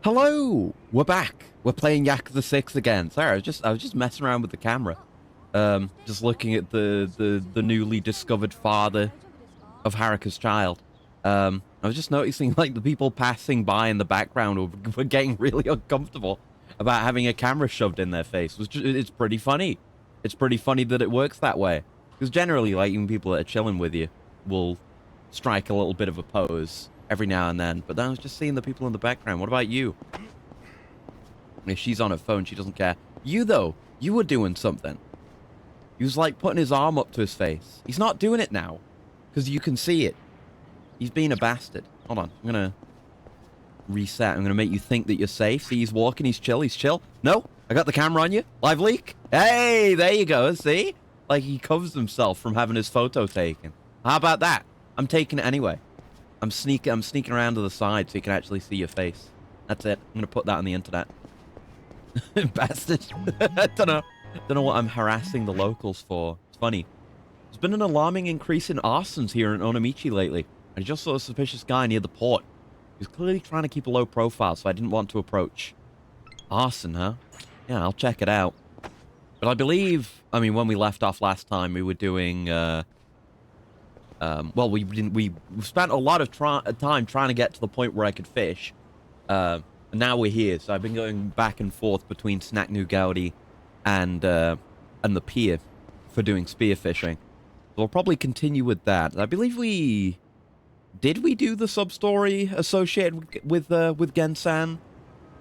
Hello, we're back. We're playing Yakuza 6 again. Sorry, I was just messing around with the camera. Just looking at the newly discovered father of Haruka's child. I was just noticing like the people passing by in the background were getting really uncomfortable about having a camera shoved in their face. It's pretty funny. It's pretty funny that it works that way. Because generally, like, even people that are chilling with you will strike a little bit of a pose every now and then. But then I was just seeing the people in the background. What about you? If she's on her phone, she doesn't care. You, though, you were doing something. He was, like, putting his arm up to his face. He's not doing it now. Because you can see it. He's being a bastard. Hold on. I'm going to reset. I'm going to make you think that you're safe. See, he's walking. He's chill. He's chill. No. I got the camera on you. Live leak. Hey, there you go. See? Like, he covers himself from having his photo taken. How about that? I'm taking it anyway. I'm sneaking around to the side so you can actually see your face. That's it. I'm going to put that on the internet. Bastard. I don't know what I'm harassing the locals for. It's funny. There's been an alarming increase in arsons here in Onamichi lately. I just saw a suspicious guy near the port. He was clearly trying to keep a low profile, so I didn't want to approach. Arson, huh? Yeah, I'll check it out. But I believe, I mean, when we left off last time, we were doing, well, we spent a lot of time trying to get to the point where I could fish. And now we're here, so I've been going back and forth between Snack New Gaudi and the pier for doing spearfishing. So we'll probably continue with that. I believe did we do the sub-story associated with Gensan?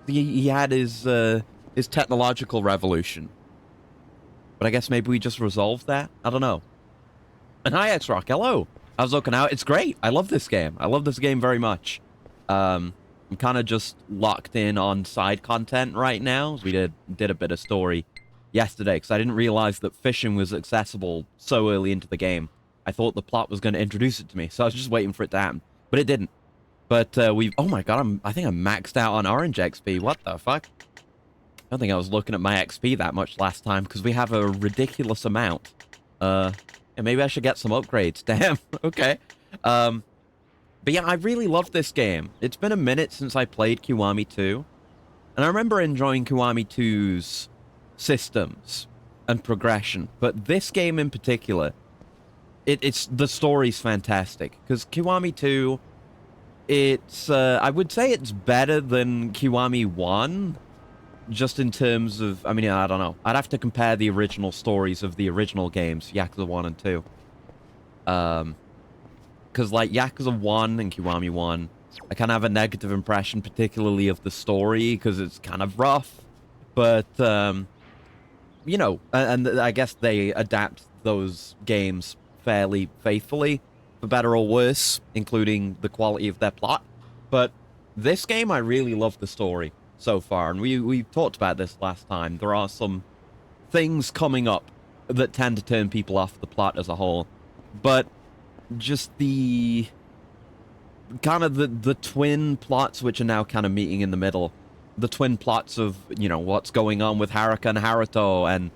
He had his technological revolution. But I guess maybe we just resolved that? I don't know. And hi, X-Rock. Hello. I was looking out. It's great. I love this game. I love this game very much. I'm kind of just locked in on side content right now. We did a bit of story yesterday because I didn't realize that fishing was accessible so early into the game. I thought the plot was going to introduce it to me, so I was just waiting for it to happen. But it didn't. But oh my god, I think I'm maxed out on orange XP. What the fuck? I don't think I was looking at my XP that much last time because we have a ridiculous amount. Yeah, maybe I should get some upgrades. Damn. Okay. But yeah, I really love this game. It's been a minute since I played Kiwami 2. And I remember enjoying Kiwami 2's systems and progression. But this game in particular, the story's fantastic. Because Kiwami 2, I would say it's better than Kiwami 1. Just in terms of, I mean, I don't know. I'd have to compare the original stories of the original games, Yakuza 1 and 2. Because, like, Yakuza 1 and Kiwami 1, I kind of have a negative impression, particularly of the story, because it's kind of rough. But, you know, and I guess they adapt those games fairly faithfully, for better or worse, including the quality of their plot. But this game, I really love the story so far, and we talked about this last time. There are some things coming up that tend to turn people off the plot as a whole, but just the kind of the twin plots which are now kind of meeting in the middle, the twin plots of, you know, what's going on with Haruka and Haruto,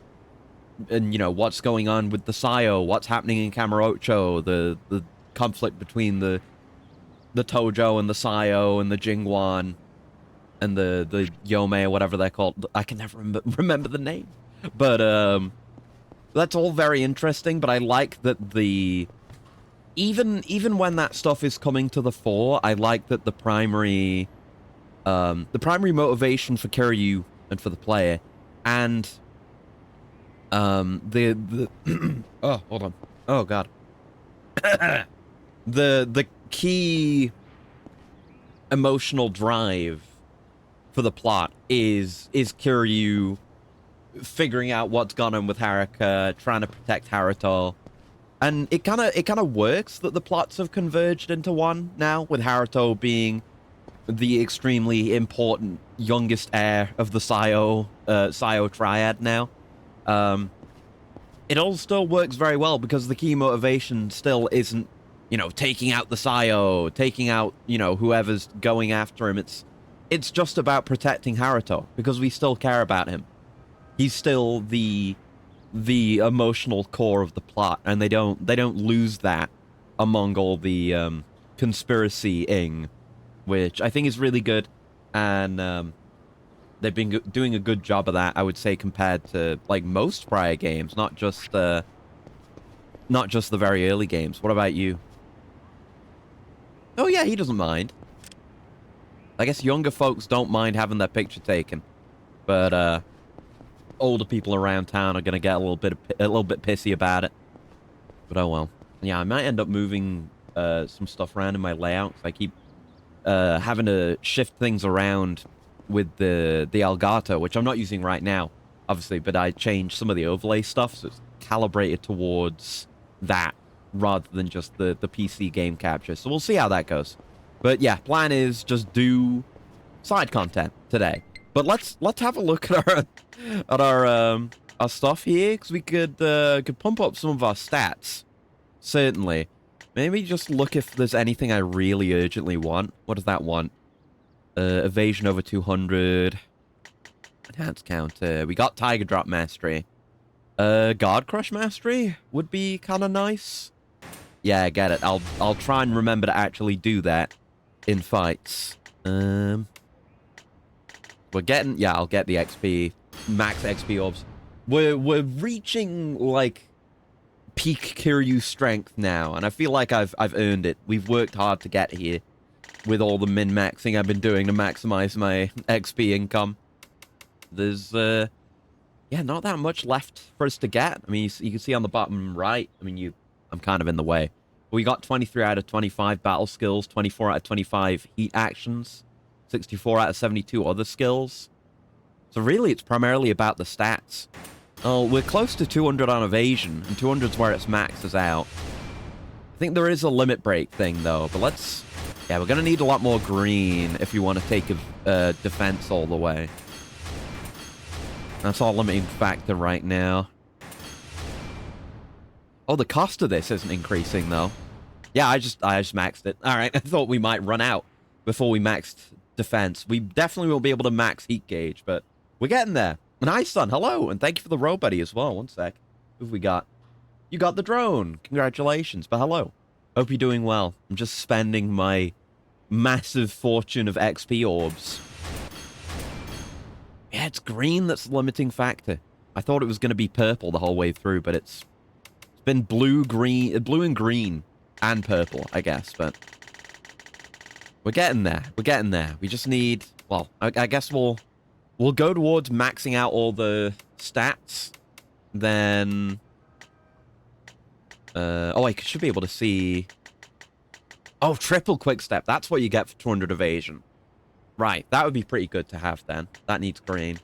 and you know, what's going on with the Sayo, what's happening in Kamurocho, the conflict between the Tojo and the Sayo and the Jingwan and the Yome or whatever they're called. I can never remember the name. But that's all very interesting, but I like that even when that stuff is coming to the fore, I like that the primary motivation for Kiryu and for the player and the oh, hold on. Oh god. the key emotional drive for the plot is Kiryu figuring out what's gone on with Haruka, trying to protect Haruto. And it kind of works that the plots have converged into one now, with Haruto being the extremely important youngest heir of the Sayo triad now. It all still works very well because the key motivation still isn't, you know, taking out the Sayo, taking out, you know, whoever's going after him. It's just about protecting Haruto because we still care about him. He's still the emotional core of the plot, and they don't lose that among all the conspiracy-ing, which I think is really good. and they've been doing a good job of that, I would say, compared to like most prior games, not just the very early games. What about you? Oh yeah, he doesn't mind. I guess younger folks don't mind having their picture taken, but older people around town are gonna get a little bit pissy about it. But oh well. Yeah, I might end up moving some stuff around in my layout, 'cause I keep having to shift things around with the Elgato, which I'm not using right now, obviously, but I changed some of the overlay stuff, so it's calibrated towards that rather than just the PC game capture. So we'll see how that goes. But yeah, plan is just do side content today. But let's have a look at our stuff here, because we could pump up some of our stats. Certainly. Maybe just look if there's anything I really urgently want. What does that want? Evasion over 200. Enhanced counter. We got Tiger Drop Mastery. Guard Crush Mastery would be kind of nice. Yeah, I get it. I'll try and remember to actually do that in fights. We're getting... Yeah, I'll get the XP. Max XP orbs. We're reaching, like, peak Kiryu strength now, and I feel like I've earned it. We've worked hard to get here with all the min-maxing I've been doing to maximize my XP income. There's, yeah, not that much left for us to get. I mean, you can see on the bottom right, I mean, I'm kind of in the way. We got 23 out of 25 battle skills, 24 out of 25 heat actions, 64 out of 72 other skills. So really, it's primarily about the stats. Oh, we're close to 200 on evasion, and 200's where its maxes out. I think there is a limit break thing, though, but let's... Yeah, we're going to need a lot more green if you want to take a defense all the way. That's our limiting factor right now. Oh, the cost of this isn't increasing, though. Yeah, I just maxed it. All right, I thought we might run out before we maxed defense. We definitely won't be able to max heat gauge, but we're getting there. Nice, son. Hello, and thank you for the row buddy as well. One sec. Who have we got? You got the drone. Congratulations, but hello. Hope you're doing well. I'm just spending my massive fortune of XP orbs. Yeah, it's green that's the limiting factor. I thought it was going to be purple the whole way through, but it's been blue and green, and purple, I guess, but we're getting there. We're getting there. We just need, well, I guess we'll go towards maxing out all the stats. Then, oh, I should be able to see. Oh, triple quick step. That's what you get for 200 evasion. Right, that would be pretty good to have then. That needs green.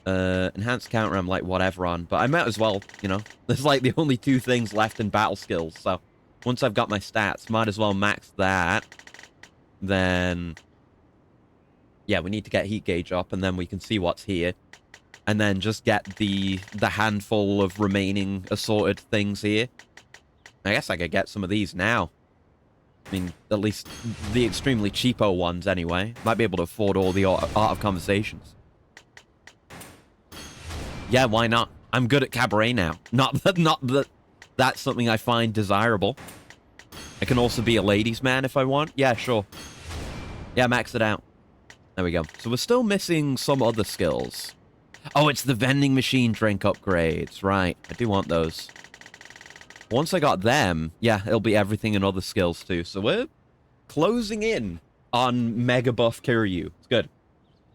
Enhanced counter, I'm like whatever on, but I might as well, you know. There's like the only two things left in battle skills, so once I've got my stats, might as well max that. Then, yeah, we need to get heat gauge up, and then we can see what's here. And then just get the handful of remaining assorted things here. I guess I could get some of these now. I mean, at least the extremely cheapo ones anyway. Might be able to afford all the Art of Conversations. Yeah, why not? I'm good at cabaret now. Not that that's something I find desirable. I can also be a ladies' man if I want. Yeah, sure. Yeah, max it out. There we go. So we're still missing some other skills. Oh, it's the vending machine drink upgrades. Right, I do want those. Once I got them, yeah, it'll be everything and other skills too. So we're closing in on Mega Buff Kiryu. It's good.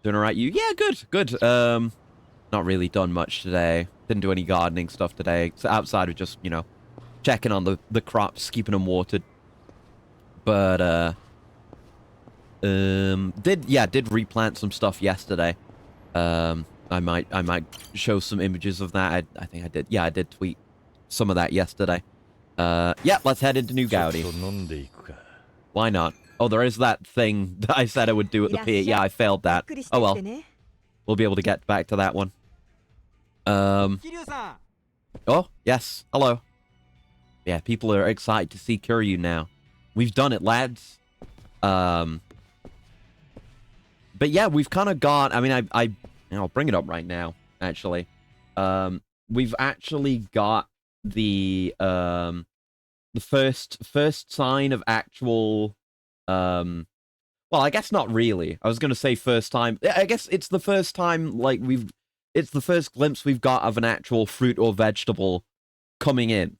Doing all right, you? Yeah, good, good. Not really done much today. Didn't do any gardening stuff today. So outside of just, you know, checking on the crops, keeping them watered. But, did replant some stuff yesterday. I might show some images of that. I think I did. Yeah, I did tweet some of that yesterday. Yeah, let's head into New Gaudi. Why not? Oh, there is that thing that I said I would do at the pier. Yeah, I failed that. Oh well. We'll be able to get back to that one. Oh, yes. Hello. Yeah, people are excited to see Kiryu now. We've done it, lads. But yeah, we've kind of got... I mean, I'll bring it up right now, actually. We've actually got the first sign of actual Well, I guess not really. I was gonna say first time. I guess it's the first time, like, it's the first glimpse we've got of an actual fruit or vegetable coming in.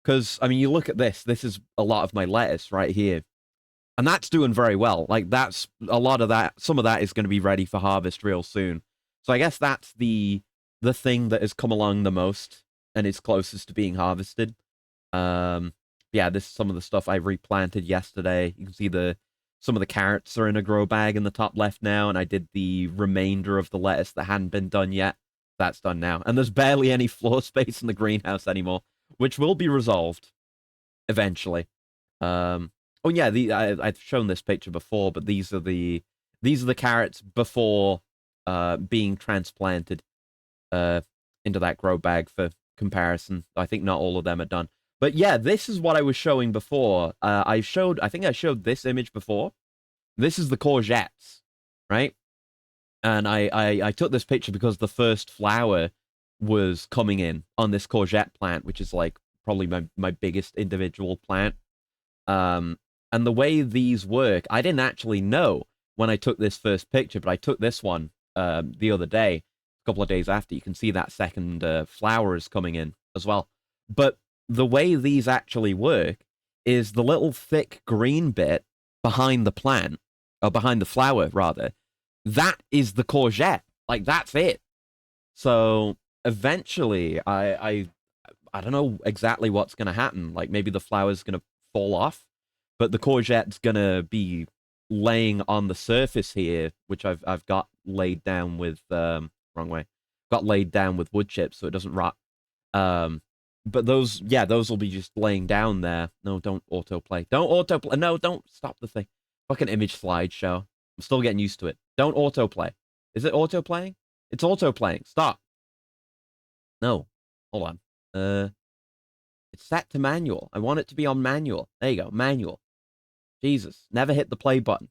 Because, I mean, you look at this. This is a lot of my lettuce right here. And that's doing very well. Like, that's a lot of that. Some of that is going to be ready for harvest real soon. So I guess that's the thing that has come along the most and is closest to being harvested. Um, yeah, this is some of the stuff I replanted yesterday. You can see some of the carrots are in a grow bag in the top left now, and I did the remainder of the lettuce that hadn't been done yet. That's done now. And there's barely any floor space in the greenhouse anymore, which will be resolved eventually. Oh yeah, I've shown this picture before, but these are the carrots before being transplanted uh into that grow bag for comparison. I think not all of them are done. But yeah, this is what I was showing before. I think I showed this image before. This is the courgettes, right? And I took this picture because the first flower was coming in on this courgette plant, which is like probably my biggest individual plant. Um, and the way these work, I didn't actually know when I took this first picture, but I took this one the other day, a couple of days after. You can see that second flower is coming in as well. But the way these actually work is the little thick green bit behind the plant, or behind the flower rather, that is the courgette. Like, that's it. So eventually, I don't know exactly what's going to happen. Like, maybe the flower's going to fall off, but the courgette's going to be laying on the surface here, which I've got laid down with wrong way, got laid down with wood chips so it doesn't rot. But those, yeah, those will be just laying down there. No, don't autoplay. Don't autoplay. No, don't stop the thing. Fucking image slideshow. I'm still getting used to it. Don't autoplay. Is it autoplaying? It's autoplaying. Stop. No. Hold on. It's set to manual. I want it to be on manual. There you go. Manual. Jesus. Never hit the play button.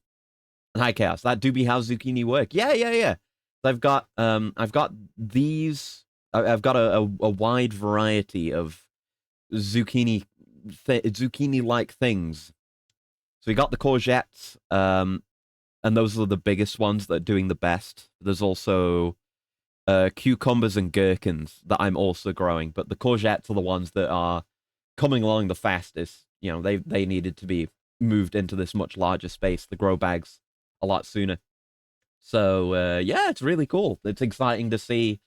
Hi, Chaos. That do be how zucchini work. Yeah, yeah, yeah. I've got these. I've got a wide variety of zucchini-like things. So we got the courgettes, and those are the biggest ones that are doing the best. There's also cucumbers and gherkins that I'm also growing, but the courgettes are the ones that are coming along the fastest. You know, they needed to be moved into this much larger space, the grow bags, a lot sooner. So yeah, it's really cool. It's exciting to see,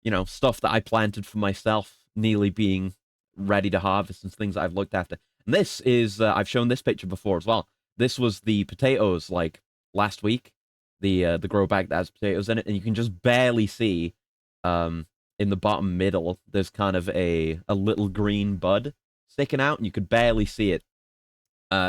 you know, stuff that I planted for myself nearly being ready to harvest and things that I've looked after. And this is, I've shown this picture before as well. This was the potatoes like last week, the grow bag that has potatoes in it, and you can just barely see, in the bottom middle, there's kind of a little green bud sticking out, and you could barely see it.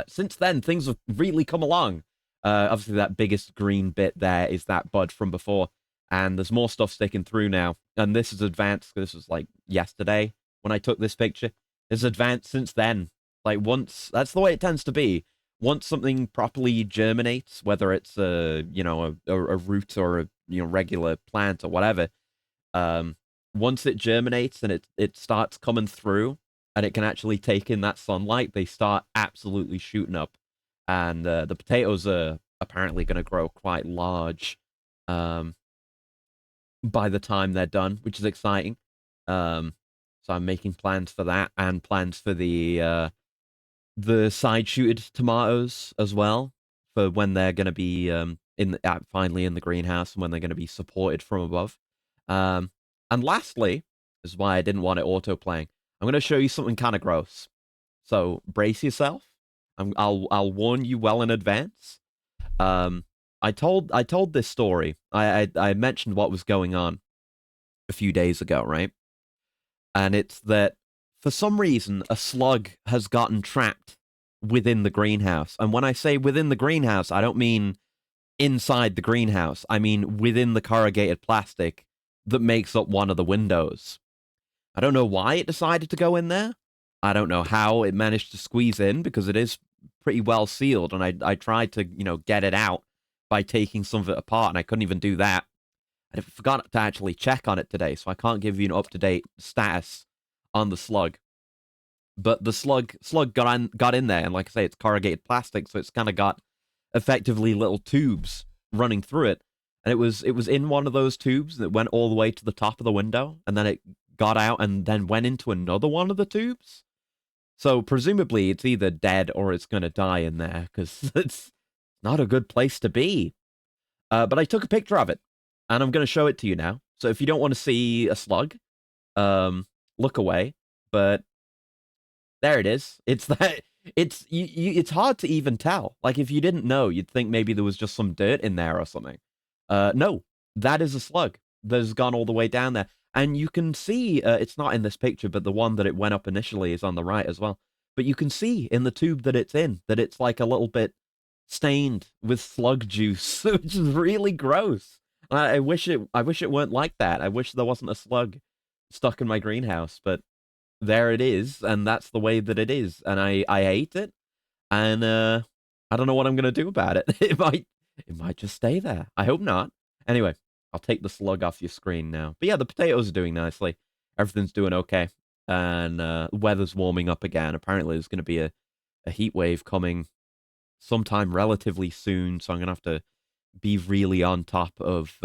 Since then, things have really come along. Obviously, that biggest green bit there is that bud from before, and there's more stuff sticking through now. And this is advanced. This was like yesterday when I took this picture. It's advanced since then. Like, once, that's the way it tends to be. Once something properly germinates, whether it's you know, a root or a, you know, regular plant or whatever, once it germinates and it starts coming through and it can actually take in that sunlight, they start absolutely shooting up. And the potatoes are apparently going to grow quite large by the time they're done, which is exciting. So I'm making plans for that and plans for the side shooted tomatoes as well, for when they're going to be finally in the greenhouse and when they're going to be supported from above. And lastly, this is why I didn't want it auto playing. I'm going to show you something kind of gross. So brace yourself. I'll warn you well in advance. I told this story. I mentioned what was going on a few days ago, right? And it's that for some reason a slug has gotten trapped within the greenhouse. And when I say within the greenhouse, I don't mean inside the greenhouse. I mean within the corrugated plastic that makes up one of the windows. I don't know why it decided to go in there. I don't know how it managed to squeeze in, because it is pretty well sealed, and I tried to, you know, get it out by taking some of it apart, and I couldn't even do that. I forgot to actually check on it today, so I can't give you an up-to-date status on the slug. But the slug got in there, and like I say, it's corrugated plastic, so it's kind of got effectively little tubes running through it. And it was in one of those tubes that went all the way to the top of the window, and then it got out and then went into another one of the tubes. So presumably it's either dead or it's going to die in there, because it's not a good place to be. But I took a picture of it, and I'm going to show it to you now. So if you don't want to see a slug, look away. But there it is. It's that. It's hard to even tell. Like, if you didn't know, you'd think maybe there was just some dirt in there or something. No, that is a slug that's gone all the way down there. And you can see, it's not in this picture, but the one that it went up initially is on the right as well. But you can see in the tube that it's in, that it's like a little bit stained with slug juice, which is really gross. I wish it weren't like that. I wish there wasn't a slug stuck in my greenhouse, but there it is, and that's the way that it is. And I hate it, and I don't know what I'm gonna do about it. It might just stay there. I hope not. Anyway, I'll take the slug off your screen now. But yeah, the potatoes are doing nicely. Everything's doing okay. And weather's warming up again. Apparently there's going to be a heat wave coming sometime relatively soon. So I'm going to have to be really on top of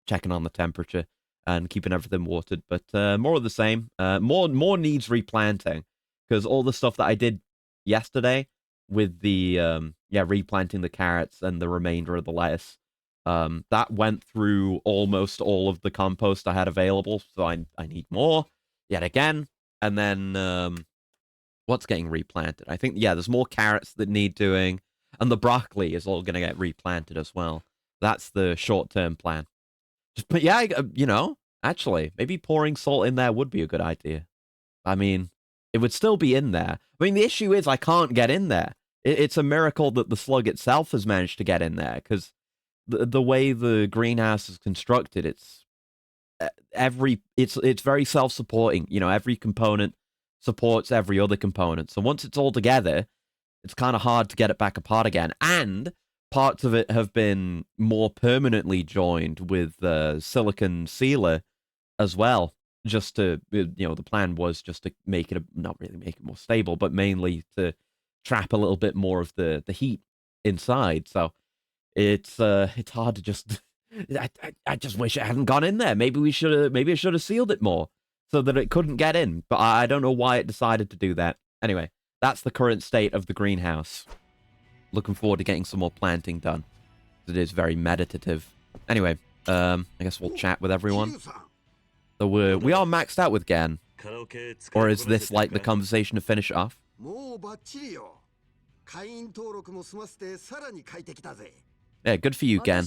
checking on the temperature and keeping everything watered. But more of the same. More needs replanting. Because all the stuff that I did yesterday with the replanting the carrots and the remainder of the lettuce, that went through almost all of the compost I had available, so I need more yet again. And then what's getting replanted? I think, yeah, there's more carrots that need doing, and the broccoli is all going to get replanted as well. That's the short-term plan. But yeah, actually, maybe pouring salt in there would be a good idea. I mean, it would still be in there. I mean, the issue is I can't get in there. It's a miracle that the slug itself has managed to get in there, because the way the greenhouse is constructed, it's very self-supporting. Every component supports every other component. So once it's all together, it's kind of hard to get it back apart again. And parts of it have been more permanently joined with silicon sealer as well. Just to, the plan was just to make it, not really make it more stable, but mainly to trap a little bit more of the heat inside. So it's hard to just. I just wish it hadn't gone in there. Maybe I should have sealed it more so that it couldn't get in. But I don't know why it decided to do that. Anyway, that's the current state of the greenhouse. Looking forward to getting some more planting done. It is very meditative. Anyway, I guess we'll chat with everyone. So we are maxed out with Gan. Or is this like the conversation to finish off? Yeah, good for you, Gan.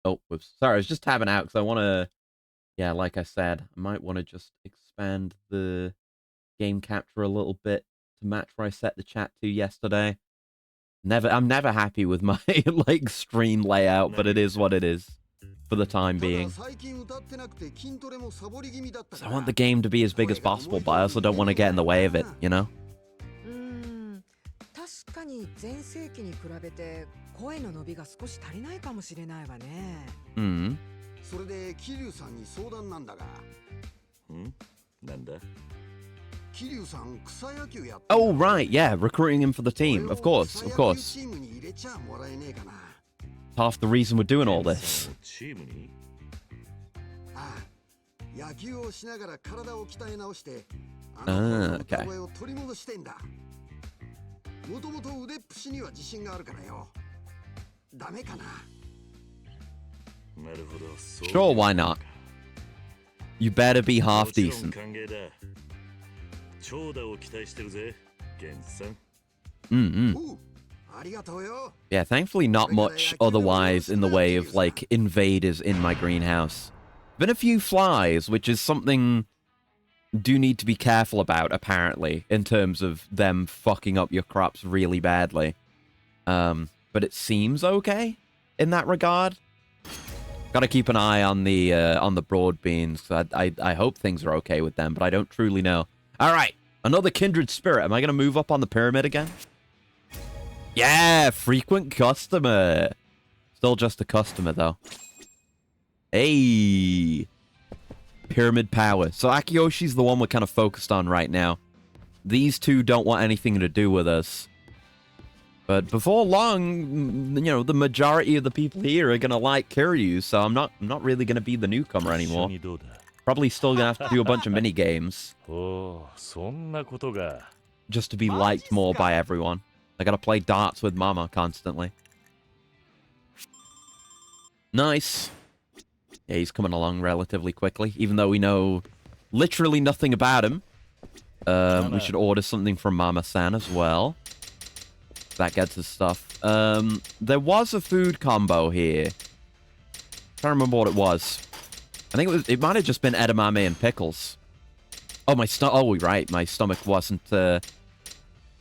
Oh, whoops. Sorry, I was just tabbing out because I want to... Yeah, like I said, I might want to just expand the game capture a little bit to match where I set the chat to yesterday. I'm never happy with my stream layout, but it is what it is for the time being. So I want the game to be as big as possible, but I also don't want to get in the way of it, you know? Oh, right, yeah, recruiting him for the team. Of course. Half the reason we're doing all this. Okay. Sure, why not? You better be half decent. Yeah, thankfully not much otherwise in the way of, invaders in my greenhouse. Been a few flies, which is something do need to be careful about, apparently, in terms of them fucking up your crops really badly. But it seems okay in that regard. Gotta keep an eye on the broad beans. I hope things are okay with them, but I don't truly know. Alright, another kindred spirit. Am I gonna move up on the pyramid again? Yeah, frequent customer. Still just a customer, though. Hey. Pyramid power. So Akiyoshi's the one we're kind of focused on right now. These two don't want anything to do with us. But before long, you know, the majority of the people here are gonna like Kiryu, so I'm not really gonna be the newcomer anymore. Probably still gonna have to do a bunch of mini games. Just to be liked more by everyone. I gotta play darts with Mama constantly. Nice. Yeah, he's coming along relatively quickly, even though we know literally nothing about him. We should order something from Mama-san as well. That gets his stuff. There was a food combo here. Can't remember what it was. I think it might have just been edamame and pickles. Oh, right. My stomach wasn't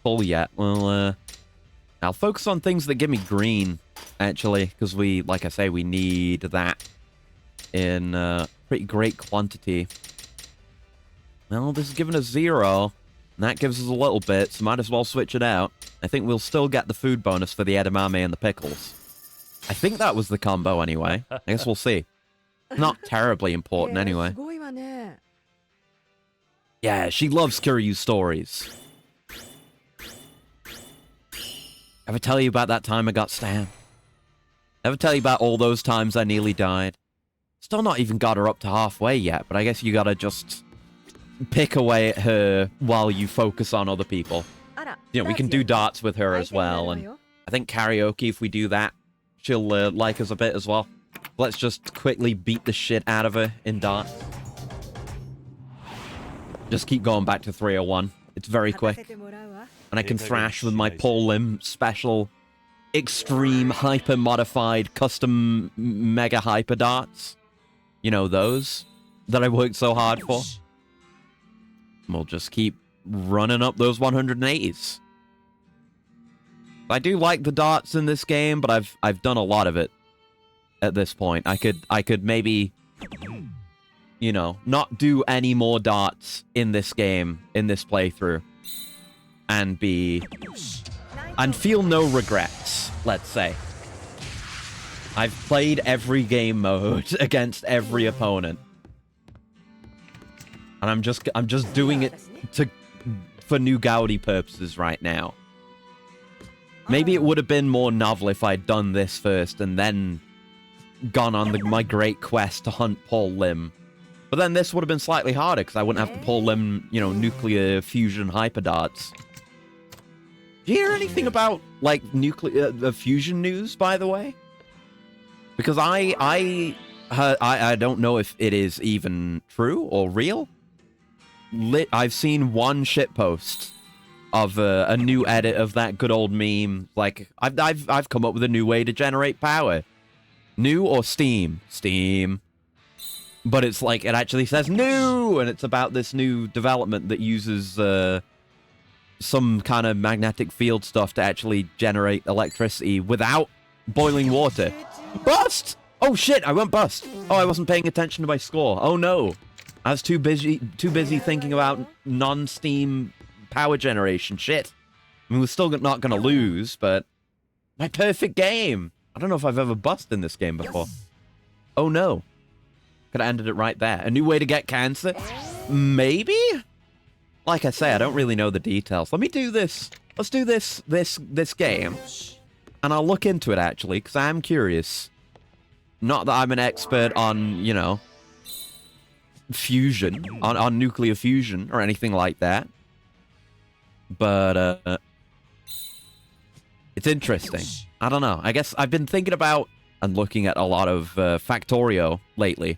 full yet. Well, I'll focus on things that give me green, actually, because like I say, we need that in pretty great quantity. Well, this is giving us 0. And that gives us a little bit, so might as well switch it out. I think we'll still get the food bonus for the edamame and the pickles. I think that was the combo anyway. I guess we'll see. Not terribly important anyway. Yeah, she loves Kiryu's stories. Ever tell you about that time I got stabbed? Ever tell you about all those times I nearly died? Still not even got her up to halfway yet, but I guess you gotta just pick away at her while you focus on other people. You know, we can do darts with her as well, and I think karaoke, if we do that, she'll like us a bit as well. Let's just quickly beat the shit out of her in dart. Just keep going back to 301. It's very quick. And I can thrash with my Paul Lim special, extreme, hyper-modified, custom mega hyper darts. You know, those that I worked so hard for. We'll just keep running up those 180s. I do like the darts in this game, but I've done a lot of it at this point. I could maybe, you know, not do any more darts in this game, in this playthrough, and feel no regrets, let's say. I've played every game mode against every opponent. And I'm just doing it for new Gaudi purposes right now. Maybe it would have been more novel if I'd done this first and then gone on my great quest to hunt Paul Lim. But then this would have been slightly harder because I wouldn't have the Paul Lim, you know, nuclear fusion hyper darts. Do you hear anything about, like, nuclear fusion news, by the way? Because I don't know if it is even true or real. I've seen one shitpost of a new edit of that good old meme. Like, I've come up with a new way to generate power. New or Steam? Steam. But it's like, it actually says new, and it's about this new development that uses some kind of magnetic field stuff to actually generate electricity without boiling water. Bust! Oh shit, I went bust. Oh, I wasn't paying attention to my score. Oh no. I was too busy thinking about non-Steam power generation. Shit. I mean, we're still not going to lose, but my perfect game. I don't know if I've ever bust in this game before. Oh no. Could have ended it right there. A new way to get cancer? Maybe? Like I say, I don't really know the details. Let me do this. Let's do this game. And I'll look into it, actually, because I am curious. Not that I'm an expert on, you know, fusion, on nuclear fusion or anything like that. But, it's interesting. I don't know. I guess I've been thinking about and looking at a lot of Factorio lately.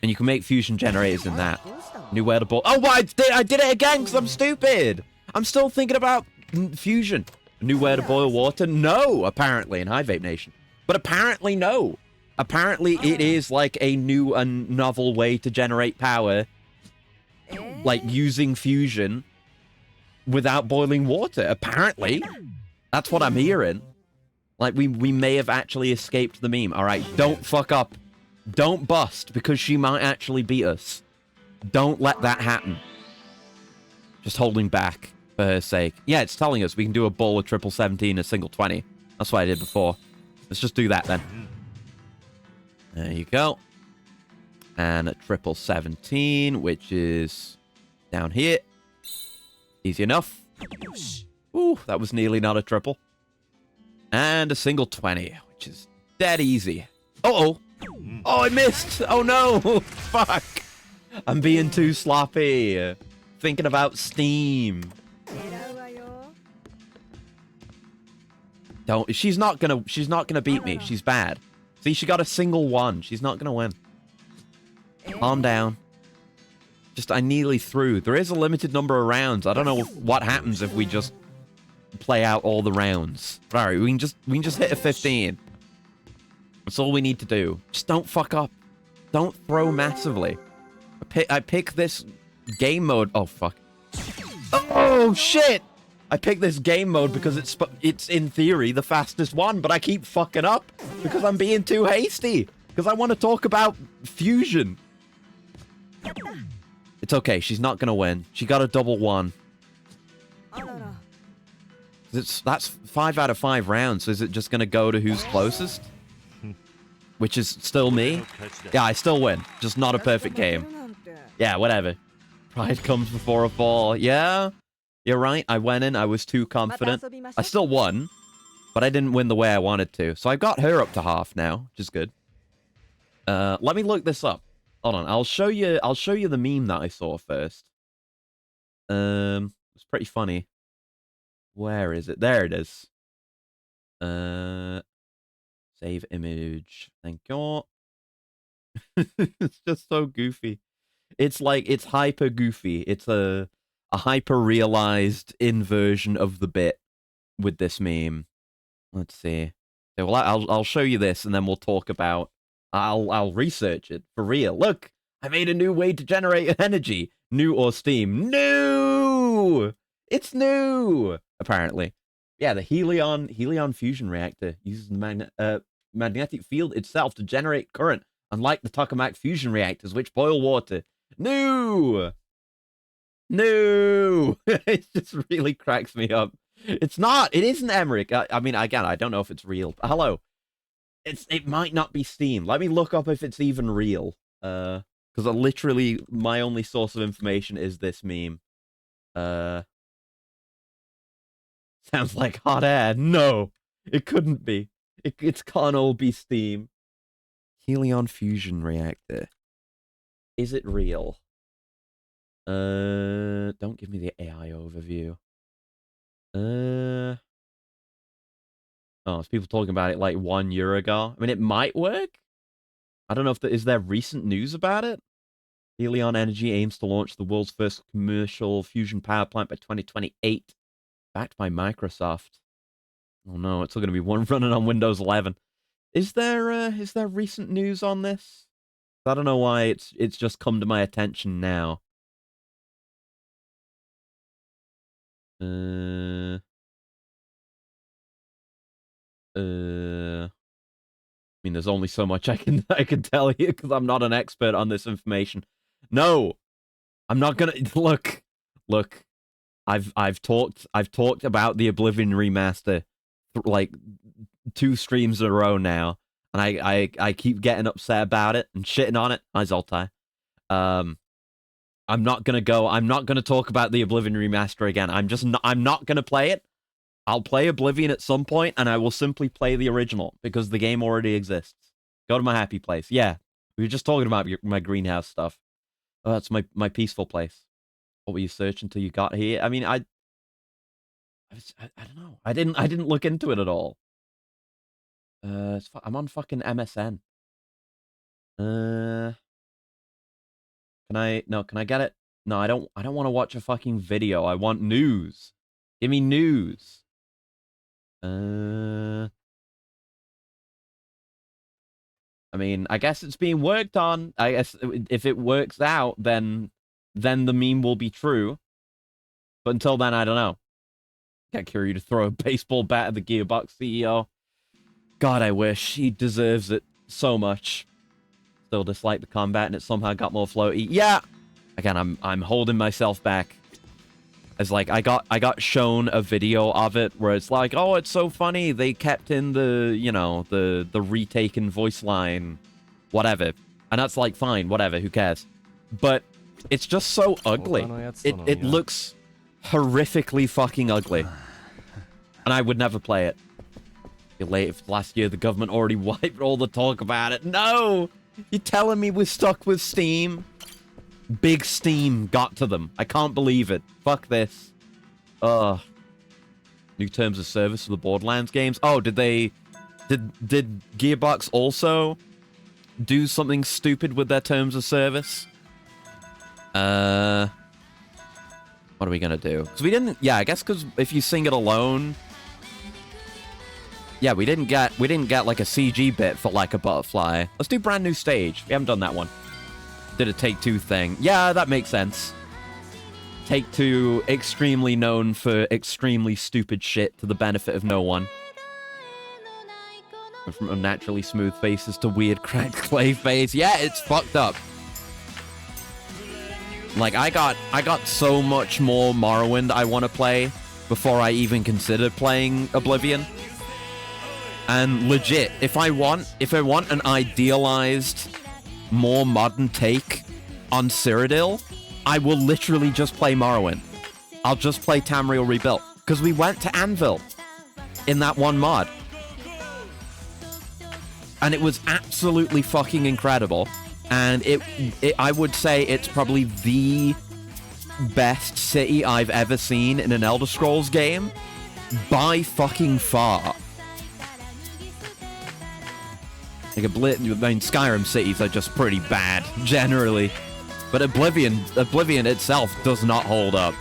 And you can make fusion generators in that. New way to boil. Oh, well, I did it again because I'm stupid. I'm still thinking about fusion. A new way to boil water? No, apparently, in High Vape Nation. But apparently, no. Apparently, it is like a new and novel way to generate power. Like, using fusion without boiling water. Apparently. That's what I'm hearing. Like, we may have actually escaped the meme. All right, don't fuck up. Don't bust, because she might actually beat us. Don't let that happen. Just holding back for her sake. Yeah, it's telling us we can do a bowl of triple 17 and a single 20. That's what I did before. Let's just do that then. There you go. And a triple 17, which is down here. Easy enough. Ooh, that was nearly not a triple. And a single 20, which is dead easy. Uh-oh. Oh, I missed. Oh, no. Fuck. I'm being too sloppy. Thinking about Steam. She's not gonna beat me. She's bad. See, she got a single 1. She's not gonna win. Calm down. I nearly threw. There is a limited number of rounds. I don't know what happens if we just play out all the rounds. Alright, we can just hit a 15. That's all we need to do. Just don't fuck up. Don't throw massively. I pick this game mode. Oh, fuck. Oh, shit! I picked this game mode because it's in theory the fastest one, but I keep fucking up because I'm being too hasty. Because I want to talk about fusion. It's okay. She's not going to win. She got a double 1. That's 5 out of 5 rounds. So is it just going to go to who's closest? Which is still me? Yeah, I still win. Just not a perfect game. Yeah, whatever. Pride comes before a fall. Yeah, you're right. I went in. I was too confident. I still won, but I didn't win the way I wanted to. So I got her up to half now, which is good. Let me look this up. Hold on. I'll show you the meme that I saw first. It's pretty funny. Where is it? There it is. Save image. Thank you. It's just so goofy. It's hyper goofy. It's a hyper realized inversion of the bit with this meme. Let's see. Okay, well, I'll show you this and then we'll talk about. I'll research it for real. Look, I made a new way to generate energy. New or steam? New. It's new. Apparently, yeah. The Helion fusion reactor uses the magnetic field itself to generate current, unlike the tokamak fusion reactors, which boil water. New. It just really cracks me up. It's not. It isn't Emmerich. I mean, again, I don't know if it's real. Hello. It might not be Steam. Let me look up if it's even real. Because literally my only source of information is this meme. Sounds like hot air. No, it couldn't be. It can't all be Steam. Helion fusion reactor. Is it real? Don't give me the AI overview. Oh, there's people talking about it like 1 year ago. I mean, it might work. I don't know if is there recent news about it. Helion Energy aims to launch the world's first commercial fusion power plant by 2028, backed by Microsoft. Oh no, it's still going to be one running on Windows 11. Is there recent news on this? I don't know why it's just come to my attention now. I mean, there's only so much I can tell you because I'm not an expert on this information. No, I'm not gonna look. I've talked about the Oblivion remaster like 2 streams in a row now, and I keep getting upset about it and shitting on it. Hi Zoltai. I'm not gonna talk about the Oblivion remaster again. I'm not gonna play it. I'll play Oblivion at some point, and I will simply play the original, because the game already exists. Go to my happy place. Yeah, we were just talking about my greenhouse stuff. Oh, that's my peaceful place. What were you searching until you got here? I mean, I don't know. I didn't look into it at all. I'm on fucking MSN. Can I get it? No, I don't want to watch a fucking video. I want news. Give me news. I mean, I guess it's being worked on. I guess if it works out, then the meme will be true. But until then, I don't know. Get Kiryu to throw a baseball bat at the Gearbox CEO. God, I wish. He deserves it so much. Still dislike the combat, and it somehow got more floaty. Yeah! Again, I'm holding myself back. As like I got shown a video of it where it's like, oh, it's so funny. They kept in the, you know, the retaken voice line, whatever. And that's like, fine, whatever, who cares? But it's just so ugly. It looks horrifically fucking ugly. And I would never play it. You're late if last year the government already wiped all the talk about it. No! You're telling me we're stuck with Steam? Big Steam got to them. I can't believe it. Fuck this. Ugh. New terms of service for the Borderlands games. Oh, did Gearbox also do something stupid with their terms of service? What are we gonna do? Because we didn't. Yeah, I guess because if you sing it alone. Yeah, we didn't get like a CG bit for Like a Butterfly. Let's do brand new stage. We haven't done that one. Did a Take-Two thing. Yeah, that makes sense. Take-Two, extremely known for extremely stupid shit to the benefit of no one. And from unnaturally smooth faces to weird cracked clay face. Yeah, it's fucked up. Like, I got so much more Morrowind I want to play before I even considered playing Oblivion. And legit, if I want an idealized, more modern take on Cyrodiil, I will literally just play Morrowind. I'll just play Tamriel Rebuilt. Because we went to Anvil in that one mod. And it was absolutely fucking incredible. And I would say it's probably the best city I've ever seen in an Elder Scrolls game. By fucking far. Like Skyrim cities are just pretty bad, generally. But Oblivion itself does not hold up.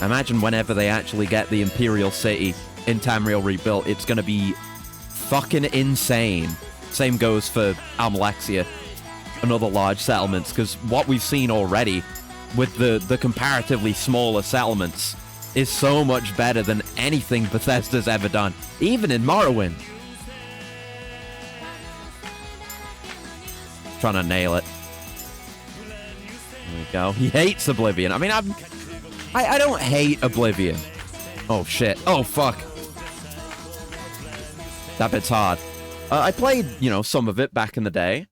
Imagine whenever they actually get the Imperial City in Tamriel Rebuilt, it's gonna be fucking insane. Same goes for Almalexia and other large settlements, because what we've seen already with the comparatively smaller settlements is so much better than anything Bethesda's ever done, even in Morrowind. Trying to nail it. There we go. He hates Oblivion. I mean, I don't hate Oblivion. Oh shit. Oh fuck. That bit's hard. I played, some of it back in the day.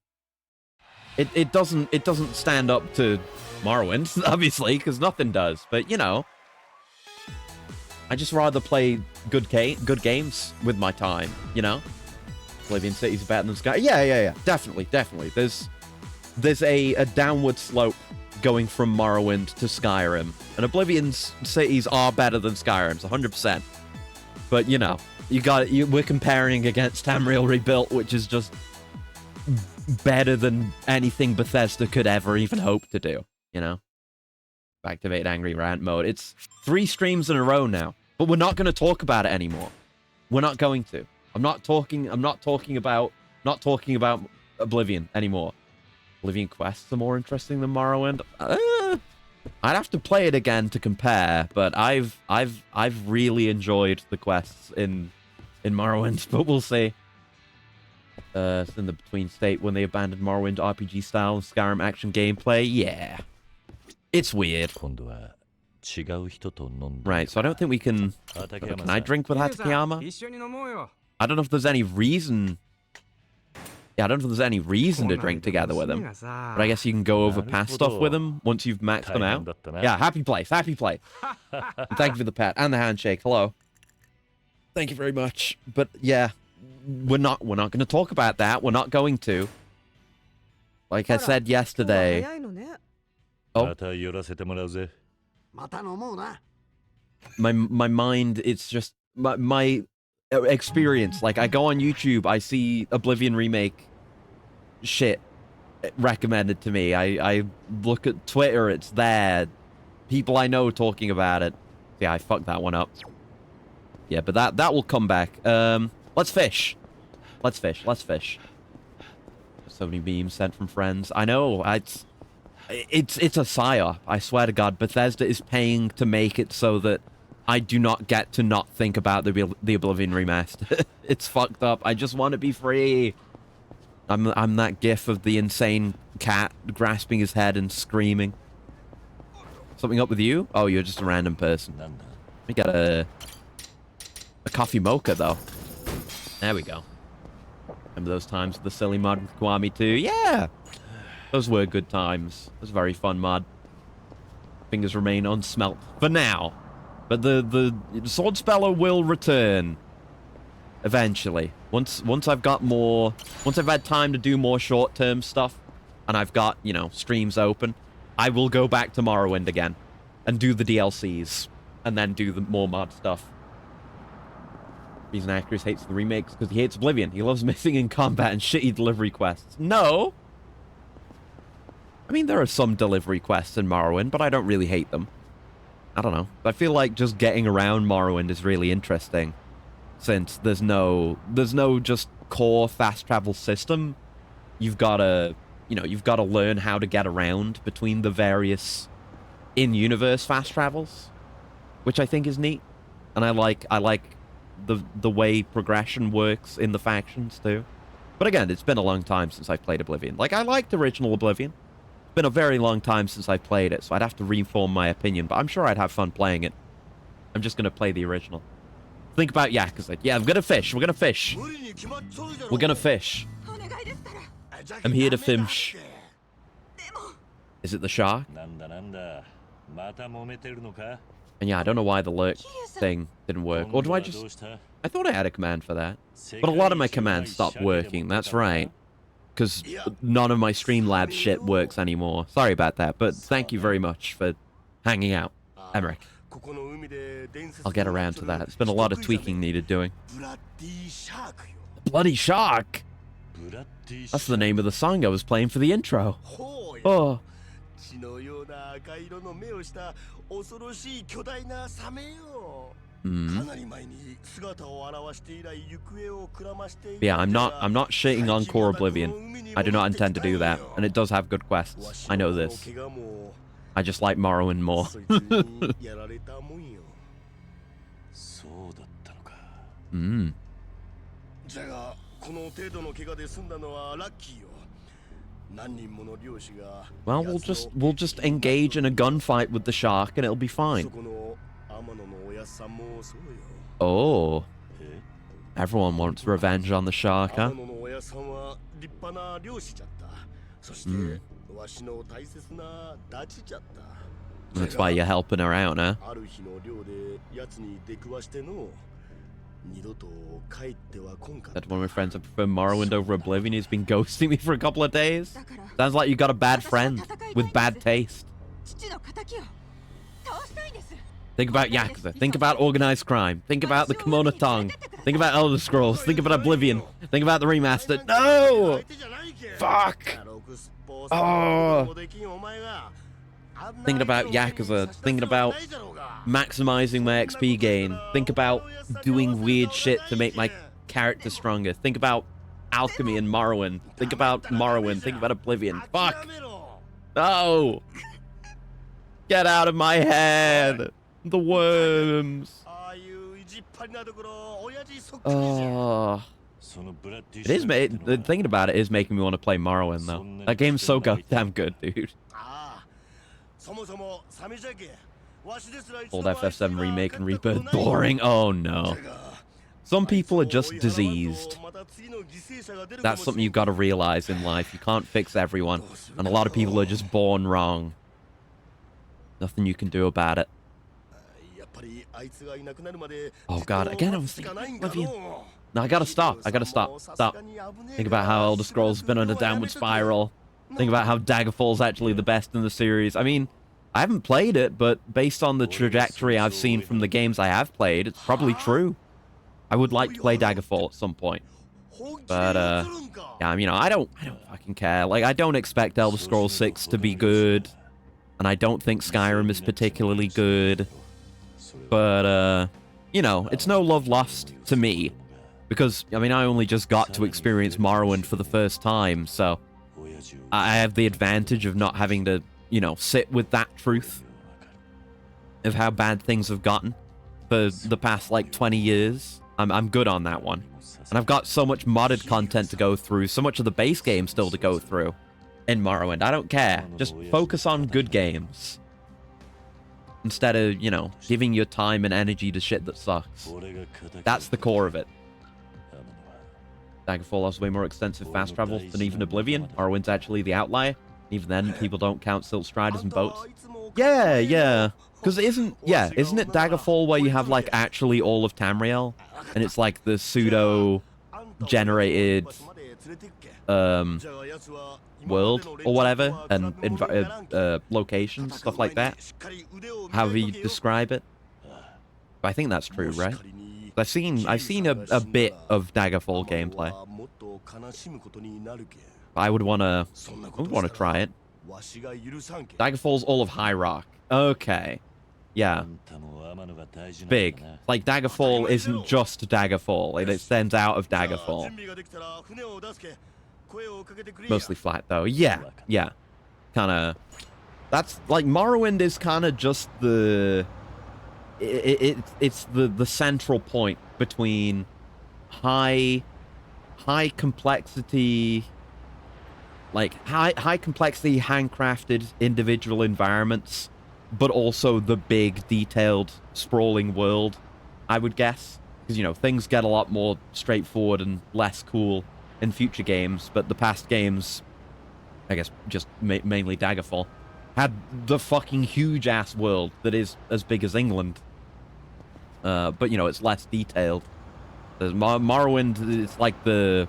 It doesn't stand up to Morrowind, obviously, because nothing does. But I just rather play good games with my time. Oblivion City's better than Sky. Yeah. Definitely. There's a downward slope going from Morrowind to Skyrim. And Oblivion's cities are better than Skyrim's, 100%. But, we're comparing against Tamriel Rebuilt, which is just better than anything Bethesda could ever even hope to do, Activate angry rant mode. It's 3 streams in a row now. But we're not going to talk about it anymore. We're not going to. I'm not talking about Oblivion anymore. Oblivion quests are more interesting than Morrowind. I'd have to play it again to compare, but I've really enjoyed the quests in Morrowind, but we'll see. It's in the between state when they abandoned Morrowind RPG style and Skyrim action gameplay. Yeah. It's weird. Right, so I don't think we can... Can I drink with Hatakeyama? I don't know if there's any reason... Yeah, I don't know if there's any reason to drink together with him. But I guess you can go over past stuff with him once you've maxed them out. Yeah, happy place. And thank you for the pat and the handshake. Hello. Thank you very much. But yeah, we're not going to talk about that. We're not going to. Like I said yesterday. Oh. My mind, it's just my experience. Like, I go on YouTube, I see Oblivion Remake shit recommended to me. I look at Twitter, it's there. People I know talking about it. Yeah, I fucked that one up. Yeah, but that will come back. Let's fish. Let's fish. So many memes sent from friends. I know, it's a psyop. I swear to God, Bethesda is paying to make it so that I do not get to not think about the Oblivion remaster. It's fucked up. I just want to be free. I'm that gif of the insane cat grasping his head and screaming. Something up with you? Oh, you're just a random person. We got a coffee mocha, though. There we go. Remember those times with the silly mod with Kiwami 2? Yeah! Those were good times. It was a very fun mod. Fingers remain unsmelt for now. But the Sword Speller will return eventually. Once I've got more... Once I've had time to do more short-term stuff, and I've got, you know, streams open, I will go back to Morrowind again and do the DLCs and then do the more mod stuff. Reason Actors hates the remakes because he hates Oblivion. He loves missing in combat and shitty delivery quests. No! I mean, there are some delivery quests in Morrowind, but I don't really hate them. I don't know. I feel like just getting around Morrowind is really interesting, since there's no just core fast travel system. You've gotta, you know, you've gotta learn how to get around between the various in-universe fast travels, which I think is neat. And I like the way progression works in the factions too. But again, it's been a long time since I've played Oblivion. Like, I liked original Oblivion. It's been a very long time since I've played it, so I'd have to reform my opinion, but I'm sure I'd have fun playing it. I'm just gonna play the original. Think about Yakuza. Yeah, I'm gonna fish. We're gonna fish. We're gonna fish. I'm here to fish. Is it the shark? And yeah, I don't know why the lurk thing didn't work. Or do I just... I thought I had a command for that. But a lot of my commands stopped working, that's right. Because none of my Streamlabs shit works anymore. Sorry about that, but thank you very much for hanging out, Emmerich. I'll get around to that. There's been a lot of tweaking needed doing. Bloody Shark! That's the name of the song I was playing for the intro. Oh. Yeah, I'm not shitting on core Oblivion. I do not intend to do that, and it does have good quests. I know this. I just like Morrowind more. Well, we'll just engage in a gunfight with the shark and it'll be fine. Oh. Everyone wants revenge on the shark, huh? That's why you're helping her out, huh? That's one of my friends. I prefer Morrowind over Oblivion. He's been ghosting me for a couple of days. Sounds like you got a bad friend with bad taste. Think about Yakuza. Think about organized crime. Think about the Kimono Tongue. Think about Elder Scrolls. Think about Oblivion. Think about the remaster. No! Fuck! Oh! Thinking about Yakuza. Thinking about maximizing my XP gain. Think about doing weird shit to make my character stronger. Think about alchemy and Morrowind. Think about Morrowind. Think about Oblivion. Fuck! No! Get out of my head! The worms! Oh. It is, thinking about it is making me want to play Morrowind, though. That game's so goddamn good, dude. Old FF7 remake and rebirth. Boring. Oh, no. Some people are just diseased. That's something you've got to realize in life. You can't fix everyone. And a lot of people are just born wrong. Nothing you can do about it. Oh, God. Again, I was thinking Oblivion. No, I gotta stop. I gotta stop. Stop. Think about how Elder Scrolls has been on a downward spiral. Think about how Daggerfall's actually the best in the series. I mean, I haven't played it, but based on the trajectory I've seen from the games I have played, it's probably true. I would like to play Daggerfall at some point. But, yeah, you know, I don't fucking care. Like, I don't expect Elder Scrolls 6 to be good. And I don't think Skyrim is particularly good. But, you know, it's no love lost to me. Because, I mean, I only just got to experience Morrowind for the first time, so I have the advantage of not having to, you know, sit with that truth of how bad things have gotten for the past, like, 20 years. I'm good on that one. And I've got so much modded content to go through, so much of the base game still to go through in Morrowind. I don't care. Just focus on good games. Instead of, you know, giving your time and energy to shit that sucks. That's the core of it. Daggerfall has way more extensive fast travel than even Oblivion. Morrowind's actually the outlier. Even then, people don't count Silt Striders and boats. Yeah, yeah. Because isn't it Daggerfall where you have, like, actually all of Tamriel? And it's, like, the pseudo-generated, world or whatever, and locations, stuff like that? However you describe it. But I think that's true, right? I've seen a bit of Daggerfall gameplay. I would wanna try it. Daggerfall's all of High Rock. Okay. Yeah. Big. Like, Daggerfall isn't just Daggerfall. It extends out of Daggerfall. Mostly flat, though. Yeah. Yeah. Kinda... That's... Like, Morrowind is kinda just the... It's the central point between high complexity... Like, high complexity, handcrafted individual environments, but also the big, detailed, sprawling world, I would guess. Because, you know, things get a lot more straightforward and less cool in future games, but the past games, I guess just mainly Daggerfall, had the fucking huge-ass world that is as big as England. But, you know, it's less detailed. Morrowind is like the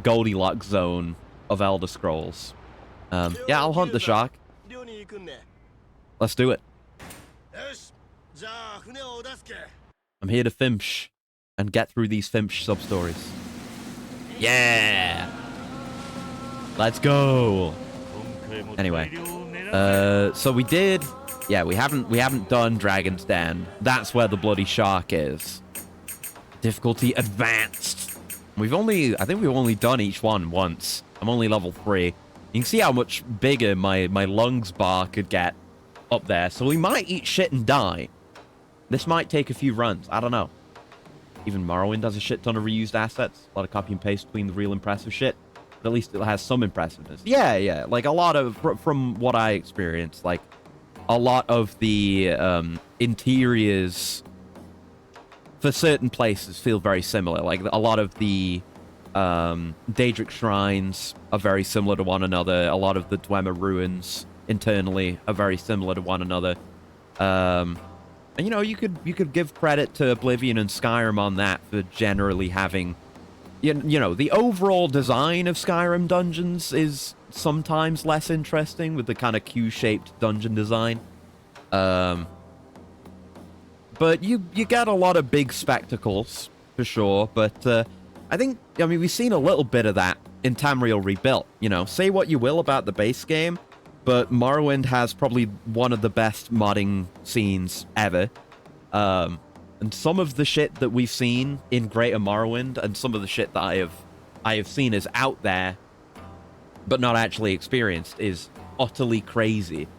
Goldilocks zone of Elder Scrolls. Yeah, I'll hunt the shark. Let's do it. I'm here to Fimsh and get through these Fimsh sub-stories. Yeah! Let's go! Anyway. So we did... Yeah, we haven't done Dragon's Den. That's where the bloody shark is. Difficulty advanced. I think we've only done each one once. I'm only level 3. You can see how much bigger my lungs bar could get up there. So we might eat shit and die. This might take a few runs. I don't know. Even Morrowind has a shit ton of reused assets. A lot of copy and paste between the real impressive shit. But at least it has some impressiveness. Yeah, yeah. Like, a lot of... From what I experienced, like, a lot of the interiors for certain places feel very similar. Like, a lot of the Daedric shrines are very similar to one another. A lot of the Dwemer ruins internally are very similar to one another. And, you know, you could give credit to Oblivion and Skyrim on that for generally having... You know, the overall design of Skyrim dungeons is sometimes less interesting with the kind of Q-shaped dungeon design. But you get a lot of big spectacles, for sure. But I mean, we've seen a little bit of that in Tamriel Rebuilt. You know, say what you will about the base game, but Morrowind has probably one of the best modding scenes ever. And some of the shit that we've seen in Greater Morrowind, and some of the shit that I have seen is out there, but not actually experienced, is utterly crazy.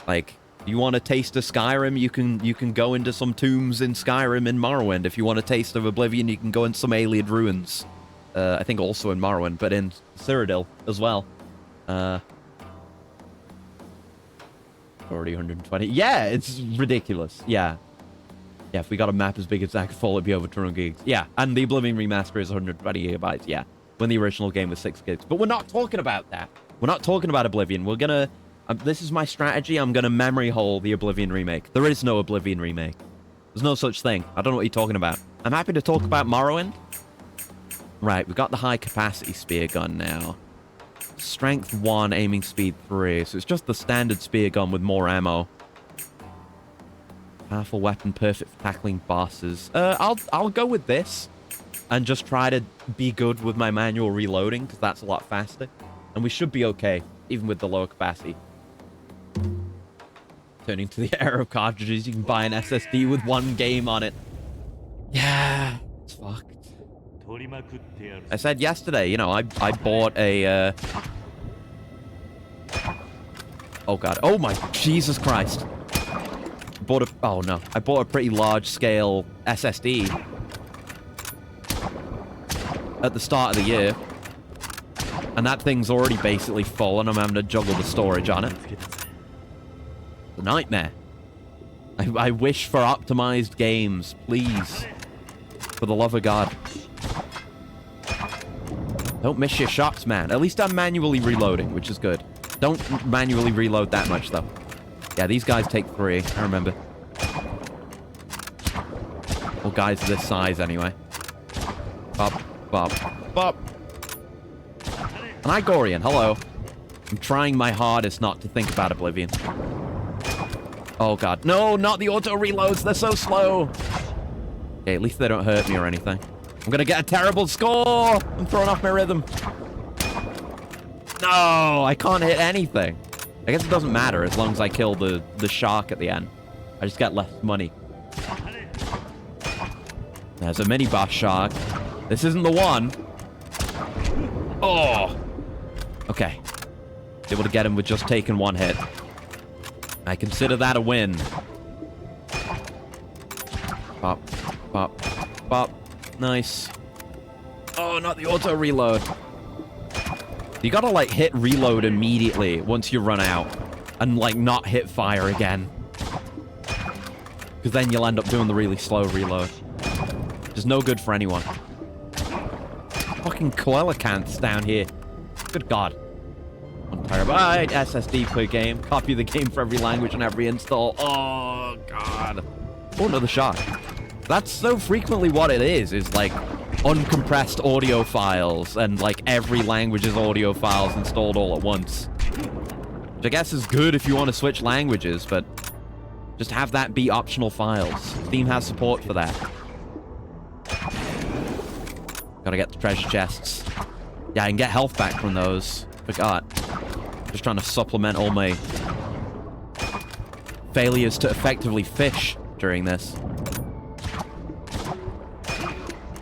Like, you want a taste of Skyrim, you can go into some tombs in Skyrim in Morrowind. If you want a taste of Oblivion, you can go in some alien ruins. I think also in Morrowind, but in Cyrodiil as well. Already 120. Yeah, it's ridiculous. Yeah. Yeah, if we got a map as big as Daggerfall, it'd be over 200 gigs. Yeah, and the Oblivion Remaster is 120 gigabytes, yeah. When the original game was 6 gigs. But we're not talking about that. We're not talking about Oblivion. We're gonna... this is my strategy. I'm gonna memory hole the Oblivion remake. There is no Oblivion remake. There's no such thing. I don't know what you're talking about. I'm happy to talk about Morrowind. Right, we've got the high-capacity spear gun now. Strength 1, aiming speed 3. So it's just the standard spear gun with more ammo. Powerful weapon, perfect for tackling bosses. I'll go with this and just try to be good with my manual reloading, because that's a lot faster. And we should be okay, even with the lower capacity. Turning to the era of cartridges, you can buy an SSD with 1 game on it. Yeah, it's fucked. I said yesterday, you know, I bought a... Oh god, oh my Jesus Christ. Oh no, I bought a pretty large-scale SSD at the start of the year, and that thing's already basically full, and I'm having to juggle the storage on it. It's a nightmare. I wish for optimized games, please. For the love of God. Don't miss your shots, man. At least I'm manually reloading, which is good. Don't manually reload that much, though. Yeah, these guys take 3. I remember. Well, guys this size, anyway. Bop, bop, bop. An Igorian, hello. I'm trying my hardest not to think about Oblivion. Oh, God. No, not the auto-reloads. They're so slow. Okay, at least they don't hurt me or anything. I'm gonna get a terrible score! I'm throwing off my rhythm. No, I can't hit anything. I guess it doesn't matter as long as I kill the shark at the end. I just get less money. There's a mini-boss shark. This isn't the one. Oh! Okay. Able to get him with just taking 1 hit. I consider that a win. Pop, pop, pop. Nice. Oh, not the auto reload. You gotta, like, hit reload immediately once you run out. And, like, not hit fire again. Because then you'll end up doing the really slow reload. Which is no good for anyone. Fucking coelacanths down here. Good God. 1 terabyte SSD per game. Copy the game for every language and every install. Oh, God. Oh, another shark. That's so frequently what it is like uncompressed audio files and like every language's audio files installed all at once. Which I guess is good if you want to switch languages, but just have that be optional files. Steam has support for that. Gotta get the treasure chests. Yeah, I can get health back from those. Forgot. Just trying to supplement all my failures to effectively fish during this.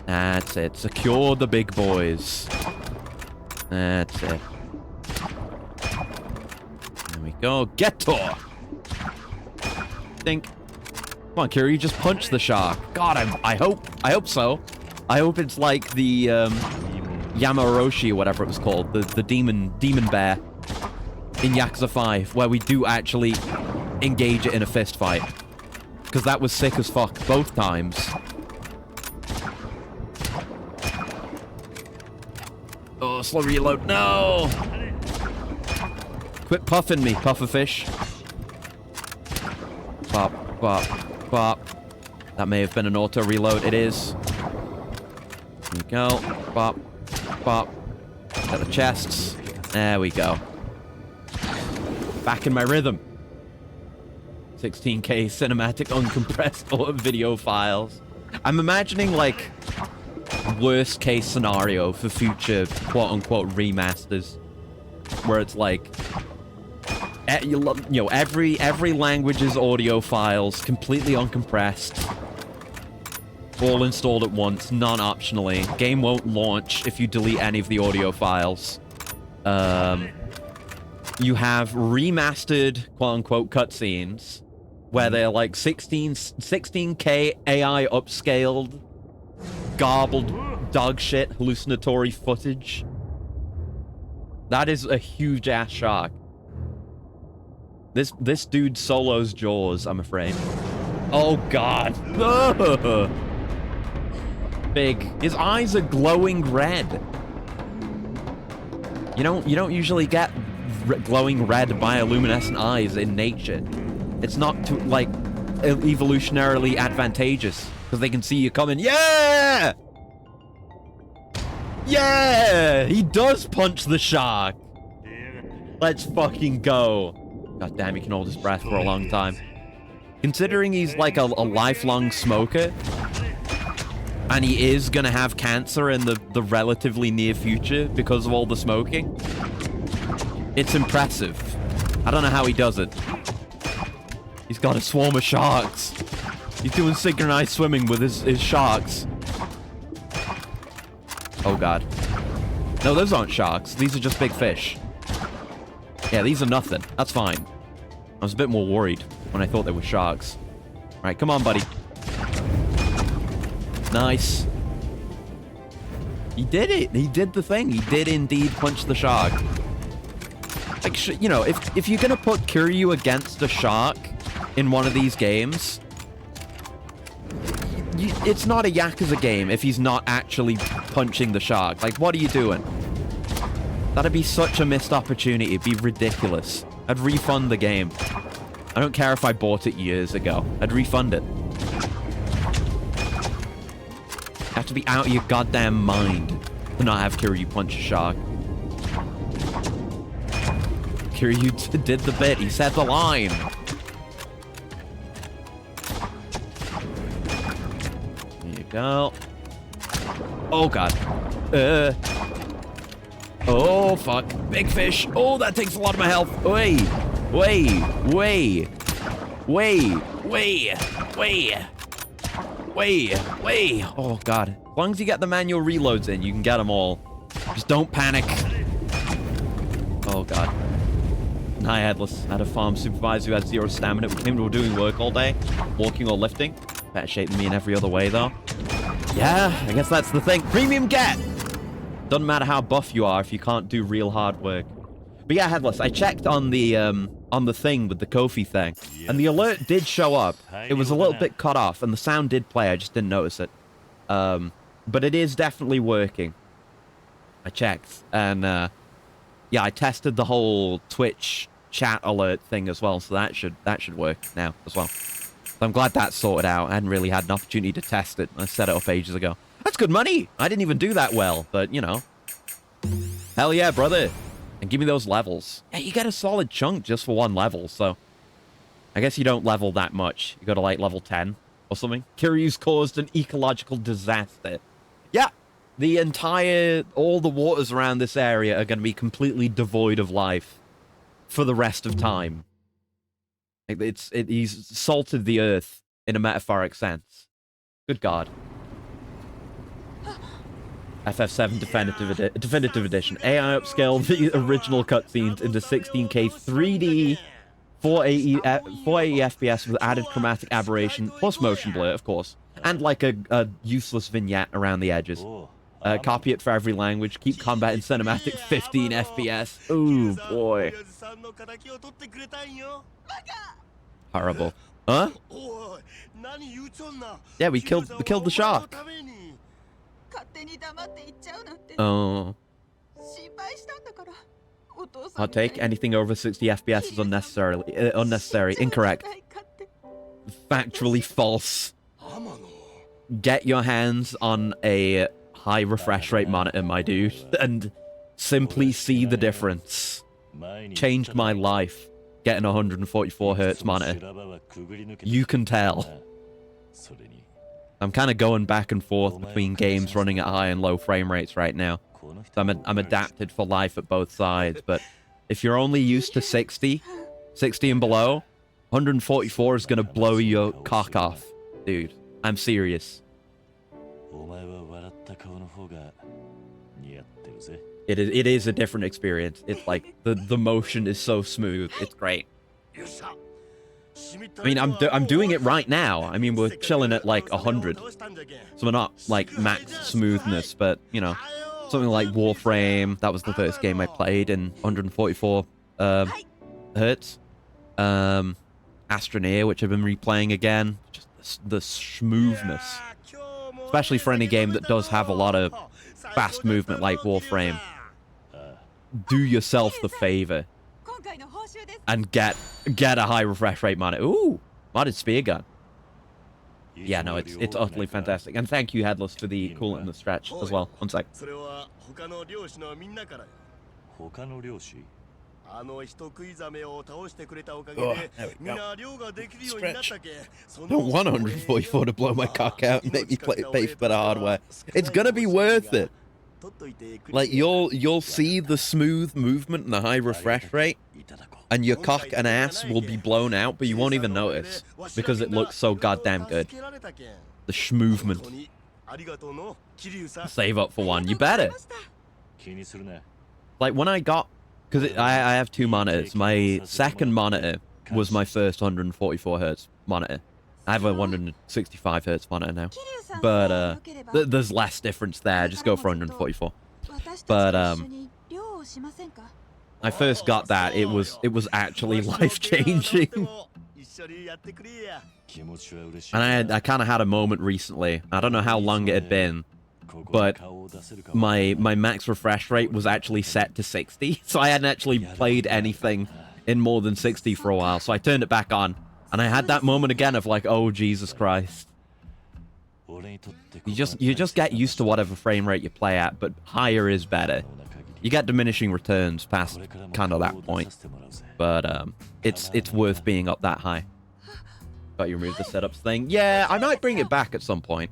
That's it. Secure the big boys. That's it. There we go. Getor! Think. Come on, Kira, you just punch the shark. God, I hope so. I hope it's like the Yamauroshi, whatever it was called, the demon bear in Yakuza 5, where we do actually engage it in a fist fight. Because that was sick as fuck both times. Oh, slow reload. No! Quit puffing me, pufferfish. Pop, pop, pop. That may have been an auto reload. It is. Here we go. Pop, pop. Got the chests. There we go. Back in my rhythm. 16K cinematic uncompressed video files. I'm imagining, like, worst case scenario for future quote-unquote remasters. Where it's like, you know, every language's audio files completely uncompressed. All installed at once, non-optionally. Game won't launch if you delete any of the audio files. You have remastered quote-unquote cutscenes where they're like 16K AI upscaled, garbled dog shit hallucinatory footage. That is a huge ass shark. This dude solos Jaws, I'm afraid. Oh god. Big. His eyes are glowing red. You don't usually get glowing red bioluminescent eyes in nature. It's not too, like, evolutionarily advantageous because they can see you coming. Yeah! Yeah! He does punch the shark. Let's fucking go. God damn, he can hold his breath for a long time. Considering he's like a lifelong smoker, and he is gonna have cancer in the relatively near future because of all the smoking, it's impressive. I don't know how he does it. He's got a swarm of sharks. He's doing synchronized swimming with his sharks. Oh god. No, those aren't sharks. These are just big fish. Yeah, these are nothing. That's fine. I was a bit more worried when I thought they were sharks. Alright, come on, buddy. Nice. He did it. He did the thing. He did indeed punch the shark. Like, you know, if you're gonna put Kiryu against a shark in one of these games, it's not a Yakuza game if he's not actually punching the shark. Like, what are you doing? That'd be such a missed opportunity. It'd be ridiculous. I'd refund the game. I don't care if I bought it years ago. I'd refund it. You have to be out of your goddamn mind to not have Kiryu punch a shark. Kiryu did the bit. He said the line. There you go. Oh, God. Oh, fuck. Big fish. Oh, that takes a lot of my health. Wait. Oh, God. As long as you get the manual reloads in, you can get them all. Just don't panic. Oh, God. Hi, Headless. I had a farm supervisor who had 0 stamina. We came to doing work all day, walking or lifting. Better shape than me in every other way, though. Yeah, I guess that's the thing. Premium get! Doesn't matter how buff you are if you can't do real hard work. But yeah, Headless, I checked on the thing with the Kofi thing, and the alert did show up. It was a little bit cut off, and the sound did play. I just didn't notice it. But it is definitely working. I checked, and yeah, I tested the whole Twitch chat alert thing as well, so that should work now as well. So I'm glad that's sorted out. I hadn't really had an opportunity to test it. I set it up ages ago. That's good money. I didn't even do that well, but you know. Hell yeah, brother. And give me those levels. Yeah, you get a solid chunk just for 1 level, so I guess you don't level that much. You go to like level 10 or something. Kiryu's caused an ecological disaster. Yeah, all the waters around this area are going to be completely devoid of life for the rest of time. Like he's salted the earth in a metaphoric sense. Good God. FF7 Definitive Edition. AI upscaled the original cutscenes into 16K 3D 480 FPS with added chromatic aberration plus motion blur, of course, and like a useless vignette around the edges. Copy it for every language. Keep combat in cinematic 15 FPS. Ooh, boy. Horrible. Huh? Yeah, we killed the shark. Oh. Hot take. Anything over 60 FPS is unnecessary. Incorrect. Factually false. Get your hands on a high refresh rate monitor, my dude, and simply see the difference. Changed my life getting a 144 Hz monitor. You can tell. I'm kind of going back and forth between games running at high and low frame rates right now. So I'm adapted for life at both sides, but if you're only used to 60 and below, 144 is going to blow your cock off. Dude, I'm serious. It is a different experience. It's like the motion is so smooth. It's great. I mean, I'm doing it right now. I mean, we're chilling at like 100, so we're not like max smoothness, but you know, something like Warframe. That was the first game I played in 144 hertz. Astroneer, which I've been replaying again. Just the smoothness, especially for any game that does have a lot of fast movement like Warframe. Do yourself the favor and get a high refresh rate monitor. Ooh, modded spear gun. Yeah, no, it's utterly fantastic. And thank you, Headless, for the coolant in the stretch as well. One sec. Oh, there we go. Stretch. I don't want 144 to blow my cock out and make me pay for better hardware. It's gonna be worth it. Like, you'll see the smooth movement and the high refresh rate, and your cock and ass will be blown out, but you won't even notice because it looks so goddamn good. The schmovement. Save up for one. You better. Like, when I got... Because I have 2 monitors. My second monitor was my first 144 Hz monitor. I have a 165 Hz monitor now. But there's less difference there. Just go for 144. But I first got that. It was actually life-changing. And I kind of had a moment recently. I don't know how long it had been. but my max refresh rate was actually set to 60, so I hadn't actually played anything in more than 60 for a while, so I turned it back on, and I had that moment again of like, oh Jesus Christ. You just get used to whatever frame rate you play at, but higher is better. You get diminishing returns past kind of that point, but it's worth being up that high. Got you remove the setups thing. Yeah, I might bring it back at some point.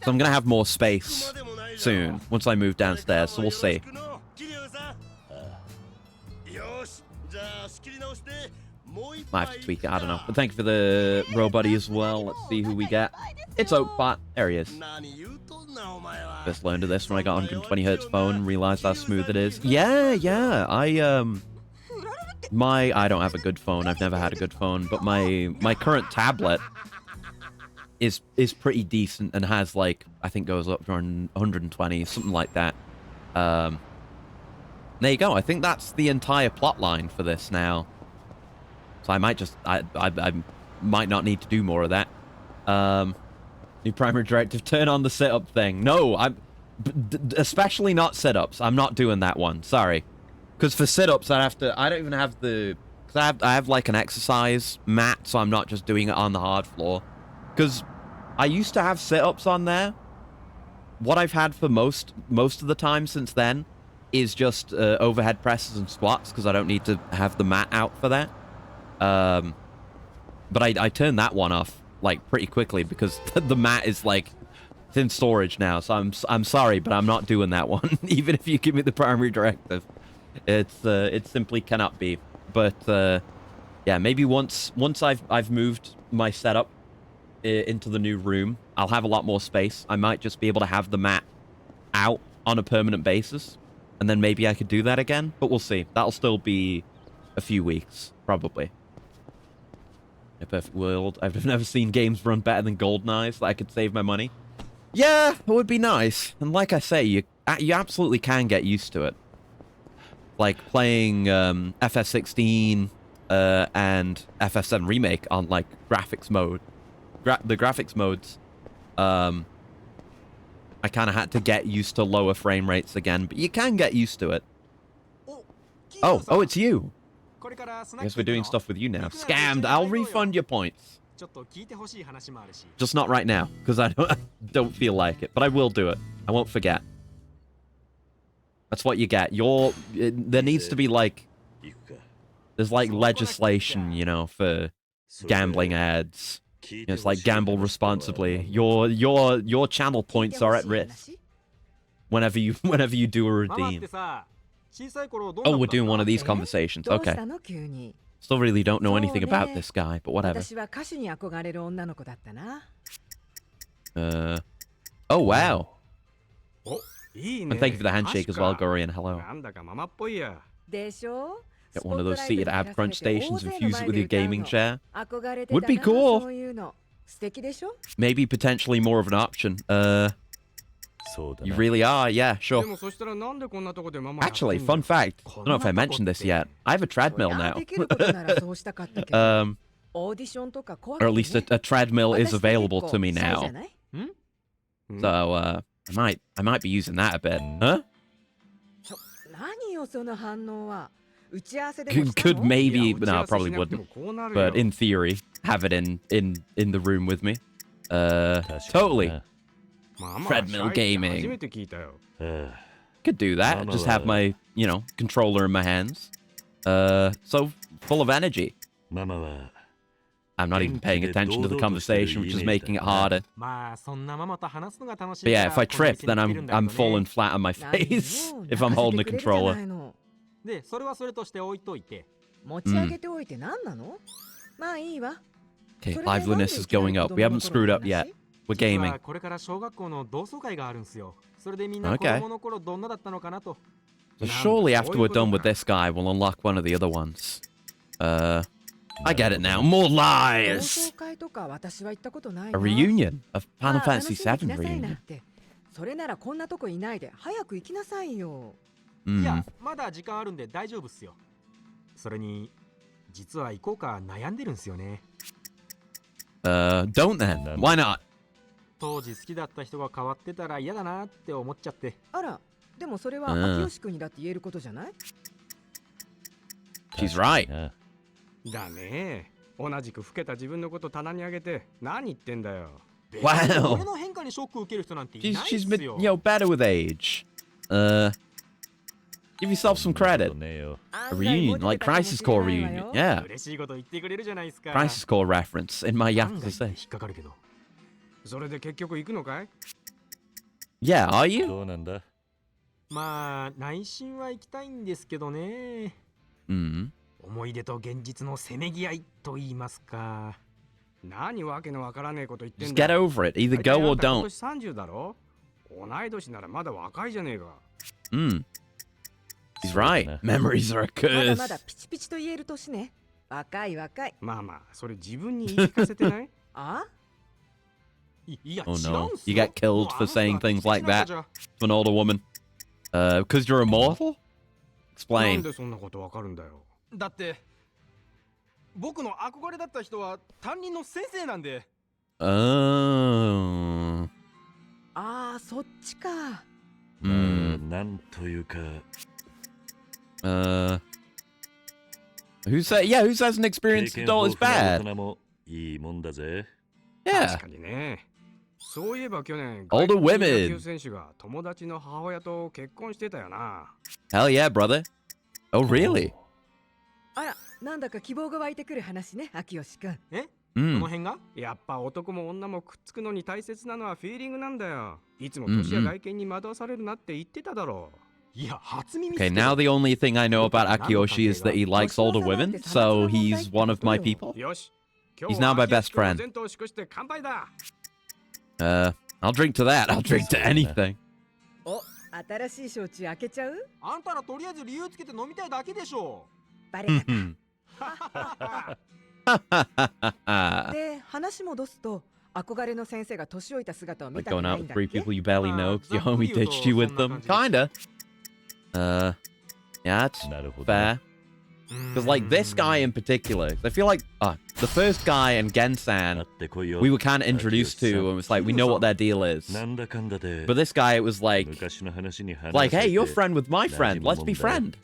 So I'm gonna have more space soon once I move downstairs. So we'll see. Might have to tweak it. I don't know. But thank you for the row buddy as well. Let's see who we get. It's Oakbot. There he is. First learned of this when I got 120 hertz phone. Realized how smooth it is. Yeah. I don't have a good phone. I've never had a good phone, but my current tablet is pretty decent and has like, I think goes up to 120, something like that. There you go. I think that's the entire plot line for this now. So I might just I might not need to do more of that. New primary directive, turn on the sit-up thing. No, especially not sit-ups. I'm not doing that one. Sorry. Because for sit-ups, I don't even have the... Because I have like an exercise mat, so I'm not just doing it on the hard floor. Because I used to have sit-ups on there. What I've had for most of the time since then is just overhead presses and squats, because I don't need to have the mat out for that. But I turned that one off like pretty quickly because the mat is like... It's in storage now, so I'm sorry, but I'm not doing that one. Even if you give me the primary directive. It simply cannot be. But yeah, maybe once I've moved my setup into the new room, I'll have a lot more space. I might just be able to have the mat out on a permanent basis, and then maybe I could do that again. But we'll see. That'll still be a few weeks, probably. In a perfect world, I've never seen games run better than GoldenEye, so I could save my money. Yeah, it would be nice. And like I say, you absolutely can get used to it. Like playing FS16 and FS7 Remake on like graphics mode. The graphics modes, I kind of had to get used to lower frame rates again, but you can get used to it. Oh, it's you. I guess we're doing stuff with you now. Scammed. I'll refund your points. Just not right now, because I don't feel like it, but I will do it. I won't forget. That's what you get. There needs to be like... There's like legislation, you know, for gambling ads. You know, it's like gamble responsibly. Your channel points are at risk. Whenever you do a redeem. Oh, we're doing one of these conversations. Okay. Still really don't know anything about this guy, but whatever. Oh, wow. And thank you for the handshake as well, Gorian. Hello. Get one of those seated ab crunch stations and fuse it with your gaming chair. Would be cool. Maybe potentially more of an option. You really are, yeah, sure. Actually, fun fact, I don't know if I mentioned this yet. I have a treadmill now. Or at least a treadmill is available to me now. So, I might be using that a bit. Huh? Could maybe, no, probably wouldn't. But in theory, have it in the room with me. Totally. Treadmill gaming. Could do that. Just have my, you know, controller in my hands. So full of energy. I'm not even paying attention to the conversation, which is making it harder. But yeah, if I trip, then I'm falling flat on my face if I'm holding a controller. Okay, liveliness is going up. We haven't screwed up yet. We're gaming. Okay. So surely after we're done with this guy, we'll unlock one of the other ones. I get it now. More lies! A reunion? A Final Fantasy VII reunion? Don't then. Why not? 当時好きだった人が変わってたら嫌だなって思っちゃって。あら、でもそれは秋吉君にだって言えることじゃない？ She's right. だね。同じく老けた自分のこと棚にあげて何言ってんだよ。Wow. 俺の変化にショック受ける人なんていないっ She's すよ。better with age. Give yourself some credit. A reunion, like Crisis Core reunion. Yeah. 嬉しいこと言ってくれるじゃないですか。 Crisis Core reference in my 案外 Yakuza 引 thing. っかかるけど。それで結局行くのかい？ Yeah, are you? どうなんだ？まあ内心は行きたいんですけどね。Mm. 思い出と現実のせめぎ合いと言いますか。何わけのわからねえこと言ってん Just だ。 get over it. Either 大体 go あ or んた今 don't. 年30だろ？同い年ならまだ若いじゃねえか。Mm. He's right. Memories are a まだま curse. だピチピチと言える年ね。若い若い。まあまあ、それ自分に言い聞かせてない？あ？いや、 Oh 違 no. うんす You よ。 get killed for saying things like that to an older woman. Because you're immortal? なん Explain. でそんなことわかるんだよ。だって僕の憧れだった人は担任の先生なんで。Oh. ああ、そっちか。Mm. なんというか。Who says an experienced adult is 経験豊富な bad? 大人もいいもんだぜ。確 Yeah. かにね。そういえば去年、 Older 外国人 women. 野球選手が友達の母親と結婚してたよな。 Hell yeah, brother. Oh, really? あら、なんだか希望が湧いてくる話ね、秋吉君。え？こ Mm. の辺が？やっぱ男も女もくっつくのに大切なのはフィーリングなんだよ。いつも年や外見に惑わされるなって言ってただろう。いや、初耳 Okay, now the only thing I know about Akiyoshi is that he likes older women, so he's one of my people. よし。 He's now my best friend. 前途を祝して乾杯だ。 I'll drink to that. I'll drink to anything. お、新しい焼酎開けちゃう？あんたらとりあえず理由つけて飲みたいだけでしょ。バレたか。 Like で、話戻すと、憧れの先生が年老いた姿を見たく going な out いん with だっ three け？ people you barely know because your homie ditched you with them. Kinda. Yeah, that's なるほど。 fair. Because, like, this guy in particular, 'cause I feel like the first guy and 会 Gensan, ってこいよ。 we were kind of introduced to, and it's like, we know what their deal is. なんだかんだで。 But this guy, it was like, 昔の話に話 like, さ hey, れて you're friend with my friend. Let's be friend.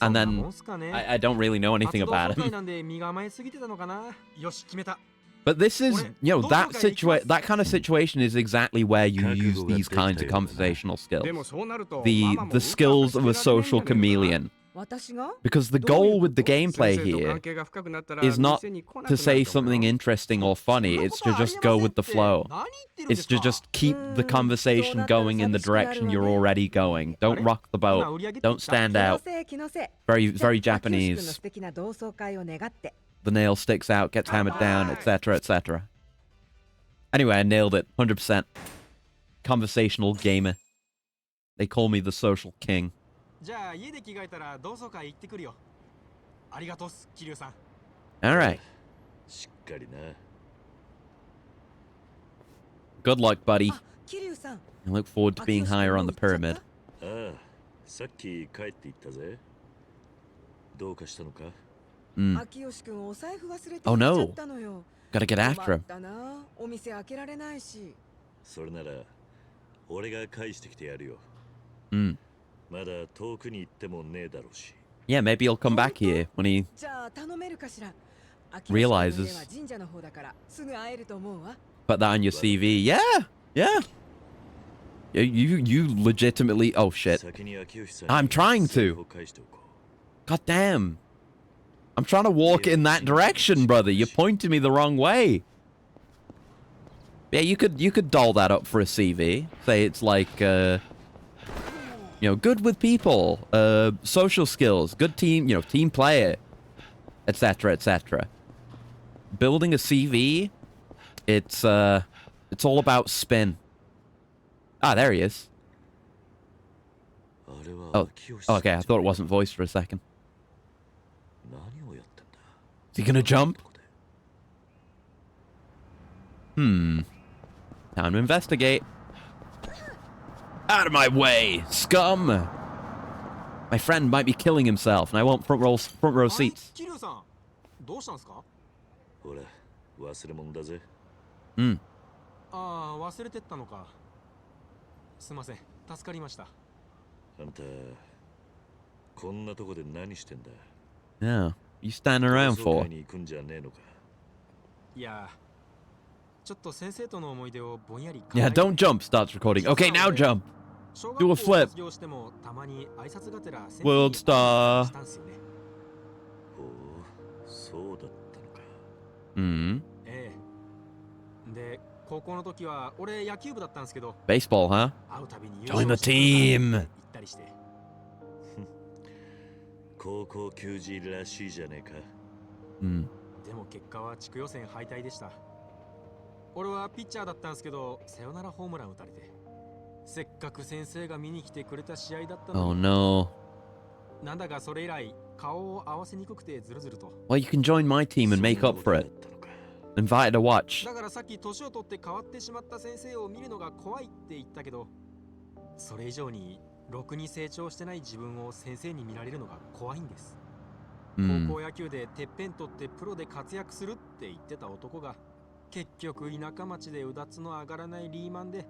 And then I don't really know anything about him. なんで身構えすぎてたのかな。よし、決めた。 But this is, that kind of situation is exactly where you use these kinds of conversational skills. でもそうなると The skills of a social chameleon. 私が？ Because the goal with the gameplay here is not to say something interesting or funny, it's to just go with the flow. It's to just keep the conversation going in the direction you're already going. Don't rock the boat. Don't stand 気の out. せい気のせい。 Very, じゃあ very 秋吉君の Japanese. 素敵な同窓会を願って。 The nail sticks out, gets hammered down, etc., etc. Anyway, I nailed it. 100%. Conversational gamer. They call me the social king. じゃあ家で着替えたら同窓会行ってくるよ。ありがとう、桐生さん。 Alright. しっかりな。Good luck, buddy. あ、桐生さん。 I look forward to being higher on the pyramid. ああ、さっき帰って行ったぜ。どうかしたのか？ Mm. 秋吉君お財布忘れて Oh 行っ no. ちゃったのよ。 Gotta get 困 after っ him. たな。お店開けられないし。それなら俺が返してきてやるよ。 Mm. まだ遠くに行ってもねえだろうし。 Yeah, maybe he'll come back here when he じゃあ頼めるかしら。 realizes 秋吉君の家は神社の方だからすぐ会えると思うわ。 put that on your CV. Yeah, yeah. You legitimately. Oh shit. 先に秋吉さん I'm に trying 財布 to. を返しておこ God damn. I'm trying to walk in that direction, brother. You're pointing me the wrong way. Yeah, you could doll that up for a CV. Say it's like, good with people, social skills, good team, team player, etc., etc. Building a CV, it's all about spin. Ah, there he is. う。あれは Oh, 秋吉さん okay. I thought it wasn't voiced for a second. 何をやってんだ？ Is he gonna jump? Hmm. Time to investigate. Out of my way, scum! My friend might be killing himself, and I want front row seats. 桐生さん、どうしたんですか？ほら、忘れ物だぜ。Hmm. ああ、忘れてったのか。すいません、助かりました。あんたこんなとこで何してんだ。 Yeah. You standing around 同窓 for? 会に行くんじゃねえのか。いや、ちょっと先生との思い出をぼんやり。 Yeah, don't jump, starts recording. Okay, now jump. Do a flip. World star. ほう、そうだったのか。Hmm. ええ。で、高校の時は俺野球部だったんですけど、 Baseball, huh? 会うたびに Join the team. 行ったりして。高校球児らしいじゃねえか。Hmm. でも結果は地区予選敗退でした。俺はピッチャーだったんですけど、サヨナラホームラン打たれて、せっかく先生が見に来てくれた試合だったの Oh に、 no. なんだかそれ以来顔を合わせにくくてずるずると。 Well, you can join my team and make up for it. Invited to watch. だからさっき年を取って変わってしまった先生を見るのが怖いって言ったけど、それ以上にろくに成長してない自分を先生に見られるのが怖いんです。 Hmm. 高校野球でてっぺん取ってプロで活躍するって言ってた男が、結局田舎町でうだつの上がらないリーマンで、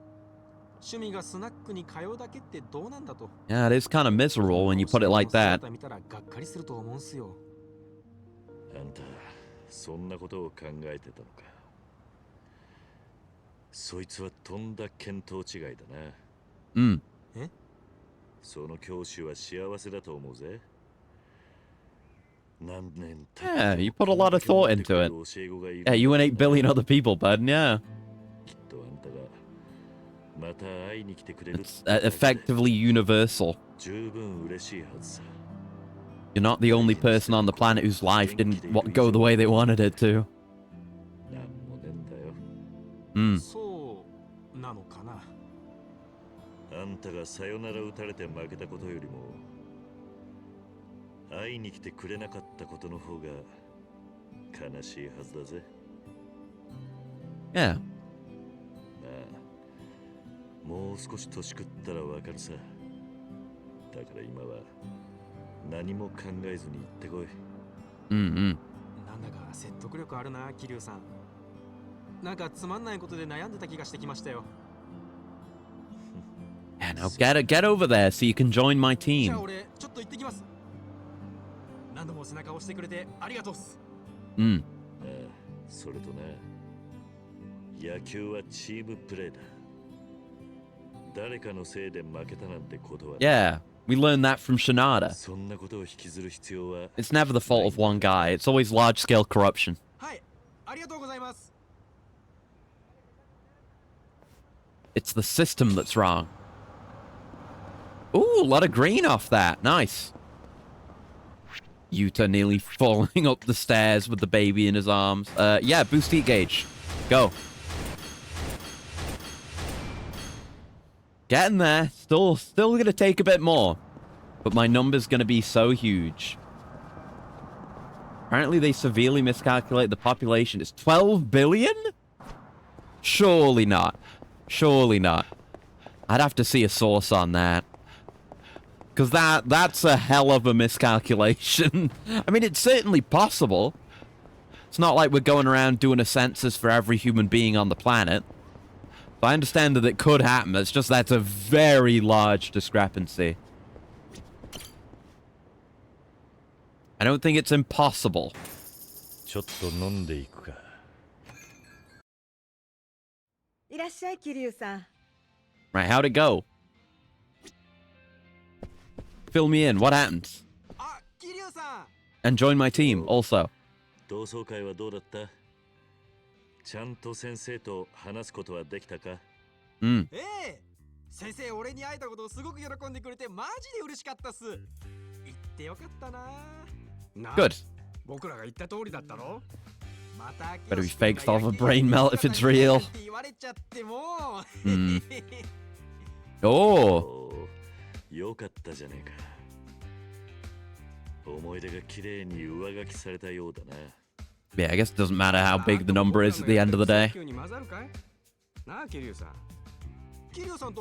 趣味がスナックに通うだけってどうなんだと。 Yeah, it is kind of miserable when you put it like that. 姿見たらがっかりすると思うんすよ。あんたそんなことを考えてたのか。そいつはとんだ見当違いだな。Hmm. その教師は幸せだと思うぜ。何年経っても Yeah, you put a lot of thought into it. 教え子がいる。 Yeah, you and 8 billion other people, bud. Yeah. きっとあんたがまた会いに来てくれる It's effectively universal. 十分嬉しいはずさ。 You're not the only person on the planet whose life didn't go the way they wanted it to. なんもねえんだよ。 Hmm. そうなのかな。あんたがさよなら打たれて負けたことよりも会いに来てくれなかったことの方が悲しいはずだぜ。 Yeah. まあもう少し年食ったらわかるさ。だから今は何も考えずに行ってこい。 Mm-hmm. なんだか説得力あるな、桐生さん。なんかつまんないことで悩んでた気がしてきましたよ。 Yeah, now get over there so you can join my じゃあ team. 俺ちょっと行ってきます。何度も背中を押してくれてありがとうっす。 Mm. ああ、それとな、野球はチームプレーだ。誰かのせいで負けたなんてことはない。 Yeah, we learned that from Shinada. そんなことを引きずる必要は。 It's never the fault of one guy. It's always large-scale corruption. はい、ありがとうございます。 It's the system that's wrong. Ooh, a lot of green off that. Nice. Yuta nearly falling up the stairs with the baby in his arms. Yeah, boost heat gauge. Go. Getting there. Still gonna take a bit more. But my number's gonna be so huge. Apparently they severely miscalculate the population. It's 12 billion? Surely not. Surely not. I'd have to see a source on that. Because that's a hell of a miscalculation. I mean, it's certainly possible. It's not like we're going around doing a census for every human being on the planet. So I understand that it could happen. It's just that's a very large discrepancy. I don't think it's impossible. ちょっと飲んでいくか。いらっしゃい桐生さん。 Right, how'd it go? Fill me in. What happened? あ、桐生さん。 And join my team also. 同窓会はどうだった？ちゃんと先生と話すことはできたか？ Mm. ええ、先生俺に会えたことをすごく喜んでくれてマジで嬉しかったっす。言ってよかったな。Good. 僕らが言った通りだったろ。また Better be faked off a brain melt if it's real. 言われちゃっても。Mm. お Oh. お、よかったじゃねえか。思い出が綺麗に上書きされたようだな。Yeah, I guess it doesn't matter how big the number is at the end of the day. You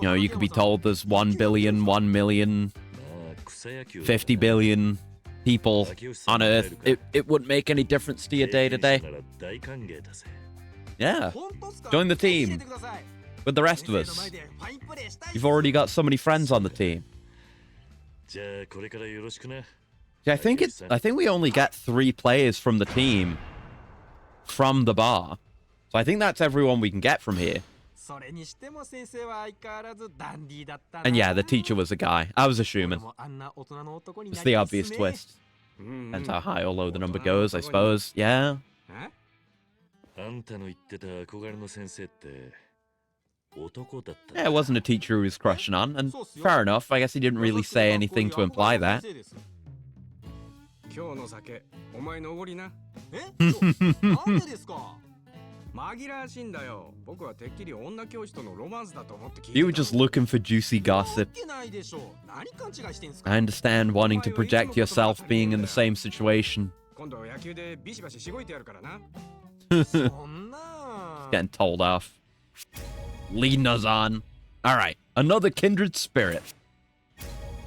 know, you could be told there's 1 billion, 1 million, まあ、草野球 50 billion people on Earth. It wouldn't make any difference to your day to day. なら大歓迎だぜ。 Yeah. Join the team. with the rest of us. You've already got so many friends on the team. じゃあこれからよろしくな。 See, I think we only get 3 players from the team from the bar. So I think that's everyone we can get from here. それにしても先生は相変わらずダンディーだったな。 And yeah, the teacher was a guy. I was assuming. 俺もあんな大人の男に It's な the りますね obvious twist. Depends how high or low the number goes, I suppose. Yeah. あんたの言ってた憧れの先生って男だった。 Yeah, it wasn't a teacher who was crushing on, and fair enough. I guess he didn't really say anything to imply that. 今日の酒、お前のおごりな。なんでですか？紛らわしいんだよ。僕はてっきり女教師とのロマンスだと思って聞いてた。 You were just looking for juicy gossip. ないでしょう。何勘違いしてんすか？ I understand wanting to project yourself being in the same situation. 今度野球でビシバシしごいてやるからな。そんな。 Getting told off. Leading us on. Alright, another kindred spirit.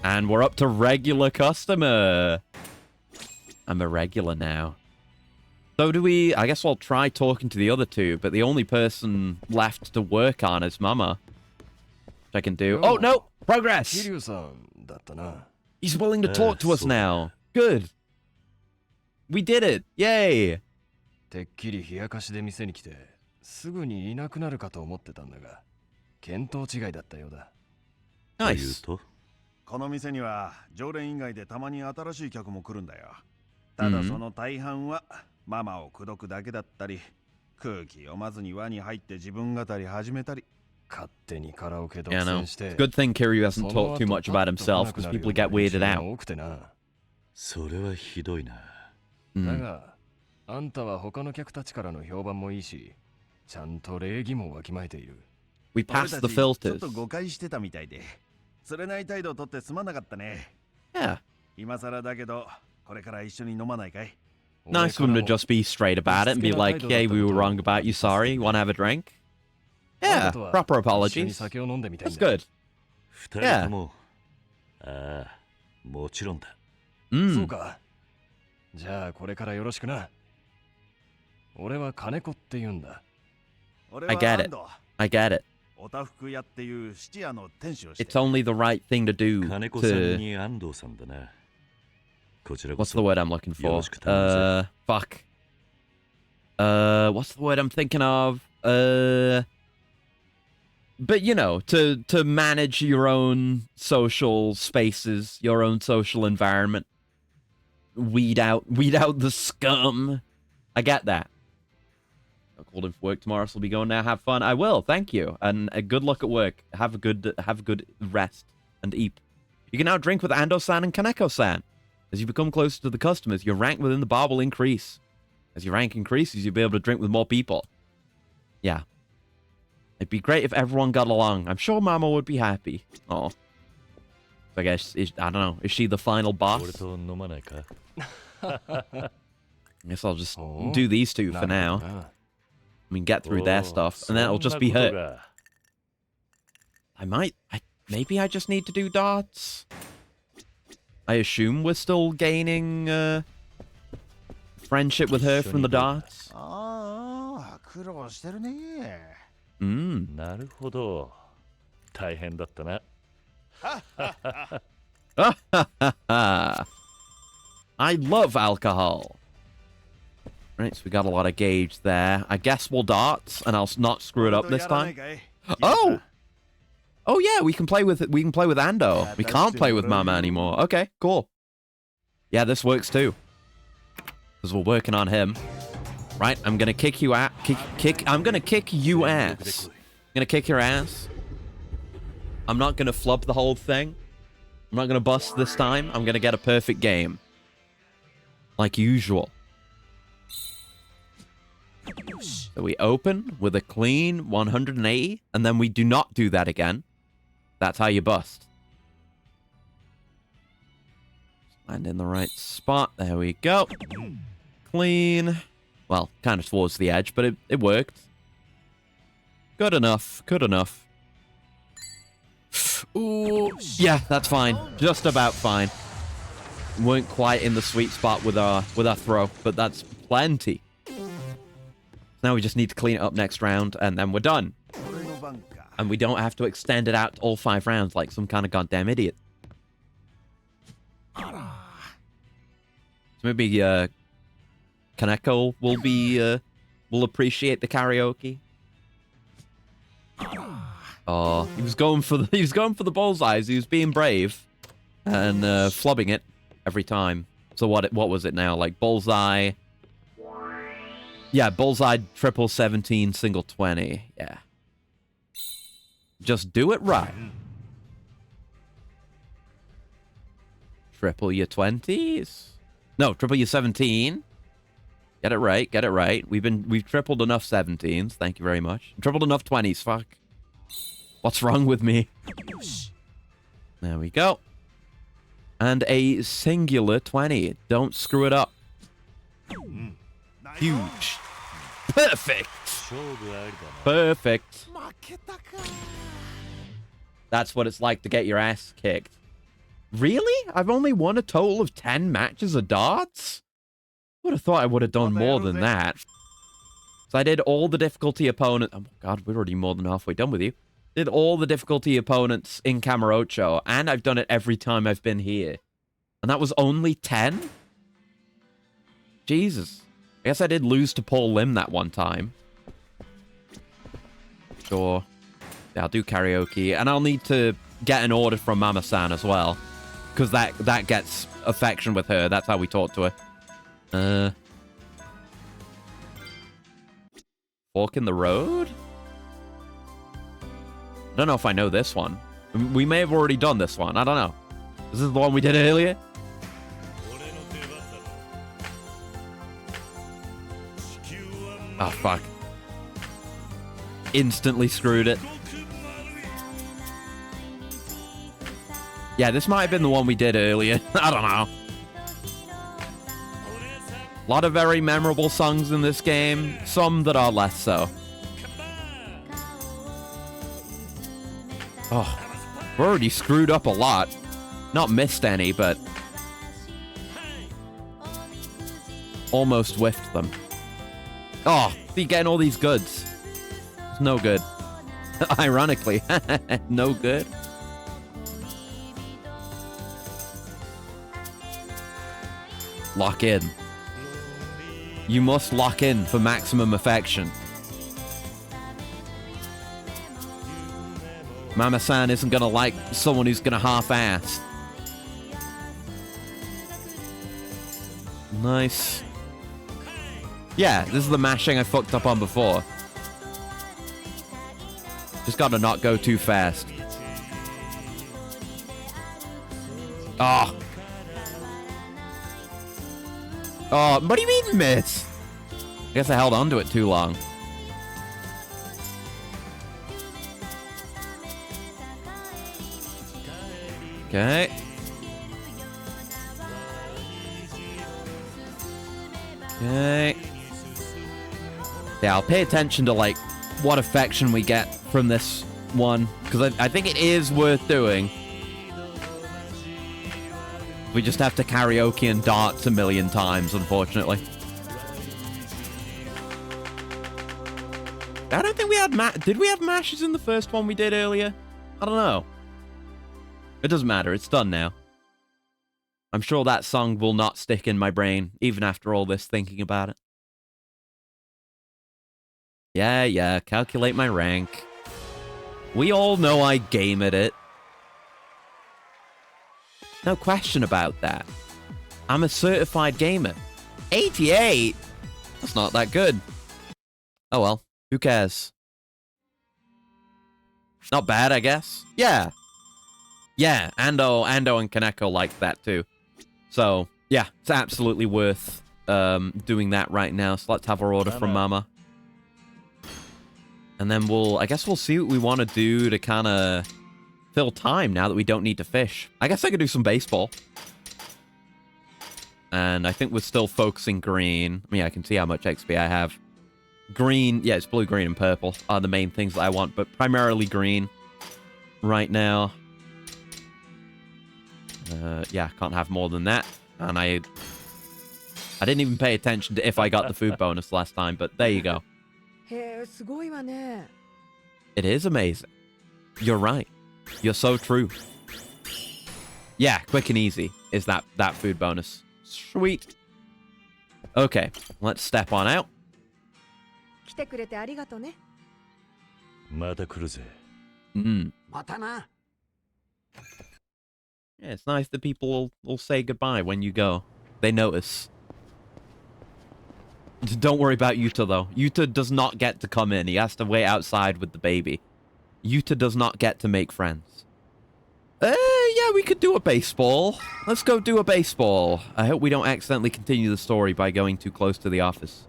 And we're up to regular customer. I'm a regular now. So do we... I guess I'll try talking to the other 2, but the only person left to work on is Mama. Which I can do. Oh, no! Progress! 桐生さんだったな。 He's willing to talk to us now. Good. We did it. Yay! てっきり冷やかしで店に来て、すぐにいなくなるかと思ってたんだが、見当違いだったようだ。Nice. この店には常連以外でたまに新しい客も来るんだよ。ただその大半はママを口説くだけだったり、空気読まずに輪に入って自分語り始めたり。勝手にカラオケ独 Yeah, no. 占して。 Good thing Kiryu hasn't talked too much about himself because people get weirded out. 多くてな。それはひどいな。だが、あんたは他の客たちからの評判もいいし、ちゃんと礼儀もわきまえている。We passed the ちょっ filters. と誤解してたみたいで、釣れない態度をとってすまなかったね。 Yeah. 今更だけど、これから一緒に飲まないかい？ Nice of him to just be straight about it and be like, hey, we were wrong about you, sorry, want to have a drink? Yeah, proper apologies. That's good. 二人とも。ああ、もちろんだ。そうか。じゃあこれからよろしくな。俺は金子って言うんだ。 I get it. I get it. おたふく屋っていう質屋の店主をして。 It's only the right thing to do 金子さん to... に安藤さんだな。こちら What's こ the そ。 word I'm looking よ for? ろしく頼むぜ。Fuck. What's the word I'm thinking of? But you know, to manage your own social spaces, your own social environment, weed out the scum. I get that. I called in for work tomorrow, so I'll be going now. Have fun. I will. Thank you, and good luck at work. Have a good rest and eat. You can now drink with Ando-san and Kaneko-san. As you become closer to the customers, your rank within the bar will increase. As your rank increases, you'll be able to drink with more people. Yeah. It'd be great if everyone got along. I'm sure Mama would be happy. Oh. I guess, I don't know. Is she the final boss? 俺と飲まないか？ I guess I'll just do these 2 for now. I mean, get through their stuff, and then it'll just be her. Maybe I just need to do darts? I assume we're still gaining, friendship with her from the darts? ああ、苦労してるね。なるほど。大変だったな。I love alcohol. Right, so we got a lot of gauge there. I guess we'll darts, and I'll not screw it up this time. Oh! Oh yeah, we can play with Ando. We can't play with Mama anymore. Okay, cool. Yeah, this works too. Because we're working on him. Right, I'm gonna kick you out. I'm gonna kick you ass. I'm gonna kick your ass. I'm not gonna flub the whole thing. I'm not gonna bust this time. I'm gonna get a perfect game. Like usual. So we open with a clean 180, and then we do not do that again. That's how you bust. Land in the right spot. There we go. Clean. Well, kind of towards the edge, but it worked. Good enough. Good enough. Ooh. Yeah, that's fine. Just about fine. Weren't quite in the sweet spot with our throw, but that's plenty. Now we just need to clean it up next round, and then we're done. And we don't have to extend it out to all 5 rounds like some kind of goddamn idiot. So maybe Kaneko will appreciate the karaoke. Oh, he was going for the bullseyes. He was being brave and flubbing it every time. So what was it now? Like bullseye. Yeah, bullseye, triple 17, single 20. Yeah. Just do it right. Triple your 20s. No, triple your 17. Get it right, get it right. We've tripled enough 17s, thank you very much. Tripled enough 20s, fuck. What's wrong with me? There we go. And a singular 20. Don't screw it up. Huge. Perfect. Perfect. That's what it's like to get your ass kicked. Really? I've only won a total of 10 matches of darts? Would have thought I would have done more than that. So I did all the difficulty opponents. Oh my god, we're already more than halfway done with you. Did all the difficulty opponents in Kamurocho, and I've done it every time I've been here. And that was only 10? Jesus. I guess I did lose to Paul Lim that one time. Sure. Yeah, I'll do karaoke. And I'll need to get an order from Mama-san as well. Because that gets affection with her. That's how we talk to her. Fork in the road? I don't know if I know this one. We may have already done this one. I don't know. Is this the one we did earlier? Oh, fuck. Instantly screwed it. Yeah, this might have been the one we did earlier. I don't know. A lot of very memorable songs in this game. Some that are less so. Oh, we're already screwed up a lot. Not missed any, but almost whiffed them. Oh, see, getting all these goods. It's no good. Ironically, no good. Lock in. You must lock in for maximum affection. Mama-san isn't gonna like someone who's gonna half-ass. Nice. Yeah, this is the mashing I fucked up on before. Just gotta not go too fast. Oh. Oh, what do you mean miss? I guess I held on to it too long. Okay. Okay. Yeah, I'll pay attention to, like, what affection we get from this one. Because I think it is worth doing. We just have to karaoke and darts a million times, unfortunately. I don't think we had did we have mashes in the first one we did earlier? I don't know. It doesn't matter, it's done now. I'm sure that song will not stick in my brain, even after all this thinking about it. Yeah, calculate my rank. We all know I game at it. No question about that. I'm a certified gamer. 88? That's not that good. Oh well, who cares? Not bad, I guess. Yeah. Yeah, Ando and Kaneko like that too. So, yeah, it's absolutely worth doing that right now. So let's have our order from Mama. And then I guess we'll see what we want to do to kind of fill time now that we don't need to fish. I guess I could do some baseball. And I think we're still focusing green. I mean, I can see how much XP I have. Green, yeah, it's blue, green, and purple are the main things that I want, but primarily green right now. Yeah, can't have more than that. And I didn't even pay attention to if I got the food bonus last time, but there you go. へえ、すごいわね。It is amazing. You're right. You're so true. Yeah, quick and easy is that food bonus. Sweet. Okay, let's step on out. 来てくれてありがとね。また来るぜ。Mm. またな。Yeah, it's nice that people will say goodbye when you go. They notice. Don't worry about Yuta, though. Yuta does not get to come in. He has to wait outside with the baby. Yuta does not get to make friends. Yeah, we could do a baseball. Let's go do a baseball. I hope we don't accidentally continue the story by going too close to the office.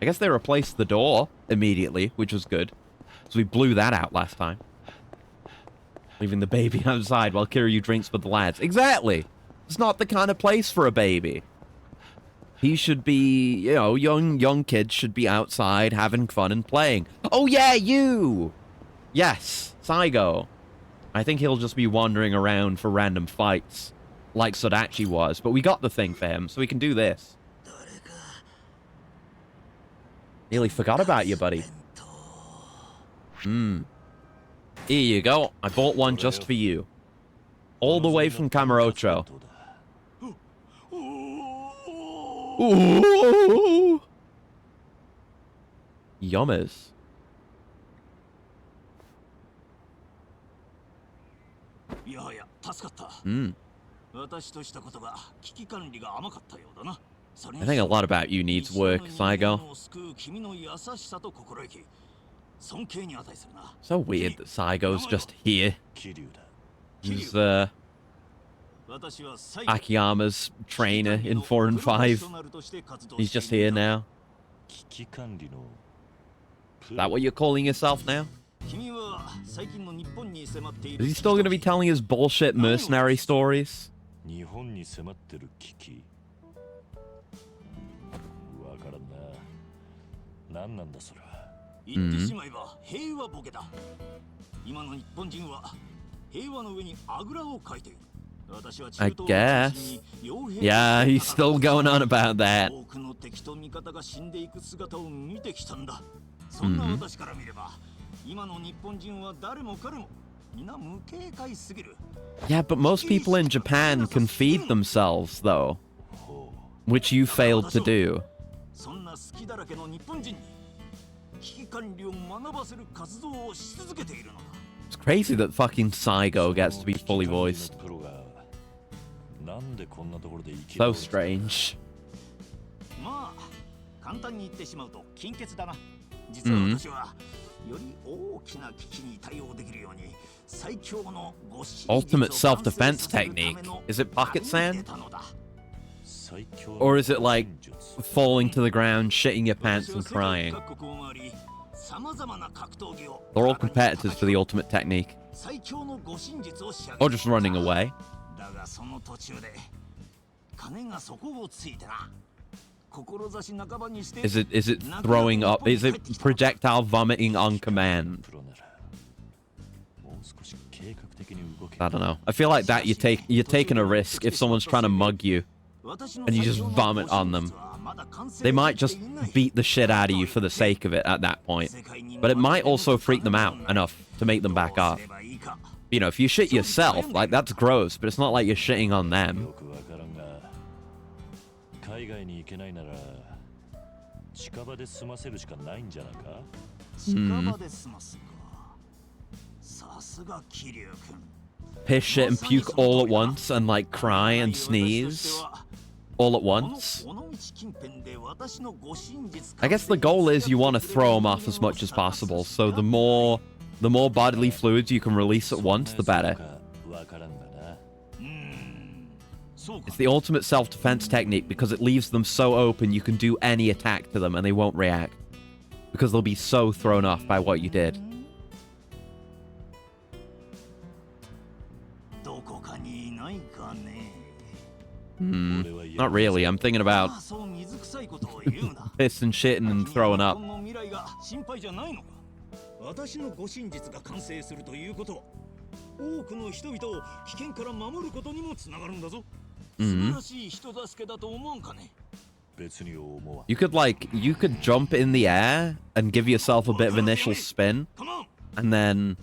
I guess they replaced the door immediately, which was good. So we blew that out last time. Leaving the baby outside while Kiryu drinks with the lads. Exactly! It's not the kind of place for a baby. He should be, you know, young kids should be outside having fun and playing. Oh yeah, you! Yes, Saigo. I think he'll just be wandering around for random fights, like Sodachi was, but we got the thing for him, so we can do this. Nearly forgot about you, buddy. Here you go. I bought one just for you. All the way from Kamurocho. Ooh! Yummers. いやいや、助かった。私としたことが危機管理が甘かったようだな。 I think a lot about you needs work, Saigo. So weird that Saigo's just here. He's, Akiyama's trainer in 4 and 5. He's just here now. Is that what you're calling yourself now? Is he still going to be telling his bullshit mercenary stories? 何なんだそれは。言ってしまえば平和ボケだ。今の日本人は平和の上にあぐらをかいている。 I guess. Yeah, he's still going on about that. 多くの敵と味方が死んでいく姿を見てきたんだ。そんな私から見れば、今の日本人は誰も彼も皆無警戒すぎる。 Yeah, but most people in Japan can feed themselves, though. Which you failed to do. そんな好きだらけの日本人に危機管理を学ばせる活動をし続けているのだ。 It's crazy that fucking Saigo gets to be fully voiced. So strange. まあ、簡単に言ってしまうと金欠だな。実は私はより大きな危機に対応できるように最強の護身術を Ultimate self-defense technique. Is it pocket sand? Or is it like falling to the ground, shitting your pants and crying? They're all competitors for the ultimate technique. Or just running away. Is it throwing up? Is it projectile vomiting on command? I don't know. I feel like that you're taking a risk if someone's trying to mug you and you just vomit on them. They might just beat the shit out of you for the sake of it at that point. But it might also freak them out enough to make them back off. You know, if you shit yourself, like, that's gross, but it's not like you're shitting on them. Piss, shit, and puke all at once, and, like, cry and sneeze all at once. I guess the goal is you want to throw them off as much as possible, so the more bodily fluids you can release at once, the better. It's the ultimate self-defense technique because it leaves them so open you can do any attack to them and they won't react. Because they'll be so thrown off by what you did. Not really. I'm thinking about piss and shitting and throwing up. 私の護身術が完成するということは多くの人々を危険から守ることにもつながるんだぞ。素晴らしい人助けだと思わんかね。 You could jump in the air and give yourself a bit of initial spin and then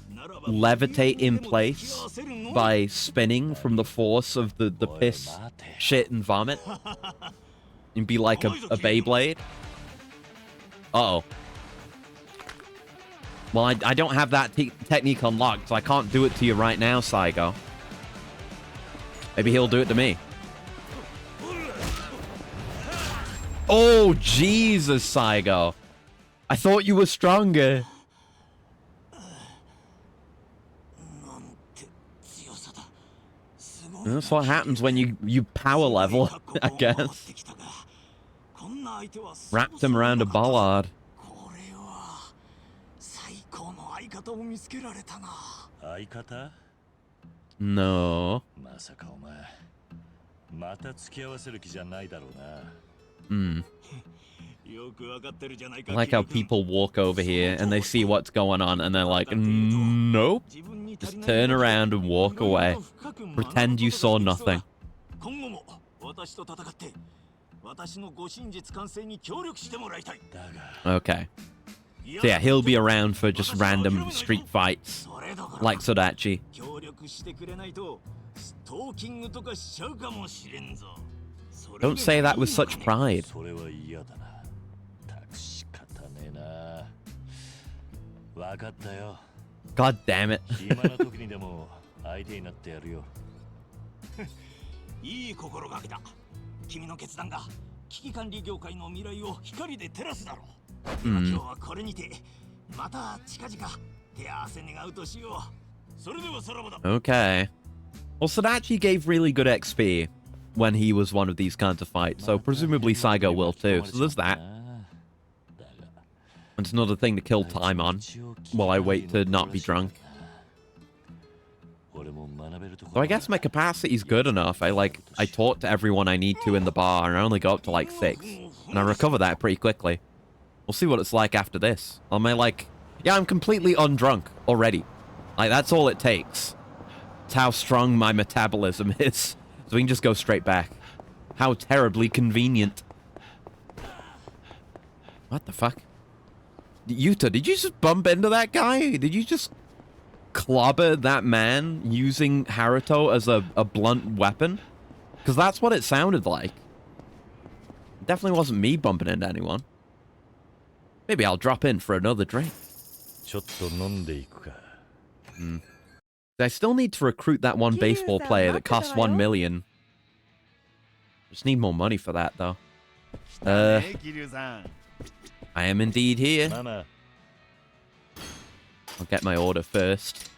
levitate in place by spinning from the force of the piss, shit, and vomit. And be like a Beyblade. Uh-oh. Well, I don't have that technique unlocked, so I can't do it to you right now, Saigo. Maybe he'll do it to me. Oh, Jesus, Saigo. I thought you were stronger. That's what happens when you power level, I guess. Wrapped him around a bollard. No. Hmm. I like how people walk over here and they see what's going on and they're like, nope. Just turn around and walk away. Pretend you saw nothing. Okay. So yeah, he'll be around for just random street fights, like Sodachi. Don't say that with such pride. God damn it. いい心がけだ。君の決断が危機管理業界の未来を光で照らすだろう。今日はこれにて、また近々手合わせ願うとしよう。それではさらばだ。Okay. Well, Sodachi gave really good XP when he was one of these kinds of fights, so presumably Saigo will too. So there's that. It's another thing to kill time on while I wait to not be drunk. So I guess my capacity's good enough. I talk to everyone I need to in the bar, and I only go up to like 6. And I recover that pretty quickly. We'll see what it's like after this. Am I like... Yeah, I'm completely undrunk already. Like, that's all it takes. It's how strong my metabolism is. So we can just go straight back. How terribly convenient. What the fuck? Yuta, did you just bump into that guy? Did you just clobber that man using Haruto as a blunt weapon? Because that's what it sounded like. It definitely wasn't me bumping into anyone. Maybe I'll drop in for another drink. I still need to recruit that one baseball player that costs 1 million. Just need more money for that, though. I am indeed here. I'll get my order first.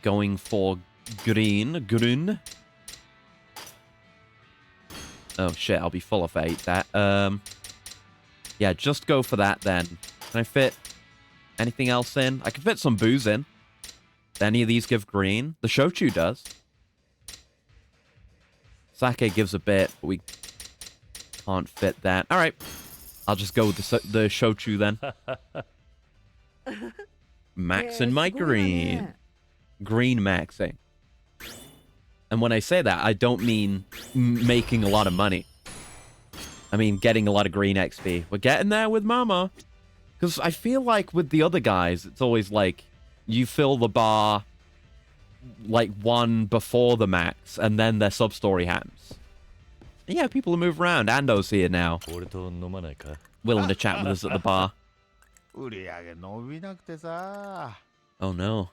Going for green. Oh shit, I'll be full if I ate that. Yeah, just go for that then. Can I fit anything else in? I can fit some booze in. Do any of these give green? The shochu does. Sake gives a bit, but we can't fit that. Alright. I'll just go with the shochu then. Maxing my green. Green maxing. And when I say that, I don't mean making a lot of money. I mean getting a lot of green XP. We're getting there with Mama. Because I feel like with the other guys, it's always like, you fill the bar like one before the max, and then their sub-story happens. And yeah, people move around. Ando's here now. Willing to chat with us at the bar. Oh no.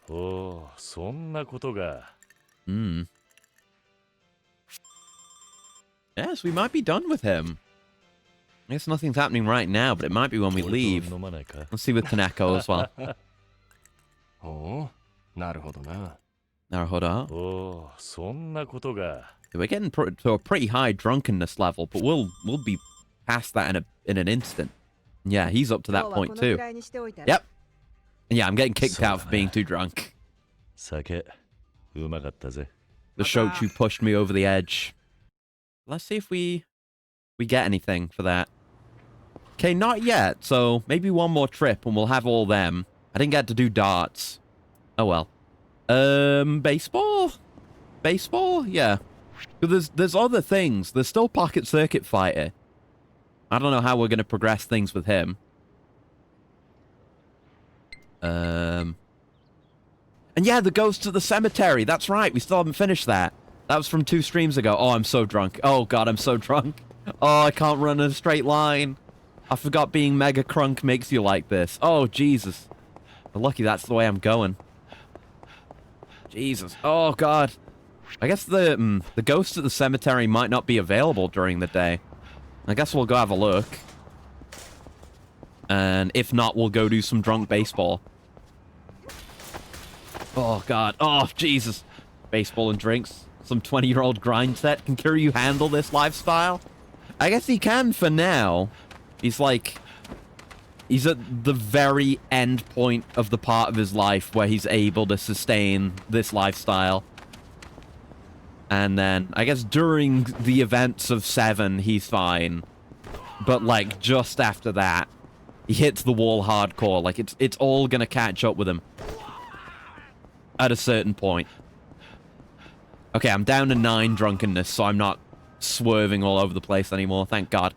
Yes, we might be done with him. I guess nothing's happening right now, but it might be when we leave. Let's see with Kaneko as well. Oh, なるほどな。Naruhodo. おお、そんなことが。 We're getting to a pretty high drunkenness level, but we'll be past that in an instant. Yeah, he's up to that point too. Yep. Yeah, I'm getting kicked out for being too drunk. 酒、うまかったぜ。 The shochu pushed me over the edge. Let's see if we get anything for that. Okay, not yet. So maybe one more trip and we'll have all them. I didn't get to do darts. Oh well. Baseball? Baseball? Yeah. There's other things. There's still Pocket Circuit Fighter. I don't know how we're going to progress things with him. And yeah, the Ghosts of the Cemetery. That's right. We still haven't finished that. That was from 2 streams ago. Oh, I'm so drunk. Oh, God, I'm so drunk. Oh, I can't run in a straight line. I forgot being mega crunk makes you like this. Oh, Jesus. But lucky that's the way I'm going. Jesus. Oh, God. I guess the Ghosts of the Cemetery might not be available during the day. I guess we'll go have a look. And if not, we'll go do some drunk baseball. Oh, God. Oh, Jesus. Baseball and drinks. Some 20-year-old grind set. Can Kiryu handle this lifestyle? I guess he can for now. He's like... He's at the very end point of the part of his life where he's able to sustain this lifestyle. And then, I guess during the events of 7, he's fine. But, like, just after that, he hits the wall hardcore. Like, it's all gonna catch up with him. At a certain point. Okay, I'm down to 9 drunkenness, so I'm not swerving all over the place anymore, thank God.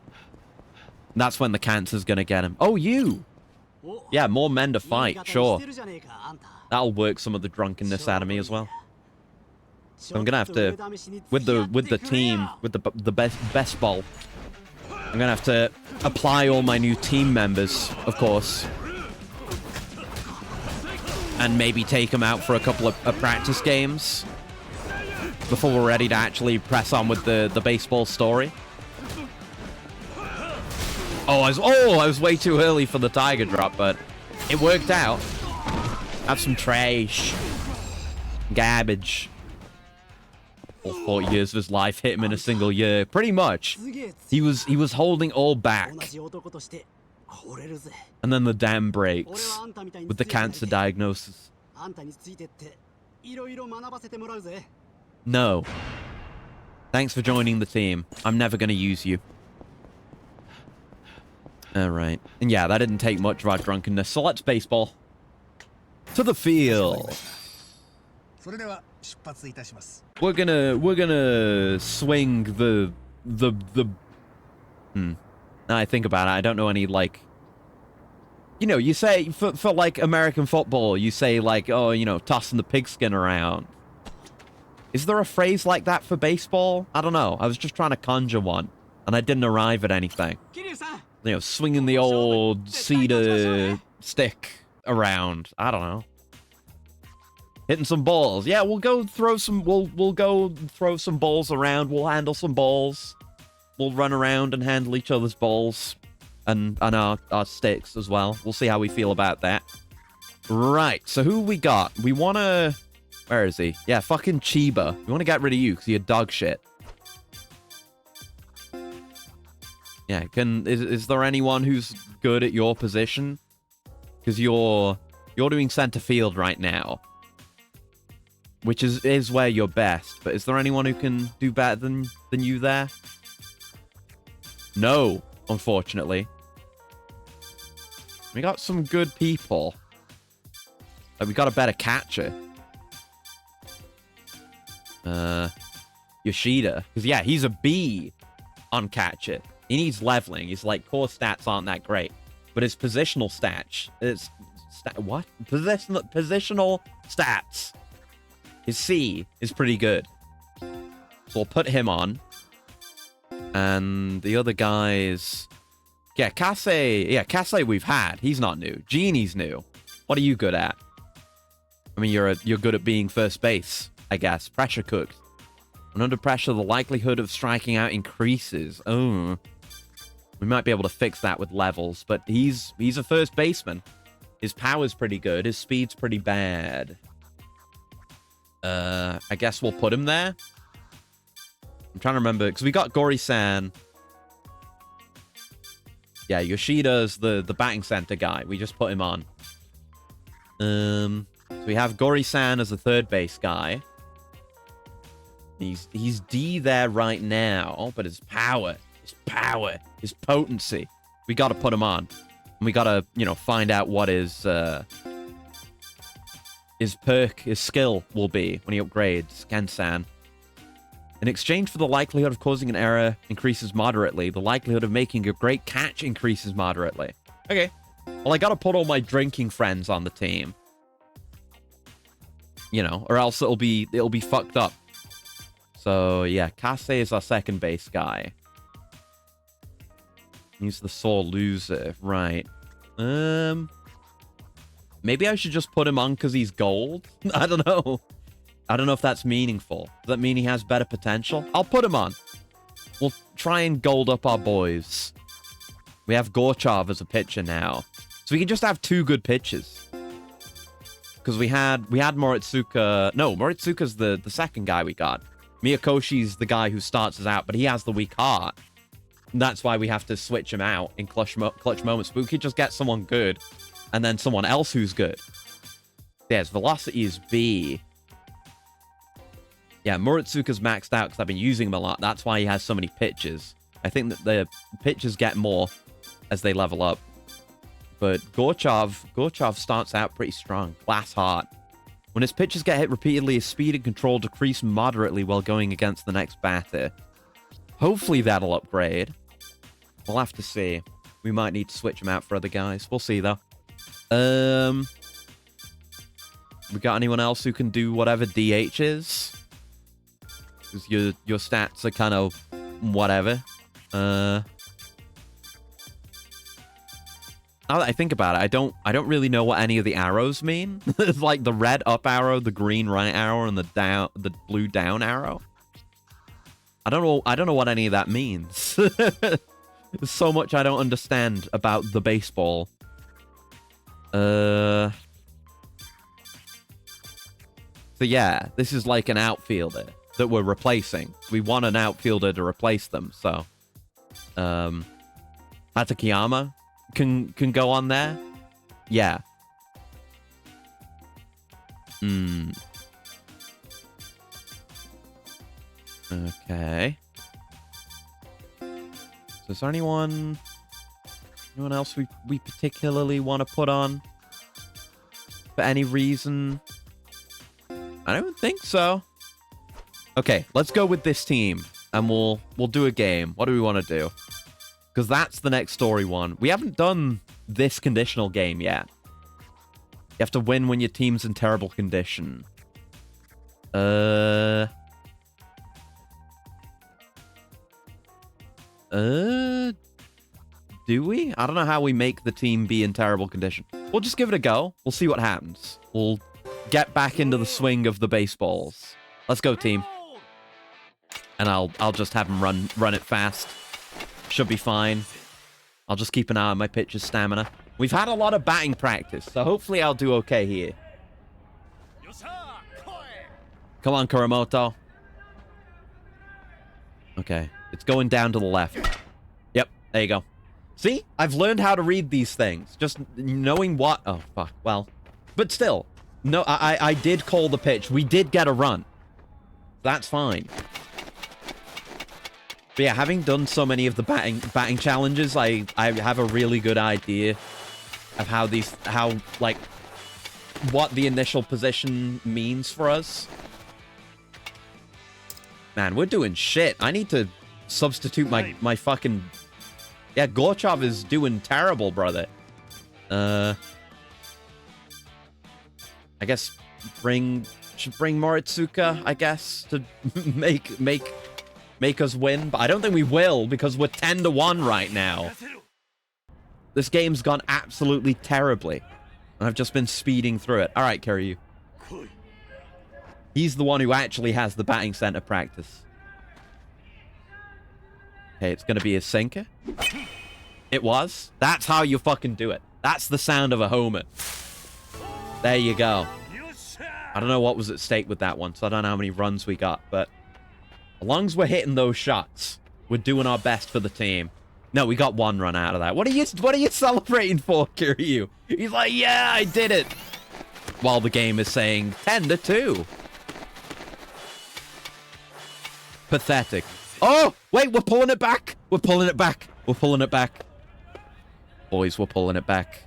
That's when the cancer's gonna get him. Oh, you! Yeah, more men to fight, sure. That'll work some of the drunkenness out of me as well. So I'm gonna have to, with the team, with the best ball, I'm gonna have to apply all my new team members, of course. And maybe take them out for a couple of practice games before we're ready to actually press on with the baseball story. Oh, I was way too early for the tiger drop, but it worked out. Have some trash. Garbage. All 40 years of his life hit him in a single year. Pretty much. He was holding all back. And then the dam breaks with the cancer diagnosis. No. Thanks for joining the team. I'm never going to use you. Alright. And yeah, that didn't take much of our drunkenness, so let's baseball. To the field. We're gonna swing the Now I think about it, I don't know any, like... You know, you say, for like, American football, you say, like, oh, you know, tossing the pigskin around. Is there a phrase like that for baseball? I don't know. I was just trying to conjure one, and I didn't arrive at anything. You know, swinging the old cedar stick around. I don't know. Hitting some balls. Yeah, we'll go throw some... We'll go throw some balls around. We'll handle some balls. We'll run around and handle each other's balls. And our sticks as well. We'll see how we feel about that. Right, so who we got? We want to... Where is he? Yeah, fucking Chiba. We want to get rid of you because you're dog shit. Yeah, is there anyone who's good at your position? Because you're doing center field right now. Which is where you're best. But is there anyone who can do better than you there? No, unfortunately. We got some good people. Like, we got a better catcher. Yoshida. Because, yeah, he's a B on catcher. He needs leveling. His, like, core stats aren't that great. But his positional stats... what? Positional stats. His C is pretty good. So we'll put him on. And the other guys... Yeah, Kase... Yeah, Kase we've had. He's not new. Genie's new. What are you good at? I mean, you're good at being first base, I guess. Pressure cooked. When under pressure, the likelihood of striking out increases. Oh... We might be able to fix that with levels, but he's a first baseman. His power's pretty good. His speed's pretty bad. I guess we'll put him there. I'm trying to remember, because we got Gori-san. Yeah, Yoshida's the batting center guy. We just put him on. So we have Gori-san as a third base guy. He's D there right now, but his power... his potency, we gotta put him on. And we gotta, you know, find out what his perk, his skill will be when he upgrades Ken-san. In exchange for the likelihood of causing an error increases moderately, the likelihood of making a great catch increases moderately. Okay, Well, I gotta put all my drinking friends on the team. You know, or else it'll be fucked up. So, yeah, Kase is our second base guy. He's the sore loser. Right. Maybe I should just put him on because he's gold? I don't know. I don't know if that's meaningful. Does that mean he has better potential? I'll put him on. We'll try and gold up our boys. We have Gorchov as a pitcher now. So we can just have 2 good pitchers. Because we had Moritsuka... No, Moritsuka's the second guy we got. Miyakoshi's the guy who starts us out, but he has the weak heart. And that's why we have to switch him out in clutch moments. But we could just get someone good, and then someone else who's good. Yeah, his velocity is B. Yeah, Moritsuka's maxed out because I've been using him a lot. That's why he has so many pitches. I think that the pitches get more as they level up. But Gorchov starts out pretty strong. Glass heart. When his pitches get hit repeatedly, his speed and control decrease moderately while going against the next batter. Hopefully that'll upgrade. We'll have to see. We might need to switch him out for other guys. We'll see, though. We got anyone else who can do whatever DH is? Because your stats are kind of whatever. Now that I think about it, I don't really know what any of the arrows mean. It's like the red up arrow, the green right arrow, and the blue down arrow. I don't know what any of that means. There's so much I don't understand about the baseball. So yeah, this is like an outfielder that we're replacing. We want an outfielder to replace them, so Hatakeyama can go on there. Yeah. Okay. So is there anyone else we particularly want to put on for any reason? I don't think so. Okay, let's go with this team and we'll do a game. What do we want to do? Because that's the next story one. We haven't done this conditional game yet. You have to win when your team's in terrible condition. Do we? I don't know how we make the team be in terrible condition. We'll just give it a go. We'll see what happens. We'll get back into the swing of the baseballs. Let's go, team. And I'll just have them run it fast. Should be fine. I'll just keep an eye on my pitcher's stamina. We've had a lot of batting practice, so hopefully I'll do okay here. Come on, Kuramoto. Okay, it's going down to the left. Yep, there you go. See? I've learned how to read these things. Just knowing what... Oh, fuck. Well, but still. No, I did call the pitch. We did get a run. That's fine. But yeah, having done so many of the batting challenges, I have a really good idea of what the initial position means for us. Man, we're doing shit. I need to substitute my fucking... Yeah, Gorchov is doing terrible, brother. I guess should bring Moritsuka, I guess, to make us win, but I don't think we will because we're 10-1 right now. This game's gone absolutely terribly, and I've just been speeding through it. All right, Kiryu. He's the one who actually has the batting center practice. Okay, it's going to be a sinker. It was. That's how you fucking do it. That's the sound of a homer. There you go. I don't know what was at stake with that one, so I don't know how many runs we got, but as long as we're hitting those shots, we're doing our best for the team. No, we got 1 run out of that. What are you celebrating for, Kiryu? He's like, yeah, I did it. While the game is saying 10-2. Pathetic. Oh, wait, we're pulling it back. We're pulling it back. We're pulling it back. Boys, we're pulling it back.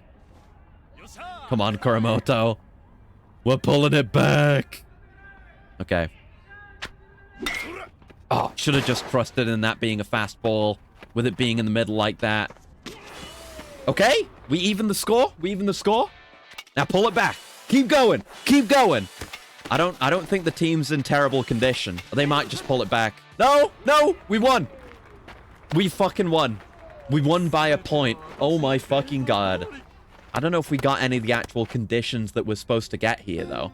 Come on, Kuramoto. We're pulling it back. Okay. Oh, should have just trusted in that being a fastball with it being in the middle like that. Okay, We even the score? We even the score? Now pull it back. Keep going. Keep going. I don't think the team's in terrible condition. They might just pull it back. No, no, we won. We fucking won. We won by a point. Oh my fucking god. I don't know if we got any of the actual conditions that we're supposed to get here, though.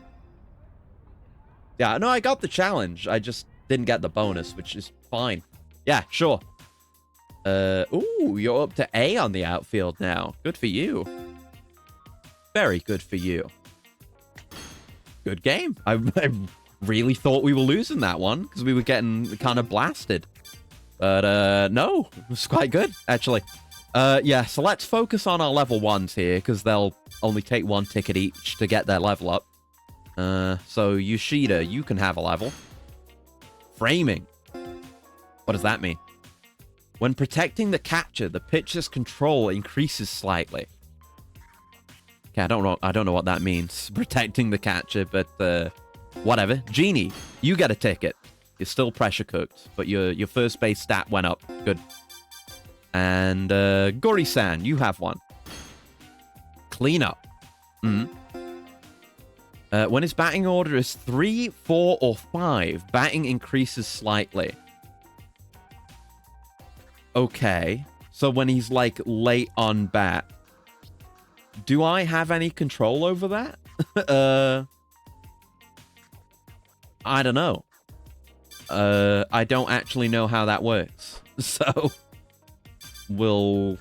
Yeah, no, I got the challenge. I just didn't get the bonus, which is fine. Yeah, sure. Ooh, you're up to A on the outfield now. Good for you. Very good for you. Good game. I really thought we were losing that one because we were getting kind of blasted. But, no, it was quite good, actually. Yeah, so let's focus on our level 1s here because they'll only take 1 ticket each to get their level up. So Yoshida, you can have a level. Framing. What does that mean? When protecting the catcher, the pitcher's control increases slightly. Okay, I don't know what that means. Protecting the catcher, but whatever. Genie, you get a ticket. You're still pressure cooked, but your first base stat went up. Good. And Gori-san, you have one. Cleanup. When his batting order is 3, 4, or 5, batting increases slightly. Okay. So when he's, like, late on bat, do I have any control over that? I don't know. I don't actually know how that works. So, we'll...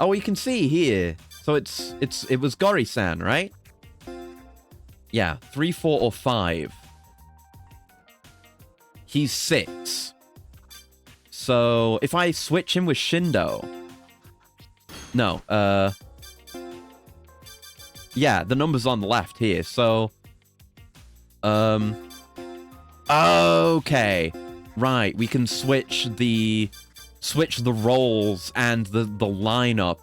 Oh, you can see here. So it was Gori-san, right? Yeah, 3, 4, or 5. He's 6. So, if I switch him with Shindo... No, yeah, the number's on the left here, so... Okay. Right, we can switch the roles and the lineup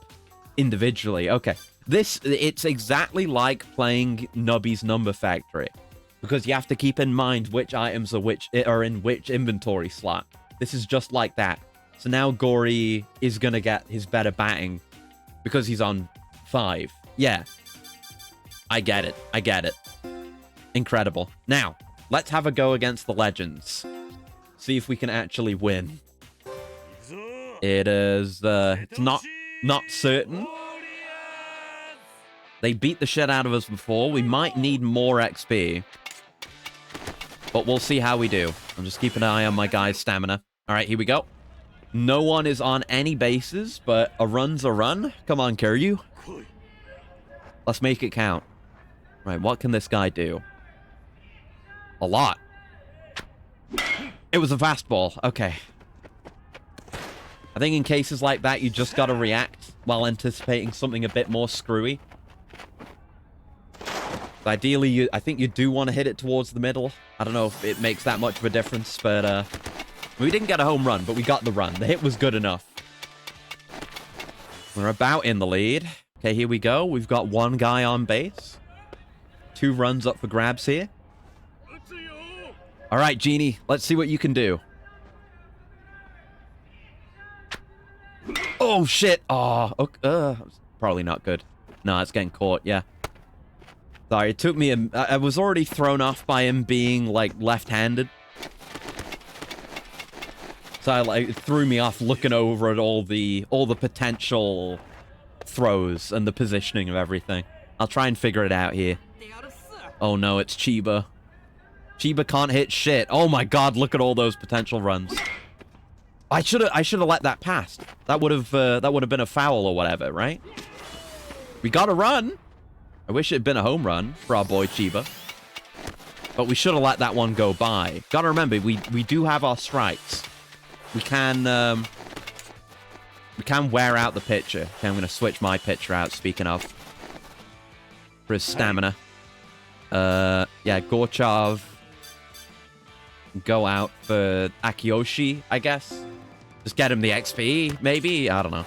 individually. Okay. It's exactly like playing Nubby's Number Factory. Because you have to keep in mind which items are in which inventory slot. This is just like that. So now Gori is gonna get his better batting because he's on 5. Yeah. I get it. I get it. Incredible. Now, let's have a go against the Legends. See if we can actually win. It is, it's not certain. They beat the shit out of us before. We might need more XP. But we'll see how we do. I'm just keeping an eye on my guy's stamina. All right, here we go. No one is on any bases, but a run's a run. Come on, Kiryu. Let's make it count. Right, what can this guy do? A lot. It was a fastball. Okay. I think in cases like that, you just gotta react while anticipating something a bit more screwy. Ideally, I think you do want to hit it towards the middle. I don't know if it makes that much of a difference, but we didn't get a home run, but we got the run. The hit was good enough. We're about in the lead. Okay, here we go. We've got 1 guy on base. 2 runs up for grabs here. All right, Genie, let's see what you can do. Oh, shit. Oh, okay. Probably not good. No, it's getting caught, yeah. Sorry, it took me I was already thrown off by him being, like, left-handed. So, it threw me off looking over at all the potential throws and the positioning of everything. I'll try and figure it out here. Oh, no, it's Chiba. Chiba can't hit shit. Oh, my God, look at all those potential runs. I should have let that pass. That would have been a foul or whatever, right? We got a run. I wish it had been a home run for our boy Chiba. But we should have let that one go by. Gotta remember, we do have our strikes. We can wear out the pitcher. Okay, I'm gonna switch my pitcher out, speaking of. For his stamina. Yeah, Gorchov. Go out for Akiyoshi, I guess. Just get him the XP, maybe? I don't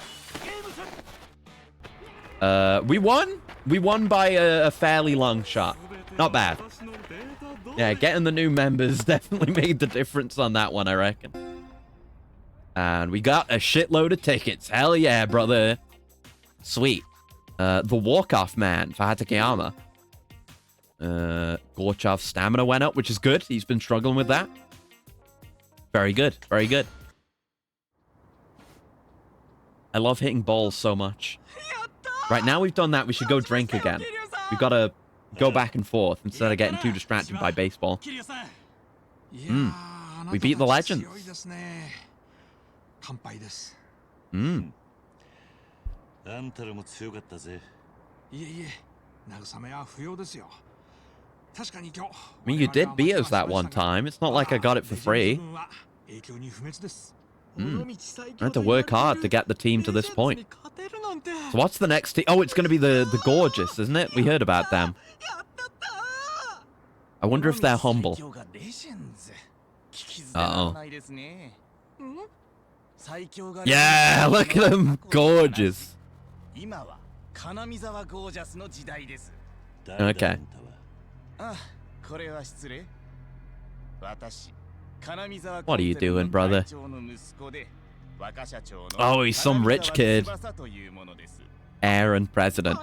know. We won? We won by a fairly long shot. Not bad. Yeah, getting the new members definitely made the difference on that one, I reckon. And we got a shitload of tickets. Hell yeah, brother. Sweet. The walk-off man for Hatakeyama. Gorchov's stamina went up, which is good. He's been struggling with that. Very good. Very good. I love hitting balls so much. Right, now we've done that, we should go drink again. We've got to go back and forth instead of getting too distracted by baseball. We beat the legends. I mean, you did beat us that one time. It's not like I got it for free. I had to work hard to get the team to this point. So what's the next team? Oh, it's going to be the Gorgeous, isn't it? We heard about them. I wonder if they're humble. Uh-oh. Yeah, look at them. Gorgeous. Okay. What are you doing, brother? Oh, he's some rich kid. Heir and president.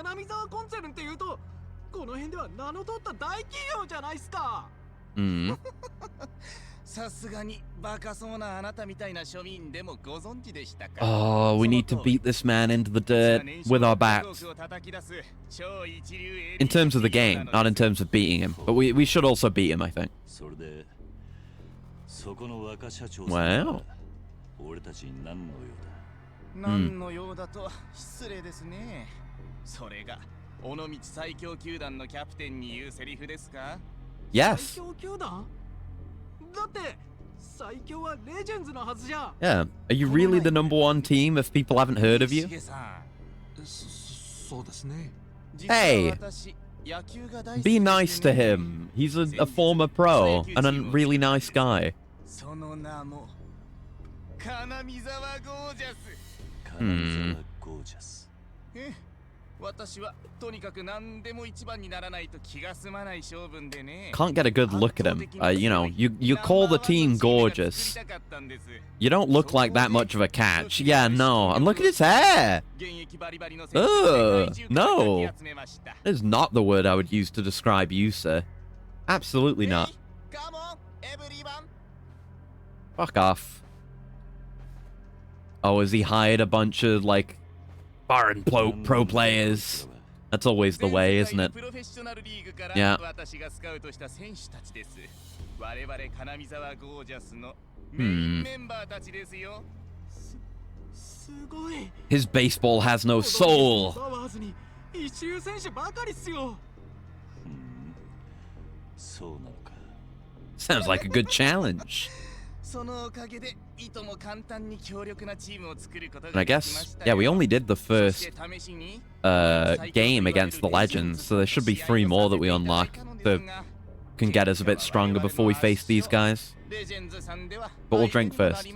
Oh, we need to beat this man into the dirt with our bats. In terms of the game, not in terms of beating him. But we should also beat him, I think. Wow. Yes. Yeah. Are you really the #1 team if people haven't heard of you? Hey! Be nice to him. He's a former pro and a really nice guy. Can't get a good look at him. You know, you call the team gorgeous. You don't look like that much of a catch. Yeah, no. And look at his hair. Ugh, no. That is not the word I would use to describe you, sir. Absolutely not. Fuck off. Oh, has he hired a bunch of, like, foreign pro players? That's always the way, isn't it? Yeah. His baseball has no soul. Sounds like a good challenge. And I guess, yeah, we only did the first game against the Legends, so there should be 3 more that we unlock that can get us a bit stronger before we face these guys. But we'll drink first.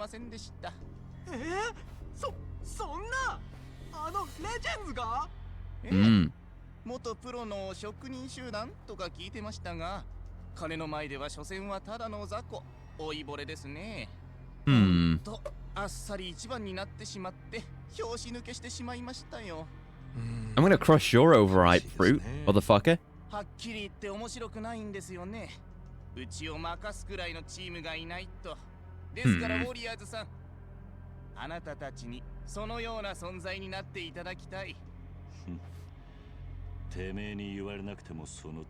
I'm gonna crush your overripe fruit, motherfucker.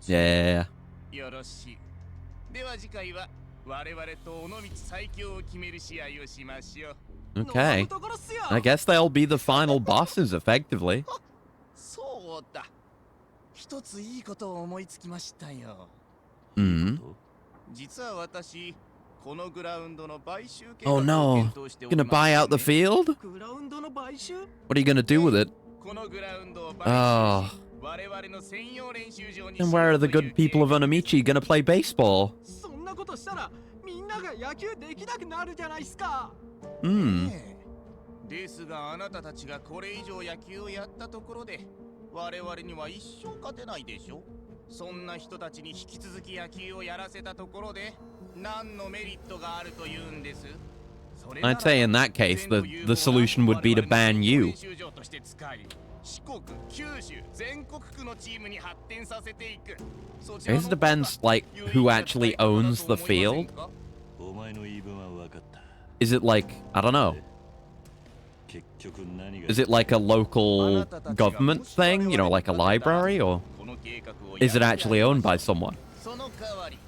Yeah. Okay. I guess they'll be the final bosses, effectively. Oh no. Gonna buy out the field? What are you gonna do with it? Oh. Then where are the good people of Onamichi gonna play baseball? I'd say in that case, the solution would be to ban you. 四国、九州、全国区のチームに発展させていく。 I guess it depends, like, who actually owns the field. お前の言い分は分かった。 Is it like, I don't know. 結局何が Is it like a local government thing? You know, like a library? Or is it actually owned by someone? その代わり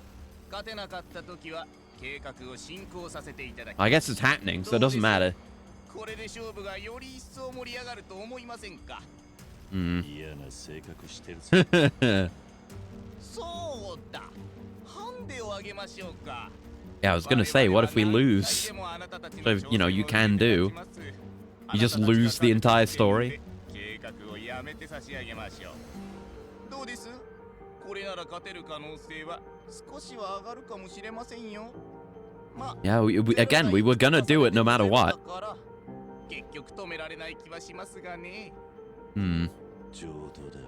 勝てなかった時は計画を進行させていただき I guess it's happening, so it doesn't matter. これで勝負がより一層盛り上がると思いませんか。 Hmm. 嫌な性格してるぞ。そうだ。ハンデをあげましょうか。 Yeah, I was gonna say, what if we lose? So, you know, you can do. You just lose the entire story. 計画をやめて差し上げましょう。どうです？これなら勝てる可能性は少しは上がるかもしれませんよ。まあ、 Yeah, again, we were gonna do it no matter what. 結局止められない気はしますがね。 Hmm. 上等だ。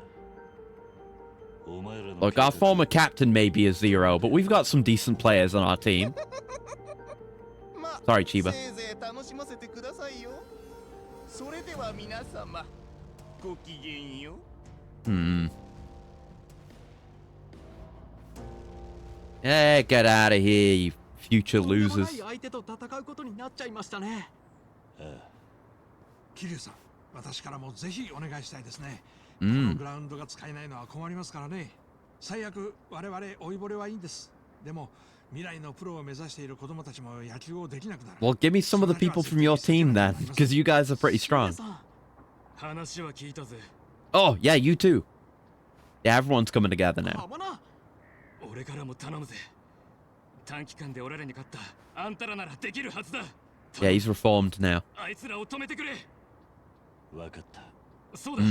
お前らの Look, our former captain may be a zero, but we've got some decent players on our team. まあ、 Sorry, Chiba. せいぜい楽しませてくださいよ。それでは皆様、ごきげんよう。 Hmm. Hey, get out of here, you future losers. 相手と戦うことになっちゃいましたね。桐生さん、私からもぜひお願いしたいですね。こ Hmm. のグラウンドが使えないのは困りますからね。最悪我々老いぼれはいいんです。でも未来のプロを目指している子供たちも野球をできなくなる。 Well, give me some of the people from your team then, because you guys are pretty strong. 話は聞いたぜ。 Oh, yeah, you too. Yeah, everyone's coming together now. 俺からも頼むぜ。短期間で俺らに勝ったあんたらならできるはずだ。 Yeah, he's reformed now. あいつらを止めてくれ。分かった。そうだ。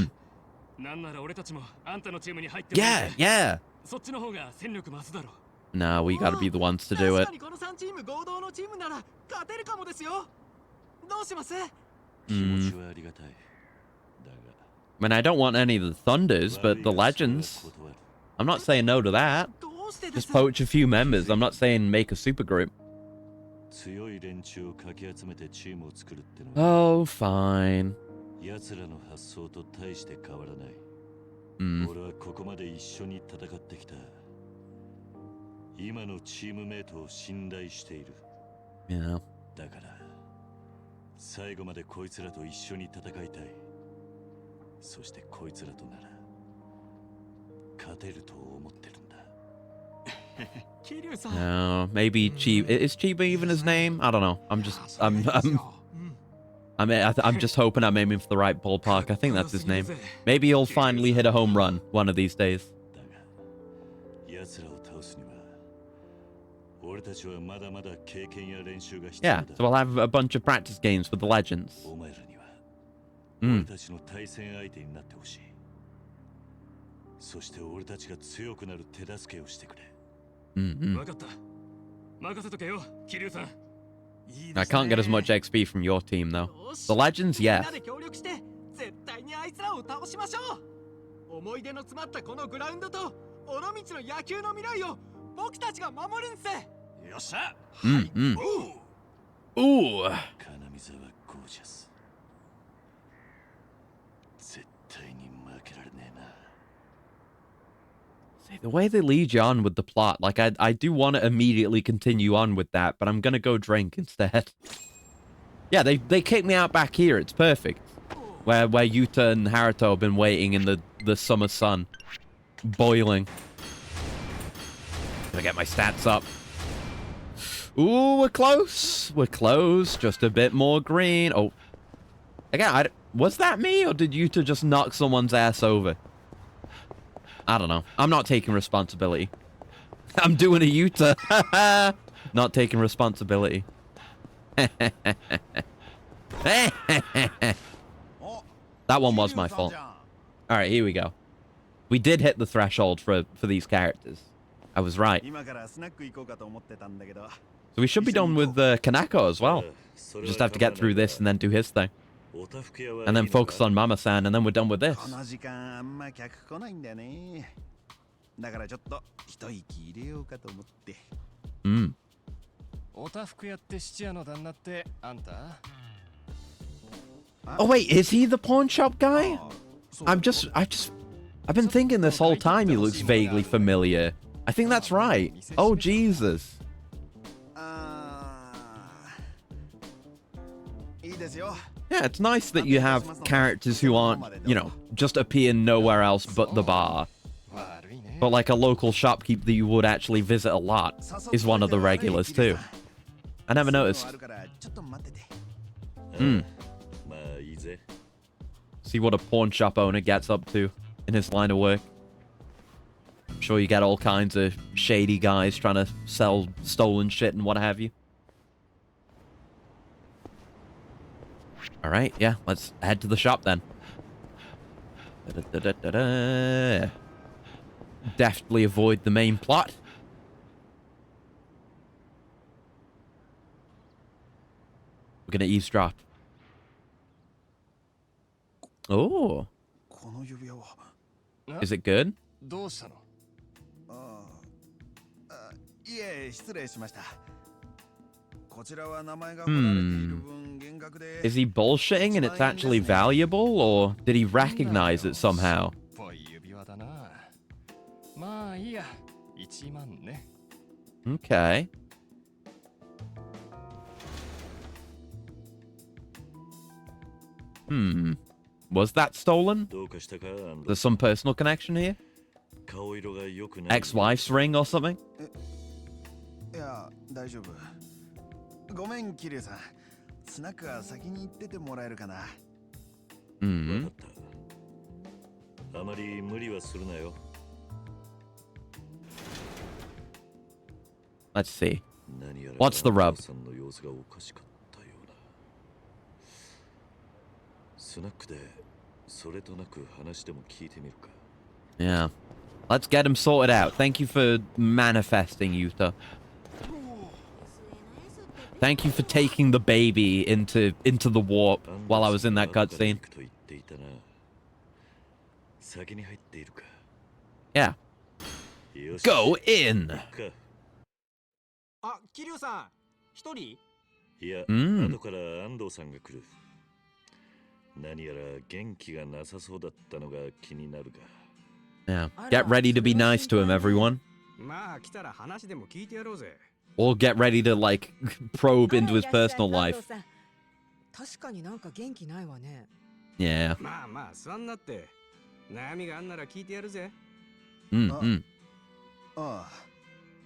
なんなら俺たちもあんたのチームに入ってもら Yeah, って yeah. そっちの方が戦力増すだろ。 No, we gotta be the ones to do 確 it. かにこの3チーム合同のチームなら勝てるかもですよ。どうします？気持ちはありがたい。だが、 I mean, I don't want any of the Thunders, but the Legends. I'm not saying no to that. どうしてです？ Just poach a few members. I'm not saying make a super group. 強い連中をかき集めてチームを作るってのは、 Oh, fine. 奴らの発想と大して変わらない。 Hmm. 俺はここまで一緒に戦ってきた。今のチームメイトを信頼している。 Yeah. だから、最後までこいつらと一緒に戦いたい。そしてこいつらとなら、勝てると思ってるんだ。桐生さん。 No, maybe Chiba. Is Chiba even his name? I don't know. I'm just hoping I'm aiming for the right ballpark. I think that's his name. Maybe he'll finally hit a home run one of these days. だが、奴らを倒すには、俺たちはまだまだ経験や練習が必要 Yeah, だ。 so we'll have a bunch of practice games with the Legends. お前らには、 Mm. 俺たちの対戦相手になってほしい。そして俺たちが強くなる手助けをしてくれ。 Mm-hmm. 分かった。任せとけよ、桐生さん。 I can't get as much XP from your team though. The Legends, みん yeah. なで協力して絶対にあいつらを倒しましょう。思い出の詰まったこのグラウンドと尾道の野球の未来を僕たちが守るんす。よっしゃ。 Mm-hmm. Ooh. 金見沢ゴージャス。絶対に負けられねえな。 See, the way they lead you on with the plot, like I do want to immediately continue on with that, but I'm gonna go drink instead. Yeah, they kicked me out back here. It's perfect. Where Yuta and Haruto have been waiting in the summer sun, boiling. Gonna get my stats up. Ooh, we're close. We're close. Just a bit more green. Oh, again, was that me or did Yuta just knock someone's ass over? I don't know. I'm not taking responsibility. I'm doing a Yuta. Not taking responsibility. That one was my fault. All right, here we go. We did hit the threshold for these characters. I was right. So we should be done with Kanako as well. We'll just have to get through this and then do his thing. And then focus on Mama-san, and then we're done with this. だからちょっと一息入れようかと思って。Mm. おたふくやって質屋の旦那ってあんた？ Oh wait, is he the pawn shop guy? I've been thinking this whole time he looks vaguely familiar. I think that's right. Oh, Jesus. いいですよ。 Yeah, it's nice that you have characters who aren't, you know, just appear nowhere else but the bar. But like a local shopkeep that you would actually visit a lot is one of the regulars too. I never noticed. See what a pawn shop owner gets up to in his line of work. I'm sure you get all kinds of shady guys trying to sell stolen shit and what have you. Alright, yeah, let's head to the shop then. Deftly avoid the main plot. We're gonna eavesdrop. Oh. Is it good? どうしたの？いえ、失礼しました。こちらは名前が彫られている分、厳格で。Is he bullshitting and it's actually valuable, or did he recognize it somehow? ぽい指輪だな。まあいいや、1万ね。Okay. Was that stolen? There's some personal connection here? Ex-wife's ring or something? いや、大丈夫。ごめん、キリュウさん。スナックは先に行っててもらえるかな。あまり無理はするなよ。Let's see. What's the rub? スナックでそれとなく話でも聞いてみるか。Yeah. Let's get him sorted out. Thank you for manifesting, Yuta. Thank you for taking the baby into the warp while I was in that cutscene. Yeah. Go in! あ、桐生さん、一人？いや、後から安藤さんが来る。何やら元気がなさそうだったのが気になるが。Yeah. Get ready to be nice to him, everyone. まあ来たら話でも聞いてやろうぜ。Or get ready to, like, probe into his personal life. 確かになんか元気ないわね。Yeah. まあまあ座んなって。悩みがあんなら聞いてやるぜ。Come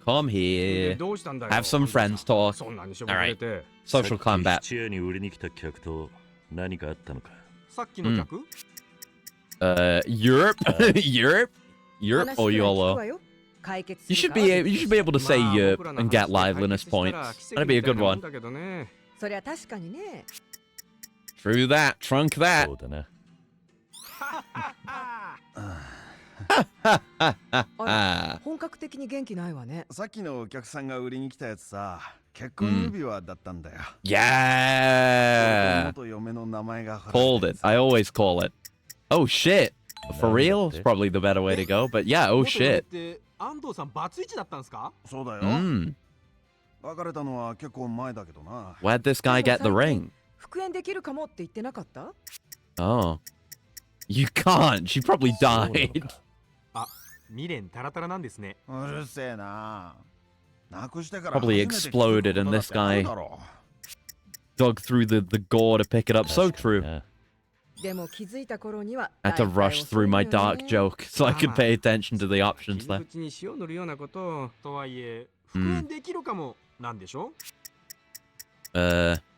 here. どうしたんだよ。 Have some friends talk. そんなにしょぼくれて。Social combat. 質屋に売りに来た客と何かあったのか。さっきの客？Europe? Europe or YOLO? You should be able to say Europe and get liveliness points. That'd be a good one. そりゃ確かにね。True that. Trunk that. そうだな。本格的に元気ないわね。さっきのお客さんが売りに来たやつさ、結婚指輪だったんだよ。Yeah. 元嫁の名前が Called it. I always call it. Oh shit. For real? It's probably the better way to go. But yeah, oh shit. 安藤さんバツイチだったんですか？そうだよ。別れたのは結構前だけどな。Where'd this guy get the ring? 復縁できるかもって言ってなかった？ Oh. You can't. She probably died. あ、未練タラタラなんですね。うるせえな。なくしてから Probably exploded and this guy dug through the gore to pick it up. So true. でも気づいた頃には I had to rush through my dark joke so I could pay attention to the options there. 口に塩塗るようなこととはいえ復縁できるかもなんでしょ？You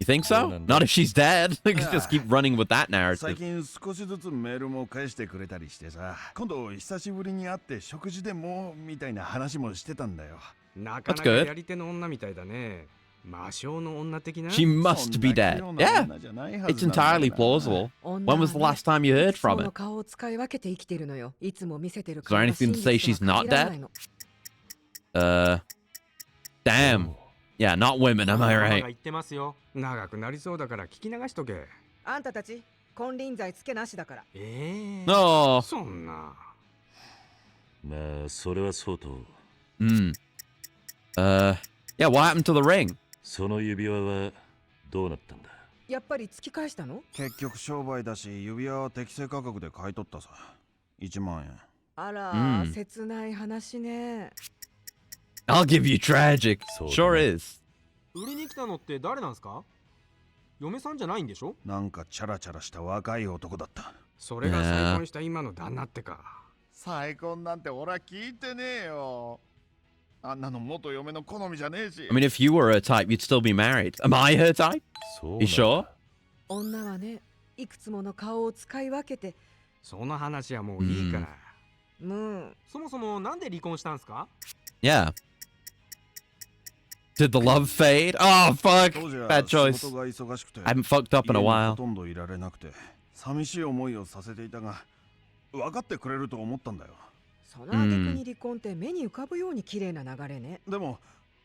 think so? Not if she's dead. Just keep running with that 最 narrative. 近少しずつメールも返してくれたりしてさ、今度久しぶりに会って食事でもみたいな話もしてたんだよ。なかなかやり手の女みたいだね。魔性の女的な。 She must be dead. Yeah. It's entirely plausible. When was the last time you heard from it? 顔を使い分けて生きてるのよ。いつも見せてる Is there anything to say she's not dead? Damn. Yeah, not women, am I ママが right? 言ってますよ。長くなりそうだから聞き流しとけ。あんたたち金輪際つけなしだから。No. そんな。まあ、それはそうと。Yeah, what happened to the ring? その指輪はどうなったんだ？やっぱり突き返したの？結局商売だし、指輪は適正価格で買い取ったさ。1万円。あら、うん切ない話ね。I'll give you tragic. Sure is. 売りに来たのって誰なんすか？嫁さんじゃないんでしょ？なんかチャラチャラした若い男だった。それが再婚した今の旦那ってか。再婚なんて俺は聞いてねえよ。あんなの元嫁の好みじゃねえし。 I mean, if you were her type, you'd still be married. Am I her type? そう You sure? 女はね、いくつもの顔を使い分けて。その話はもういいから。そもそもなんで離婚したんすか？ Yeah. Did the love fade? Oh, fuck. 当時は Bad 仕 choice. 事が忙しくて I haven't fucked up in a 家にほ while. とんどいられなくて寂しい思いをさせていたが、分かってくれると思ったんだよ。その挙句に離婚って目に浮かぶように綺麗な流れね。でも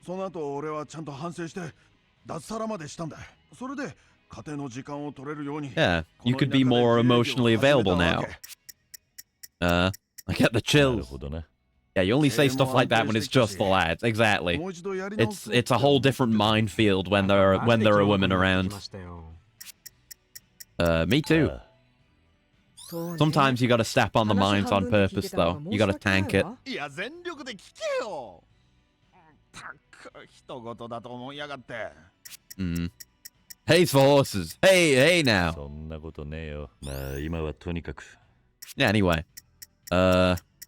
その後俺はちゃんと反省して脱サラまでしたんだ。それで家庭の時間を取れるように。 Yeah, you could be more emotionally available now. I get the なる chills. ほどな。 Yeah, you only say stuff like that when it's just the lads. Exactly. もう一度やり直す It's a whole different minefield when there are women around. ましたよ。 Me too. そうね。 Sometimes you gotta step on the 話 mines 半 on 分で聞い purpose, てたの though. が You 申 gotta し訳ない tank it. わ。いや全力で聞けよ。たく人事だと思いやがって。 Pays for horses. Hey now. そんなことねえよ。まあ今はとにかく Yeah, anyway.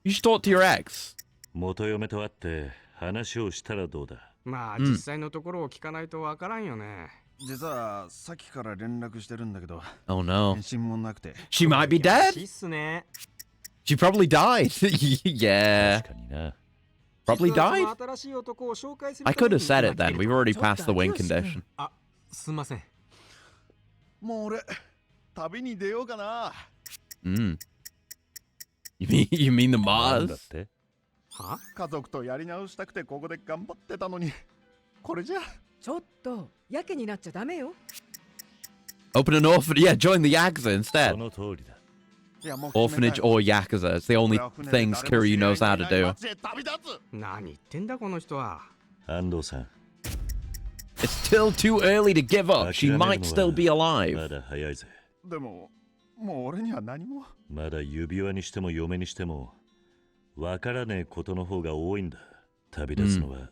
You should talk to your ex. 元嫁と会って話をしたらどうだ。まあ実際のところを聞かないとわからんよね。実はさっきから連絡してるんだけど Oh no. 返信もなくて。 She might be いい dead. っすね。 She probably died. Yeah. 確かにな。 Probably 実はそ died. の新しい男を紹介する I ため could に have said it 今 then. 来て We've る already ちょっと passed the win 秋吉君。 condition. あ、すんません。もう俺旅に出ようかな。 You mean the なんだっ Mars? て。は？家族とやり直したくてここで頑張ってたのにこれじゃ。ちょっとやけになっちゃダメよ。 Open an orphanage. Yeah, join the Yakuza そ instead. の通りだ。いやもう決めた Orphanage よ or Yakuza. It's the only things Kiryu knows how to do. 旅立つ。何言ってんだこの人は。安藤さん、 It's still too early to give up. She 諦めるのは might still be ま alive. だ早いぜ。でももう俺には何も。まだ指輪にしても嫁にしてもわからねえことの方が多いんだ。旅立つのは、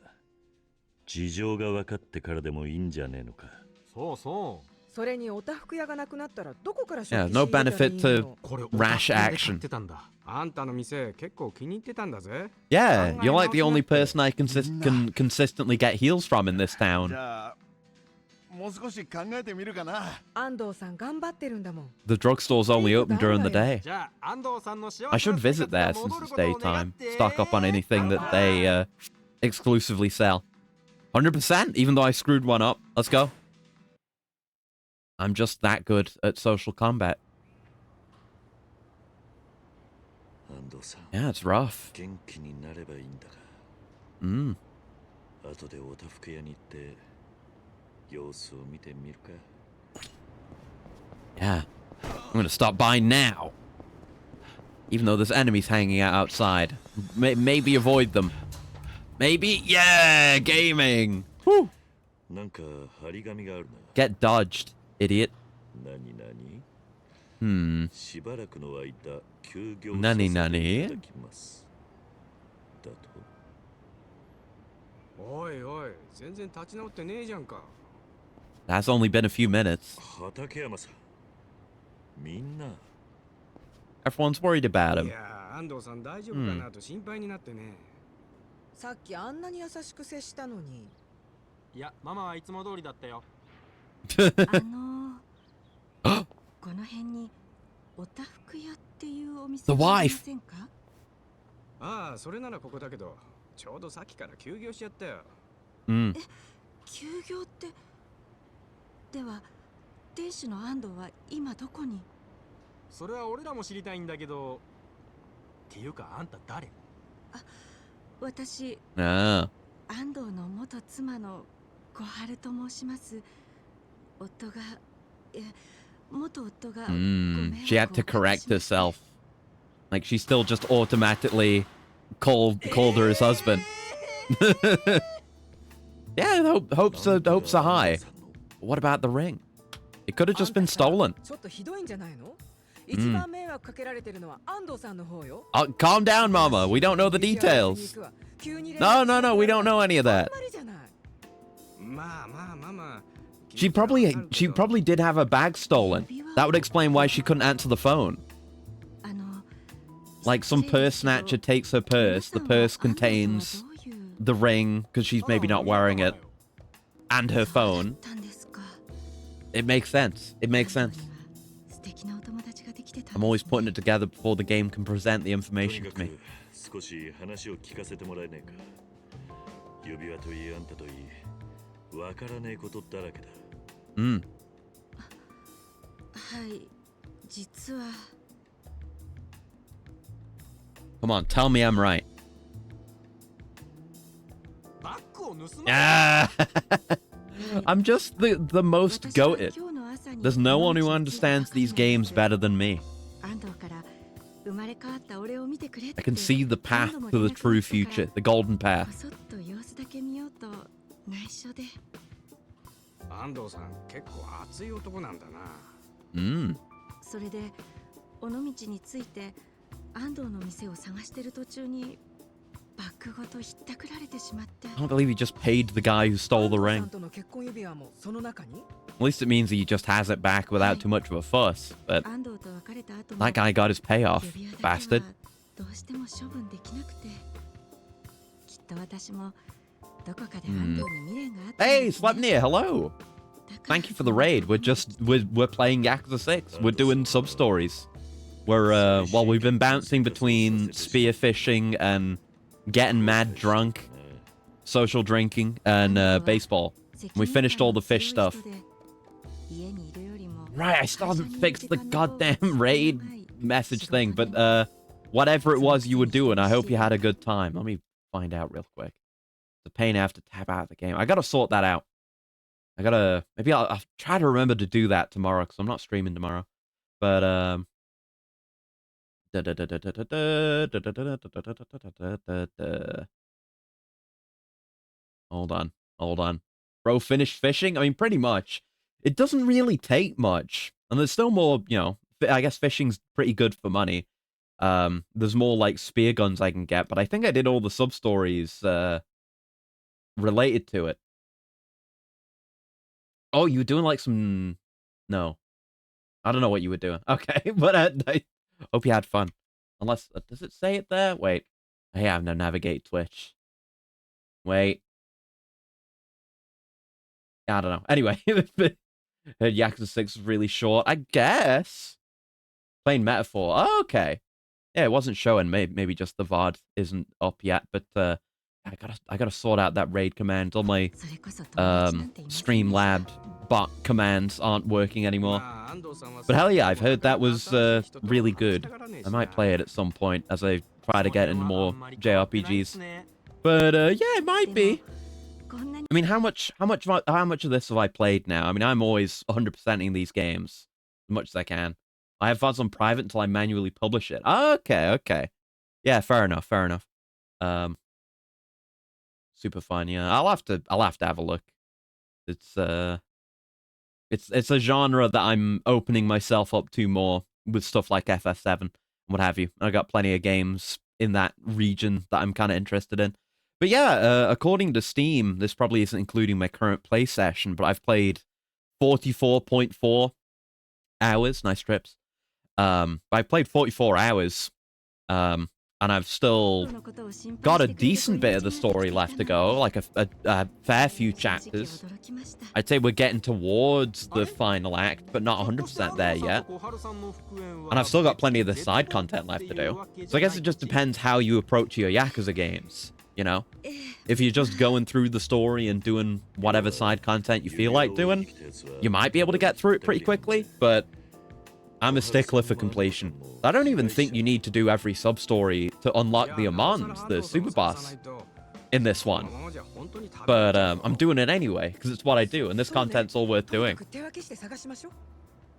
事情が分かってからでもいいんじゃねえのか。そうそう。それにおたふく屋がなくなったらどこから Yeah, 食器 no 仕入れたらいい benefit の to これ rash 買 action. ってたんだ。あんたの店結構気に入ってたんだぜ。 Yeah, you're like the only person I can consistently get heals from in this じ town. ゃあもう少し考えてみるかな。安藤さん頑張ってるんだもん。 The drugstore's only open during the day. じゃあ安藤さんの幸 I せ should な生 visit 活が there 戻 since る it's ことを願っ daytime. て Stock up on anything that they exclusively sell. 100%, even though I screwed one up. Let's go. I'm just that good at social combat. 安藤さん、 Yeah, it's rough. 元気になればいいんだが、 Mm. 後でおたふく屋に行って様子を見てみるか。 Yeah. I'm gonna stop by now. Even though there's enemies hanging out outside. Maybe avoid them. Maybe? Yeah! Gaming! Woo! なんか張り紙があるな。 Get dodged, idiot. 何何 Hmm. しばらくの間休業何々させていただきますだと。おいおい、全然立ち直ってねえじゃんか。 That's only been a few minutes. 畠山さん、みんな Everyone's worried about い him. やー、安藤さん大丈夫かなと心配になってね。さっきあんなに優しく接したのに。いや、ママはいつも通りだったよ。この辺におたふく屋っていうお店 The はあり wife. ませんか？ああ、それならここだけど、ちょうどさっきから休業しちゃったよ。Mm. 休業って。では店主の安藤は今どこに？それは俺らも知りたいんだけど。っていうかあんた誰？私、 Ah. 安藤の元妻の小春と申します。夫が、元夫が、She had to correct herself. Like she still just automatically called her his husband. Yeah, hopes are high. What about the ring? It could have just been stolen. ちょっとひどいんじゃないの？一番迷惑かけられてるのは安藤さんの方よ。Calm down, Mama. We don't know the details. No, no, no. We don't know any of that. まあまあまあまあ。She probably did have her bag stolen. That would explain why she couldn't answer the phone. Like some purse snatcher takes her purse. The purse contains the ring because she's maybe not wearing it, and her phone. It makes sense. It makes sense. I'm always putting it together before the game can present the information to me. 少し話を聞かせてもらえねえか。指輪といいあんたといい、わからねえことだらけだ。はい、実は。Come on, tell me I'm right. Ah! I'm just the most goated. There's no one who understands these games better than me. I can see the path to the true future, the golden path. 安藤さん結構熱い男なんだな。それで尾道について安藤の店を探してる途中にバッグごとひったくられてしまって。I can't believe he just paid the guy who stole the ring. At least it means he just has it back without too much of a fuss. But that guy got his payoff, bastard. どうしても処分できなくて。きっと私もどこかで安藤に未練があった。Hey, Sleipnir, hello. Thank you for the raid. We're playing Yakuza 6. We're doing sub stories. We've been bouncing between spearfishing and getting mad drunk, social drinking, and baseball. We finished all the fish stuff. Right, I still haven't fixed the goddamn raid message thing, but whatever it was you were doing, I hope you had a good time. Let me find out real quick. It's a pain I have to tap out of the game. I gotta sort that out. Maybe I'll try to remember to do that tomorrow, because I'm not streaming tomorrow. But, hold on. Bro, finished fishing? I mean, pretty much. It doesn't really take much. And there's still more, I guess fishing's pretty good for money. There's more, like, spear guns I can get, but I think I did all the sub-stories, related to it. Oh, you were doing, like, some... No. I don't know what you were doing. Okay, but I hope you had fun. Unless... does it say it there? Wait. Hey, I have no navigate Twitch. Wait. I don't know. Anyway, Yakuza 6 is really short. I guess. Plain metaphor. Oh, okay. Yeah, it wasn't showing. Maybe just the VOD isn't up yet. But I gotta sort out that raid command. All my Streamlabs bot commands aren't working anymore. But hell yeah, I've heard that was really good. I might play it at some point as I try to get into more JRPGs. But yeah, it might be. I mean, how much of this have I played now? I mean, I'm always 100%ing these games as much as I can. I have VODs on private until I manually publish it. Okay. Yeah, fair enough. Super fun, yeah. I'll have to have a look. It's a genre that I'm opening myself up to more with stuff like FF7 and what have you. I got plenty of games in that region that I'm kind of interested in. But yeah, according to Steam, this probably isn't including my current play session, but I've played 44.4 hours. Nice trips. I played 44 hours. And I've still got a decent bit of the story left to go, like a fair few chapters. I'd say we're getting towards the final act, but not 100% there yet. And I've still got plenty of the side content left to do. So I guess it just depends how you approach your Yakuza games, If you're just going through the story and doing whatever side content you feel like doing, you might be able to get through it pretty quickly, but I'm a stickler for completion. I don't even think you need to do every sub-story to unlock the Amons, the super boss, in this one. But I'm doing it anyway, because it's what I do, and this content's all worth doing.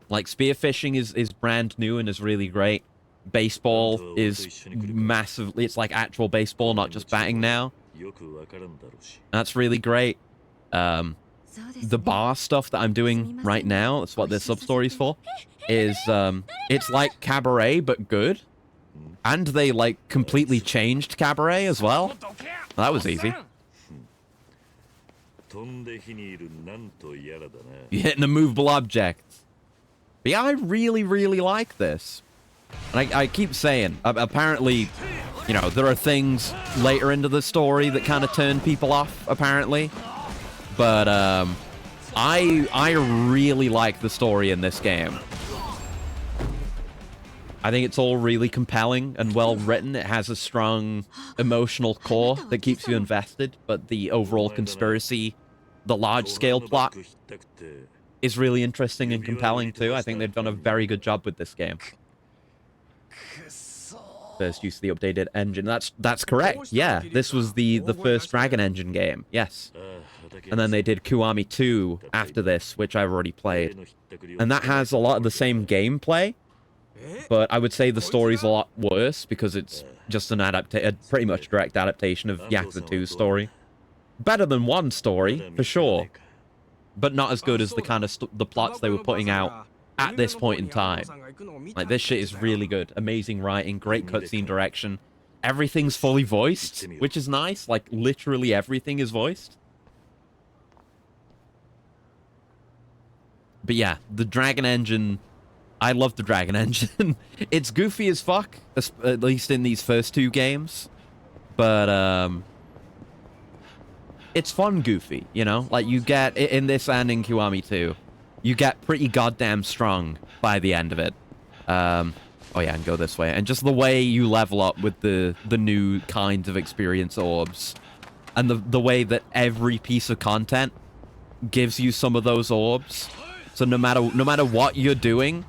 Like, spearfishing is brand new and is really great. Baseball is massively... It's like actual baseball, not just batting now. That's really great. the bar stuff that I'm doing right now, that's what this sub-story's for, is, it's like Cabaret, but good. And they, like, completely changed Cabaret as well. That was easy. You're hitting a movable object. But yeah, I really, really like this. And I keep saying, apparently, you know, there are things later into the story that kind of turn people off, apparently. But, I really like the story in this game. I think it's all really compelling and well written. It has a strong emotional core that keeps you invested, but the overall conspiracy, the large-scale plot, is really interesting and compelling too. I think they've done a very good job with this game. First use of the updated engine. That's correct. Yeah, this was the first Dragon Engine game. Yes. And then they did Kiwami 2 after this, which I've already played. And that has a lot of the same gameplay, but I would say the story's a lot worse because it's just a pretty much direct adaptation of Yakuza 2's story. Better than 1's story, for sure, but not as good as the kind of the plots they were putting out at this point in time. Like, this shit is really good. Amazing writing, great cutscene direction. Everything's fully voiced, which is nice. Like, literally everything is voiced. But yeah, the Dragon Engine... I love the Dragon Engine. It's goofy as fuck, at least in these first two games. But, it's fun goofy, you know? Like, you get, in this and in Kiwami 2, you get pretty goddamn strong by the end of it. Oh yeah, and go this way. And just the way you level up with the new kinds of experience orbs. And the way that every piece of content gives you some of those orbs. So no matter what you're doing,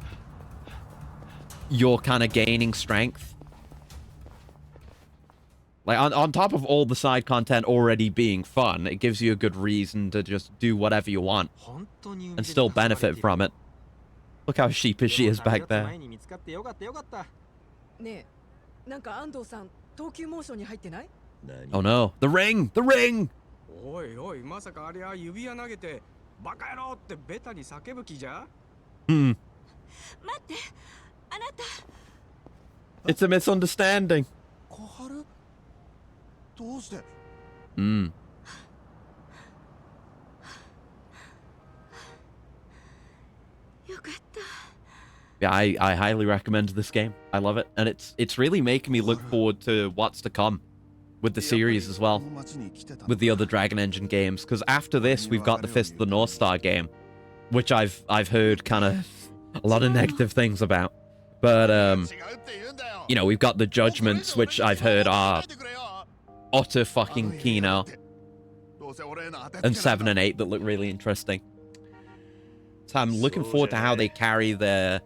you're kind of gaining strength. Like, on top of all the side content already being fun, it gives you a good reason to just do whatever you want and still benefit from it. Look how sheepish she is back there. Oh no, the ring! The ring! Hmm. It's a misunderstanding. Hmm. Yeah, I highly recommend this game. I love it, and it's really making me look forward to what's to come with the series as well, with the other Dragon Engine games. Because after this, we've got the Fist of the North Star game, which I've heard kind of a lot of negative things about. But you know, we've got the Judgments, which I've heard are utter fucking Kino, and 7 and 8 that look really interesting. So I'm looking forward to how they carry the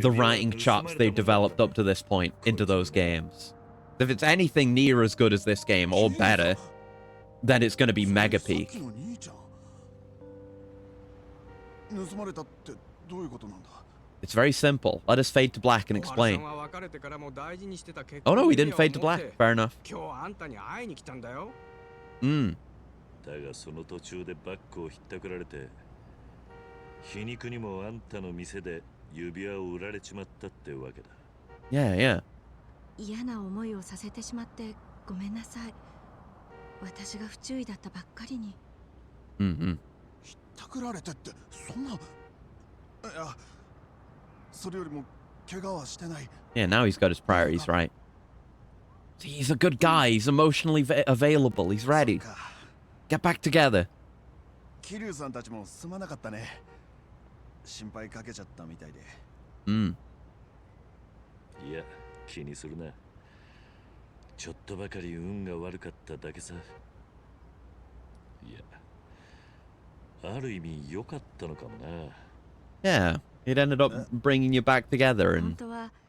writing chops they've developed up to this point into those games. If it's anything near as good as this game, or better, then it's going to be mega peak. It's very simple. Let us fade to black and explain. Oh no, we didn't fade to black. Fair enough. Hmm. Yeah, yeah. 嫌な思いをさせてしまってごめんなさい。私が不注意だったばっかりに。ひったくられてってそんな。いや、それよりも怪我はしてない。 Yeah, now he's got his priorities right. He's a good guy. He's emotionally available. He's ready. Get back together. 桐生さんたちもすまなかったね。心配かけちゃったみたいで。いや、気にするな。ちょっとばかり運が悪かっただけさ。いや、ある意味良かったのかもな。Yeah, it ended up bringing you back together and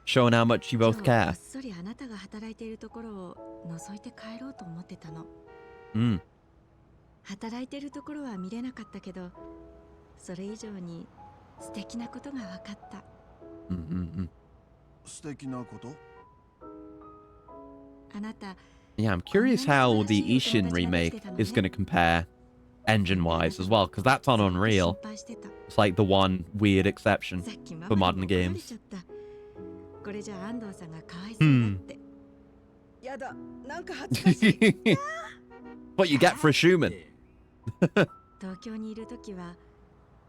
showing how much you both care. こっそりあなたが働いているところを覗いて帰ろうと思ってたの。働いているところは見れなかったけど、それ以上に素敵なことが分かった。素敵なこと？ あなた。 Yeah, I'm curious how the Ishin remake is going to compare engine-wise as well, because that's on Unreal. 心配してた。 It's like the one weird exception さっきマ for マに modern も怒られ games. ちゃった。これじゃ安藤さんがかわいそうだって。やだ、なんか恥ずかしい。 What you get for assuming? 東京にいるときは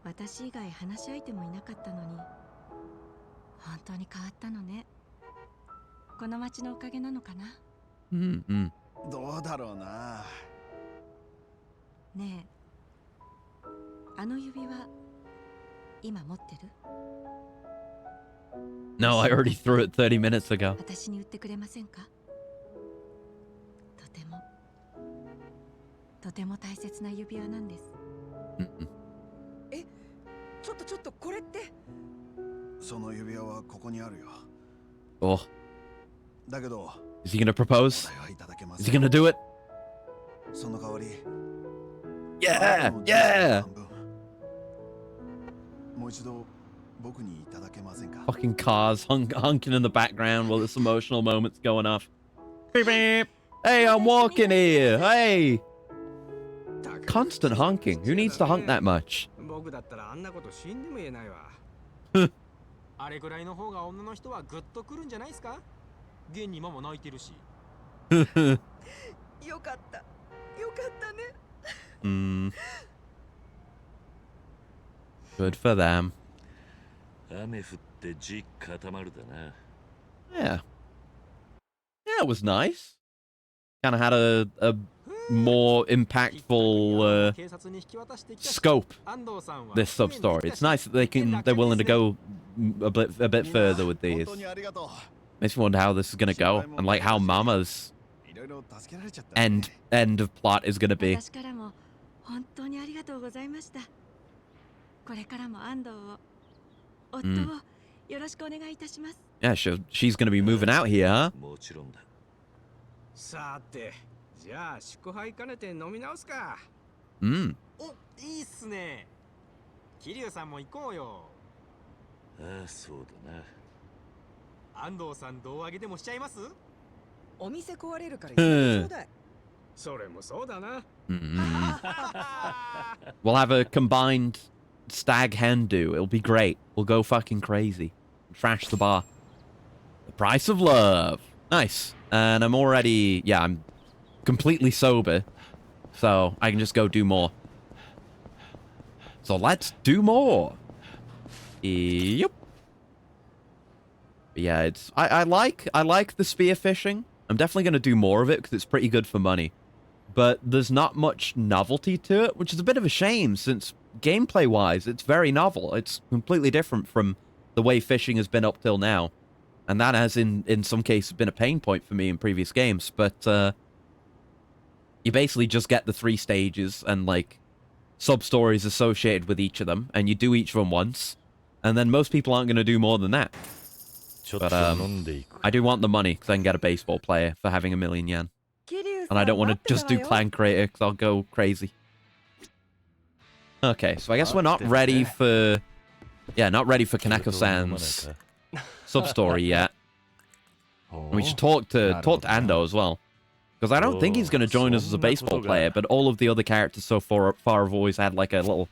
私以外話し相手もいなかったのに本当に変わったのね。この街のおかげなのかな。 Mm-hmm. どうだろうな。ねえ、あの指輪今持ってる？ No, I already threw it 30 minutes ago. 私に売ってくれませんか？とても大切な指輪なんです。 Mm-mm. ちょっとこれって。その指輪はここにあるよ。 Oh, だけど、 is he gonna propose? お代はいただけま Is せ he ん。 gonna do it? その代わり、 Yeah, yeah. 半分もう一度僕にいただけませんか。 Fucking cars honking in the background while this emotional moment's going off. Beep, beep. Hey, I'm walking here. Hey. Constant honking. Who needs to honk that much? 僕だったらあんなこと死んでも言えないわ。あれぐらいの方が女の人はグッとくるんじゃないですか？現にママ泣いてるし。よかった。よかったね。Mm. Good for them. 雨降って地固まるだな。 Yeah. Yeah, it was nice. Kind of had a more impactful scope, this sub-story. It's nice that they're willing to go a bit further with these. Makes me wonder how this is gonna go and like how Mama's end of plot is gonna be. 私からも本当にありがとうございました。これからも安藤を、夫をよろしくお願いいたします。 Yeah, she's gonna be moving out here, huh? もちろんだ。さて、じゃあ祝杯兼ねて飲み直すか。Mm. お、いいっすね。桐生さんも行こうよ。ああ、そうだな。安藤さん胴上げでもしちゃいます？お店壊れるから行ってちょうだい。それもそうだな。We'll have a combined stag hen do. It'll be great. We'll go fucking crazy. Trash the bar. The price of love. Nice. And I'm already, yeah, I'm completely sober. So I can just go do more. So let's do more. Yep. Yeah, it's I like the spear fishing. I'm definitely going to do more of it because it's pretty good for money. But there's not much novelty to it, which is a bit of a shame since gameplay-wise, it's very novel. It's completely different from the way fishing has been up till now. And that has, in some cases, been a pain point for me in previous games. But you basically just get the 3 stages and, like, sub-stories associated with each of them. And you do each of them once. And then most people aren't going to do more than that. But I do want the money because I can get a baseball player for having 1,000,000 yen. And I don't want to just do clan creator because I'll go crazy. Okay, so I guess we're not ready for... Yeah, not ready for Kaneko-san's sub-story yet. And we should talk to Ando as well. Because I don't think he's going to join us as a baseball player, but all of the other characters so far have always had like a little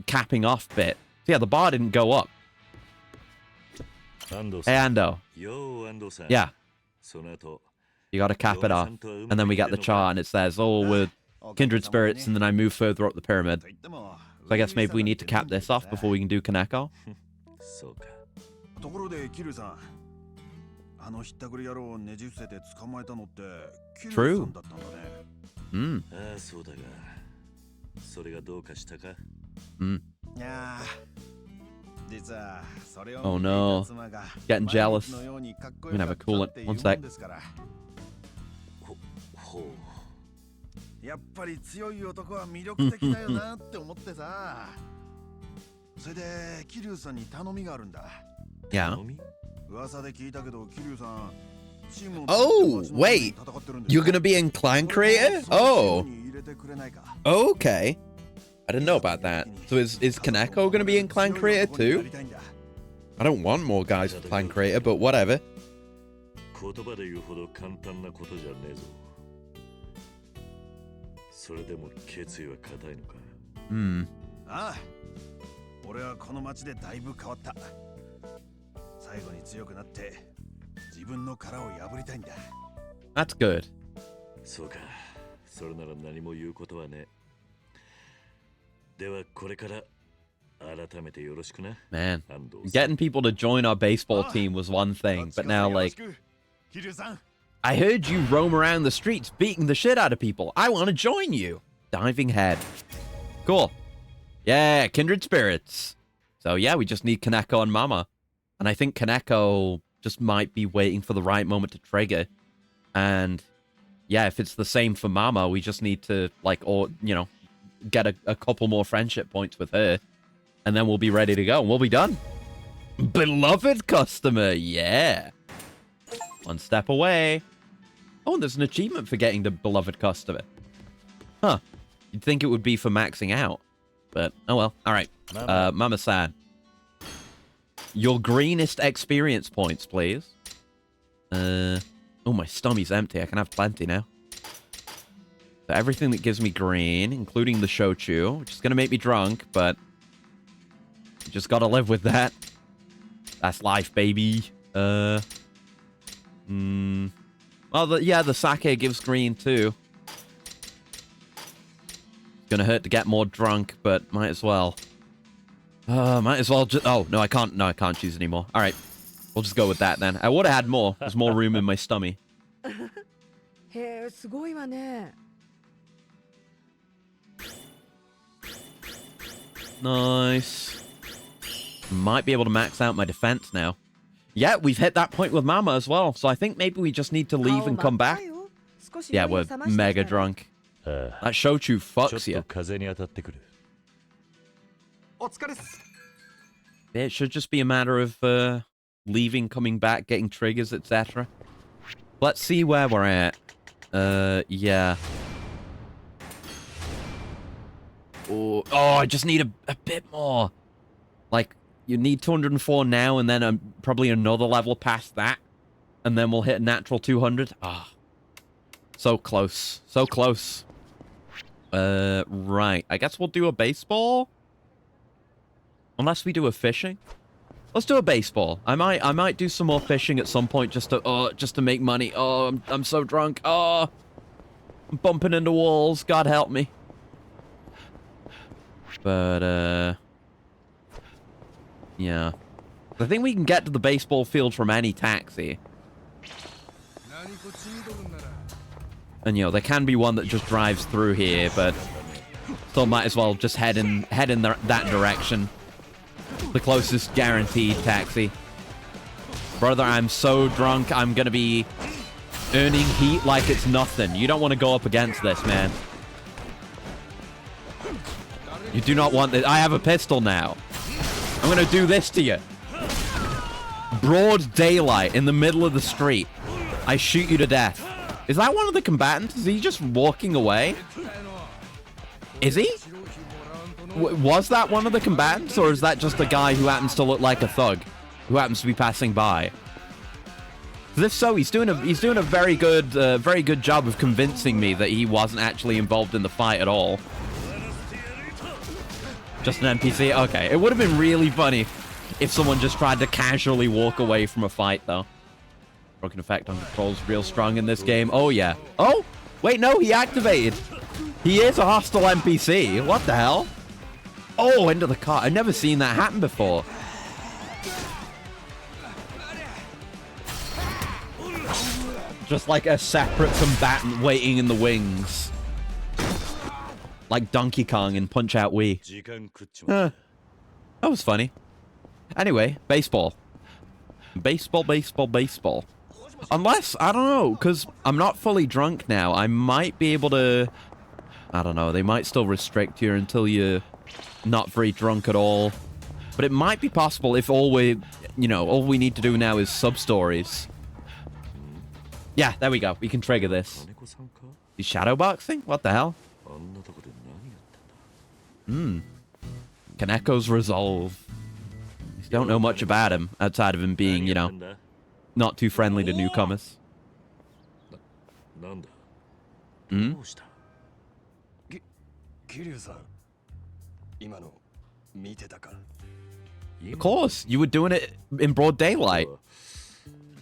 capping off bit. So yeah, the bar didn't go up. Hey, Ando. Yeah. You gotta cap it off. And then we got the chart and it says, oh, we're kindred spirits, and then I move further up the pyramid. So I guess maybe we need to cap this off before we can do Kaneko. True. Mm. Mm. Oh no. Getting jealous. I'm gonna have a coolant. One sec. やっぱり強い男は魅力的だよなって思ってさ。それで桐生さんに頼みがあるんだ。Yeah. 噂で聞いたけど桐生さん。Oh, wait. You're gonna be in clan creator? Oh. Okay. I didn't know about that. So is Kaneko gonna be in clan creator too? I don't want more guys for clan creator, but whatever. 言葉で言うほど簡単なことじゃねえぞ。それでも決意は固いのか。ああ、俺はこの町でだいぶ変わった。最後に強くなって自分の殻を破りたいんだ。 That's good. そうか、それなら何も言うことはね。ではこれから改めてよろしくな。 Man, 安藤さん。 getting people to join our baseball team was one thing, but now, like, 桐生さん。 I heard you roam around the streets beating the shit out of people. I want to join you. Diving head. Cool. Yeah, kindred spirits. So yeah, we just need Kaneko and Mama. And I think Kaneko just might be waiting for the right moment to trigger. And yeah, if it's the same for Mama, we just need to, like, or, you know, get a couple more friendship points with her. And then we'll be ready to go. And we'll be done. Beloved customer. Yeah. One step away. Oh, and there's an achievement for getting the beloved customer. Huh. You'd think it would be for maxing out. But, oh well. All right. Mama-san. Your greenest experience points, please. Oh, my stummy's empty. I can have plenty now. So everything that gives me green, including the shochu, which is going to make me drunk, but you just got to live with that. That's life, baby. Well, the sake gives green too. Gonna hurt to get more drunk, but might as well. Might as well just... Oh, no, I can't. No, I can't choose anymore. All right. We'll just go with that then. I would have had more. There's more room in my stomach. へえ、すごいわね。 Nice. Might be able to max out my defense now. Yeah, we've hit that point with Mama as well. So I think maybe we just need to leave and come back. Yeah, we're mega drunk. That shochu fucks you. 風に当たってくる。お疲れっす。 It should just be a matter of leaving, coming back, getting triggers, etc. Let's see where we're at. Yeah. Oh, I just need a bit more. Like, you need 204 now, and then probably another level past that. And then we'll hit a natural 200. Ah. So close. So close. Right. I guess we'll do a baseball? Unless we do a fishing. Let's do a baseball. I might do some more fishing at some point just to make money. Oh, I'm so drunk. Oh, I'm bumping into walls. God help me. But yeah. I think we can get to the baseball field from any taxi. And you know, there can be one that just drives through here, but still might as well just head in that direction. The closest guaranteed taxi. Brother, I'm so drunk, I'm gonna be earning heat like it's nothing. You don't want to go up against this, man. You do not want this. I have a pistol now. I'm gonna do this to you. Broad daylight in the middle of the street. I shoot you to death. Is that one of the combatants? Is he just walking away? Is he? Was that one of the combatants, or is that just a guy who happens to look like a thug, who happens to be passing by? Because if so, he's doing a very good job of convincing me that he wasn't actually involved in the fight at all. Just an NPC? Okay, it would have been really funny if someone just tried to casually walk away from a fight, though. Broken effect on controls real strong in this game. Oh, yeah. Oh! Wait, no, he activated. He is a hostile NPC. What the hell? Oh, into the car. I've never seen that happen before. Just like a separate combatant waiting in the wings. Like Donkey Kong in Punch-Out Wii. That was funny. Anyway, baseball. Baseball. Unless, I don't know, because I'm not fully drunk now. I might be able to... I don't know, they might still restrict you until you're not very drunk at all. But it might be possible if all we need to do now is sub-stories. Yeah, there we go. We can trigger this. He's shadowboxing? What the hell? Kaneko's resolve. You don't know much about him, outside of him being, you know, not too friendly to newcomers. 桐生さん、今の見てたか？ Of course, you were doing it in broad daylight.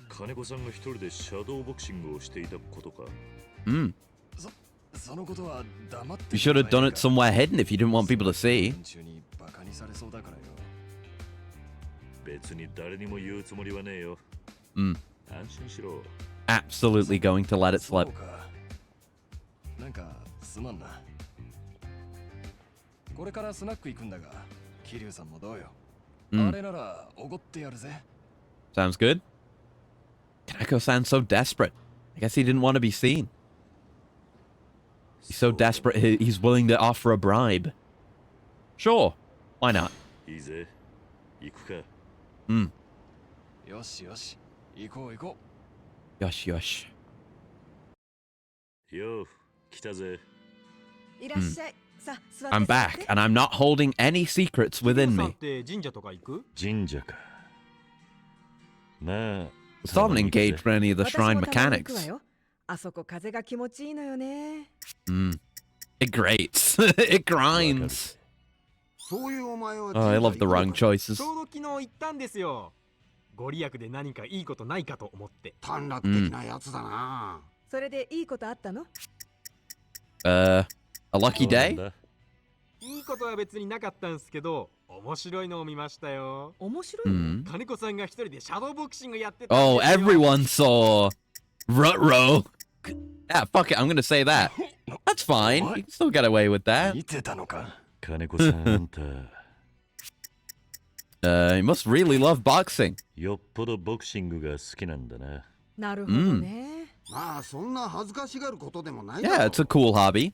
金子さんが一人でシャドーボクシングをしていたことか。Mm. そのことは黙って You should have done it somewhere hidden if you didn't want people to see. 連中にバカにされそうだからよ。別に誰にも言うつもりはねえよ。Mm. 安心しろ。Absolutely going to let it そう slip. か。なんかすまんな。これからスナック行くんだが、桐生さんもどうよ。あれならおごってやるぜ。 Sounds good. Kaneko sounds so desperate. I guess he didn't want to be seen. He's so desperate, he's willing to offer a bribe. Sure. Why not? いいぜ。行くか。Mm. よしよし、行こう行こ Yosh, yosh. よう、来たぜ。いらっしゃい。さあ、座って I'm 座っ back, て and I'm not holding any secrets キリ within さんっ me. て神社とか行く？神社か。まあ、 Still haven't engaged with any of the 私も shrine たまに行くわ mechanics. よ。あそこ風が気持ちいいのよね。Mm. It grates. It grinds. そういうお前は Oh, I love the wrong ちょ choices. うど昨日行ったんですよ。ご利益で何かいいことないかと思って。短絡的なやつだな。それでいいことあったの？ A lucky どうなん day? だ？いいことは別になかったんですけど、面白いのを見ましたよ。面白いの？ Mm. 金子さんが一人でシャドーボクシングやってたんですよ。 Oh, everyone saw Rutro. Yeah, fuck it. I'm gonna say that. That's fine. You can still get away with う。 that. 見てたのか。金子さん、あんた、 You must really love boxing. よっぽどボクシングが好きなんだな。なるほどね。まあそんな恥ずかしがることでもない Yeah, it's a cool hobby.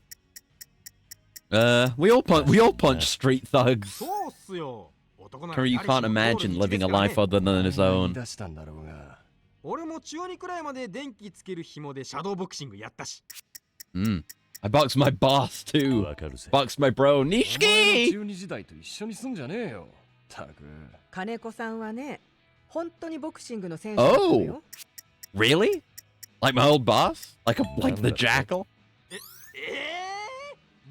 We all punch street thugs. そうっすよ。男なら You 誰しも can't ゴール imagine に living a ですからね life other than his 言い own. 出したんだろうが。俺も中2くらいまで電気つける紐でシャドーボクシングやったし。Mm. I boxed my boss too. わかるぜ。 Boxed my bro お前の Nishiki. 中二時代と一緒にすんじゃねえよ。たく。金子さんはね、本当にボクシングの選手だったのよ。 Really? Like my old boss? Like the jackal?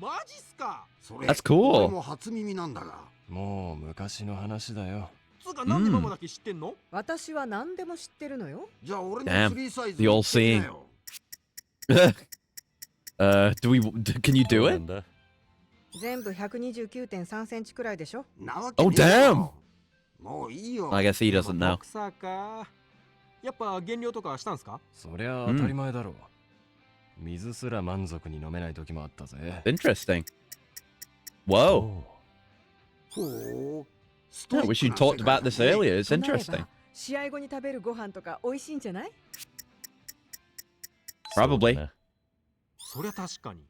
マジっすか？それ That's cool. 俺も初耳なんだが。もう昔の話だよ。つうかなんでママだけ知ってんの？私は何でも知ってるのよ。じゃあ俺の Damn, スリーサイズ the all seeing. can you ど do うな it? んだ？全部129.3センチくらいでしょ。なわけ Oh, ねえよ damn. もういいよ。 I guess he doesn't ボ know. クサーか。やっぱ減量とかしたんすか？そりゃ当たり前だろう。水すら満足に飲めない時もあったぜ。 Interesting. Whoa. ほう。ス Yeah, トイッ wish ク you な talked 世界 about だ this ね earlier. It's となれば interesting. 試合後に食べるご飯とか美味しいんじゃない？ Probably. そりゃ確かに。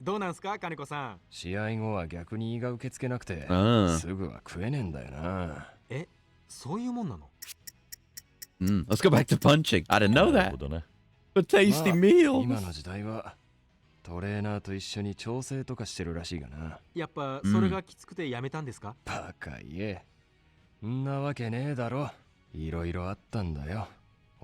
どうなんすか金子さん？試合後は逆に胃が受け付けなくて、うんすぐは食えねえんだよな。そういうもんなの？ Let's go back to punching. I didn't know なる that. ほどな。 But tasty まあ meals. 今の時代はトレーナーと一緒に調整とかしてるらしいがな。やっぱそれがきつくてやめたんですか？バカ言え。んなわけねえだろ。いろいろあったんだよ。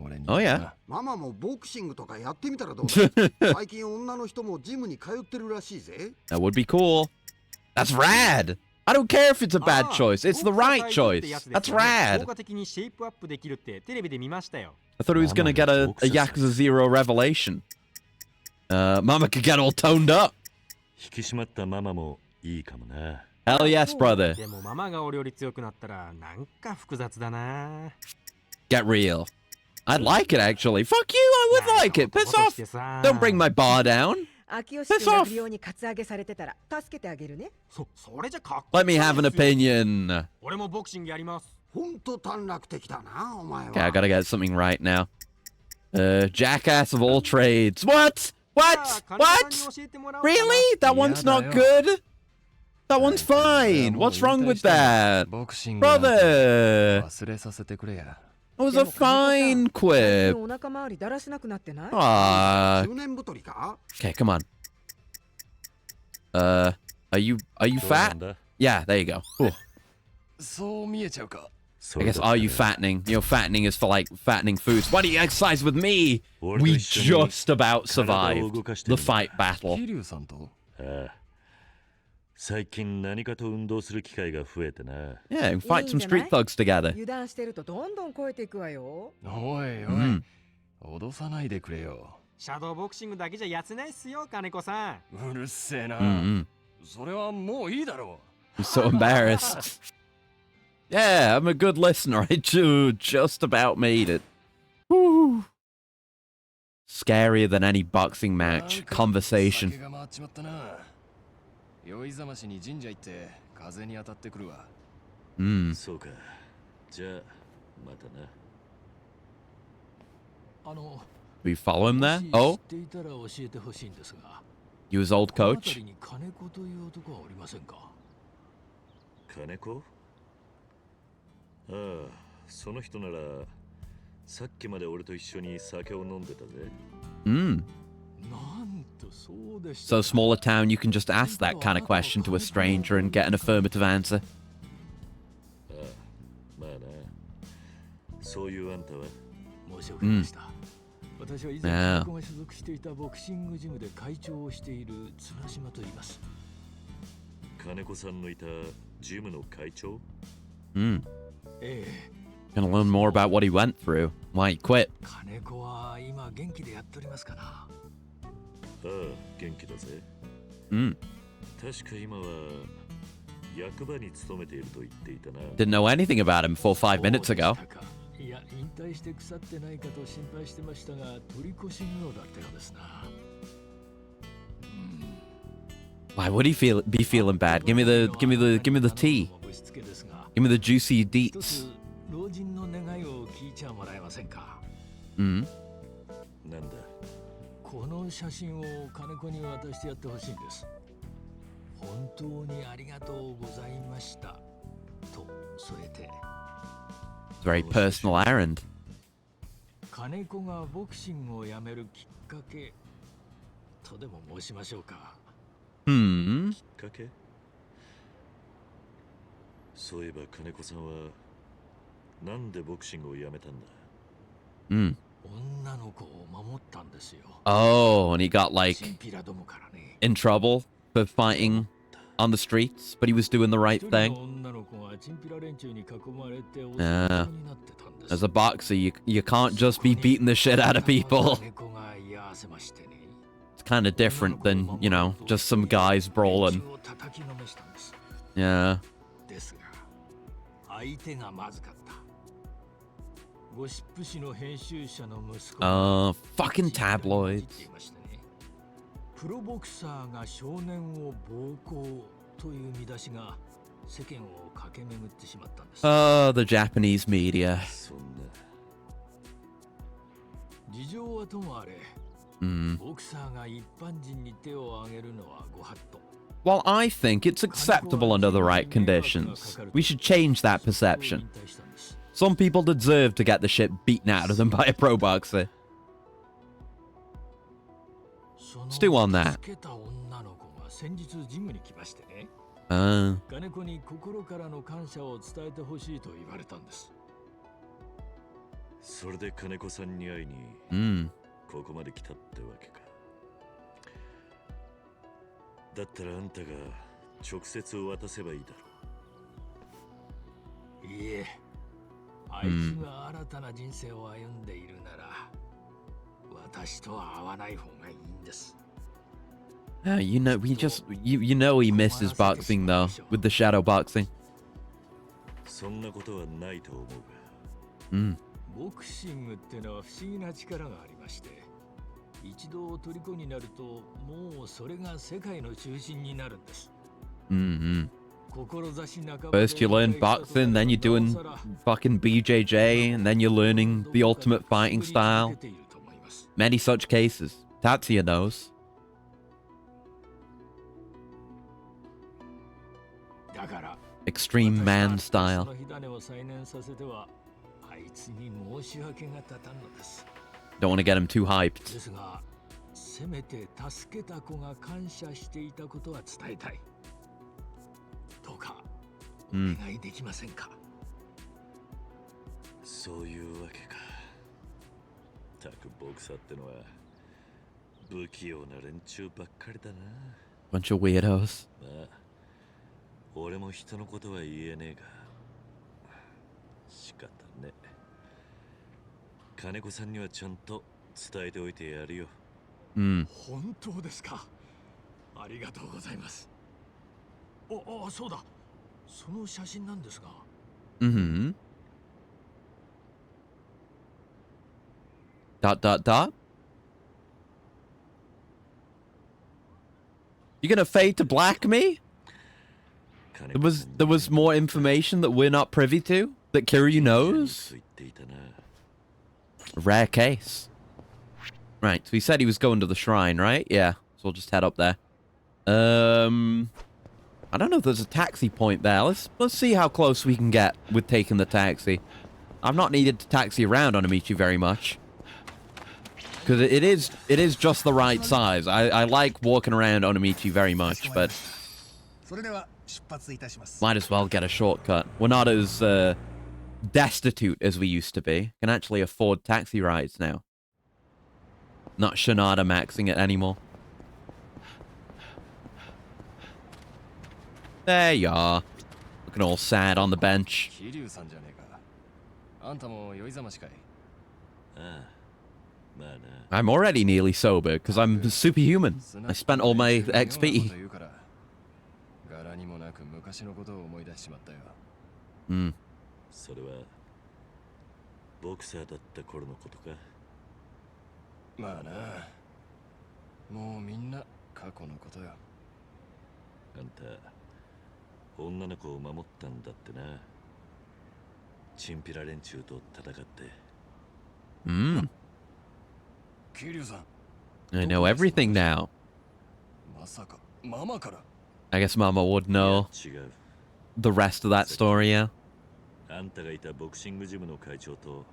俺には Oh, な。 yeah. ママもボクシングとかやってみたらどうだ最近女の人もジムに通ってるらしいぜ。 That would be cool. That's rad. I don't care if it's a bad ああ choice. It's the ボクサー right 体重ってや choice. つです That's よね。 rad. 効果的にシェイプアップできるってテレビで見ましたよ。 I thought he was gonna get a Yakuza 0 revelation. Mama could get all toned up. 引き締まったママもいいかもな。 Hell yes, brother. でもママが俺より強くなったらなんか複雑だな。 Get real. I'd like it actually. Fuck you, I would like it. Piss off. Don't bring my bar down. 秋吉君が不良にカツアゲされてたら助けてあげるね。それじゃかっこい Let い me have an ですよ。 opinion. 俺もボクシングやります。ほんと短絡的だなお前は。 Okay, I gotta get something right now. Jackass of all trades. What? What? じゃあ金子さんに What? 教えてもらおうかな。 Really? That one's not good? That one's fine. What's wrong with that? ボクシングなんて Brother! 忘れさせてくれや。 It was a fine 最 quip. 近お腹周りだらしなくなってない？ Ah. 中年太りか Okay, come on. Are you どうな fat? んだ？ Yeah, there you go. Ooh. そう見えちゃうか。 I guess, are you fattening? You know, fattening is for like fattening foods. Why don't you exercise with me? We 俺と一緒に just about 体を動 survived かして the るんだ。 fight battle. 桐生さんとああ、最近何かと運動する機会が増えてな。Yeah, and fight some street thugs together. 油断してるとどんどん超えていくわよ。おいおい、脅さないでくれよ。シャドーボクシングだけじゃやつないっすよ、金子さん。うるせえな。Mm-hmm. それはもういいだろI'm so embarrassed. Yeah, I'm a good listener. I just about made it. Woo. Scarier than any boxing う。 match. 酒 Conversation. が回っちまったな。酔いざましに神社行って風に当たってくるわ。Mm. そうか。じゃあまたな。We follow him there? もし Oh, 知っていたら教えてほしいんですが、 you his old この coach? 辺りに金子という男はおりませんか？金子？ああ、その人ならさっきまで俺と一緒に酒を飲んでたぜ。Mm. なんとそうでした So small a town, you can just ask that kind of question to a stranger and get an affirmative answer. ああ、まあな。そういうあんたは申し遅れました。私は以前、ああ金子が所属していたボクシングジムで会長をしている綱島と言います。金子さんのいたジムの会長？ Mm. ええ、 Gonna learn more about what he went through. Why he quit. 金子は今元気でやっておりますかな？ああ、元気だぜ。Mm. 確か今は役場に勤めていると言っていたな。 Didn't know anything about him before 5 minutes そうで ago. したか。いや、引退して腐ってないかと心配してましたが、取り越し無能だったようですな。Why would he be feeling bad? Give me the tea. ぶしつけですが、 Give me the juicy 一 deets. つ老人の願いを聞いちゃもらえませんか？ Mm. なんだ。この写真を金子に渡してやってほしいんです。本当にありがとうございましたと添えて。 It's a very personal errand. 金子がボクシングをやめるきっかけとでも申しましょうか。 Hmm. きっかけ？そういえば金子さんはなんでボクシングをやめたんだ？ Mm. 女の子を守ったんですよ。 Oh, and he got チ like ンピラどもからね。 in trouble for fighting on the streets, but he was doing the right 一人の thing. 女の子がチンピラ連中に囲まれてお世 Ah. 話になってたんです。 As a boxer, you can't just be beating the shit out of people. 金子が居合わせましてね。 It's kind of different than, you know, just some guys brawling. 連中を叩きのめしたんです。 Yeah. ですが、相手がまずかった。ゴシップ誌の編集者の息子が Fucking tabloids. プロボクサーが少年を暴行という見出しが世間を駆け巡ってしまったんです。 Oh, the Japanese media. そんな。事情はともあれ、 Mm. ボクサーが一般人に手を挙げるのはご法度。 Well, I think it's acceptable under the right conditions. We should change that perception. Some people deserve to get the shit beaten out of them by a pro boxer. Let's do on that. 助けた女の子が先日ジムに来ましてね。 Uh, 金子に心からの感謝を伝えてほしいと言われたんです。それで金子さんに会いに mm. ここまで来たってわけか。だったらあんたが直接渡せばいいだろいいえ、あいつが新たな人生を歩んでいるなら、私とは会わない方がいいんです。 You know, you know he missed his boxing though, with the shadow boxing. そんなことはないと思うが。Mm. ボクシングってのは不思議な力がありまして、一度虜になるともうそれが世界の中心になるんです。 Mm-hmm. First you learn boxing, then you're doing fucking BJJ, and then you're learning the ultimate fighting style. Many such cases. Tatsuya knows. だから Extreme man style. その火種を再燃させてはあいつに申し訳が立たんのです。 Don't want to get him too hyped. ですが、せめて助けた子が感謝していたことは伝えたい。どうかお願いできませんか？そういうわけか。たくボクサーってのは不器用な連中ばっかりだな。 Bunch of weirdos. まあ俺も人のことは言えねえが仕方ね。金子さんにはちゃんと伝えておいてやるよ。本当ですか。ありがとうございます。そうだ。その写真なんですが。Dot dot dot. You gonna fade to black me? There was more information that we're not privy to that Kiryu knows. A rare case. Right, so he said he was going to the shrine, right? Yeah, so we'll just head up there. I don't know if there's a taxi point there. Let's see how close we can get with taking the taxi. I've not needed to taxi around Onamichi very much. Because it is just the right size. I like walking around Onamichi very much, but might as well get a shortcut. We're not as destitute as we used to be. Can actually afford taxi rides now. Not Shinada maxing it anymore. There you are. Looking all sad on the bench. I'm already nearly sober because I'm superhuman. I spent all my XP. Hmm. それはボクサーだった頃のことか。まあな。もうみんな過去のことよ。あんた女の子を守ったんだってな。チンピラ連中と戦って。桐生さん。I know everything now. まさかママから。I guess Mama would know the rest of that story, yeah. あんたがいたボクシングジムの会長と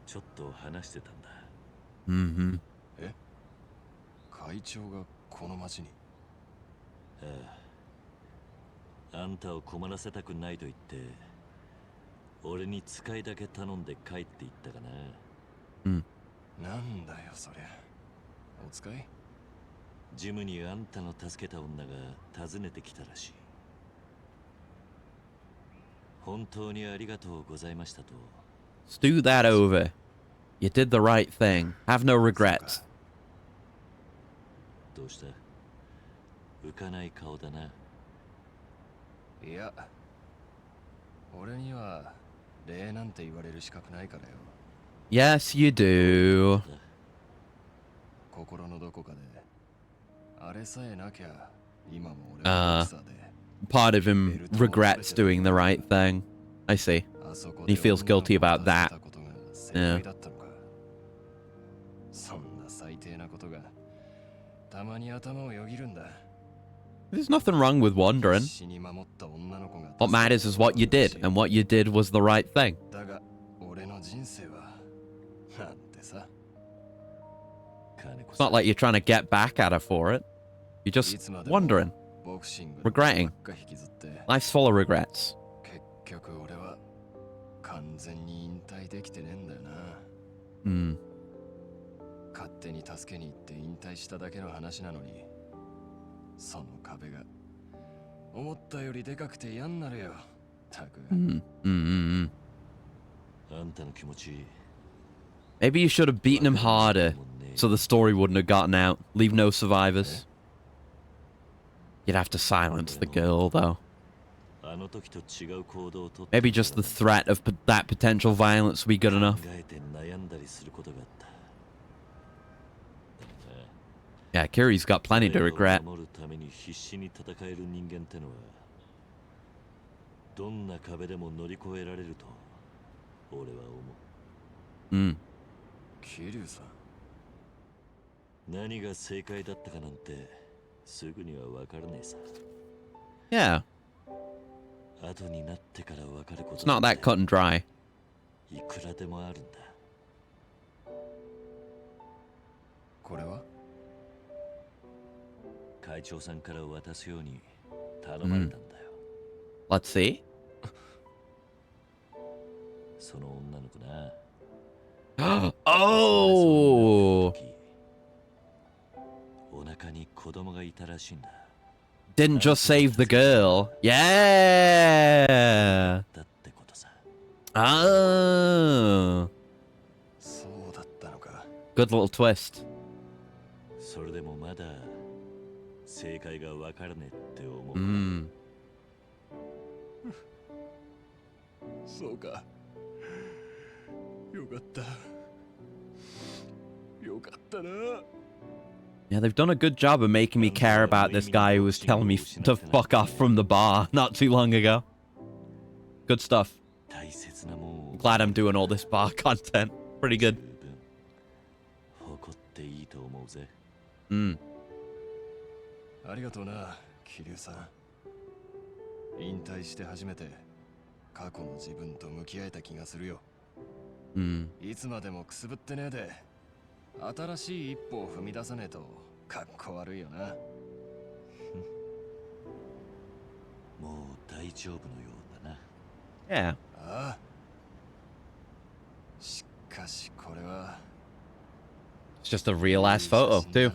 ちょっと話してたんだ。え？会長がこの町に。あんたを困らせたくないと言って俺に使いだけ頼んで帰っていったかな。なんだよそりゃ。お使い？ジムにあんたの助けた女が訪ねてきたらしい。本当にありがとうございましたと。Stew that over. You did the right thing. Have no regrets. どうした？浮かない顔だな。いや、俺には礼なんて言われる資格ないからよ。Yes, you do. 心のどこかであれさえなきゃ今も俺はボクサーで。Part of him regrets doing the right thing. I see. He feels guilty about that. Yeah. そんな最低なことがたまに頭をよぎるんだ。There's nothing wrong with wandering. What matters is what you did, and what you did was the right thing. だが俺の人生はなんてさ。It's not like you're trying to get back at her for it. You're just wondering, regretting. Life's full of regrets. 結局俺は完全に引退できてねえんだよな。勝手に助けに行って引退しただけの話なのに、その壁が思ったよりでかくて嫌になるよ。たく。あんたの気持ち。Maybe you should have beaten him harder, so the story wouldn't have gotten out. Leave no survivors. You'd have to silence the girl, though. Maybe just the threat of that potential violence would be good enough. Yeah, Kiri's got plenty to regret. どんな壁でも乗り越えられると俺は思う。桐生さん。何が正解だったかなんてすぐには分からねえさ。Yeah. 後になってから分かること。 It's not that cut and dry. いくらでもあるんだ。これは？会長さんから渡すように頼まれたんだよ。Let's see. その女の子な。Oh! お腹に子供がいたらしいんだ。Didn't just save the girl. Yeah. Oh. Good little twist. それでもまだ正解がわからねえって思う。Mm. そうか。よかった。よかったな。 Yeah, they've done a good job of making me care about this guy who was telling me to fuck off from the bar not too long ago. Good stuff. Glad I'm doing all this bar content. Pretty good. 誇っていいと思うぜ。Mm. ありがとうな、桐生さん。引退して初めて過去の自分と向き合えた気がするよ。Mm. いつまでもくすぶってねえで、新しい一歩を踏み出さねえとかっこ悪いよな。もう大丈夫のようだな。Yeah. ああ。しかしこれは。It's just a real ass photo, too.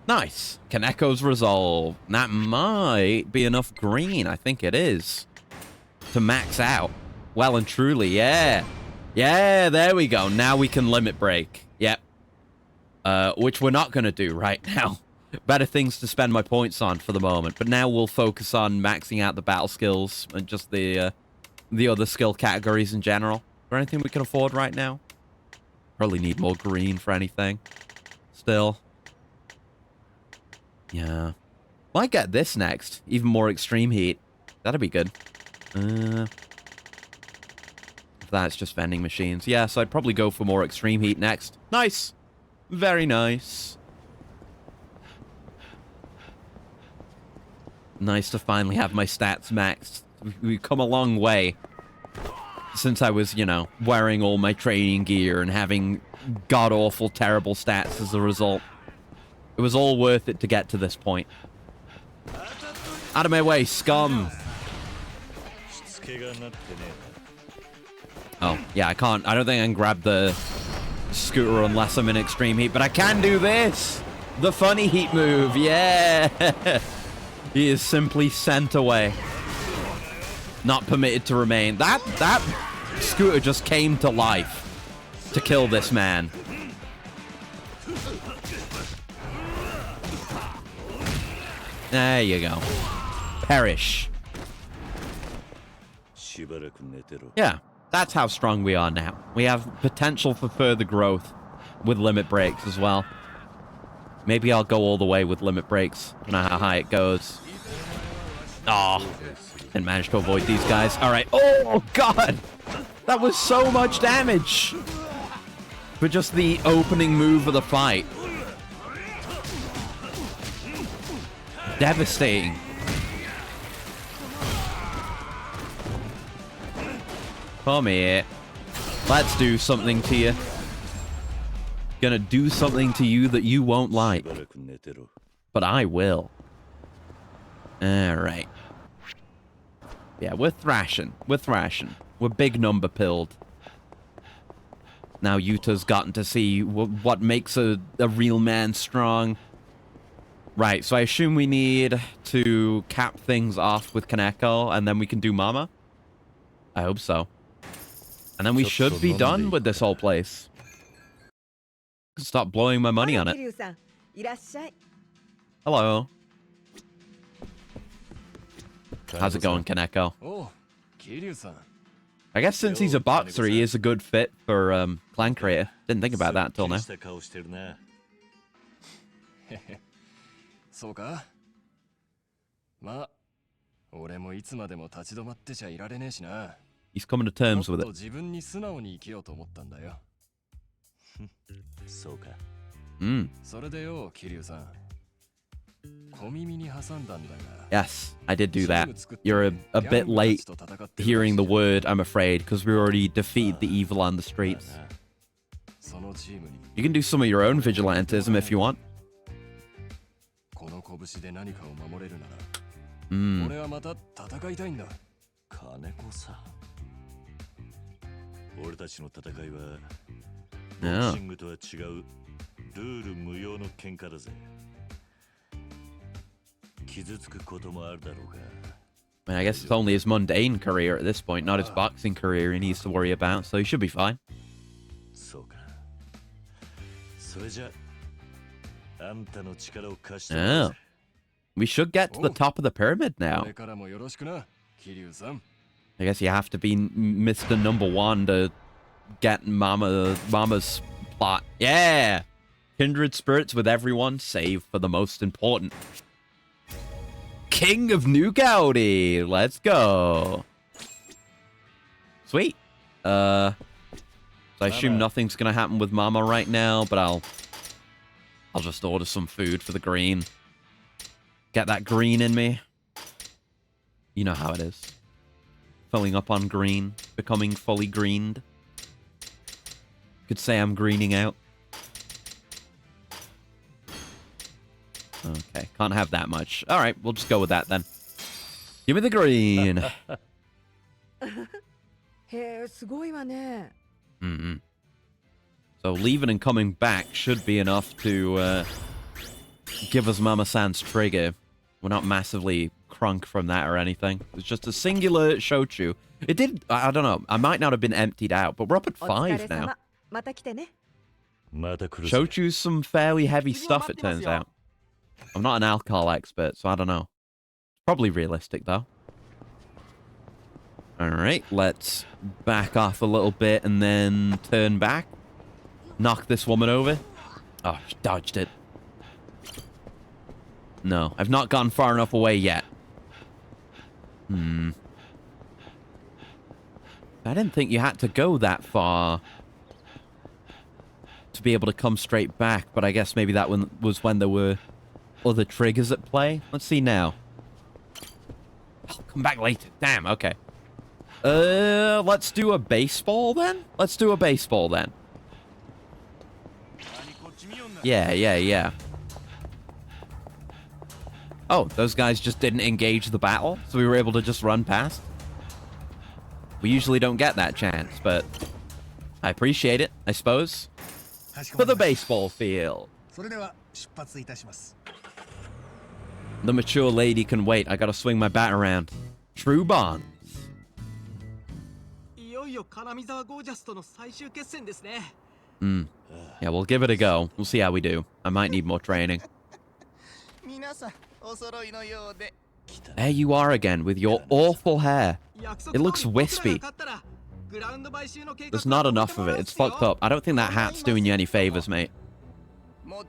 Nice. Kaneko's resolve. That might be enough green. I think it is. To max out. Well and truly, yeah. Yeah, there we go. Now we can limit break. Yep. Which we're not going to do right now. Better things to spend my points on for the moment. But now we'll focus on maxing out the battle skills and just the other skill categories in general. Is there anything we can afford right now? Probably need more green for anything. Still. Yeah. Might get this next. Even more extreme heat. That'd be good. That's just vending machines. Yeah, so I'd probably go for more extreme heat next. Nice. Very nice. Nice to finally have my stats maxed. We've come a long way since I was, you know, wearing all my training gear and having god-awful, terrible stats as a result. It was all worth it to get to this point. Out of my way, scum! Oh, yeah, I can't. I don't think I can grab the scooter unless I'm in extreme heat, but I can do this! The funny heat move, yeah! He is simply sent away. Not permitted to remain. That scooter just came to life to kill this man. There you go. Perish. Yeah, that's how strong we are now. We have potential for further growth with limit breaks as well. Maybe I'll go all the way with limit breaks. I don't know how high it goes. Oh, didn't manage to avoid these guys. All right. Oh, God. That was so much damage for just the opening move of the fight. Devastating. Come here. Let's do something to you. Gonna do something to you that you won't like. But I will. Alright. Yeah, we're thrashing. We're thrashing. We're big number pilled. Now Yuta's gotten to see what makes a real man strong. Right, so I assume we need to cap things off with Kaneko, and then we can do Mama? I hope so. And then we should be done with this whole place. Stop blowing my money on it. Hello. How's it going, Kaneko? Oh, Kiryu-san. I guess since he's a boxer, he is a good fit for clan creator. Didn't think about that until now. そうか。まあ、俺もいつまでも立ち止まってちゃいられねえしな。He's coming to terms with it. 自分に素直に生きようと思ったんだよ。そうか。それでよ、桐生さん。小耳に挟んだんだが。Yes, I did do that. You're a bit late hearing the word, I'm afraid, because we already defeated the evil on the streets. You can do some of your own vigilantism if you want. この拳で何かを守れるなら、俺はまた戦いたいんだ。金子さ。俺たちの戦いはボクシングとは違うルール無用の喧嘩だぜ。傷つくこともあるだろうが。I mean, I guess it's only his mundane career at this point, not his boxing career he needs to worry about, so he should be fine. そうか。それじゃあんたの力を貸して。Oh. We should get to the top of the pyramid now. これからもよろしくな、桐生さん。I guess you have to be Mr. Number One to get Mama's plot. Yeah! Kindred spirits with everyone, save for the most important. King of New Gaudi! Let's go! Sweet. So I assume nothing's gonna happen with Mama right now, but I'll just order some food for the green. Get that green in me. You know how it is. Filling up on green, becoming fully greened. Could say I'm greening out. Okay, can't have that much. All right, we'll just go with that then. Give me the green. へえ、すごいわね。Mm-hmm. So leaving and coming back should be enough to give us Mama-san's trigger. We're not massively crunk from that or anything. It's just a singular shochu. It did, I don't know, I might not have been emptied out, but we're up at 5 now. また来てね。Shochu's some fairly heavy stuff, it turns out. I'm not an alcohol expert, so I don't know. Probably realistic, though. Alright, let's back off a little bit and then turn back. Knock this woman over. Oh, she dodged it. No, I've not gone far enough away yet. I didn't think you had to go that far to be able to come straight back, but I guess maybe that one was when there were other triggers at play. Let's see now. I'll come back later. Damn, okay. Let's do a baseball then? Let's do a baseball then. Yeah. Oh, those guys just didn't engage the battle, so we were able to just run past? We usually don't get that chance, but I appreciate it, I suppose. For the baseball field. The mature lady can wait. I gotta swing my bat around. True bonds. Yeah, we'll give it a go. We'll see how we do. I might need more training. There you are again with your awful hair. It looks wispy. There's not enough of it. It's fucked up. I don't think that hat's doing you any favors, mate. I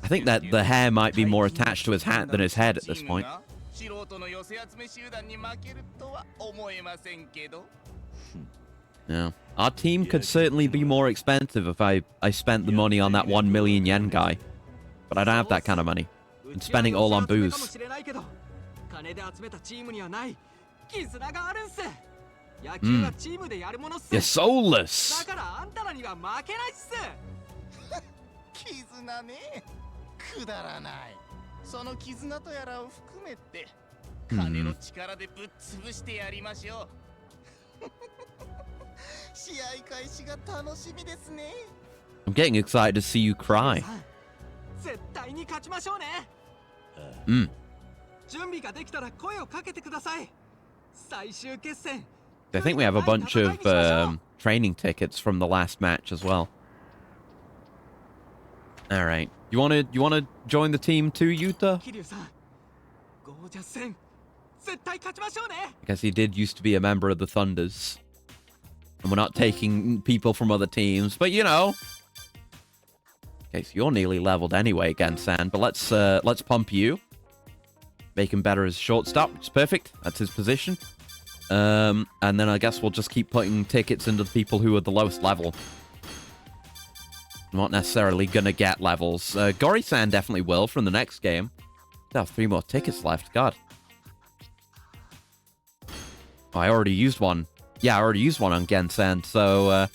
think that the hair might be more attached to his hat than his head at this point. Yeah. Our team could certainly be more expensive if I spent the money on that 1 million yen guy. But I don't have that kind of money. I'm spending it all on booze. You're soulless! 絆ね。くだらない。その絆とやらを含めて、金の力でぶっ潰してやりましょう。試合開始が楽しみですね。I'm getting excited to see you cry. 絶対に勝ちましょうね。準備ができたら声をかけてください。最終決戦。I think we have a bunch of training tickets from the last match as well. All right. You want to join the team too, Yuta? I guess he did used to be a member of the Thunders. And we're not taking people from other teams, but you know. Okay, so you're nearly leveled anyway, Gen-san, but let's pump you. Make him better as shortstop, which is perfect. That's his position. And then I guess we'll just keep putting tickets into the people who are the lowest level. Not necessarily gonna get levels. Gori-san definitely will from the next game. Still have 3 more tickets left. God. Oh, I already used one. Yeah, I already used one on Gen-san, so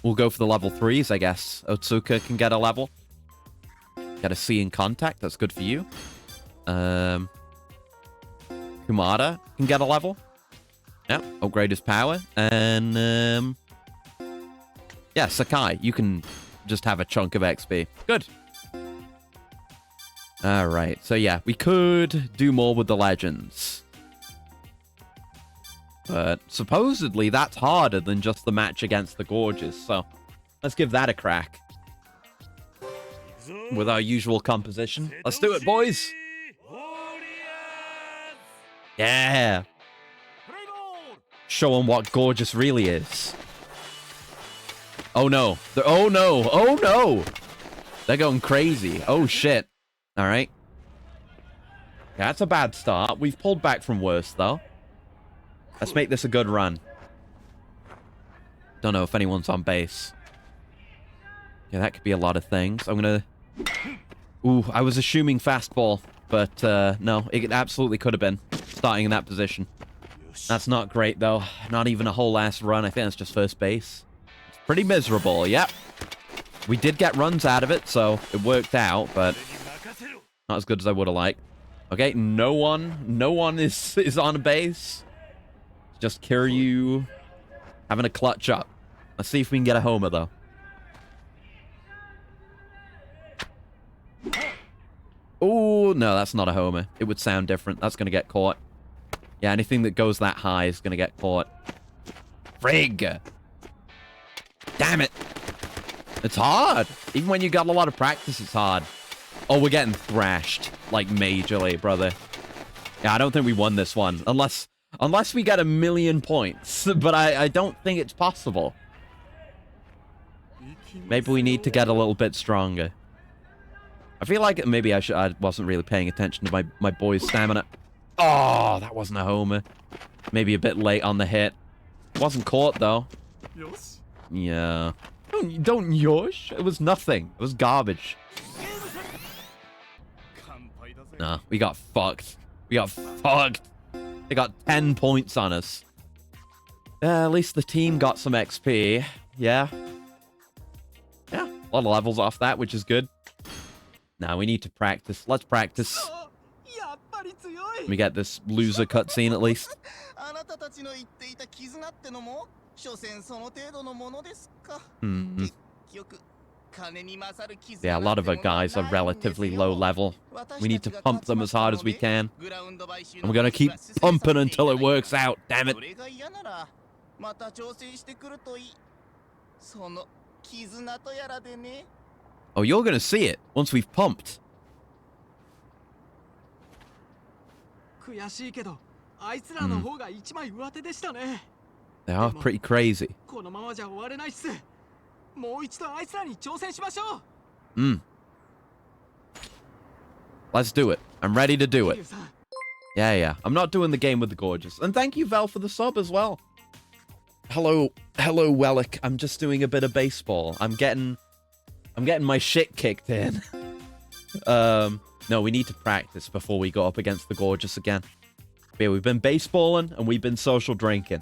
we'll go for the level 3s, I guess. Otsuka can get a level. Get a C in contact. That's good for you. Kumada can get a level. Yeah, upgrade his power. And yeah, Sakai, you can just have a chunk of XP. Good. All right. So yeah, we could do more with the legends. But supposedly that's harder than just the match against the Gorges. So let's give that a crack. With our usual composition. Let's do it, boys. Yeah. Show them what Gorgeous really is. Oh no. Oh no. Oh no. They're going crazy. Oh shit. All right. Yeah, that's a bad start. We've pulled back from worse, though. Let's make this a good run. Don't know if anyone's on base. Yeah, that could be a lot of things. I'm gonna... Ooh, I was assuming fastball. But, no, it absolutely could have been. Starting in that position. That's not great, though. Not even a whole ass run. I think that's just first base. It's pretty miserable, yep. We did get runs out of it, so it worked out, but... Not as good as I would have liked. Okay, no one is on base. Just Kiryu having a clutch up. Let's see if we can get a homer, though. Oh, no, that's not a homer. It would sound different. That's going to get caught. Yeah, anything that goes that high is going to get caught. Frig! Damn it! It's hard! Even when you got a lot of practice, it's hard. Oh, we're getting thrashed. Like, majorly, brother. Yeah, I don't think we won this one. Unless we get 1,000,000 points. But I don't think it's possible. Maybe we need to get a little bit stronger. I feel like maybe I wasn't really paying attention to my boy's stamina. Oh, that wasn't a homer. Maybe a bit late on the hit. Wasn't caught, though. Yeah. Don't yosh. It was nothing. It was garbage. Nah, we got fucked. We got fucked. They got 10 points on us. At least the team got some XP. Yeah. Yeah, a lot of levels off that, which is good. Now we need to practice. Let's practice. Let me get this loser cutscene at least. Yeah, a lot of our guys are relatively low level. We need to pump them as hard as we can. And we're going to keep pumping until it works out, damn it. Oh, you're going to see it once we've pumped. They are pretty crazy. Let's do it. I'm ready to do it. Yeah. I'm not doing the game with the Gorgeous. And thank you, Vel, for the sub as well. Hello, Wellick. I'm just doing a bit of baseball. I'm getting my shit kicked in. No, we need to practice before we go up against the Gorgeous again. But yeah, we've been baseballing and we've been social drinking.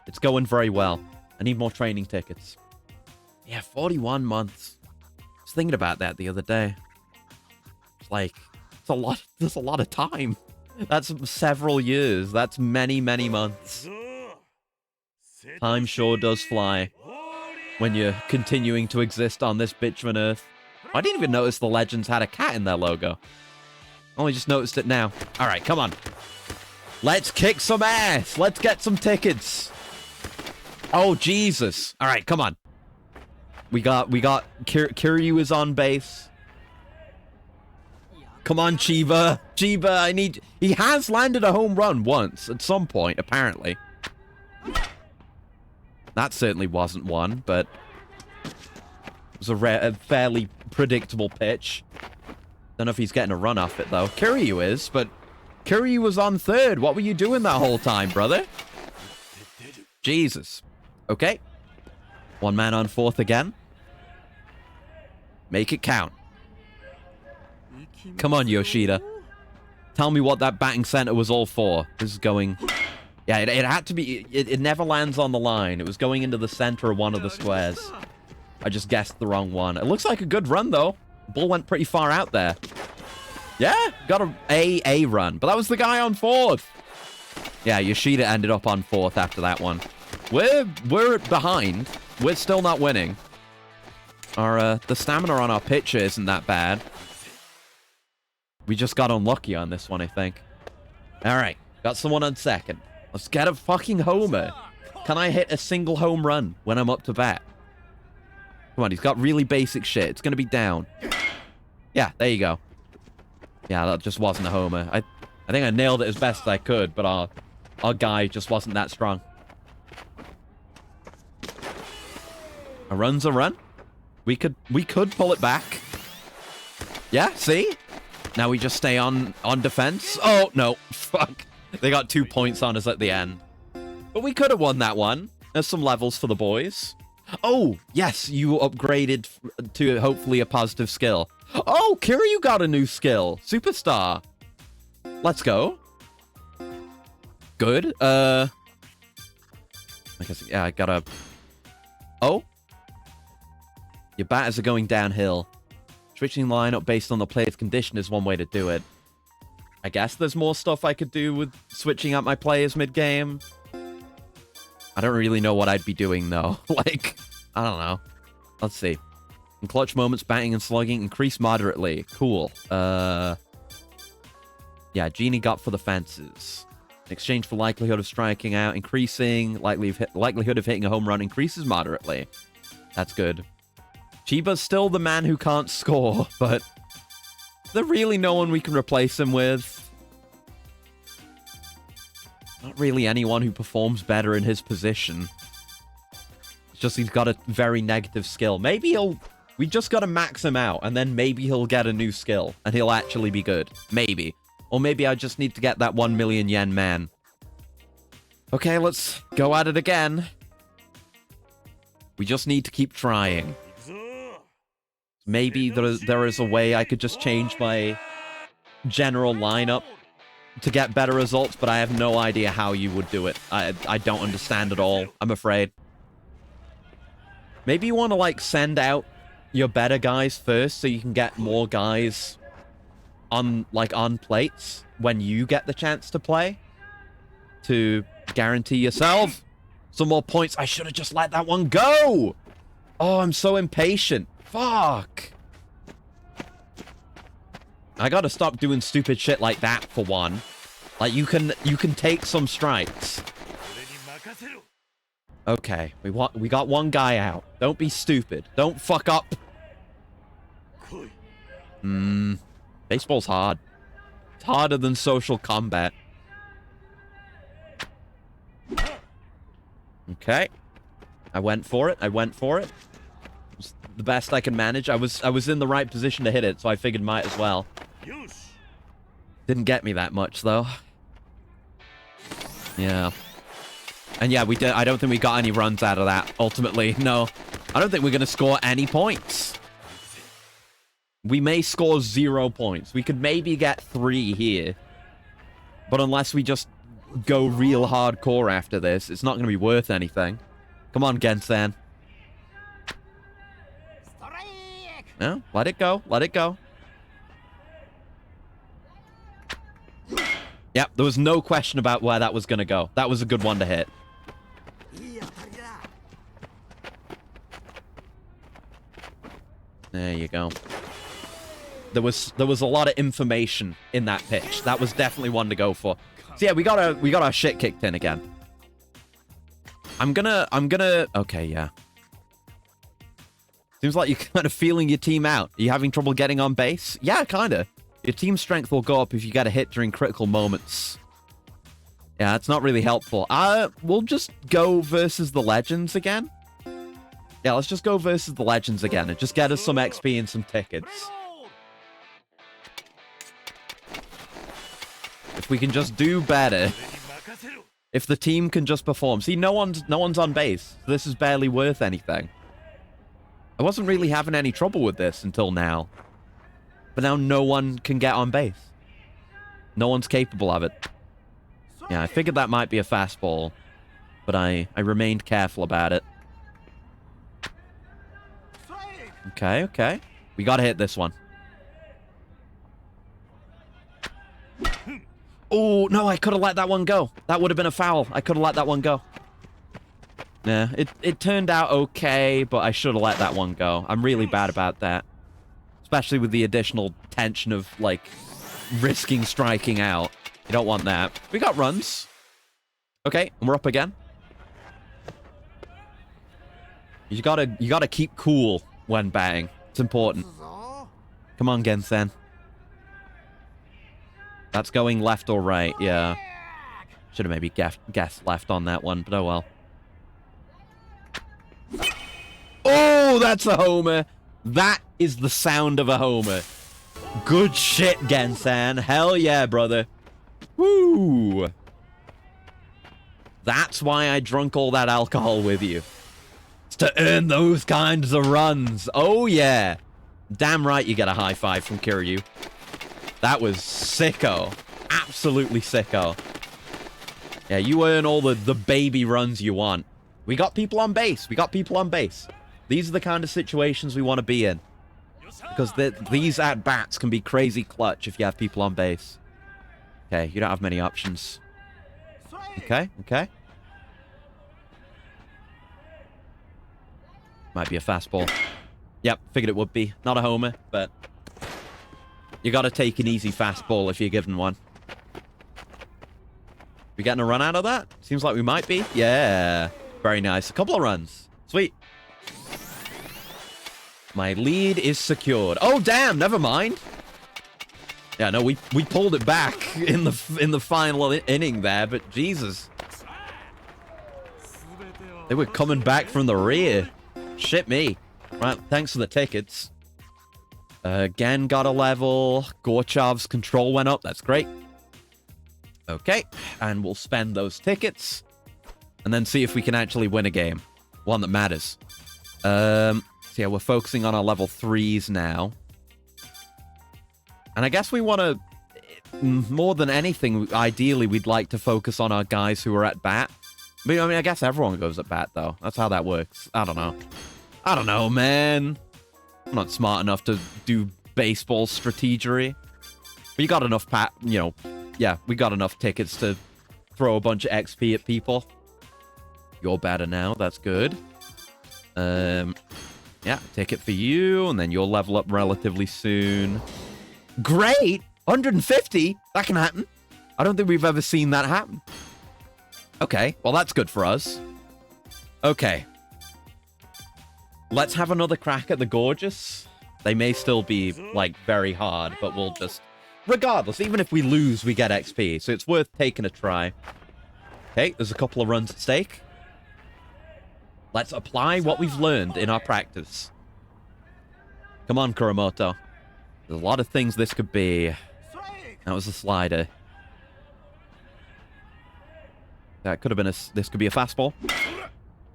It's going very well. I need more training tickets. Yeah, 41 months. I was thinking about that the other day. It's like, it's a lot. There's a lot of time. That's several years. That's many, many months. Time sure does fly when you're continuing to exist on this bitch of an earth. I didn't even notice the Legends had a cat in their logo. Only just noticed it now. All right, come on. Let's kick some ass. Let's get some tickets. Oh, Jesus. All right, come on. We got Kiryu is on base. Come on, Chiba. Chiba, he has landed a home run once at some point, apparently. That certainly wasn't one, but it was a fairly predictable pitch. Don't know if he's getting a run off it, though. Kiryu is, but Kiryu was on third. What were you doing that whole time, brother? Jesus. Okay. One man on fourth again. Make it count. Come on, Yoshida. Tell me what that batting center was all for. This is going... Yeah, it had to be... It never lands on the line. It was going into the center of one of the squares. I just guessed the wrong one. It looks like a good run, though. Ball went pretty far out there. Yeah, got a run. But that was the guy on fourth. Yeah, Yoshida ended up on fourth after that one. We're behind. We're still not winning. Our the stamina on our pitcher isn't that bad. We just got unlucky on this one, I think. All right, got someone on second. Let's get a fucking homer. Can I hit a single home run when I'm up to bat? Come on, he's got really basic shit. It's gonna be down. Yeah, there you go. Yeah, that just wasn't a homer. I think I nailed it as best as I could, but our guy just wasn't that strong. A run's a run. We could pull it back. Yeah, see? Now we just stay on defense. Oh, no. Fuck. They got 2 points on us at the end. But we could have won that one. There's some levels for the boys. Oh, yes, you upgraded to hopefully a positive skill. Oh, Kiryu got a new skill. Superstar. Let's go. Good. I guess, yeah, I gotta... Oh. Your batters are going downhill. Switching lineup based on the player's condition is one way to do it. I guess there's more stuff I could do with switching out my players mid-game. I don't really know what I'd be doing, though. Like, I don't know. Let's see. In clutch moments, batting and slugging increase moderately. Cool. Yeah, Genie got for the fences. In exchange for likelihood of striking out increasing, likelihood of hitting a home run increases moderately. That's good. Chiba's still the man who can't score, but there's really no one we can replace him with. Not really anyone who performs better in his position. It's just he's got a very negative skill. Maybe we just gotta max him out, and then maybe he'll get a new skill, and he'll actually be good. Maybe. Or maybe I just need to get that 1 million yen man. Okay, let's go at it again. We just need to keep trying. Maybe there is a way I could just change my general lineup to get better results, but I have no idea how you would do it. I don't understand at all, I'm afraid. Maybe you want to, like, send out your better guys first so you can get more guys on plates when you get the chance to play to guarantee yourself some more points. I should have just let that one go. Oh, I'm so impatient. Fuck. I gotta stop doing stupid shit like that for one. Like, you can take some strikes. Okay, we got one guy out. Don't be stupid. Don't fuck up. Baseball's hard. It's harder than social combat. Okay. I went for it. It was the best I can manage. I was in the right position to hit it, so I figured might as well. Didn't get me that much, though. Yeah. And yeah, I don't think we got any runs out of that, ultimately. No. I don't think we're going to score any points. We may score 0 points. We could maybe get 3 here. But unless we just go real hardcore after this, it's not going to be worth anything. Come on, Gensan. No, let it go. Let it go. Yep, there was no question about where that was going to go. That was a good one to hit. There you go. There was a lot of information in that pitch. That was definitely one to go for. So yeah, we got our shit kicked in again. I'm gonna okay, yeah. Seems like you're kind of feeling your team out. Are you having trouble getting on base? Yeah, kinda. Your team strength will go up if you get a hit during critical moments. Yeah, that's not really helpful. We'll just go versus the Legends again. Yeah, let's just go versus the Legends again and just get us some XP and some tickets. If we can just do better. If the team can just perform. See, no one's on base. This is barely worth anything. I wasn't really having any trouble with this until now. But now no one can get on base. No one's capable of it. Yeah, I figured that might be a fastball. But I remained careful about it. Okay, okay. We gotta hit this one. Oh, no, I could have let that one go. That would have been a foul. I could have let that one go. Yeah, it turned out okay, but I should have let that one go. I'm really bad about that. Especially with the additional tension of, like, risking striking out. You don't want that. We got runs. Okay, and we're up again. You gotta keep cool when batting. It's important. Come on, Gensen. That's going left or right, yeah. Should have maybe guessed left on that one, but oh well. Oh, that's a homer. That is the sound of a homer. Good shit, Gensan. Hell yeah, brother. Woo! That's why I drunk all that alcohol with you. It's to earn those kinds of runs. Oh, yeah. Damn right you get a high five from Kiryu. That was sicko. Absolutely sicko. Yeah, you earn all the baby runs you want. We got people on base. We got people on base. These are the kind of situations we want to be in. Because these at-bats can be crazy clutch if you have people on base. Okay, you don't have many options. Okay, okay. Might be a fastball. Yep, figured it would be. Not a homer, but you gotta take an easy fastball if you're given one. We getting a run out of that? Seems like we might be. Yeah. Very nice. A couple of runs. Sweet. My lead is secured. Oh, damn. Never mind. Yeah, no, we pulled it back in the final inning there, but Jesus. They were coming back from the rear. Shit me. Right, thanks for the tickets. Again, got a level. Gorchov's control went up. That's great. Okay, and we'll spend those tickets. And then see if we can actually win a game. One that matters. So yeah, we're focusing on our level 3s now. And I guess we want to... More than anything, ideally, we'd like to focus on our guys who are at bat. I mean, I guess everyone goes at bat, though. That's how that works. I don't know. I don't know, man. I'm not smart enough to do baseball strategery. But you got enough, yeah, we got enough tickets to throw a bunch of XP at people. You're better now. That's good. Yeah, ticket for you, and then you'll level up relatively soon. Great! 150? That can happen. I don't think we've ever seen that happen. Okay, well, that's good for us. Okay. Let's have another crack at the Gorgeous. They may still be, like, very hard, but we'll just... Regardless, even if we lose, we get XP, so it's worth taking a try. Okay, there's a couple of runs at stake. Let's apply what we've learned in our practice. Come on, Kuramoto. There's a lot of things this could be. That was a slider. That could have been this could be a fastball.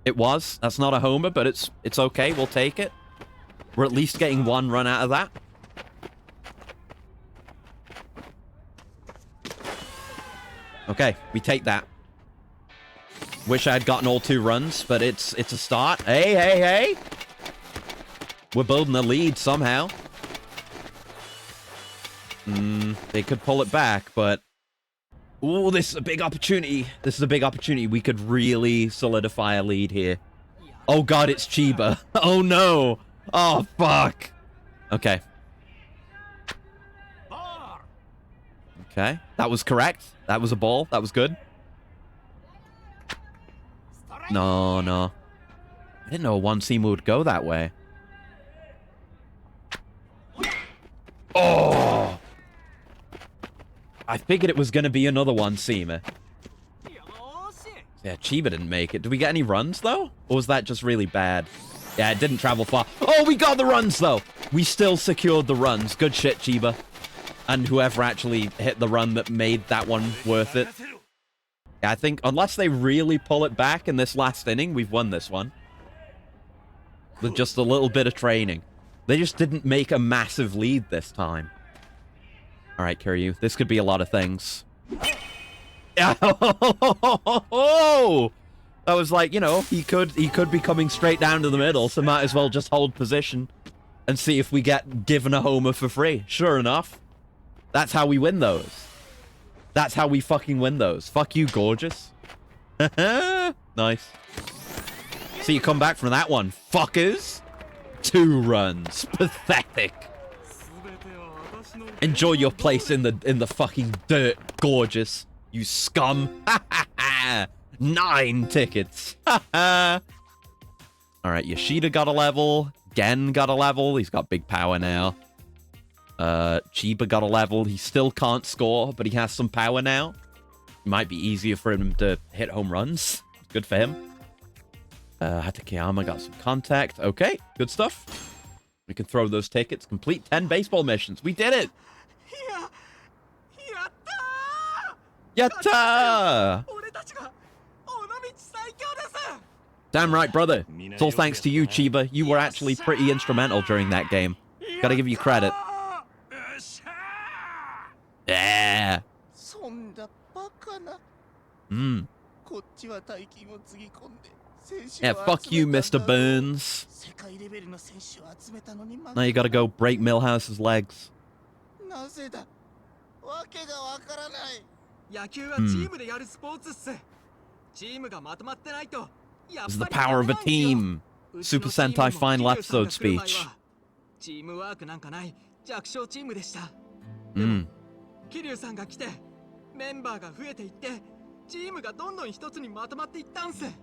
It was. That's not a homer, but it's okay. We'll take it. We're at least getting one run out of that. Okay, we take that. Wish I had gotten all 2 runs, but it's a start. Hey, hey, hey! We're building a lead somehow. They could pull it back, but... Ooh, this is a big opportunity. This is a big opportunity. We could really solidify a lead here. Oh god, it's Chiba. Oh no! Oh, fuck! Okay. Okay, that was correct. That was a ball. That was good. No, no. I didn't know a one-seamer would go that way. Oh! I figured it was going to be another one-seamer. Yeah, Chiba didn't make it. Did we get any runs, though? Or was that just really bad? Yeah, it didn't travel far. Oh, we got the runs, though! We still secured the runs. Good shit, Chiba. And whoever actually hit the run that made that one worth it. Yeah, I think unless they really pull it back in this last inning, we've won this one. With just a little bit of training. They just didn't make a massive lead this time. Alright, Kiryu. This could be a lot of things. Oh! That was like, you know, he could be coming straight down to the middle, so might as well just hold position and see if we get given a homer for free. Sure enough. That's how we win those. That's how we fucking win those. Fuck you, Gorgeous. Nice. So you come back from that one, fuckers. 2 runs. Pathetic. Enjoy your place in the fucking dirt, gorgeous. You scum. 9 tickets. Alright, Yoshida got a level. Gen got a level. He's got big power now. Chiba got a level. He still can't score, but he has some power now. It might be easier for him to hit home runs. Good for him. Hatakeyama got some contact. Okay, good stuff. We can throw those tickets. Complete 10 baseball missions. We did it! Yatta! Damn right, brother. It's all thanks to you, Chiba. You were actually pretty instrumental during that game. Gotta give you credit. Yeah. Yeah, fuck you, Mr. Burns. Now you gotta go break Millhouse's legs. This is the power of a team. Super Sentai final episode speech.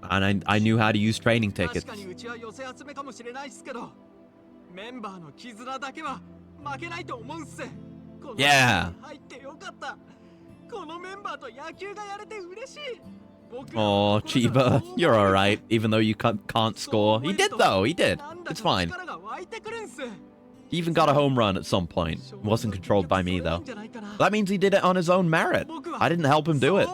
And I knew how to use training tickets. Yeah. Oh, Chiba, you're alright, even though you can't score. He did, though. He did. It's fine. He even got a home run at some point. It wasn't controlled by me, though. That means he did it on his own merit. I didn't help him do it.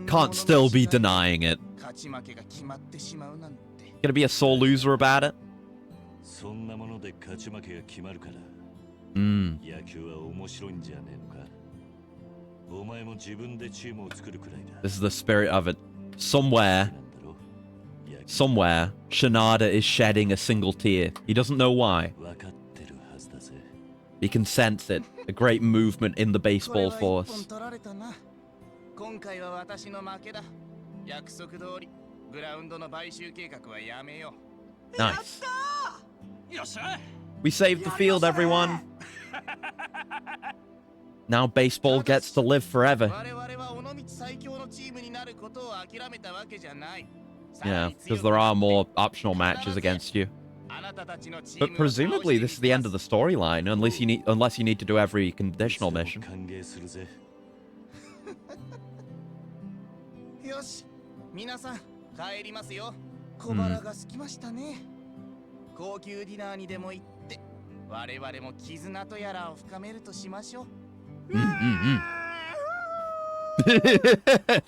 Can't still be denying it. Gonna be a sore loser about it? This is the spirit of it. Somewhere, Shinada is shedding a single tear. He doesn't know why. He can sense it. A great movement in the baseball force. Nice. We saved the field, everyone. Now baseball gets to live forever. Yeah, because there are more optional matches against you. But presumably this is the end of the storyline, unless you need to do every conditional mission.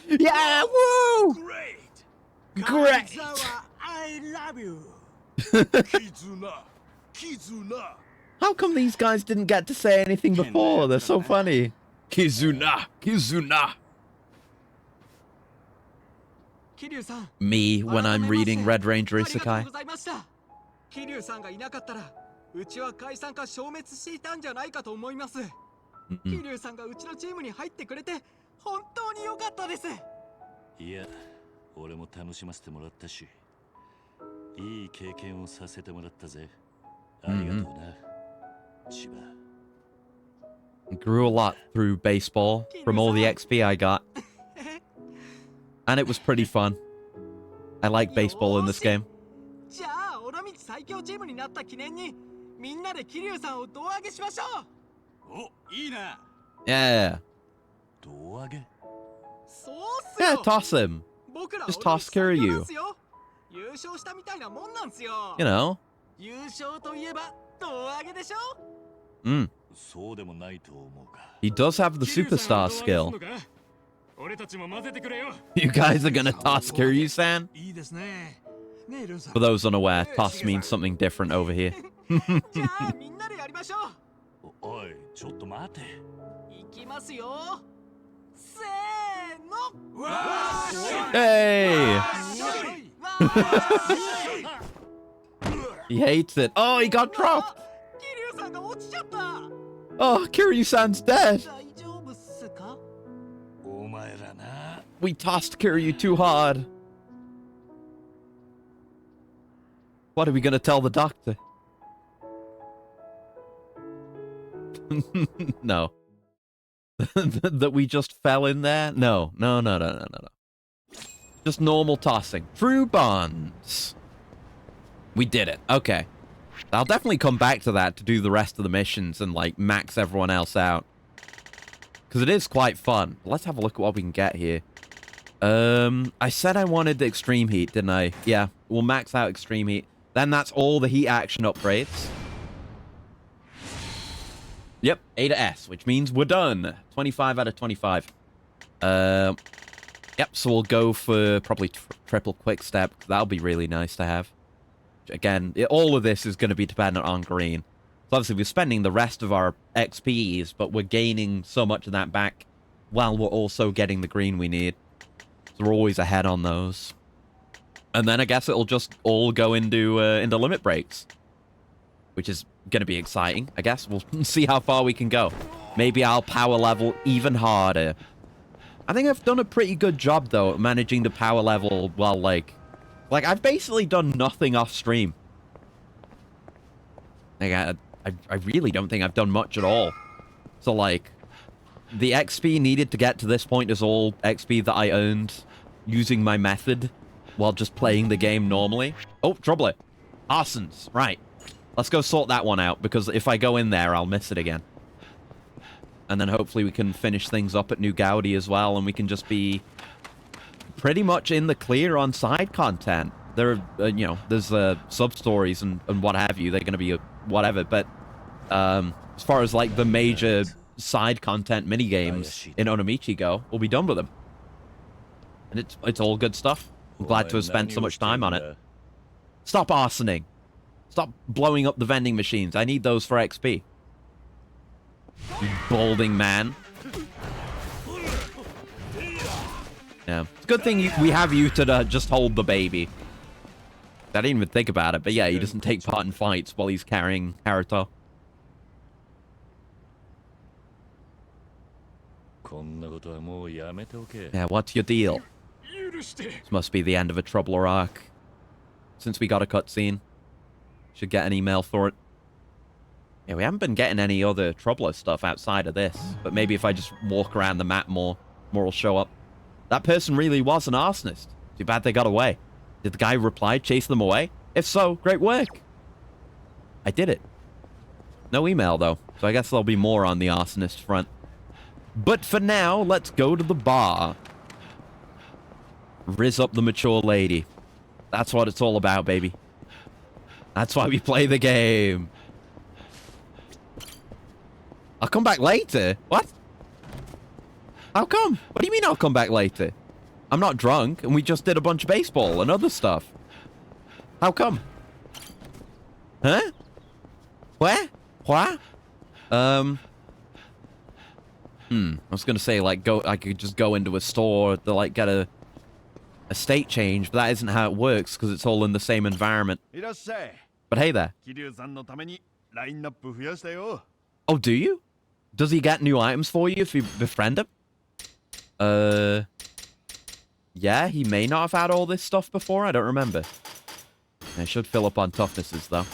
Yeah, woo! Great! I love you. How come these guys didn't get to say anything before? They're so funny. Kizuna! Me when I'm reading Red Ranger Isekai. Grew a lot through baseball from all the XP I got. And it was pretty fun. I like baseball in this game. Yeah. Yeah, toss him. Just toss Kiryu. You know. He does have the superstar skill. You guys are gonna toss Kiryu-san? For those unaware, toss means something different over here. Hey! He hates it. Oh, he got dropped! Oh, Kiryu-san's dead! We tossed Kiryu too hard. What are we gonna tell the doctor? No. That we just fell in there? No. No. Just normal tossing. True bonds. We did it. Okay. I'll definitely come back to that to do the rest of the missions and, like, max everyone else out. Because it is quite fun. Let's have a look at what we can get here. I said I wanted the extreme heat, didn't I? Yeah, we'll max out extreme heat. Then that's all the heat action upgrades. Yep, A to S, which means we're done. 25 out of 25. Yep, so we'll go for probably triple quick step. That'll be really nice to have. Again, all of this is going to be dependent on green. So obviously we're spending the rest of our XPs, but we're gaining so much of that back while we're also getting the green we need. So we're always ahead on those. And then I guess it'll just all go into limit breaks, which is going to be exciting. I guess we'll see how far we can go. Maybe I'll power level even harder. I think I've done a pretty good job, though, at managing the power level while, like, I've basically done nothing off stream. Like, I really don't think I've done much at all. So, like, the XP needed to get to this point is all XP that I earned using my method while just playing the game normally. Oh, trouble it. Arsons. Right. Let's go sort that one out, because if I go in there, I'll miss it again. And then hopefully we can finish things up at New Gaudi as well, and we can just be pretty much in the clear on side content. There are, you know, there's sub-stories and what have you. They're going to be whatever, but as far as, like, the major side content mini-games in Onomichi go, we'll be done with them. And it's all good stuff. I'm glad to have spent so much time on it. Stop arsoning. Stop blowing up the vending machines. I need those for XP. You balding man. Yeah. It's a good thing we have you to just hold the baby. I didn't even think about it, but yeah, he doesn't take part in fights while he's carrying Haruto. Yeah, what's your deal? This must be the end of a Troubler arc. Since we got a cutscene. Should get an email for it. Yeah, we haven't been getting any other Troubler stuff outside of this. But maybe if I just walk around the map more will show up. That person really was an arsonist. Too bad they got away. Did the guy reply, chase them away? If so, great work. I did it. No email, though. So I guess there'll be more on the arsonist front. But for now, let's go to the bar. Riz up the mature lady. That's what it's all about, baby. That's why we play the game. I'll come back later. What? How come? What do you mean I'll come back later? I'm not drunk, and we just did a bunch of baseball and other stuff. How come? Huh? Where? What? I was gonna say, like, I could just go into a store to, like, get a state change, but that isn't how it works, because it's all in the same environment. But hey there. Oh, do you? Does he get new items for you if you befriend him? Yeah, he may not have had all this stuff before. I don't remember. I should fill up on toughnesses, though.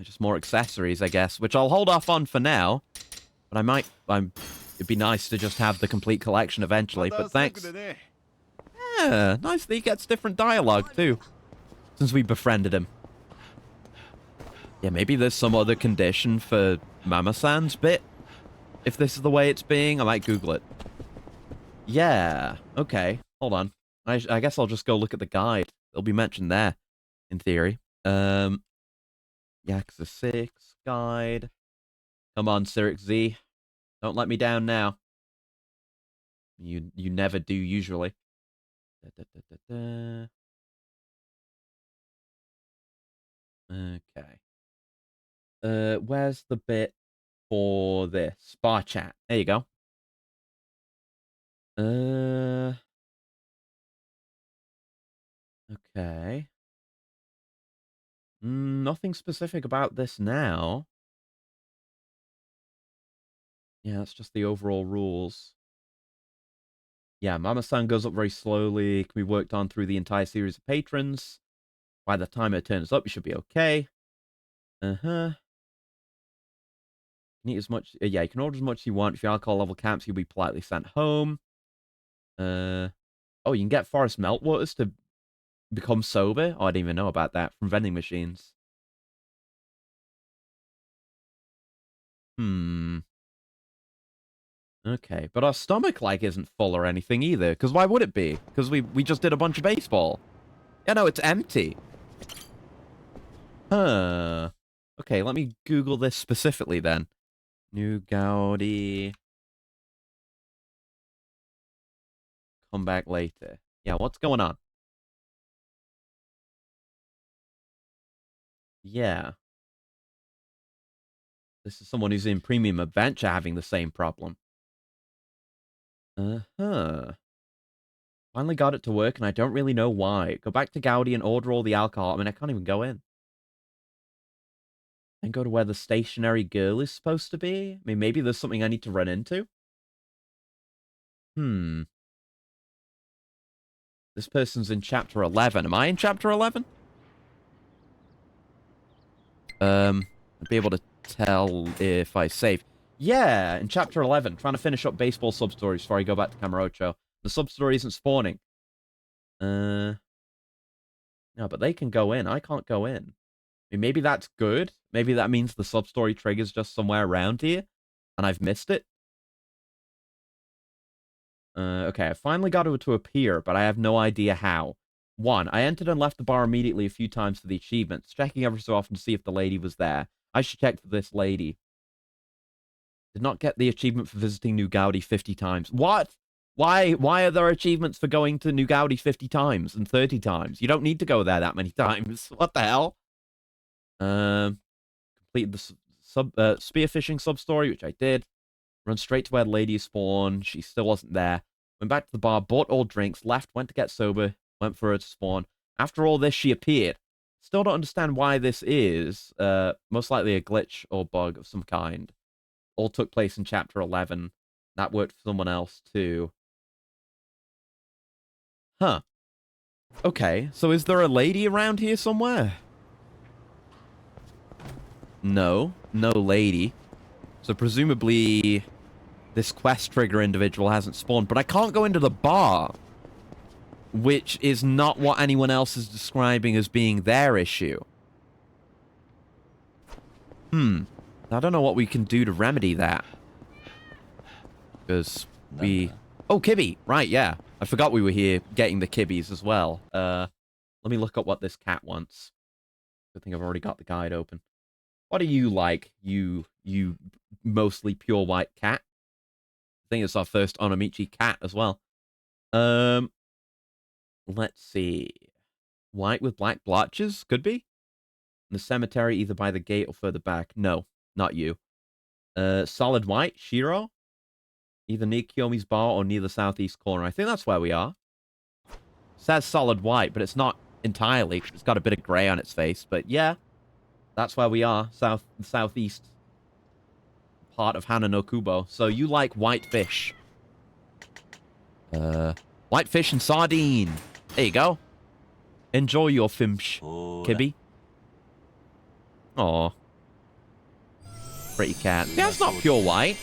Just more accessories, I guess, which I'll hold off on for now. But it'd be nice to just have the complete collection eventually, but thanks. Yeah, nice that he gets different dialogue, too. Since we befriended him. Yeah, maybe there's some other condition for Mama-san's bit. If this is the way it's being, I might Google it. Yeah, okay. Hold on. I guess I'll just go look at the guide. It'll be mentioned there, in theory. Yakuza 6 guide. Come on, Cyric Z. Don't let me down now. You never do, usually. Okay. Where's the bit for this? Bar chat. There you go. Okay. Nothing specific about this now. Yeah, that's just the overall rules. Yeah, Mama-san goes up very slowly. Can be worked on through the entire series of patrons. By the time it turns up, you should be okay. Uh-huh. You can eat as much... yeah, you can order as much as you want. If your alcohol level caps, you'll be politely sent home. Oh, you can get forest meltwaters to become sober? Oh, I didn't even know about that. From vending machines. Okay, but our stomach, like, isn't full or anything either. Because why would it be? Because we just did a bunch of baseball. Yeah, no, it's empty. Huh. Okay, let me Google this specifically then. New Gaudi. Come back later. Yeah, what's going on? Yeah. This is someone who's in Premium Adventure having the same problem. Uh-huh. Finally got it to work, and I don't really know why. Go back to Gaudi and order all the alcohol. I mean, I can't even go in. And go to where the stationary girl is supposed to be? I mean, maybe there's something I need to run into? This person's in Chapter 11. Am I in Chapter 11? I'd be able to tell if I save. Yeah, in Chapter 11. Trying to finish up baseball sub-stories before I go back to Kamurocho. The sub-story isn't spawning. No, but they can go in. I can't go in. I mean, maybe that's good. Maybe that means the sub-story trigger's just somewhere around here, and I've missed it. Okay, I finally got it to appear, but I have no idea how. 1. I entered and left the bar immediately a few times for the achievements, checking every so often to see if the lady was there. I should check for this lady. Did not get the achievement for visiting New Gaudi 50 times. What? Why are there achievements for going to New Gaudi 50 times and 30 times? You don't need to go there that many times. What the hell? Completed the spearfishing sub-story, which I did. Run straight to where the lady spawned. She still wasn't there. Went back to the bar, bought all drinks, left, went to get sober, went for her to spawn. After all this, she appeared. Still don't understand why this is. Most likely a glitch or bug of some kind. All took place in Chapter 11. That worked for someone else, too. Huh. Okay, so is there a lady around here somewhere? No. No lady. So presumably this quest trigger individual hasn't spawned, but I can't go into the bar, which is not what anyone else is describing as being their issue. I don't know what we can do to remedy that. Because we... Oh, Kibby! Right, yeah. I forgot we were here getting the Kibbies as well. Let me look up what this cat wants. I think I've already got the guide open. What do you like, you mostly pure white cat? I think it's our first Onomichi cat as well. Let's see. White with black blotches? Could be. In the cemetery, either by the gate or further back. No, not you. Solid white, Shiro? Either near Kiyomi's bar or near the southeast corner. I think that's where we are. It says solid white, but it's not entirely. It's got a bit of grey on its face. But yeah, that's where we are. Southeast part of Hana no Kubo. So you like white fish. White fish and sardine. There you go. Enjoy your fimsh, Kibby. Aw. Pretty cat. Yeah, it's not pure white.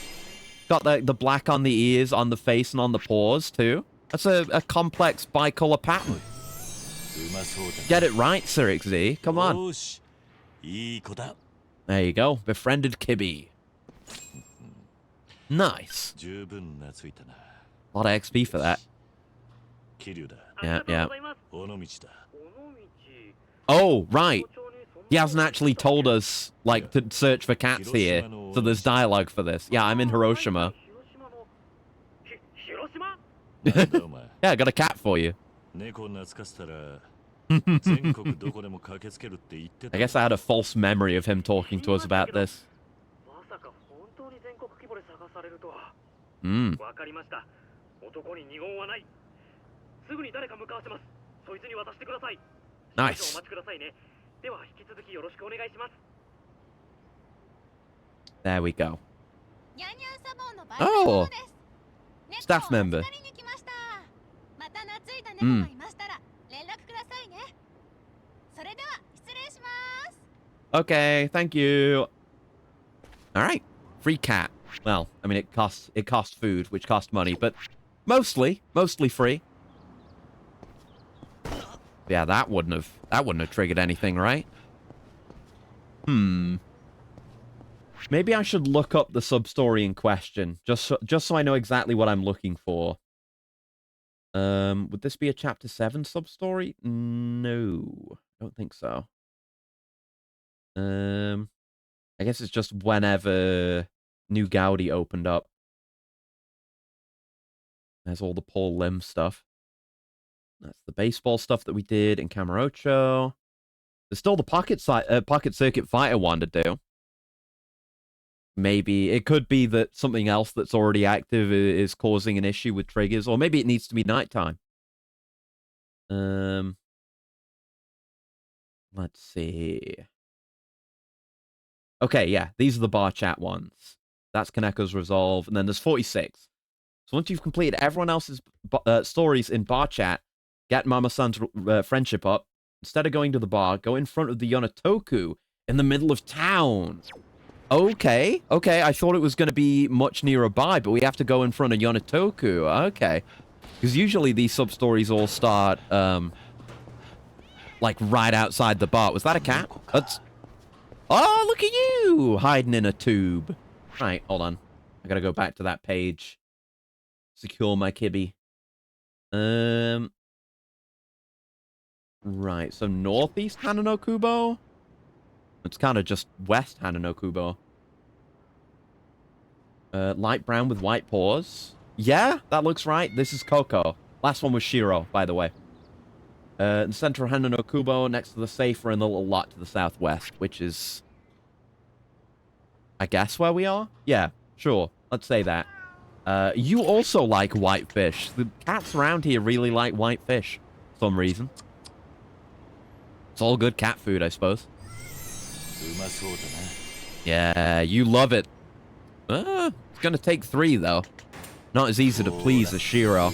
Got the black on the ears, on the face, and on the paws, too. That's a complex bicolor pattern. Get it right, Sir Z. Come on. There you go. Befriended Kibby. Nice. A lot of XP for that. Yeah. Oh, right. He hasn't actually told us, like, to search for cats here. So there's dialogue for this. Yeah, I'm in Hiroshima. Yeah, I got a cat for you. I guess I had a false memory of him talking to us about this. Nice. There we go. Oh, staff member. Mm. Okay, thank you. All right, free cat. Well, I mean, it costs food, which costs money, but mostly free. Yeah, that wouldn't have triggered anything, right? Maybe I should look up the sub-story in question, just so I know exactly what I'm looking for. Would this be a Chapter 7 sub-story? No, I don't think so. I guess it's just whenever New Gaudi opened up. There's all the Paul Lim stuff. That's the baseball stuff that we did in Camarocho. There's still the Pocket Circuit Fighter one to do. Maybe it could be that something else that's already active is causing an issue with triggers, or maybe it needs to be nighttime. Let's see. Okay, yeah, these are the bar chat ones. That's Kaneko's Resolve, and then there's 46. So once you've completed everyone else's stories in bar chat, get Mama-san's friendship up. Instead of going to the bar, go in front of the Yonotoku in the middle of town. Okay, I thought it was going to be much nearby, but we have to go in front of Yonotoku. Okay. Because usually these sub-stories all start, like, right outside the bar. Was that a cat? That's... Oh, look at you! Hiding in a tube. Right, hold on. I gotta go back to that page. Secure my kibby. Right, so northeast Hanano-Kubo? It's kind of just west Hanano-Kubo. Light brown with white paws. Yeah, that looks right. This is Coco. Last one was Shiro, by the way. In the center of Hanano-Kubo, next to the safe, we're in the little lot to the southwest, which is... I guess where we are? Yeah, sure. Let's say that. You also like white fish. The cats around here really like white fish. For some reason. It's all good cat food, I suppose. Yeah, you love it. It's gonna take 3, though. Not as easy to please as Shiro.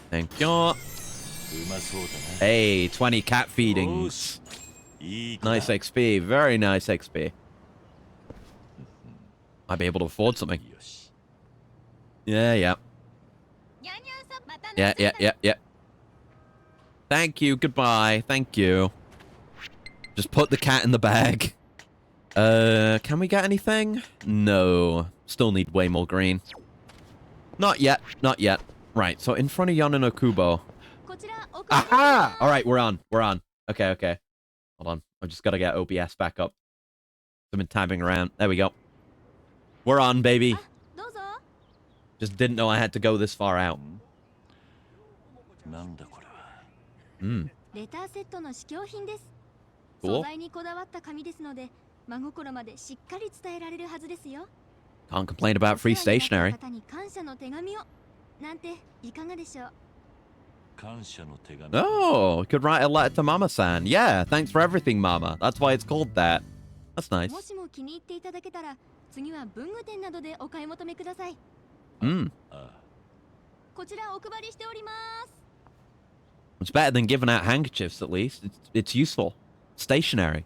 Thank you. Hey, 20 cat feedings. Nice XP. Very nice XP. Might be able to afford something. Yeah. Yeah. Thank you. Goodbye. Thank you. Just put the cat in the bag. Can we get anything? No. Still need way more green. Not yet. Right, so in front of Yononokubo. Aha! Alright, we're on. Okay. Hold on. I've just got to get OBS back up. I've been tabbing around. There we go. We're on, baby. Just didn't know I had to go this far out. Cool. Can't complain about free stationery. Oh, we could write a letter to Mama-san. Yeah, thanks for everything, Mama. That's why it's called that. That's nice. It's better than giving out handkerchiefs, at least. It's useful. Stationery.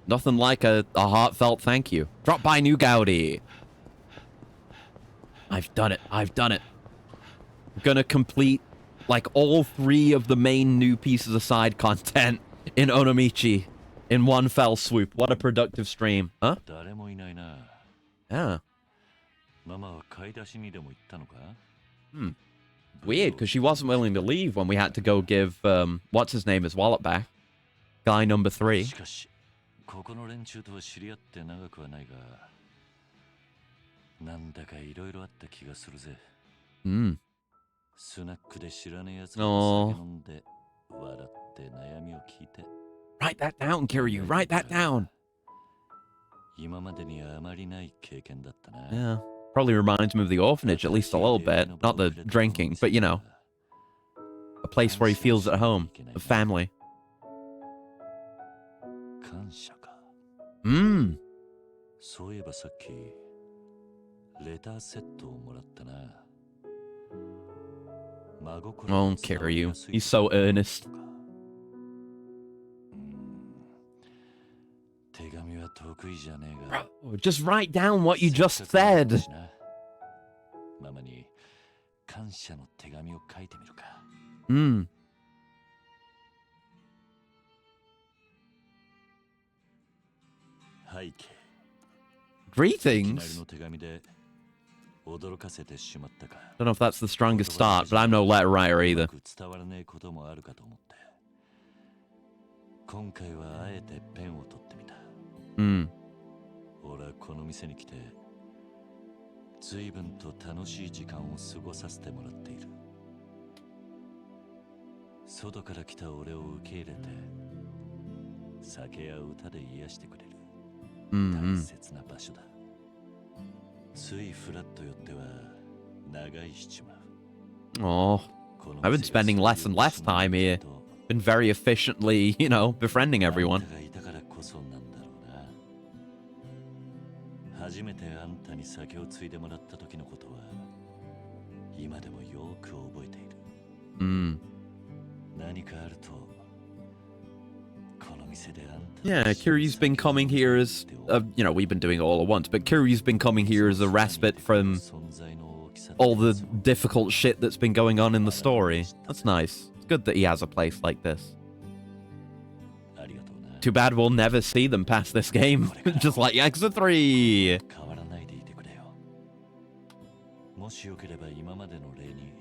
Nothing like a heartfelt thank you. Drop by New Gaudi. I've done it. I'm gonna complete, like, all 3 of the main new pieces of side content in Onomichi in one fell swoop. What a productive stream. Huh? Yeah. Weird, because she wasn't willing to leave when we had to go give, what's his name, his wallet back. Guy number 3. Oh. Write that down, Kiryu. Write that down. Yeah. Probably reminds me of the orphanage, at least a little bit. Not the drinking, but you know. A place where he feels at home. A family. 感謝か。そういえばさっきレターセットをもらったな。Won't care you. He's so earnest. 手紙は得意じゃねえが。Bro, just write down what you just said. ママに感謝の手紙を書いてみるか。背景。Greetings. Don't know if that's the strongest start, but I'm no letter writer either. 今回はあえてペンを取ってみた。俺はこの店に来て随分と楽しい時間を過ごさせてもらっている。外から来た俺を受け入れて酒や歌で癒してくれる大切な場所だ。ついフラッと寄っては長居しちまう。 Oh, I've been spending less and less time here. Been very efficiently, you know, befriending everyone. 初めてあんたに酒をついでもらった時のことは今でもよく覚えている。何かあるとこの店であんた。Yeah, Kiryu's been coming here as, you know, we've been doing it all at once, but Kiryu's been coming here as a respite from all the difficult shit that's been going on in the story. That's nice. It's good that he has a place like this. Too bad we'll never see them past this game. Just like Yakuza 3. 変わらないでいてくれよ。もしよければ今までの例に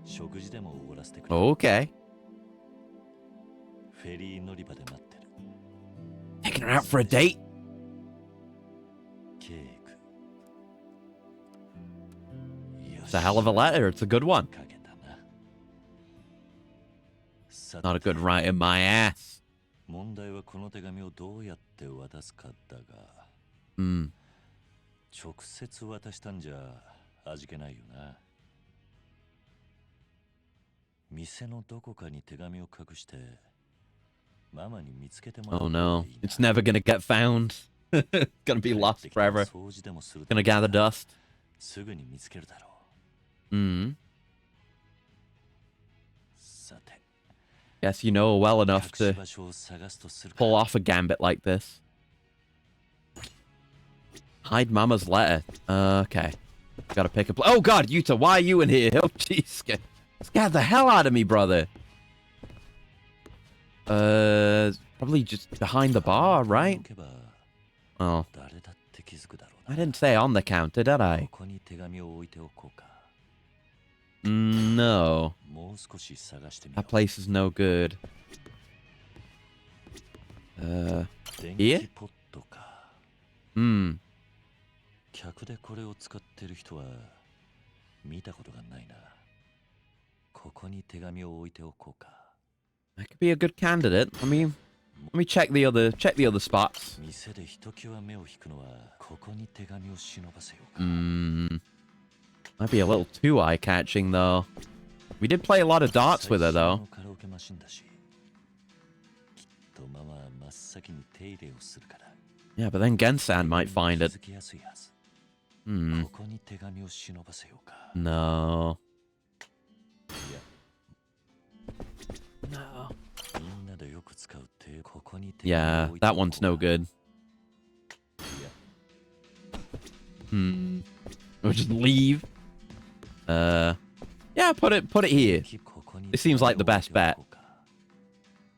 食事でもおごらせてくれ。 Okay. フェリー乗り場で待ってる。 Taking her out for a date? ケーク。 It's a hell of a letter. It's a good one. Not a good write in my ass. 問題はこの手紙をどうやって渡すかだが。直接渡したんじゃ味気ないよな。店のどこかに手紙を隠してママに見つけてもらう。 Oh no, it's never gonna get found. It's gonna be lost forever. Gonna gather dust. すぐに見つけるだろう。 さて。 Guess you know well enough to pull off a gambit like this. Hide Mama's letter. Okay. Gotta pick up. Oh god, Yuta, why are you in here? Oh jeez. Scared the hell out of me, brother. Probably just behind the bar, right? Oh. I didn't say on the counter, did I? No. That place is no good. Here? 客でこれを使ってる人は見たことがないな。ここに手紙を置いておこうか。 That could be a good candidate. Let me check the other spots. 店でひときわ目を引くのはここに手紙を忍ばせようか。 Might be a little too eye-catching, though. We did play a lot of darts with her, though. Yeah, but then Gensan might find it. No. No. Yeah, that one's no good. We'll just leave. Yeah, put it here. It seems like the best bet.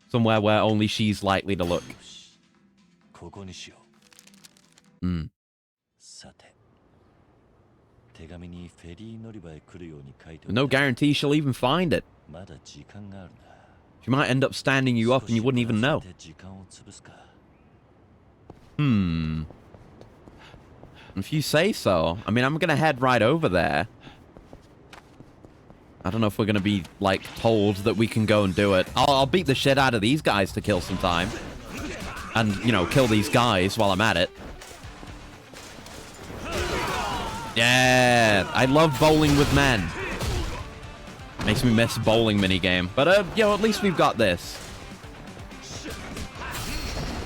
Somewhere where only she's likely to look. No guarantee she'll even find it. She might end up standing you up and you wouldn't even know. If you say so. I mean, I'm gonna head right over there. I don't know if we're gonna be, like, told that we can go and do it. I'll beat the shit out of these guys to kill some time. And, you know, kill these guys while I'm at it. Yeah! I love bowling with men. Makes me miss bowling minigame. But, you know, at least we've got this.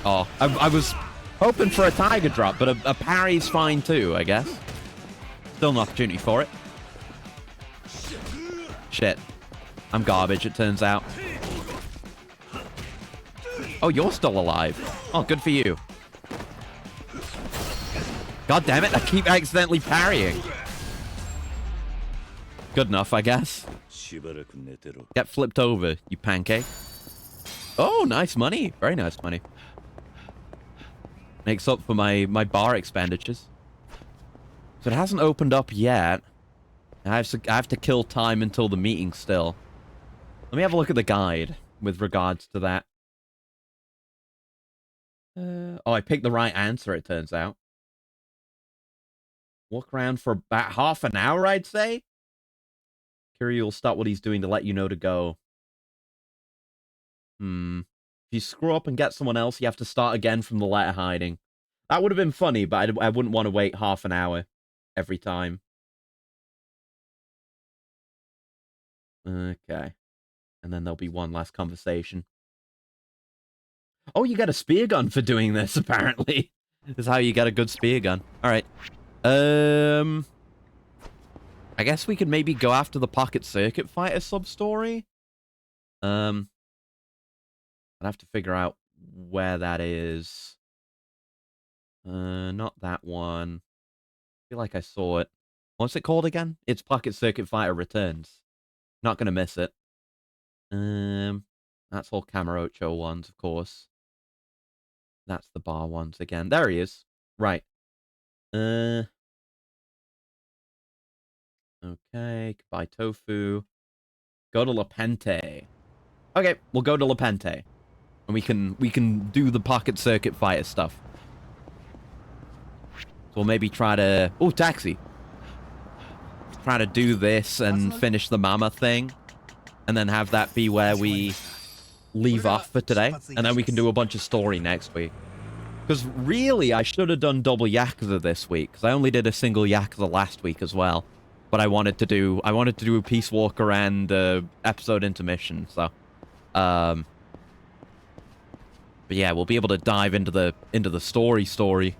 Oh, I was hoping for a tiger drop, but a parry's fine too, I guess. Still an opportunity for it. Shit. I'm garbage, it turns out. Oh, you're still alive. Oh, good for you. God damn it, I keep accidentally parrying. Good enough, I guess. Get flipped over, you pancake. Oh, nice money. Very nice money. Makes up for my bar expenditures. So it hasn't opened up yet. I have to kill time until the meeting still. Let me have a look at the guide with regards to that. Oh, I picked the right answer, it turns out. Walk around for about half an hour, I'd say. Kiryu will stop what he's doing to let you know to go. If you screw up and get someone else, you have to start again from the letter hiding. That would have been funny, but I wouldn't want to wait half an hour every time. Okay. And then there'll be one last conversation. Oh, you get a spear gun for doing this, apparently. This is how you get a good spear gun. Alright. I guess we could maybe go after the Pocket Circuit Fighter sub-story. I'd have to figure out where that is. Not that one. I feel like I saw it. What's it called again? It's Pocket Circuit Fighter Returns. Not gonna miss it. That's all Kamurocho ones, of course. That's the bar ones again. There he is. Right. Okay. Goodbye, Tofu. Go to La Pente. Okay, we'll go to La Pente. And we can do the Pocket Circuit Fighter stuff. So we'll maybe try to... Oh, taxi. Try to do this and finish the Mama thing. And then have that be where we leave off for today. And then we can do a bunch of story next week. Because really, I should have done double Yakuza this week. Because I only did a single Yakuza last week as well. But I wanted to do a Peace Walker and episode intermission. So, but yeah, we'll be able to dive into the story.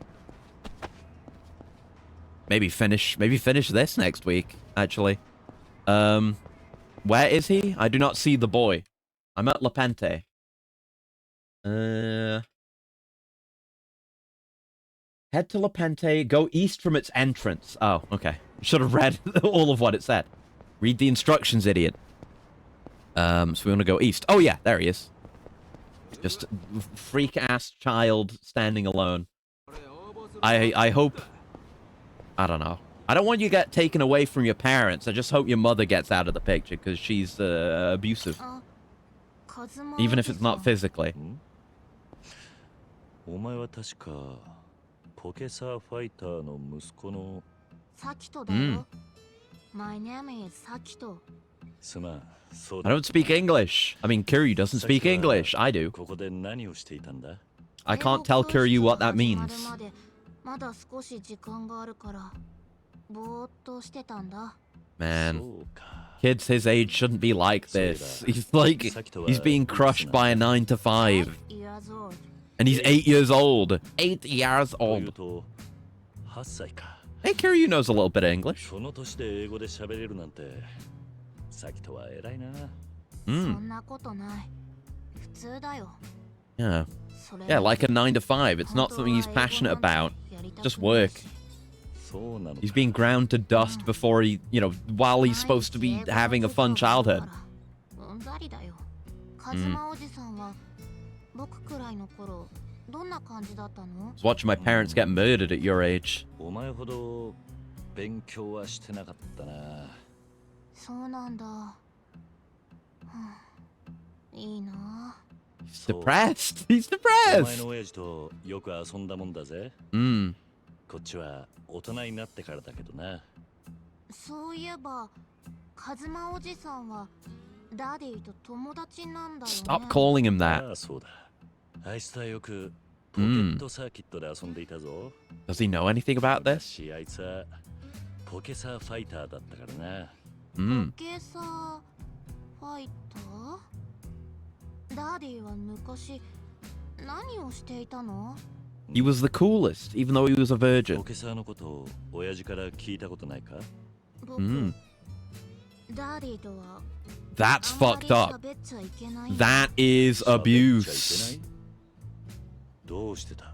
Maybe finish this next week, actually. Where is he? I do not see the boy. I'm at La Pente. Head to La Pente, go east from its entrance. Oh, okay. Should have read all of what it said. Read the instructions, idiot. So we want to go east. Oh yeah, there he is. Just freak-ass child standing alone. I hope... I don't know. I don't want you to get taken away from your parents. I just hope your mother gets out of the picture, because she's abusive. Even if it's not physically. I don't speak English. I mean, Kiryu doesn't speak English. I do. I can't tell Kiryu what that means. Man, kids his age shouldn't be like this. He's being crushed by a 9-to-5. And he's 8 years old. 8 years old. Hey, Kiryu knows a little bit of English. Yeah. Yeah, like a 9-to-5. It's not something he's passionate about. Just work. He's being ground to dust before he, while he's supposed to be having a fun childhood. I was watching my parents get murdered at your age. He's depressed. He's depressed. Stop calling him that. Does he know anything about this? 何をしていたの？ He was the coolest, even though he was a ポ virgin. ケサーのことを親父から聞いたことないか？僕、Mm. ダディとは That's あんまり fucked up. 喋っちゃいけない。 That is 喋っちゃいけ abuse. ない？どうしてた？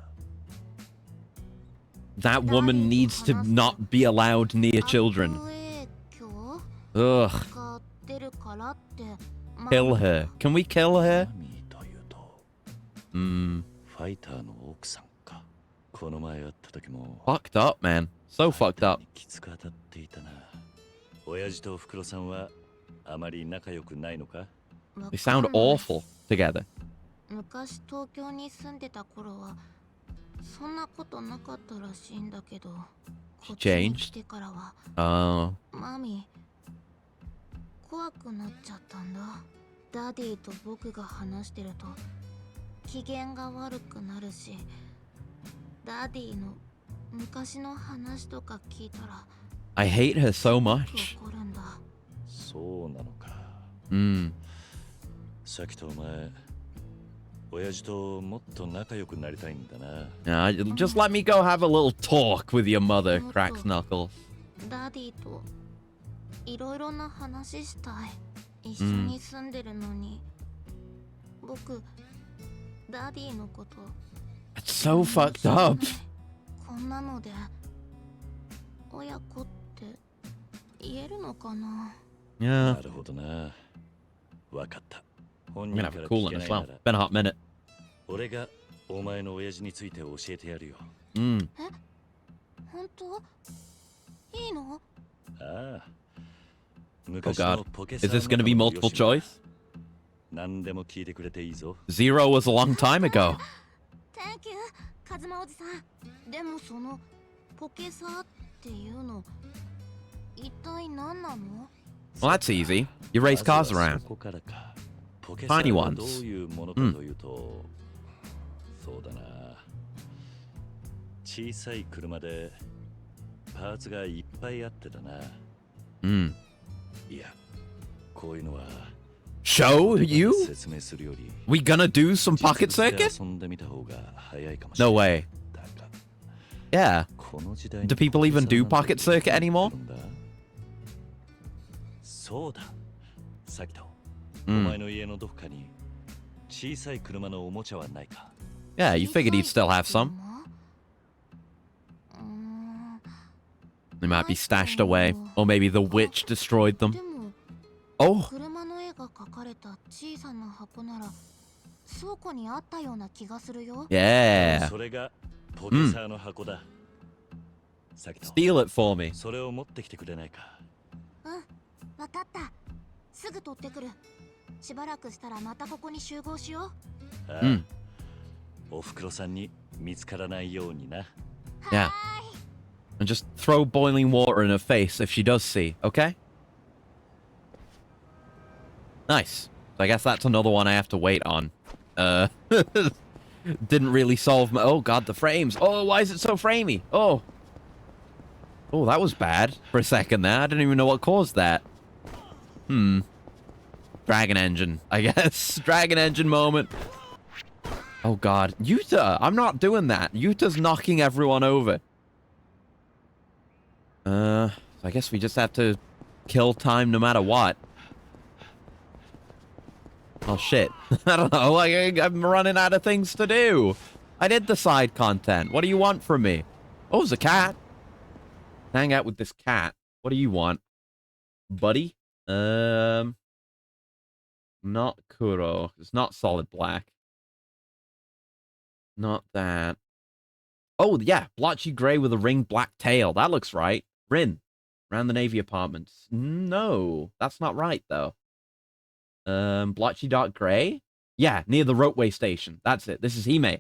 That woman needs to not be allowed near children. 悪影響 Ugh. が出るからって。Kill her. Can we kill マ her? ミーというと、 Hmm. ファイターの奥さんか。この前会った時も Fucked up, man. So fucked up. きつく当たっていたな。親父とフクロさんはあまり仲良くないのか？ They sound awful together. 昔東京に住んでた頃はそんなことなかったらしいんだけど、こっちに来てからは Oh. マミ怖くなっちゃったんだ。ダディと僕が話してると機嫌が悪くなるし、ダディの昔の話とか聞いたら I hate her so much. 怒るんだ。そうなのか。Hmm. さっきとお前、親父ともっと仲良くなりたいんだな。Just let me go have a little talk with your mother, cracks knuckles. ダディといろいろな話したい。一緒に住んでるのに、僕ダディのこと It's so fucked up. こんなので親子って言えるのかな。 Yeah. なるほどな。わかった。本 I'm 人 gonna か have ら a cool 聞け one な as いな well. ら、 Been a hot minute. 俺がお前の親父について教えてやるよ。Mm. 本当？いいの？ああ。 Oh 昔 god. のポケ Is サー this gonna be 仲間の multiple よしみ choice? 何でも聞いてくれていいぞ。 Zero was a long time ago. Thank you カズマおじさん。でもそのポケサーっていうの一体何なの？ Well, that's easy. You race cars まずは around. そこからか。ポケサ Tiny ーは ones. どういうものかというと、そうだな。小さい車でパーツがいっぱいあってだな。Mm. いや、こういうのは Show you? 説明するより We gonna do some pocket 実物で circuit? 遊んでみた方が早いかもしれ No ない。 way. だが Yeah. この時代に Do people even do pocket circuit anymore? そうだ。さきと、お Mm. 前の家のどこかに小さい車のおもちゃはないか？ Yeah, you figured he'd still have some. They might be stashed away. Or maybe the witch destroyed them. でも Oh. 車の絵が描かれた小さな箱なら倉庫にあったような気がするよ。 Yeah. それがポケサーの箱だ。さきと、 Steal it for me. それを持ってきてくれないか？うん、わかった。すぐ取ってくる。しばらくしたらまたここに集合しよう。ああ、うんおふくろさんに見つからないようにな。 Yeah. And just throw boiling water in her face if she does see, okay? Nice. So I guess that's another one I have to wait on. Didn't really solve my... Oh, God, the frames. Oh, why is it so framey? Oh. Oh, that was bad for a second there. I didn't even know what caused that. Dragon engine, I guess. Dragon engine moment. Oh, God. Yuta, I'm not doing that. Yuta's knocking everyone over. So I guess we just have to kill time no matter what. Oh, shit. I don't know. Like, I'm running out of things to do. I did the side content. What do you want from me? Oh, there's a cat. Hang out with this cat. What do you want? Buddy? Not Kuro. It's not solid black. Not that. Oh, yeah. Blotchy gray with a ringed black tail. That looks right. Rin. Around the Navy apartments. No. That's not right, though. Blotchy dark gray? Yeah, near the ropeway station. That's it. This is Hime.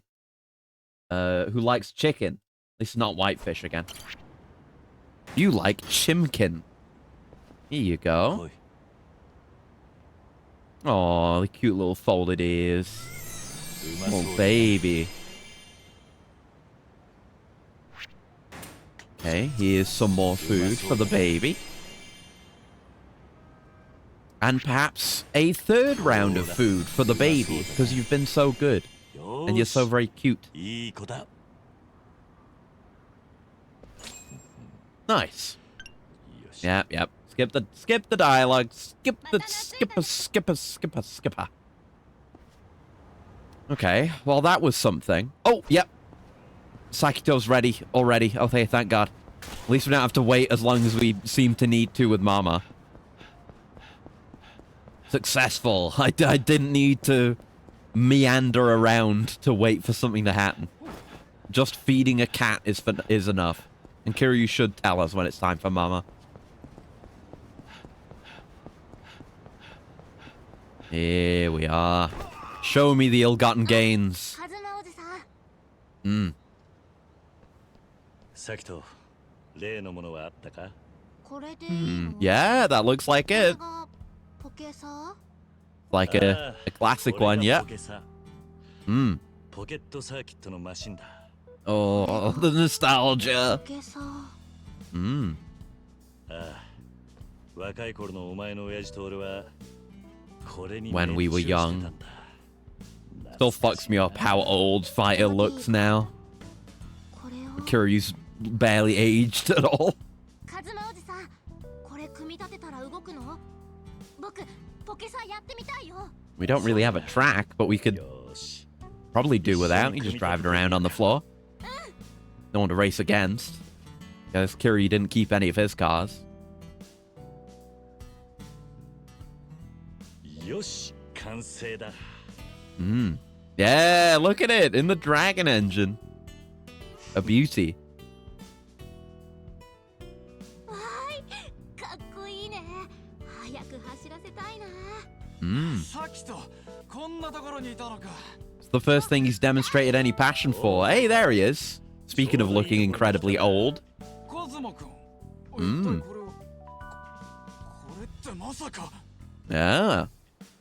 Who likes chicken. This is not whitefish again. You like chimkin. Here you go. Oh, the cute little folded ears. Oh, baby. Okay, here's some more food for the baby. And perhaps a third round of food for the baby, because you've been so good. And you're so very cute. いい子だ。 Nice. Yep. Skip the dialogue. Skipper. Okay, well that was something. Oh, yep. Sakito's ready already. Okay, thank God. At least we don't have to wait as long as we seem to need to with Mama. Successful. I didn't need to meander around to wait for something to happen. Just feeding a cat is enough. And Kiryu should tell us when it's time for Mama. Here we are. Show me the ill-gotten gains. Sakito, 例のものはあったか? Yeah, that looks like it. Like a classic one, yeah. ポケットサーキットのマシンだ。 Oh, the nostalgia. 若い頃のお前の親父と俺はこれに When we were young. Still fucks me up how old Fighter looks now. Kiryu's barely aged at all. We don't really have a track, but we could probably do without. You just driving around on the floor. No one to race against. Because Kiryu didn't keep any of his cars. よし、完成だ。 Yeah, look at it in the Dragon Engine. A beauty. さきとこんなところにいたのか。 It's the first thing he's demonstrated any passion for. Hey, there he is. Speaking of looking incredibly old. コズモ君。これってまさか。 Yeah.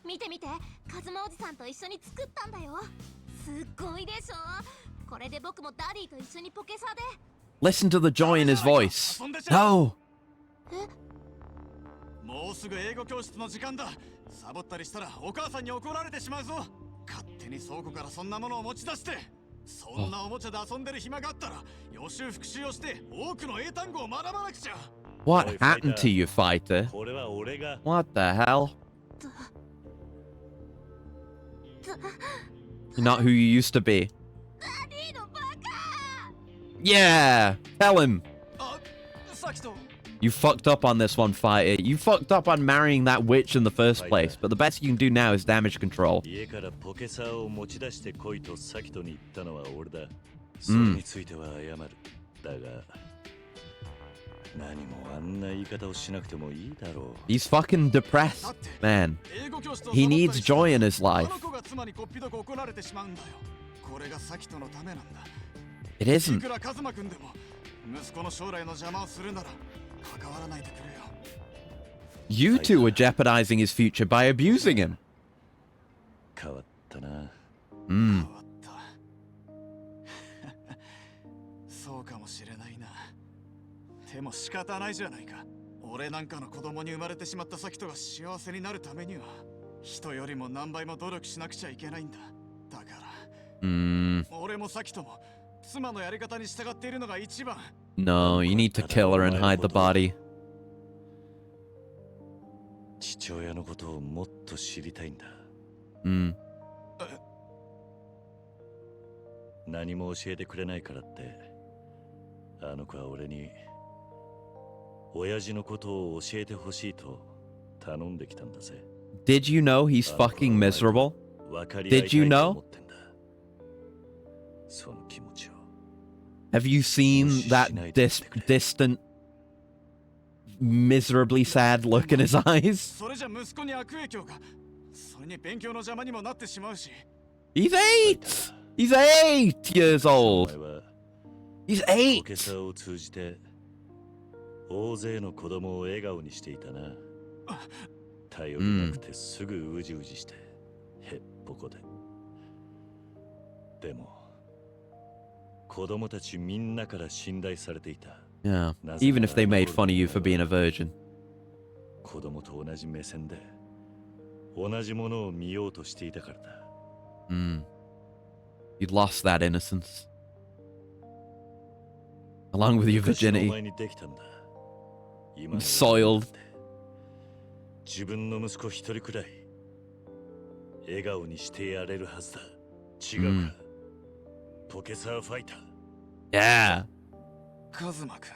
見て見て、カズマおじさんと一緒に作ったんだよ。すっごいでしょ。これで僕もダディと一緒にポケサで。 Listen to the joy in his voice. No. もうすぐ英語教室の時間だ。サボったりしたらお母さんに怒られてしまうぞ。勝手に倉庫からそんなものを持ち出して。そんなおもちゃで遊んでる暇があったら予習復習をして多くの英単語を学ばなくちゃ。 What happened to you, Fighter? これは俺が。 What the hell? You're not who you used to be. Yeah, tell him. さきと。 You fucked up on this one, Fighter. You fucked up on marrying that witch in the first place, but the best you can do now is damage control. 家からポケサーを持ち出してこいとサキトに言ったのは俺だ。それについては謝る。だが、何もあんな言い方をしなくてもいいだろう。 He's fucking depressed, man. He needs joy in his life. It isn't. You two are jeopardizing his future by abusing him. 変わったな。そうかもしれないな。でも仕方ないじゃないか。俺なんかの子供に生まれてしまったサキトが幸せになるためには人よりも何倍も努力しなくちゃいけないんだ。だから、俺もサキトも妻のやり方に従っているのが一番。No, you need to kill her and hide the body. 父親のことをもっと知りたいんだ。何も教えてくれないからって、あの子は俺に親父のことを教えてほしいと頼んできたんだぜ。Did you know he's fucking miserable? Did you know? その気持ちを。Have you seen that distant, miserably sad look in his eyes? それじゃ息子に悪影響が。それに勉強の邪魔にもなってしまうし。He's 8! He's 8 years old! He's 8! ポケサーを通じて大勢の子供を笑顔にしていたな。頼りなくてすぐうじうじしてへっぽこで。でも子供たちみんなから信頼されていた。Yeah, even if they made fun of you for being a virgin. 子供と同じ目線で同じものを見ようとしていたからだ。You lost that innocence. Along with your virginity. Soiled. 自分の息子一人くらい笑顔にしてやれるはずだ。違うか、ポケサーファイター。Yeah. カズマ君。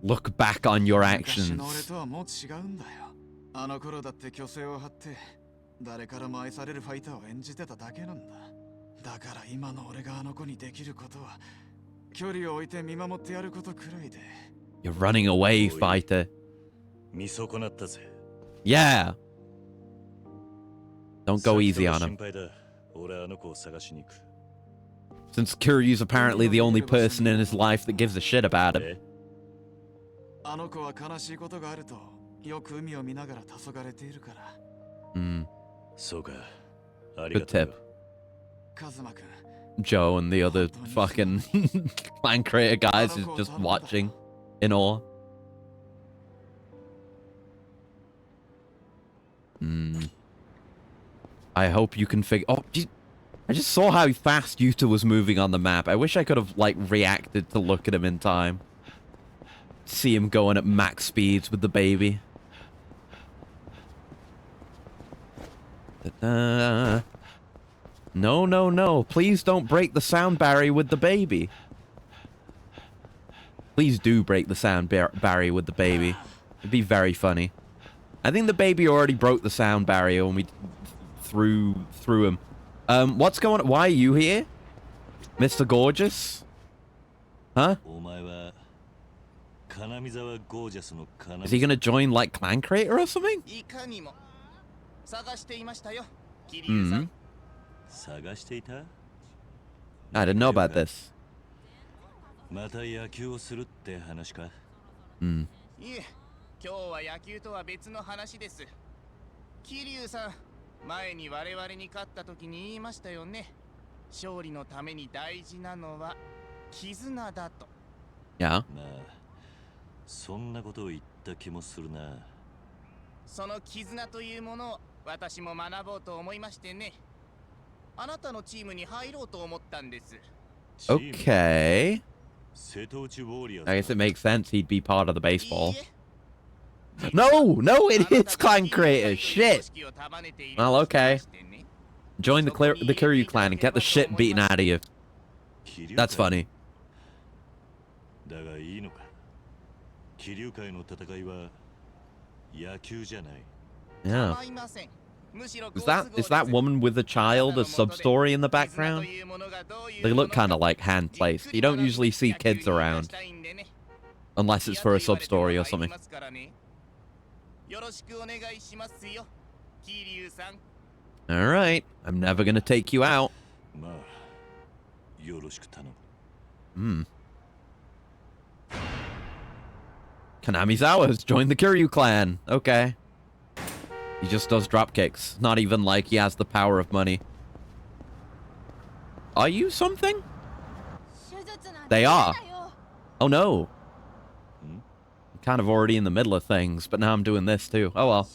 Look back on your 昔 actions. の俺とはもう違うんだよ。あの頃だって虚勢を張って誰からも愛されるファイターを演じてただけなんだ。だから今の俺があの子にできることは距離を置いて見守ってやることくらいで。You're running away, fighter. 見損なったぜ。Yeah. Don't go easy on him. 心配だ。俺あの子を探しに行く。Since Kiryu's apparently the only person in his life that gives a shit about him. あの子は悲しいことがあるとよく海を見ながら黄昏ているから。そうか。ありが Good とう tip. カズマ君。 Joe and the other fucking clan creator guys is just watching in awe. I hope you can figure. Oh, geez. I just saw how fast Yuta was moving on the map. I wish I could have like reacted to look at him in time. See him going at max speeds with the baby. No, no, no. Please don't break the sound barrier with the baby. Please do break the sound barrier with the baby. It'd be very funny. I think the baby already broke the sound barrier when we threw him. What's going on? Why are you here? Mr. Gorgeous? Huh? Is he gonna join like clan creator or something? I didn't know about this. また野球をするって話か。いえ、今日は野球とは別の話です。桐生さん、前に我々に勝った時に言いましたよね。勝利のために大事なのは絆だと。Yeah. まあ、そんなことを言った気もするな。その絆というものを私も学ぼうと思いましてね。あなたのチームに入ろうと思ったんです。Okay. I guess it makes sense he'd be part of the baseball. No, no, it is clan creator. Shit. Well, okay. Join the Kiryu clan and get the shit beaten out of you. That's funny. Yeah. Is that woman with the child a sub-story in the background? They look kind of like hand-placed. You don't usually see kids around. Unless it's for a sub-story or something. Alright, I'm never gonna take you out. Kanamizawa has joined the Kiryu clan. Okay. He just does drop kicks. Not even like he has the power of money. Are you something? They are. Oh no. I'm kind of already in the middle of things, but now I'm doing this too. Oh well.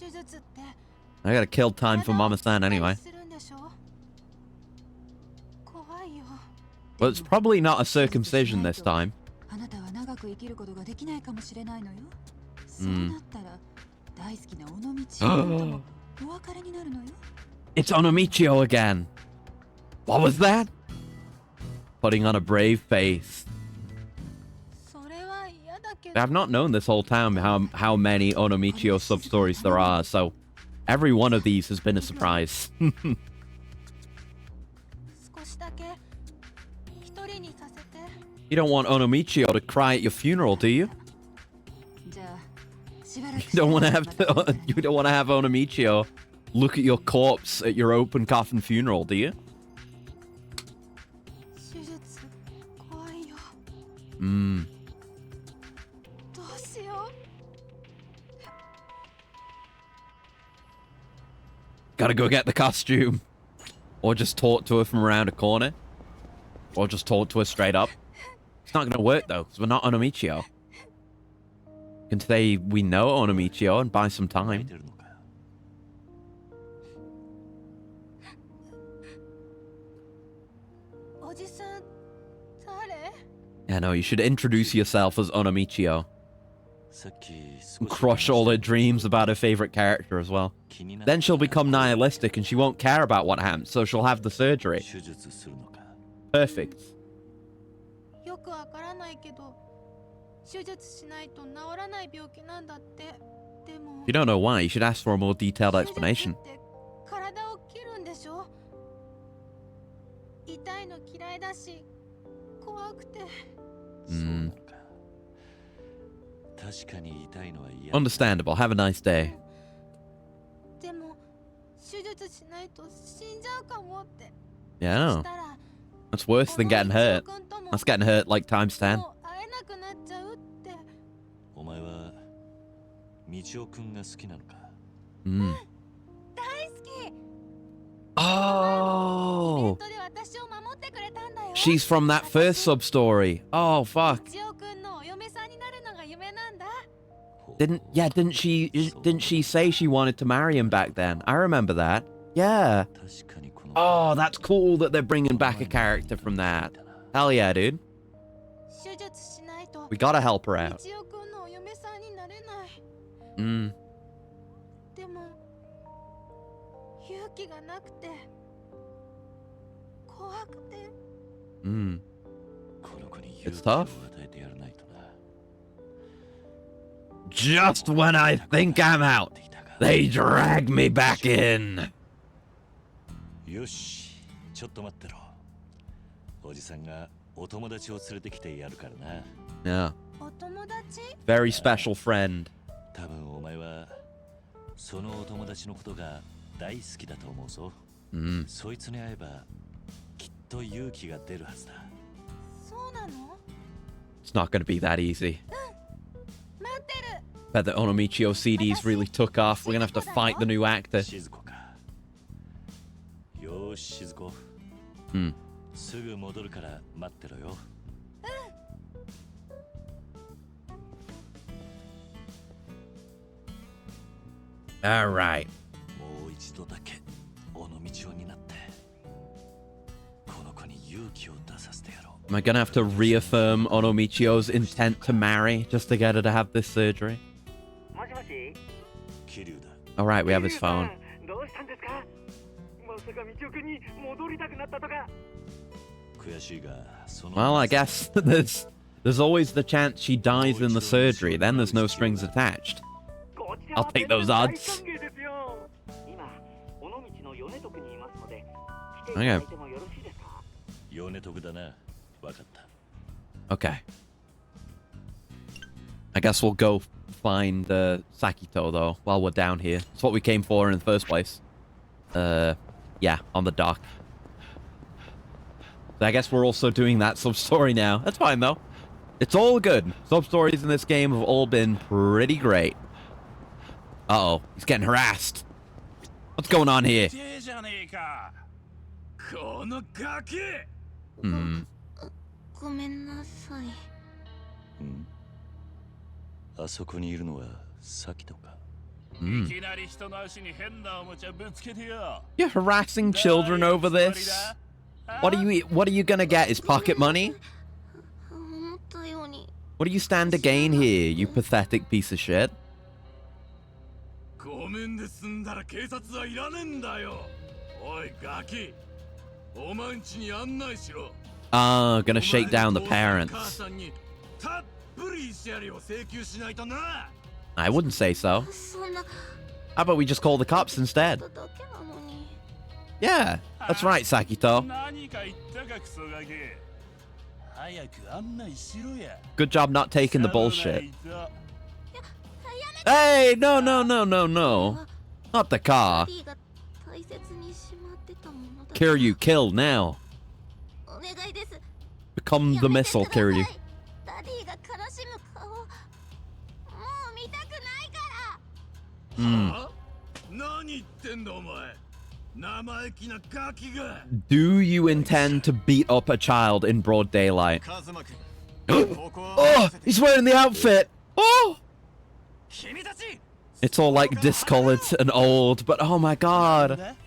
I gotta kill time for Mama-san anyway. Well, it's probably not a circumcision this time. It's Onomichio again. What was that? Putting on a brave face. I've not known this whole time how many Onomichio sub-stories there are, so every one of these has been a surprise. You don't want Onomichio to cry at your funeral, do you? You don't want to have Onomichio look at your corpse at your open coffin funeral, do you? Gotta go get the costume. Or just talk to her from around a corner. Or just talk to her straight up. It's not gonna work though, because we're not Onomichio. You can say we know Onomichio and buy some time. Yeah, no, you should introduce yourself as Onomichio. Crush all her dreams about her favorite character as well. Then she'll become nihilistic and she won't care about what happens, so she'll have the surgery. Perfect. よくわからないけど、手術しないと治らない病気なんだって。でも If you don't know why, you should ask for a more detailed explanation. 体を切るんでしょ。痛いの嫌いだし、怖くて。Understandable. Have a nice day. でも手術しないと死んじゃうかもって。 Yeah, I know. That's worse than getting hurt. That's getting hurt like times 10. 会えなくなっちゃうって。お前は道夫くんが好きなのか？大好き。 Oh! She's from that first sub-story. Oh, fuck. Didn't she say she wanted to marry him back then? I remember that. Yeah. Oh, that's cool that they're bringing back a character from that. Hell yeah, dude. We gotta help her out. Mm. 怖くて。 It's tough. Just when I think I'm out, they drag me back in. よし、ちょっと待ってろ。おじさんがお友達を連れてきてやるからな。Yeah. お友達? Very special friend. 多分お前はそのお友達のことが大好きだと思うぞ。そいつに会えばきっと勇気が出るはずだ。そうなの? It's not going to be that easy. 待ってる。 Bet the Onomichio CDs really took off. We're going to have to fight the new actor. 静子か。よし、静子。すぐ戻るから待ってろよ。All right. もう一度だけ尾道になってこの子に勇気を出させてやろう。 Am I going to have to reaffirm Onomichio's intent to marry just to get her to have this surgery? All right, we have his phone. Well, I guess there's always the chance she dies in the surgery. Then there's no strings attached. I'll take those odds. Okay. Okay. I guess we'll go find Sakito, though, while we're down here. It's what we came for in the first place. Yeah, on the dock. So I guess we're also doing that sub-story now. That's fine, though. It's all good. Sub-stories in this game have all been pretty great. Uh-oh, he's getting harassed. What's going on here? ごめんなさい。あそこにいるのはサキとか。You're harassing children over this? What are you gonna get? Is pocket money? What do you stand to gain here, you pathetic piece of shit? Ah, gonna shake down the parents. I wouldn't say so. How about we just call the cops instead? Yeah, that's right, Sakito. Good job not taking the bullshit. Hey, no. Not the car. Kiryu, kill now. Become the missile, Kiryu. Do you intend to beat up a child in broad daylight? Oh, he's wearing the outfit. Oh! It's all like discolored and old, but oh my god.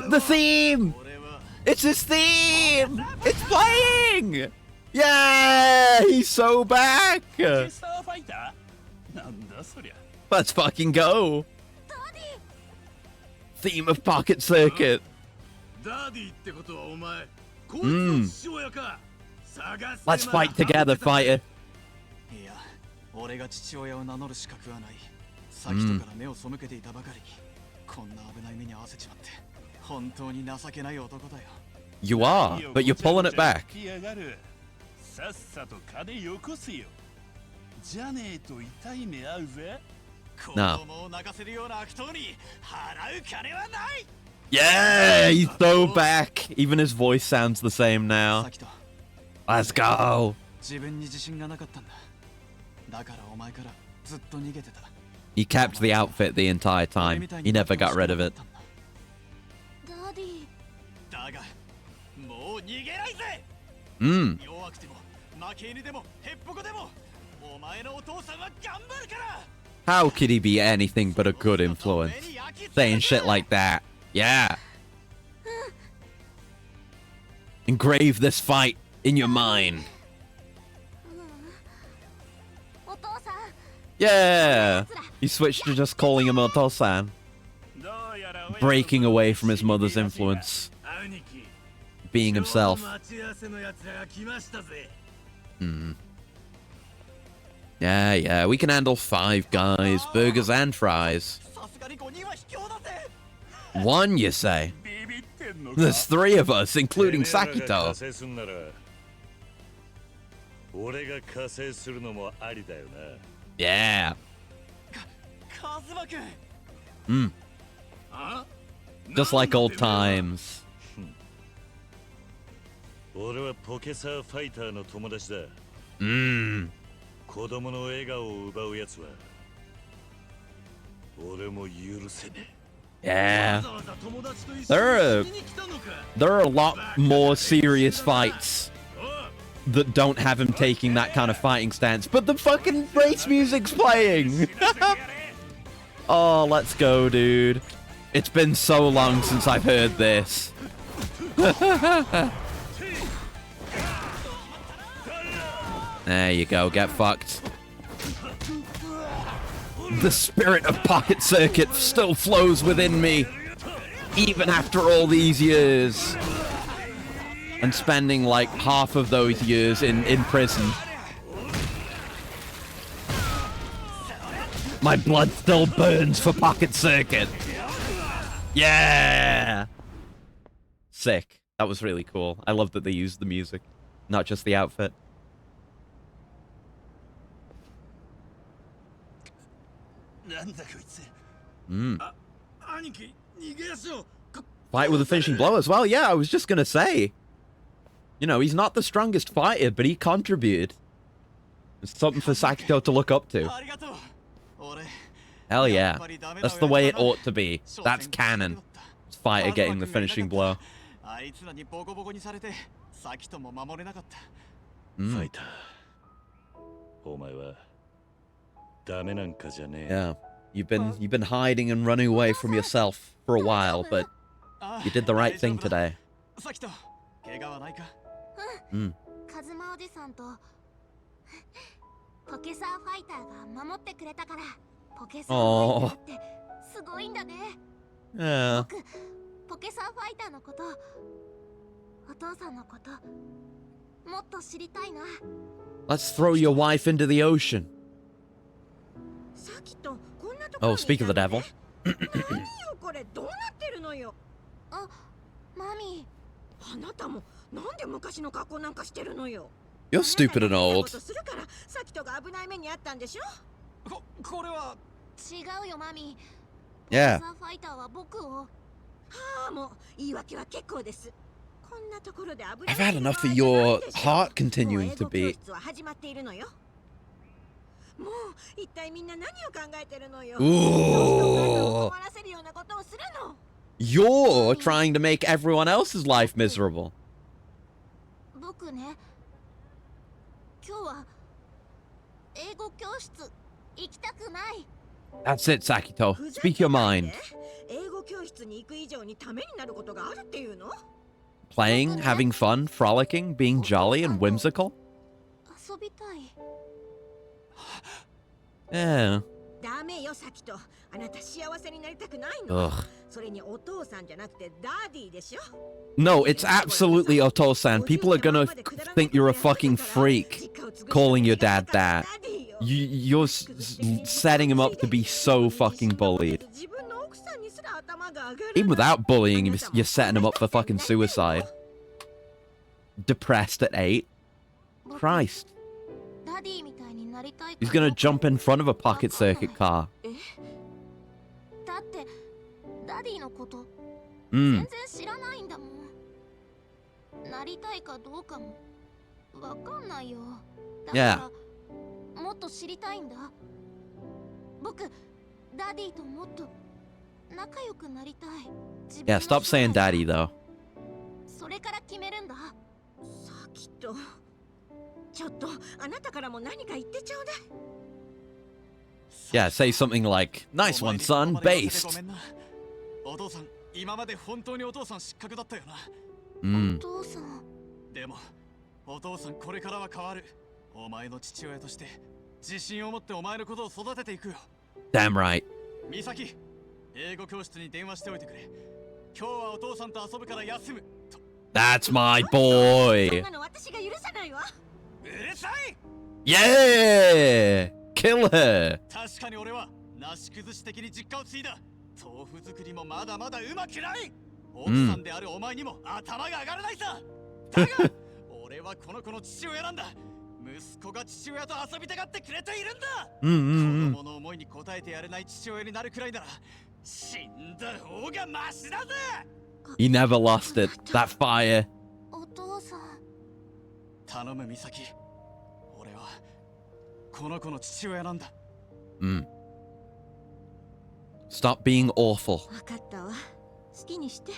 The theme! It's his theme! It's playing! Yeah, he's so back. スターファイターなんだそりゃ Let's fucking go. Theme of Pocket Circuit. ダディってことはお前こいつの父親か、探せ Let's fight together, fighter. いや、俺が父親を名乗る資格はない。サキトから目を背けていたばかりに、こんな危ない目に遭わせちまって、本当に情けない男だよ。You are, but you're pulling it back. さっさと金よこせよ。じゃねえと痛い目合うぜ。 No. 子供を泣かせるような悪党に払う金はない。 Yeah, he's so back. Even his voice sounds the same now. Let's go. 自分に自信がなかったんだ。だからお前からずっと逃げてた。 He kept the outfit the entire time. He never got rid of it. ダディ。だが、もう逃げないぜ。 弱くても負け犬でもヘッポコでも、お前のお父さんは頑張るから。 How could he be anything but a good influence? Saying shit like that. Yeah. Engrave this fight in your mind. Yeah. He switched to just calling him Otosan. Breaking away from his mother's influence. Being himself. Yeah, we can handle 5 guys, burgers and fries. 1, you say? There's 3 of us, including Sakito. 俺が加勢するのもありだよな。 Yeah. カズマ君。Just like old times. 俺はポケサーファイターの友達だ。子供の笑顔を奪うやつは俺も許せねえ。 Yeah. There are a lot more serious fights that don't have him taking that kind of fighting stance, but the fucking race music's playing. Oh, let's go, dude. It's been so long since I've heard this. There you go, get fucked. The spirit of Pocket Circuit still flows within me, even after all these years. And spending like half of those years in prison. My blood still burns for Pocket Circuit. Yeah! Sick. That was really cool. I love that they used the music, not just the outfit. Fight with a finishing blow as well. Yeah, I was just gonna say. You know, he's not the strongest fighter, but he contributed. It's something for Sakito to look up to. Hell yeah. That's the way it ought to be. That's canon. It's fighter getting the finishing blow. ファイター、お前はダメなんかじゃねえ。 Yeah, you've been hiding and running away from yourself for a while, but you did the right thing today. カズマおじさんとポケサーファイターが守ってくれたからポケサーファイターってすごいんだね。僕ポケサーファイターのことお父さんのこともっと知りたいな。 Let's throw your wife into the ocean. Oh, speak of the devil. これどうなってるのよ。あ、マミー。あなたもなんで昔の格好なんかしてるのよ。 You're stupid and old. するからサキトが危ない目にあったんでしょ。これは違うよマミ。 Yeah. ポケサーファイターは僕を。はあ、もう言い訳は結構です。こんなところで危ない。 I've had enough of your heart continuing to beat. 始まっているのよ。もう一体みんな何を考えてるのよ。 Ooh. You're trying to make everyone else's life miserable. 僕ね、今日は英語教室行きたくない。 That's it, Sakito. Speak your mind. 英語教室に行く以上にためになることがあるっていうの？ Playing, having fun, frolicking, being jolly and whimsical? 遊びたい。Yeah. ダメよサキト、あなた幸せになりたくないの。 Ugh. それにお父さんじゃなくてダディでしょ。 No, it's absolutely Oto-san. People are gonna think you're a fucking freak calling your dad that. You're setting him up to be so fucking bullied. Even without bullying, you're setting him up for fucking suicide. Depressed at 8. Christ. ダディみたいになりたい。 He's gonna jump in front of a pocket circuit car. だってダディのこと全 Mm. 然知らないんだもん。なりたいかどうかもわかんないよ。だからもっと知りたいんだ。僕ダディともっと仲良くなりたい。 Yeah, stop saying daddy, though. それから決めるんだ。サキト、ちょっとあなたからも何か言ってちょうだい。 Yeah, say something like, nice one, son, based. お父さん、今まで本当にお父さん失格だったよな。Mm. お父さん。でも、お父さんこれからは変わる。お前の父親として自信を持ってお前のことを育てていくよ。 Damn right. 美咲、英語教室に電話しておいてくれ。今日はお父さんと遊ぶから休む。 That's my boy. そんなの私が許さないわ。うるさい。 Yeah! Kill her! 確かに俺はなし崩し的に実家を継いだ。豆腐作りもまだまだうまくない。奥さんであるお前にも頭が上がらないさ。だが俺はこの子の父親なんだ。息子が父親と遊びたがってくれているんだ。子供の思いに応えてやれない父親になるくらいなら死んだ方がマシだぜ。 He never lost it. That fire. お父さん。頼む美咲。俺はこの子の父親なんだ。 Mm. Stop being awful. わかったわ。好きにして。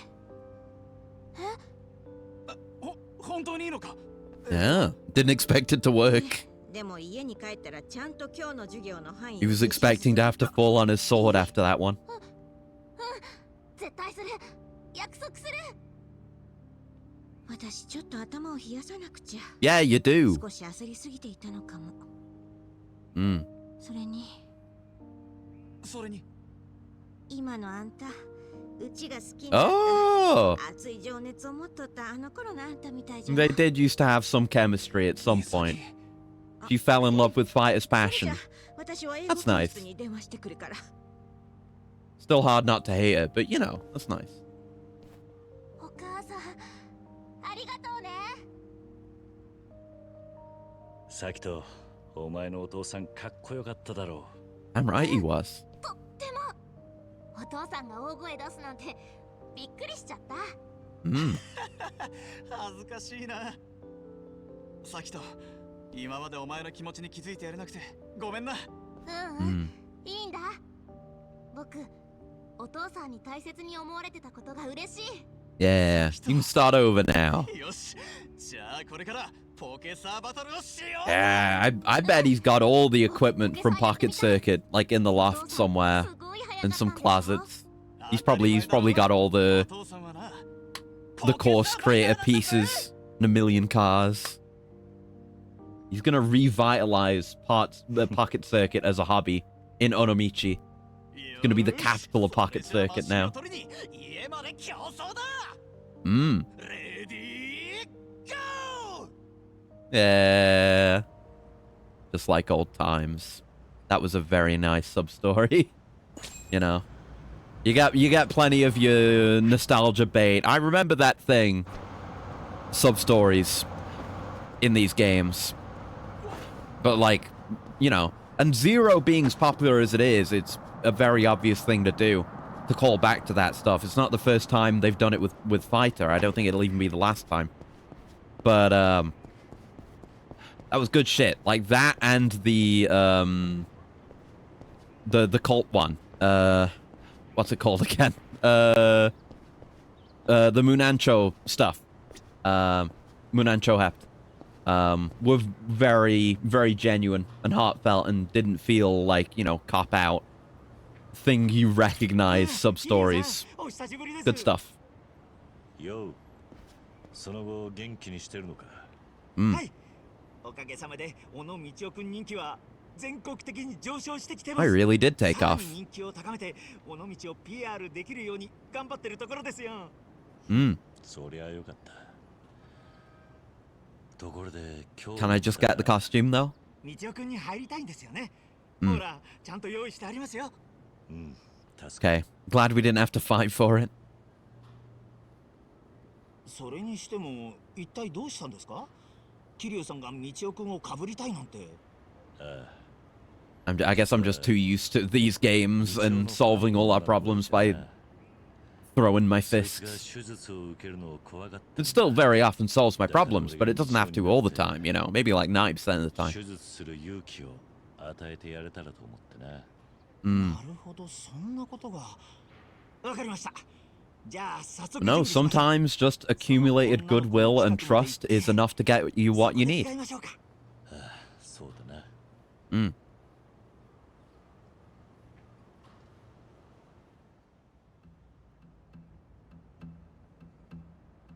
本当にいいのか? Yeah. Didn't expect it to work. でも家に帰ったらちゃんと今日の授業の範囲。 He was expecting to have to fall on his sword after that one. 絶対する。約束する。私ちょっと頭を冷やさなくちゃ。 Yeah, you do. 少し焦りすぎていたのかも。 Mm. それに今のあんた、うちが好きな Oh! 熱い情熱を持っとったあの頃のあんたみたいじゃん。 They did used to have some chemistry at some point. She fell in love with fighter's passion. 私は英語 That's 教 nice. 室に電話してくるから。 Still hard not to hate her, but you know, that's nice. お母さん、ありがとうね。サキト、お前のお父さんかっこよかっただろう。I'm right, he was. とっても。お父さんが大声出すなんてびっくりしちゃった。Mm. 恥ずかしいな。サキト、今までお前の気持ちに気づいてやれなくてごめんな。いいんだ。僕、お父さんに大切に思われてたことが嬉しい。 Yeah, you can start over now. よし、じゃあこれからポケサーバトルをしよう。 Yeah, I bet he's got all the equipment from Pocket Circuit, like in the loft somewhere, in some closets. He's probably got all the course creator pieces in a million cars. He's gonna revitalize the Pocket Circuit as a hobby in Onomichi. It's gonna be the capital of Pocket Circuit now. Mm. Yeah. Just like old times. That was a very nice sub-story. You know. You got plenty of your nostalgia bait. I remember that thing. Sub-stories in these games. But like, you know, and Zero being as popular as it is, it's a very obvious thing to do. To call back to that stuff. It's not the first time they've done it with Fighter. I don't think it'll even be the last time. But that was good shit. Like that and the cult one. What's it called again? The Munancho stuff. Munancho Hept. Were very, very genuine and heartfelt and didn't feel like, you know, cop out thing you recognize sub-stories. Good stuff. Yo, その後元気にしてるのか? はい、I really did take off. Mm. Can I just get the costume though? Okay, glad we didn't have to fight for it. それにしても一体どうしたんですか？桐生さんが道夫君をかぶりたいなんて。I guess I'm just too used to these games and solving all our problems by throwing my fists. It still very often solves my problems, but it doesn't have to all the time, you know, maybe like 90% of the time. なるほど、そんなことが。わかりました。 No, sometimes just accumulated goodwill and trust is enough to get you what you need. Mm.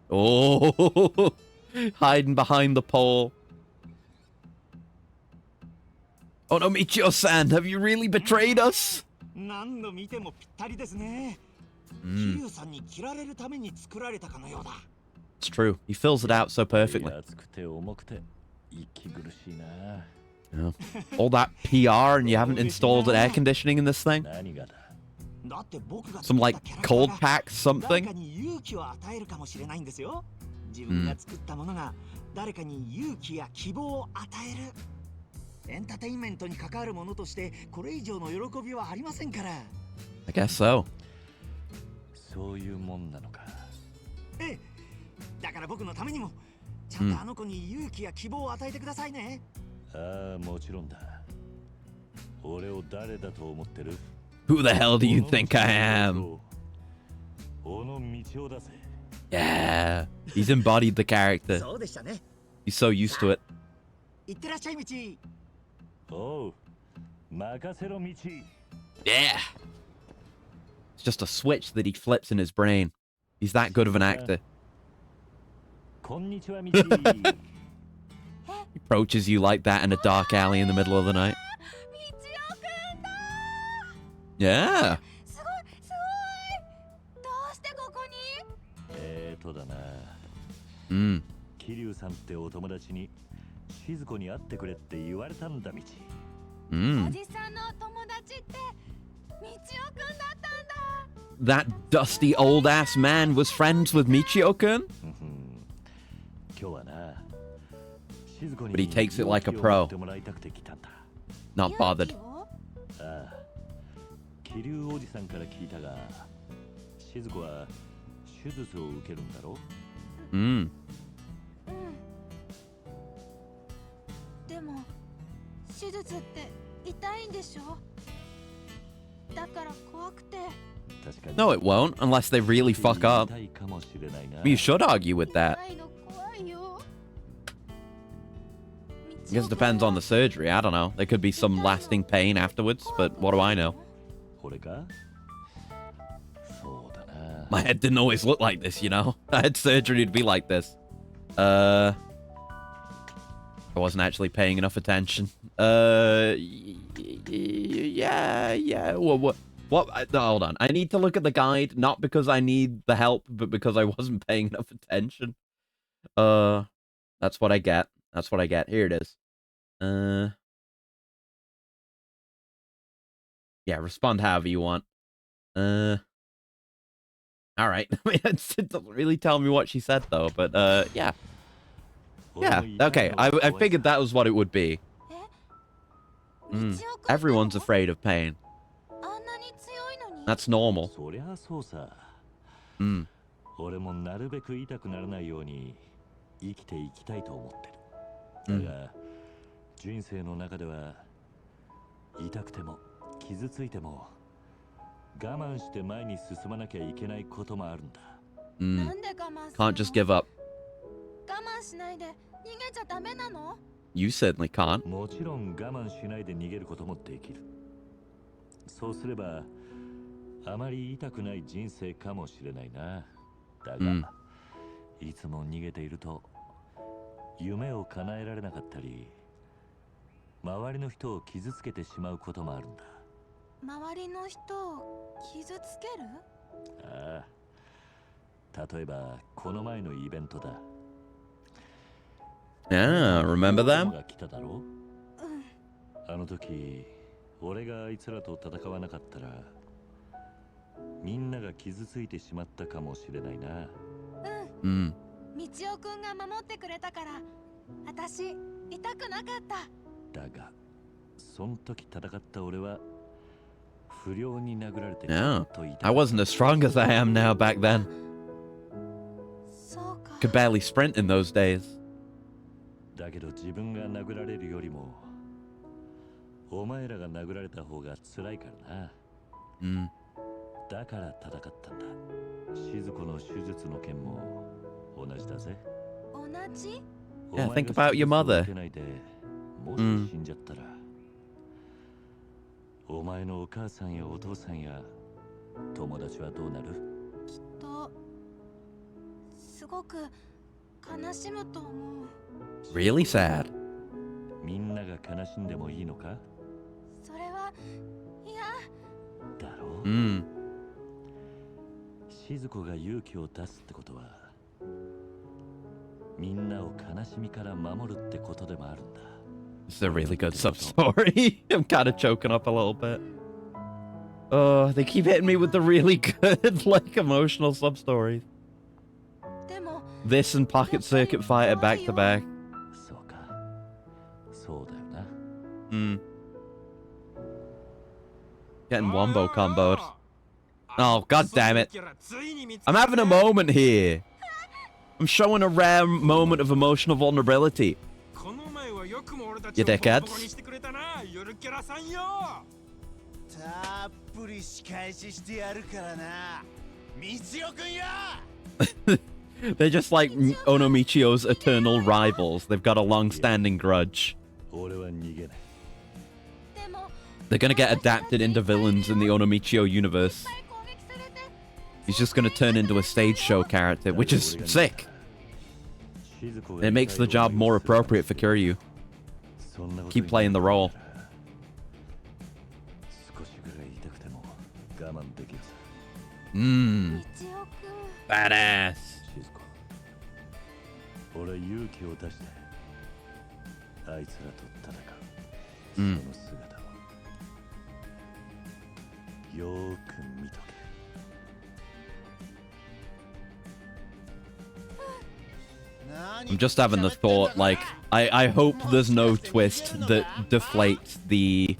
Oh, hiding behind the pole. Oh no, Michio-san, have you really betrayed us? It's true. He fills it out so perfectly. Yeah. All that PR and you haven't installed air conditioning in this thing? Some like cold pack something? I guess so. そういうもんなのか。ええ、だから僕のためにもちゃんとあの子に勇気や希望を与えてくださいね。ああ、もちろんだ。俺を誰だと思ってる？ Who the hell do you think I am? 小野道夫だぜ。Yeah, he's embodied the character. そうでしたね。 He's so used to it. いってらっしゃい道。おう、任せろ道。Yeah. It's just a switch that he flips in his brain. He's that good of an actor. He approaches you like that in a dark alley in the middle of the night. Yeah. だな。Mm. 桐生さんってお友達に静子に会ってくれって言われたんだ道。Mm. おじさんの友達って道夫くんだったんだ。 That dusty old ass man was friends with Michio-kun? But he takes it like a pro. Not bothered. 桐生おじさんから聞いたが、静子は手術を受けるんだろう？でも手術って痛いんでしょ？だから怖くて。 No, it won't, unless they really fuck up. You should argue with that. I guess it depends on the surgery, I don't know. There could be some lasting pain afterwards, but what do I know? My head didn't always look like this, you know? I had surgery to be like this. I wasn't actually paying enough attention. Yeah, what? Hold on. I need to look at the guide, not because I need the help, but because I wasn't paying enough attention. That's what I get. That's what I get. Here it is. Yeah, respond however you want. All right. I mean, it doesn't really tell me what she said, though, but, yeah. Yeah, okay. I figured that was what it would be. Everyone's afraid of pain. That's normal. そりゃそうさ。俺もなるべく痛くならないように生きていきたいと思ってる。だが、人生の中では痛くても傷ついても我慢して前に進まなきゃいけないこともあるんだ。Can't just give up. 我慢しないで逃げちゃダメなの？ You certainly can't. もちろん我慢しないで逃げることもできる。そうすればあまり痛くない人生かもしれないな。だが、いつも逃げていると夢を叶えられなかったり、周りの人を傷つけてしまうこともあるんだ。周りの人を傷つける？ああ、例えばこの前のイベントだ。Yeah, remember them? が来ただろ？あの時、俺があいつらと戦わなかったら、みんなが傷ついてしまったかもしれないな。うん。道夫くんが守ってくれたから、私痛くなかった。だが、その時戦った俺は不良に殴られて Yeah, I wasn't as strong as I am now back then. Could barely sprint in those days. だけど自分が殴られるよりもお前らが殴られた方が辛いからな。うん。だから戦ったんだ。静子の手術の件も同じだぜ。同じ？ Yeah, think about your mother. もし死んじゃったら、お前のお母さんやお父さんや友達はどうなる？きっとすごく悲しむと思う。Really sad. みんなが悲しんでもいいのか？それは嫌だろう。うん。静子が勇気を出すってことは、みんなを悲しみから守るってことでもあるんだ。This is a really good sub story. I'm kind of choking up a little bit. Oh, they keep hitting me with the really good, like, emotional sub stories. This and Pocket Circuit Fighter back to back. そうか。そうだよな。Hmm. Getting wombo comboed. Oh, god damn it. I'm having a moment here. I'm showing a rare moment of emotional vulnerability. You dickheads. たっぷり仕返ししてやるからな。道夫くんよ。They're just like Onomichio's eternal rivals. They've got a long-standing grudge. They're gonna get adapted into villains in the Onomichio universe. He's just gonna turn into a stage show character, which is sick. It makes the job more appropriate for Kiryu. Keep playing the role. Mmm. Badass. 俺は勇気を出してあいつらと戦う、その姿をよーく見とけ。I'm just having the thought, like, I hope there's no twist that deflates the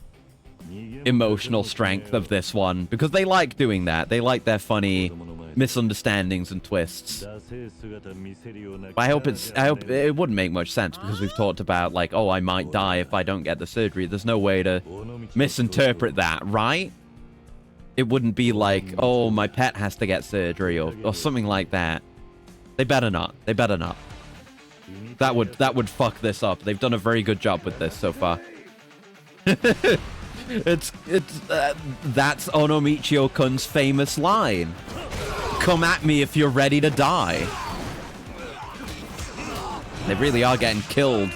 emotional strength of this one, because they like doing that. They like their funny misunderstandings and twists. But I hope it wouldn't make much sense, because we've talked about, like, oh, I might die if I don't get the surgery. There's no way to misinterpret that, right? It wouldn't be like, oh, my pet has to get surgery, or something like that. They better not. They better not. That would fuck this up. They've done a very good job with this so far. That's Onomichio-kun's famous line. Come at me if you're ready to die. They really are getting killed.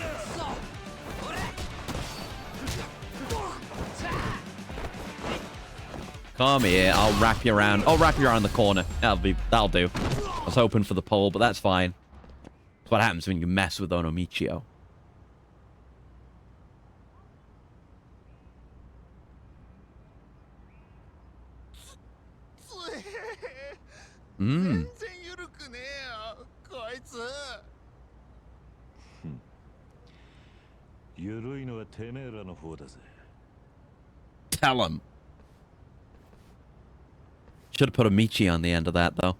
Come here, I'll wrap you around. I'll wrap you around the corner. That'll do. I was hoping for the pole, but that's fine. That's what happens when you mess with Onomichio. Mmm. Tell him. Should have put a Michi on the end of that, though.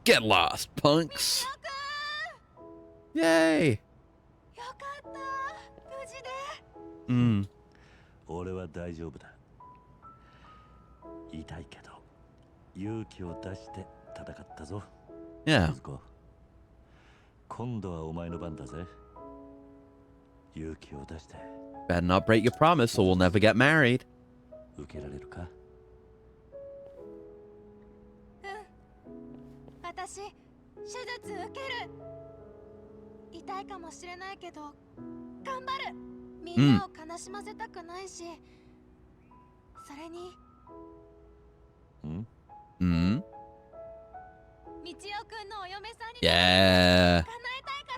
Get lost, punks. Yay. Mm. 俺は大丈夫だ。痛いけど勇気を出して戦ったぞ。Yeah. 今度はお前の番だぜ。勇気を出して。Better not break your promise or we'll never get married. 受けられるか？私手術受ける。痛いかもしれないけど頑張る。みんなを悲しませたくないし、それにMm. みちおくんのお嫁さんに Yeah. 叶えたいか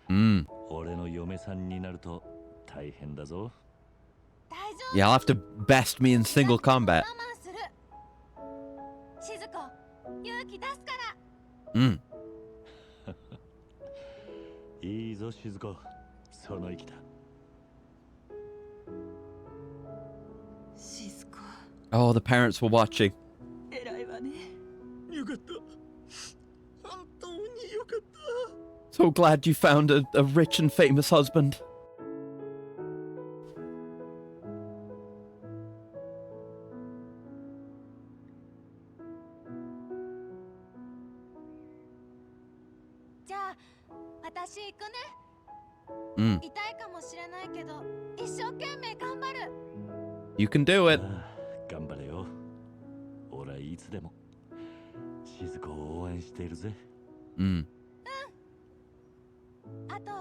ら。Mm. 俺の嫁さんになると大変だぞ。大丈夫。 Yeah, I'll have to best me in single combat. 我慢する。静子、勇気出すから。Mm. いいぞ静子、その息だ。静子。 Oh, the parents were watching. 偉いわね。よかった。本当によかった。 So glad you found a rich and famous husband. じゃあ私行くね。Mm. 痛いかもしれないけど一生懸命頑張る。 You can do it. 頑張れよ。俺はいつでも静子を応援しているぜ。Mm. あと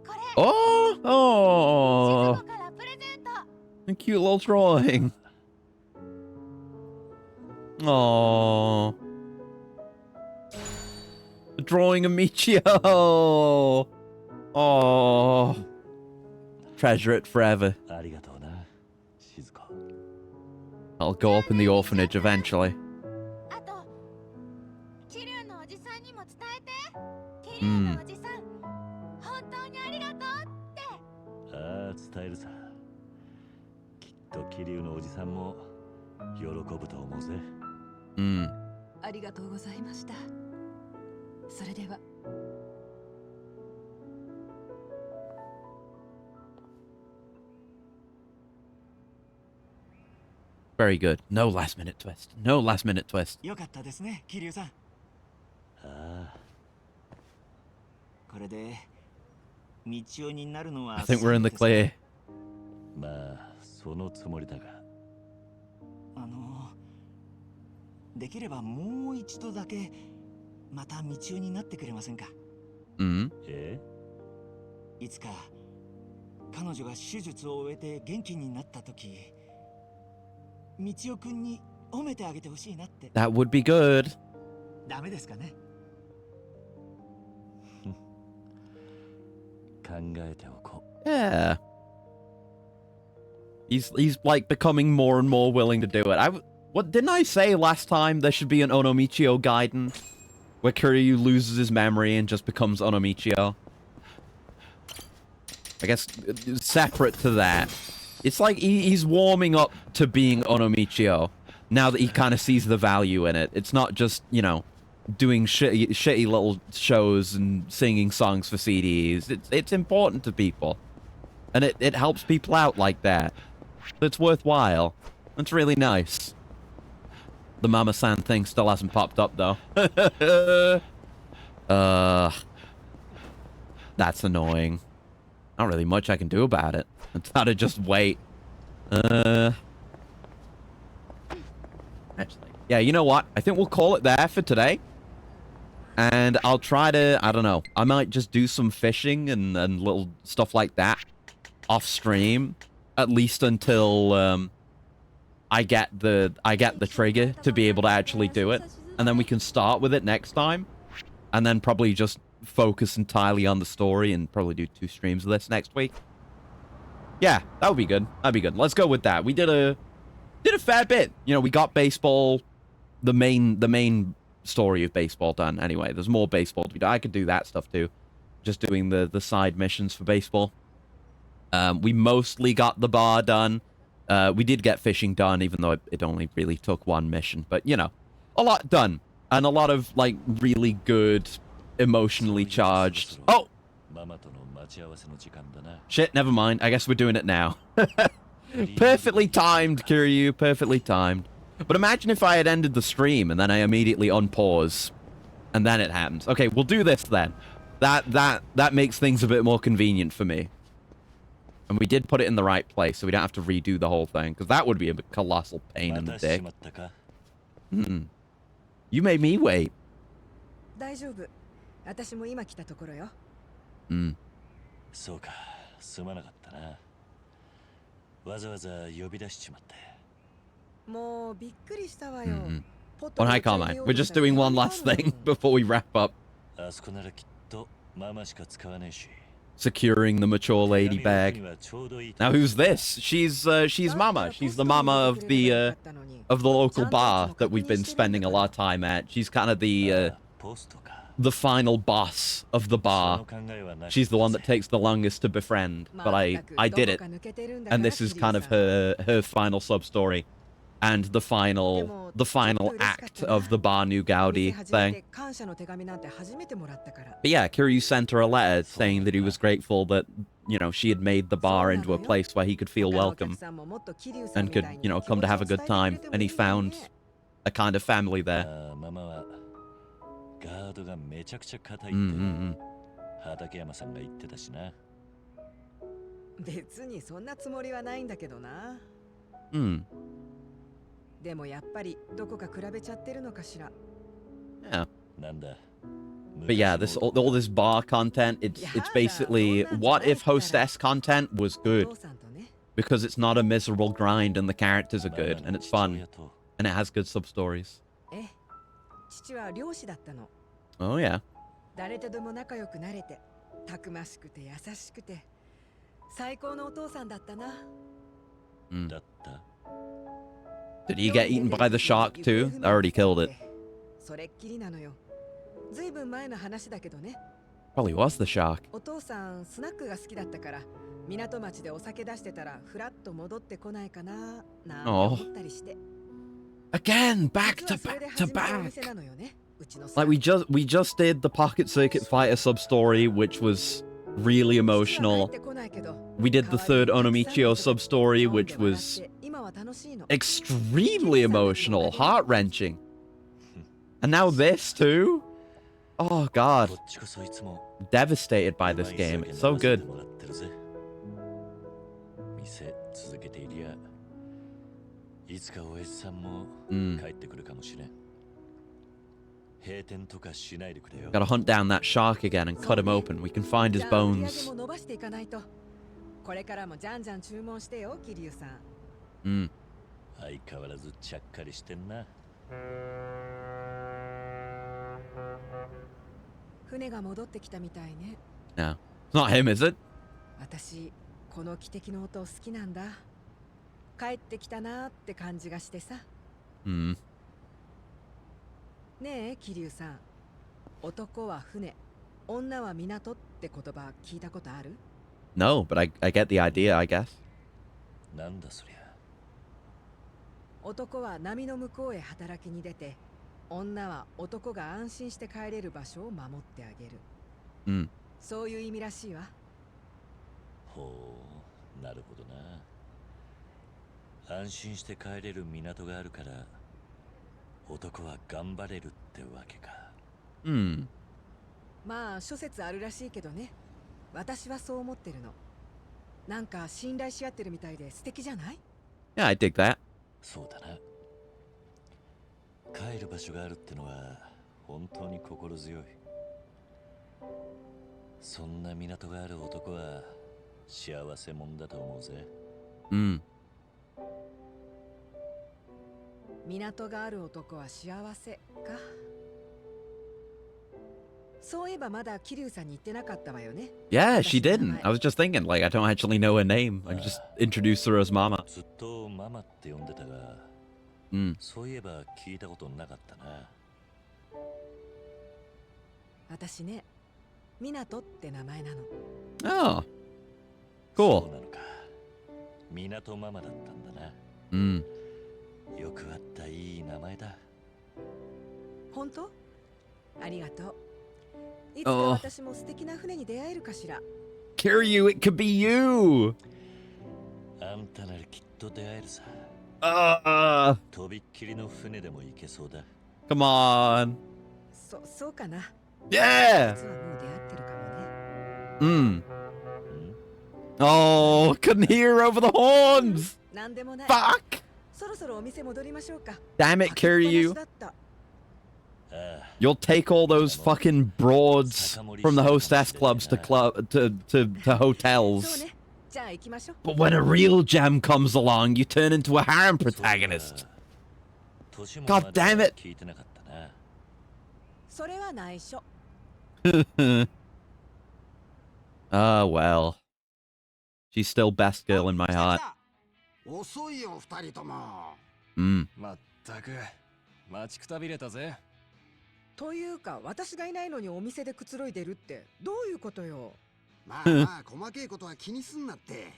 これ。 Oh, 静 oh, 子からプレゼント。 a cute little drawing. Oh, a drawing of Michio. Oh, treasure it forever. ありがとうな、静子。 I'll go up in the orphanage eventually. あと桐生のおじさんにも伝えて。桐生のおじさん、本当にありがとうって。ああ、伝えるさ。きっと桐生のおじさんも喜ぶと思うぜ。Mm. ありがとうございました。それでは。 Very good. No last minute twist. No last minute twist. よかったですね、桐生さん。ああ、これで道夫になるのは I think we're in the 最後ですね。 clear. まあそのつもりだが。できればもう一度だけまた道夫になってくれませんか。 Mm. いつか彼女が手術を終えて元気になった時、道夫くんに褒めてあげてほしいなって。 That would be good. ダメですかね。考えておこう。 Yeah. He's like becoming more and more willing to do it. What didn't I say last time? There should be an Onomichio Gaiden where Kiryu loses his memory and just becomes Onomichio. I guess separate to that, it's like he's warming up to being Onomichio now that he kind of sees the value in it. It's not just, you know, doing shitty little shows and singing songs for CDs. It's important to people, and it helps people out like that. It's worthwhile. It's really nice. The Mama-san thing still hasn't popped up though. That's annoying. Not really much I can do about it. It's how to just wait. Actually, yeah, you know what? I think we'll call it there for today. And I'll try to, I don't know, I might just do some fishing and little stuff like that off stream, at least until I get the trigger to be able to actually do it, and then we can start with it next time, and then probably just focus entirely on the story and probably do 2 streams of this next week. Yeah, that would be good. That'd be good. Let's go with that. We did a fair bit. You know, we got baseball, the main story of baseball done. Anyway, there's more baseball to be done. I could do that stuff too, just doing the side missions for baseball. We mostly got the bar done. We did get fishing done, even though it only really took 1 mission. But, you know, a lot done. And a lot of, like, really good, emotionally charged... Oh! Shit, never mind. I guess we're doing it now. Perfectly timed, Kiryu. Perfectly timed. But imagine if I had ended the stream and then I immediately unpause. And then it happens. Okay, we'll do this then. That makes things a bit more convenient for me. And we did put it in the right place, so we don't have to redo the whole thing, because that would be a colossal pain in the dick. You made me wait. 大丈夫。私も今来たところよ。そうか、すまなかったな。わざわざ呼び出しちまって。もうびっくりしたわよ。Well, hi, Carmine. We're just doing one last thing before we wrap up. あそこならきっとママしか使わねえし。 Securing the mature lady bag. Now who's this? She's Mama. She's the mama of the local bar that we've been spending a lot of time at. She's kind of the final boss of the bar. She's the one that takes the longest to befriend, but I did it. And this is kind of her final sub story. And the final act of the Bar New Gaudi thing. But yeah, Kiryu sent her a letter saying that he was grateful that, you know, she had made the bar into a place where he could feel welcome and could, you know, come to have a good time. And he found a kind of family there. ガードがめちゃくちゃ硬いって畠山さんが言ってたしな。別にそんなつもりはないんだけどな。でもやっぱりどこか比べちゃってるのかしら。Yeah. なんだ。 But yeah, all this bar content, it's basically what if hostess content was good, because it's not a miserable grind and the characters are good and it's fun and it has good sub stories. 父は漁師だったの。Oh yeah. 誰とでも仲良くなれて、たくましくて優しくて、最高のお父さんだったな。だった。 Did he get eaten by the shark too? I already killed it. それっきりなのよ。ずいぶん前の話だけどね。Probably was the shark. お父さんスナックが好きだったから、港町でお酒出してたらフラッと戻ってこないかななんて思ったりして。Again, back to back. Like we just did the Pocket Circuit Fighter sub story, which was really emotional. We did the third Onomichio sub story, which was extremely emotional, heart-wrenching. And now this too? Oh god. Devastated by this game. It's so good. いつかおやじさんも帰ってくるかもしれん。閉店とかしないでくれよ。 Gotta hunt down that shark again and cut him open. We can find his bones. これからもじゃんじゃん注文してよ、桐生さん。相変わらずちゃっかりしてんな。船が戻ってきたみたいね。No. It's not him, is it? 私、この汽笛の音好きなんだ。帰ってきたなって感じがしてさ。ねえ、桐生さん。男は船、女は港って言葉聞いたことある？ No, but I get the idea, I guess. なんだそりゃ。男は波の向こうへ働きに出て、女は男が安心して帰れる場所を守ってあげる。そういう意味らしいわ。ほう、なるほどな。安心して帰れる港があるから男は頑張れるってわけか。まあ諸説あるらしいけどね。私はそう思ってるの。なんか信頼し合ってるみたいで素敵じゃない？ Yeah, I dig that. そうだな。帰る場所があるってのは本当に心強い。そんな港がある男は幸せもんだと思うぜ。港がある男は幸せか。そういえばまだ桐生さんに言ってなかったわよね。Yeah, she didn't. I was just thinking, like, I don't actually know her name. I just introduced her as Mama. ずっとママって呼んでたが、そういえば聞いたことなかったな。私ね、港って名前なの。Oh, そ cool. うなのか。港ママだったんだな。よくあったいい名前だ。本当？ありがとう。いつか私も素敵な船に出会えるかしら。Kiryu, it could be you. あんたならきっと出会えるさ。とびっきりの船でも行けそうだ。Come on. そうかな。Yeah. 実はもう出会ってるかもね。Oh, couldn't hear over the horns. なんでもない。 Fuck. そろそろお店戻りましょうか。Damn it, Kiryu. You'll take all those fucking broads from the hostess clubs to hotels. But when a real gem comes along, you turn into a harem protagonist. God damn it. Oh, well. She's still best girl in my heart. 遅いよ二人とも。まったく待ちくたびれたぜ。というか私がいないのにお店でくつろいでるってどういうことよ。まあまあ細けいことは気にすんなって。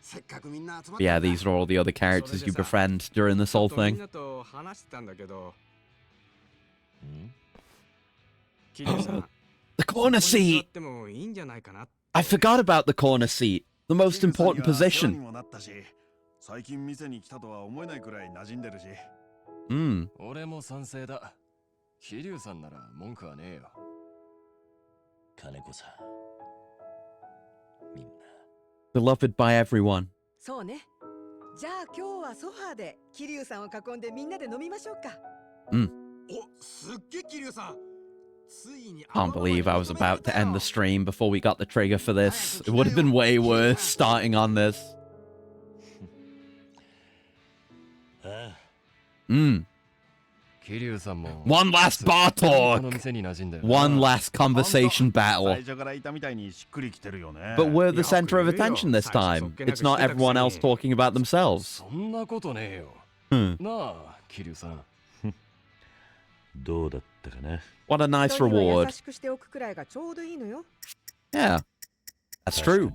せっかくみんな集まった。Yeah, these are all the other characters you befriend during this whole thing. みんなと話してたんだけど。The corner seat. I forgot about the corner seat. The most important position. 最近店に来たとは思えないくらい馴染んでるし。俺も賛成だ。桐生さんなら文句はねえよ。金子さん。みんな。Beloved by everyone. そうね。じゃあ今日はソファーで桐生さんを囲んでみんなで飲みましょうか。お、すっげえ桐生さん。Can't believe I was about to end the stream before we got the trigger for this. It would have been way worse starting on this. One last bar talk. One last conversation battle. But we're the center of attention this time. It's not everyone else talking about themselves. どうだったかな。 What a nice reward. Yeah, that's true.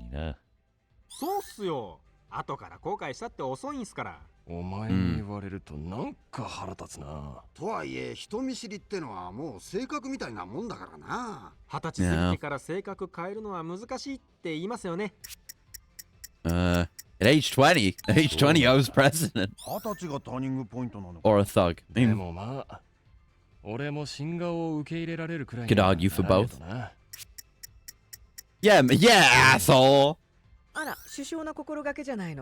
そうっすよ。後から後悔したって遅いんすから。お前に言われるとなんか腹立つな。とはいえ人見知りってのはもう性格みたいなもんだからな。20歳過ぎてから性格変えるのは難しいって言いますよね。At age 20, I was president. Or a thug. でもまあ。俺も新顔を受け入れられるくらい Could argue for both. Yeah, asshole!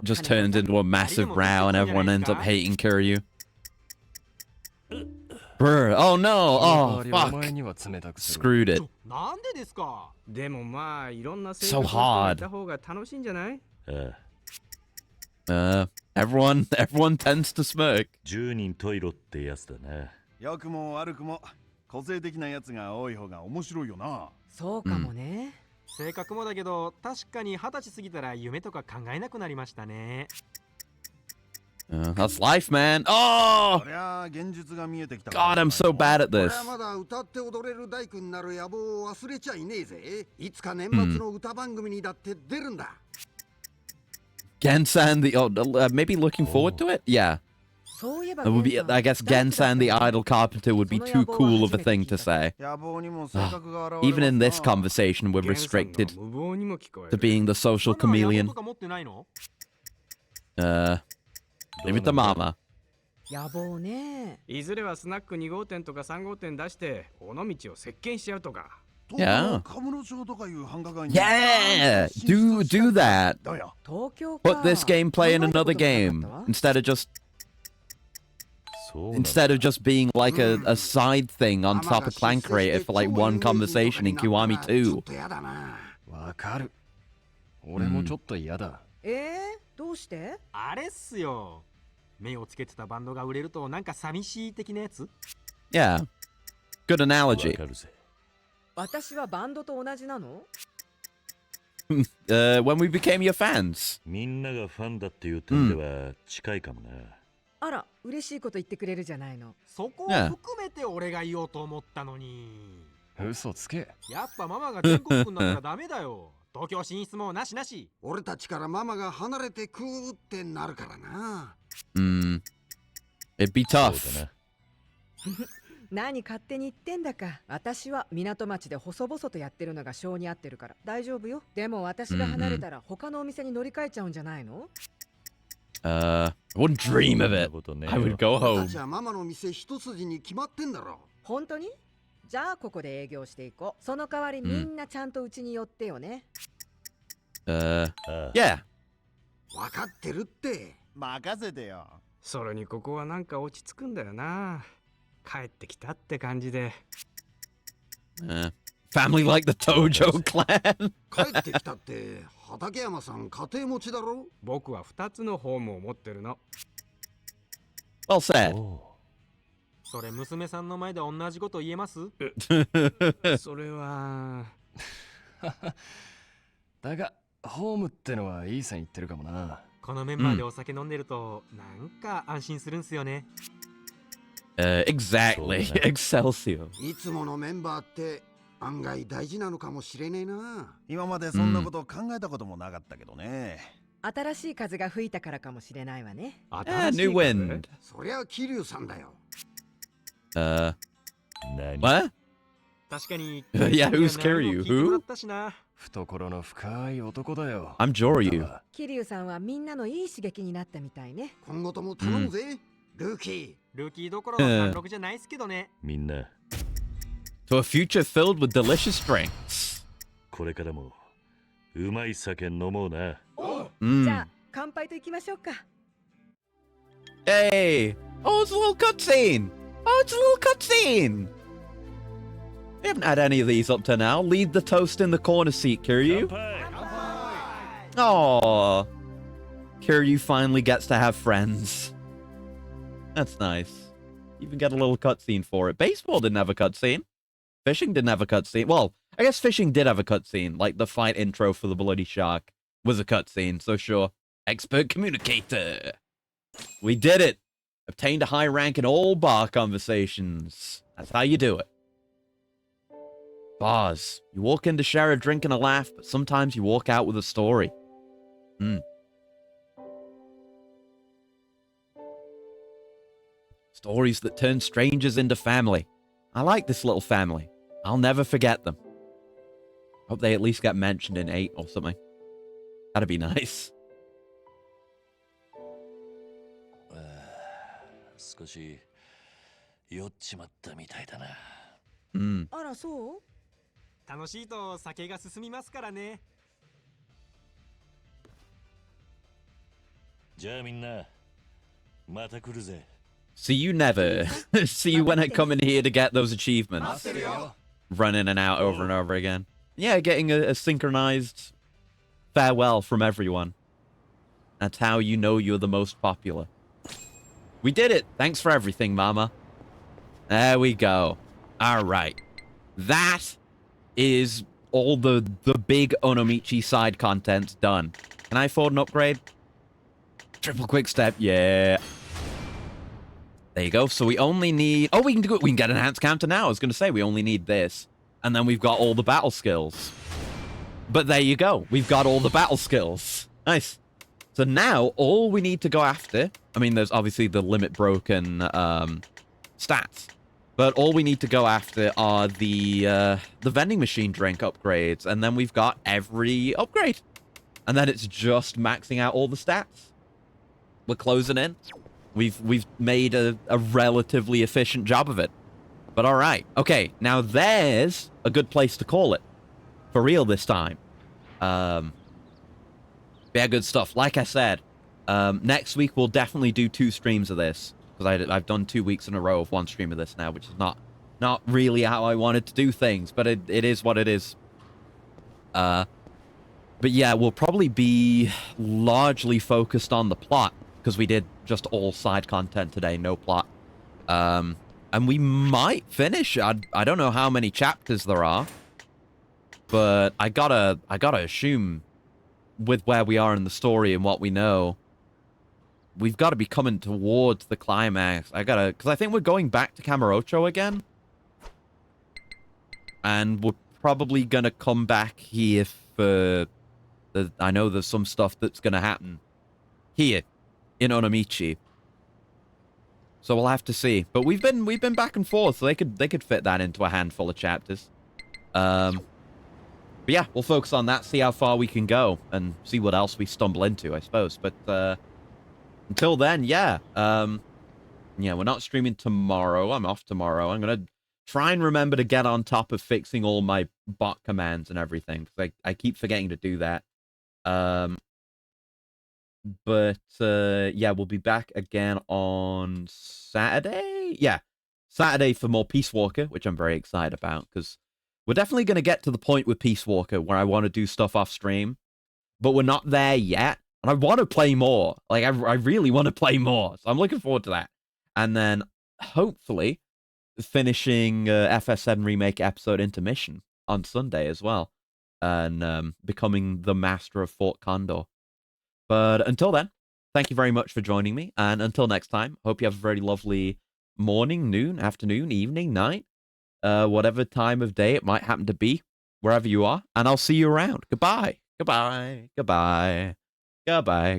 Just turns into a massive row and everyone ends up hating Kiryu. Brr, oh no, oh fuck. Screwed it. So hard. Everyone tends to smirk. 10人トイロってやつだな。良くも悪くも個性的なやつが多い方が面白いよな。そうかもね。性格もだけど確かに20歳過ぎたら夢とか考えなくなりましたね。That's life, man. Oh! God, I'm so bad at this. まだ歌って踊れる大工になる野望を忘れちゃいねえぜ。いつか年末の歌番組にだって出るんだ。Gensan the maybe looking forward to it? Yeah. It would be, I guess Gensan the idol carpenter would be too cool of a thing to say. Even in this conversation, we're restricted to being the social chameleon. Leave it to mama. 野望ね。いずれはスナック2号店とか3号店出して尾道を席巻しちゃうとか。Yeah. Yeah. Do that. Put this gameplay in another game instead of just being like a side thing on top of Clan Creator for like one conversation in Kiwami 2. わかる。俺もちょっと嫌だ。どうして？あれっすよ。目をつけてたバンドが売れるとなんか寂しい的なやつ？ Yeah. Good analogy. 私はバンドと同じなの？ When we became your fans. みんながファンだっていう点では近いかもな。あら、嬉しいこと言ってくれるじゃないの。そこを含めて俺が言おうと思ったのに。嘘つけ。やっぱママが全国区になったらダメだよ。東京進出もなしなし。俺たちからママが離れてくーってなるからな。It'd be tough. 何勝手に言ってんだか。私は港町で細々とやってるのが性に合ってるから大丈夫よ。でも私が離れたら他のお店に乗り換えちゃうんじゃないの？ I wouldn't dream of it. I would go home. じゃあママの店一筋に決まってんだろ。本当に？じゃあここで営業していこう。その代わりみんなちゃんとうちに寄ってよね。Yeah. 分かってるって。任せてよ。それにここはなんか落ち着くんだよな。帰ってきたって感じで。Family like the Tojo clan. 帰ってきたって畠山さん家庭持ちだろ。僕は2つのホームを持ってるの。Well said. それ娘さんの前で同じこと言えます？それは。だがホームってのはいい線いってるかもな。このメンバーでお酒飲んでると、なんか安心するんすよね。Exactly. Excelsior. いつものメンバーって案外大事なのかもしれねえな。今までそんなこと考えたこともなかったけどね。新しい風が吹いたからかもしれないわね。New wind. そりゃ桐生さんだよ。What? 確かに。Yeah, who's Kiryu? Who? 懐の深い男だよ。I'm Joryu. 桐生さんはみんなのいい刺激になったみたいね。今後とも頼むぜ、ルーキー。ルーキーどころの36じゃないっすけどね。みんな。To a future filled with delicious drinks. これからもうまい酒飲もうな。じゃあ乾杯といきましょうか。Hey! Oh, it's a little cutscene! Oh, it's a little cutscene! We haven't had any of these up to now. Lead the toast in the corner seat, Kiryu. Aww. Kiryu finally gets to have friends. That's nice. Even get a little cutscene for it. Baseball didn't have a cutscene. Fishing didn't have a cutscene. Well, I guess fishing did have a cutscene. Like the fight intro for the bloody shark was a cutscene, so sure. Expert communicator. We did it. Obtained a high rank in all bar conversations. That's how you do it. Bars. You walk in to share a drink and a laugh, but sometimes you walk out with a story. Stories that turn strangers into family. I like this little family. I'll never forget them. Hope they at least get mentioned in 8 or something. That'd be nice. 少し酔っちまったみたいだな。あらそう？楽しいと酒が進みますからね。じゃあみんなまた来るぜ。 See you never. See you when I come in here to get those achievements. Run in and out over and over again. Yeah, getting a synchronized farewell from everyone. That's how you know you're the most popular. We did it. Thanks for everything, Mama. There we go. All right. That is all the big Onomichi side content done. Can I afford an upgrade? Triple quick step. Yeah. There you go. So we only need... Oh, we can get an enhanced counter now. I was going to say we only need this. And then we've got all the battle skills. But there you go. We've got all the battle skills. Nice. So now all we need to go after... I mean, there's obviously the limit broken stats. But all we need to go after are the vending machine drink upgrades. And then we've got every upgrade. And then it's just maxing out all the stats. We're closing in. We've made a relatively efficient job of it. But all right. Okay, now there's a good place to call it. For real this time. Yeah, good stuff. Like I said, next week we'll definitely do 2 streams of this. Because I've done 2 weeks in a row of 1 stream of this now, which is not really how I wanted to do things. But it is what it is. But yeah, we'll probably be largely focused on the plot. Because we did just all side content today, no plot. And we might finish. I don't know how many chapters there are. But I gotta assume, with where we are in the story and what we know, we've got to be coming towards the climax. Because I think we're going back to Kamurocho again. And we're probably gonna come back here for... I know there's some stuff that's gonna happen here in Onomichi. So we'll have to see. But we've been back and forth, so they could fit that into a handful of chapters. But yeah, we'll focus on that, see how far we can go, and see what else we stumble into, I suppose. But until then, yeah. Yeah, we're not streaming tomorrow. I'm off tomorrow. I'm gonna try and remember to get on top of fixing all my bot commands and everything, because I keep forgetting to do that. But yeah, we'll be back again on Saturday. Yeah, Saturday for more Peace Walker, which I'm very excited about, because we're definitely going to get to the point with Peace Walker where I want to do stuff off stream, but we're not there yet. And I want to play more. Like, I really want to play more. So I'm looking forward to that. And then, hopefully, finishing FS7 Remake episode Intermission on Sunday as well. And becoming the master of Fort Condor. But until then, thank you very much for joining me. And until next time, hope you have a very lovely morning, noon, afternoon, evening, night. Whatever time of day it might happen to be, wherever you are. And I'll see you around. Goodbye. Goodbye. Goodbye. Goodbye.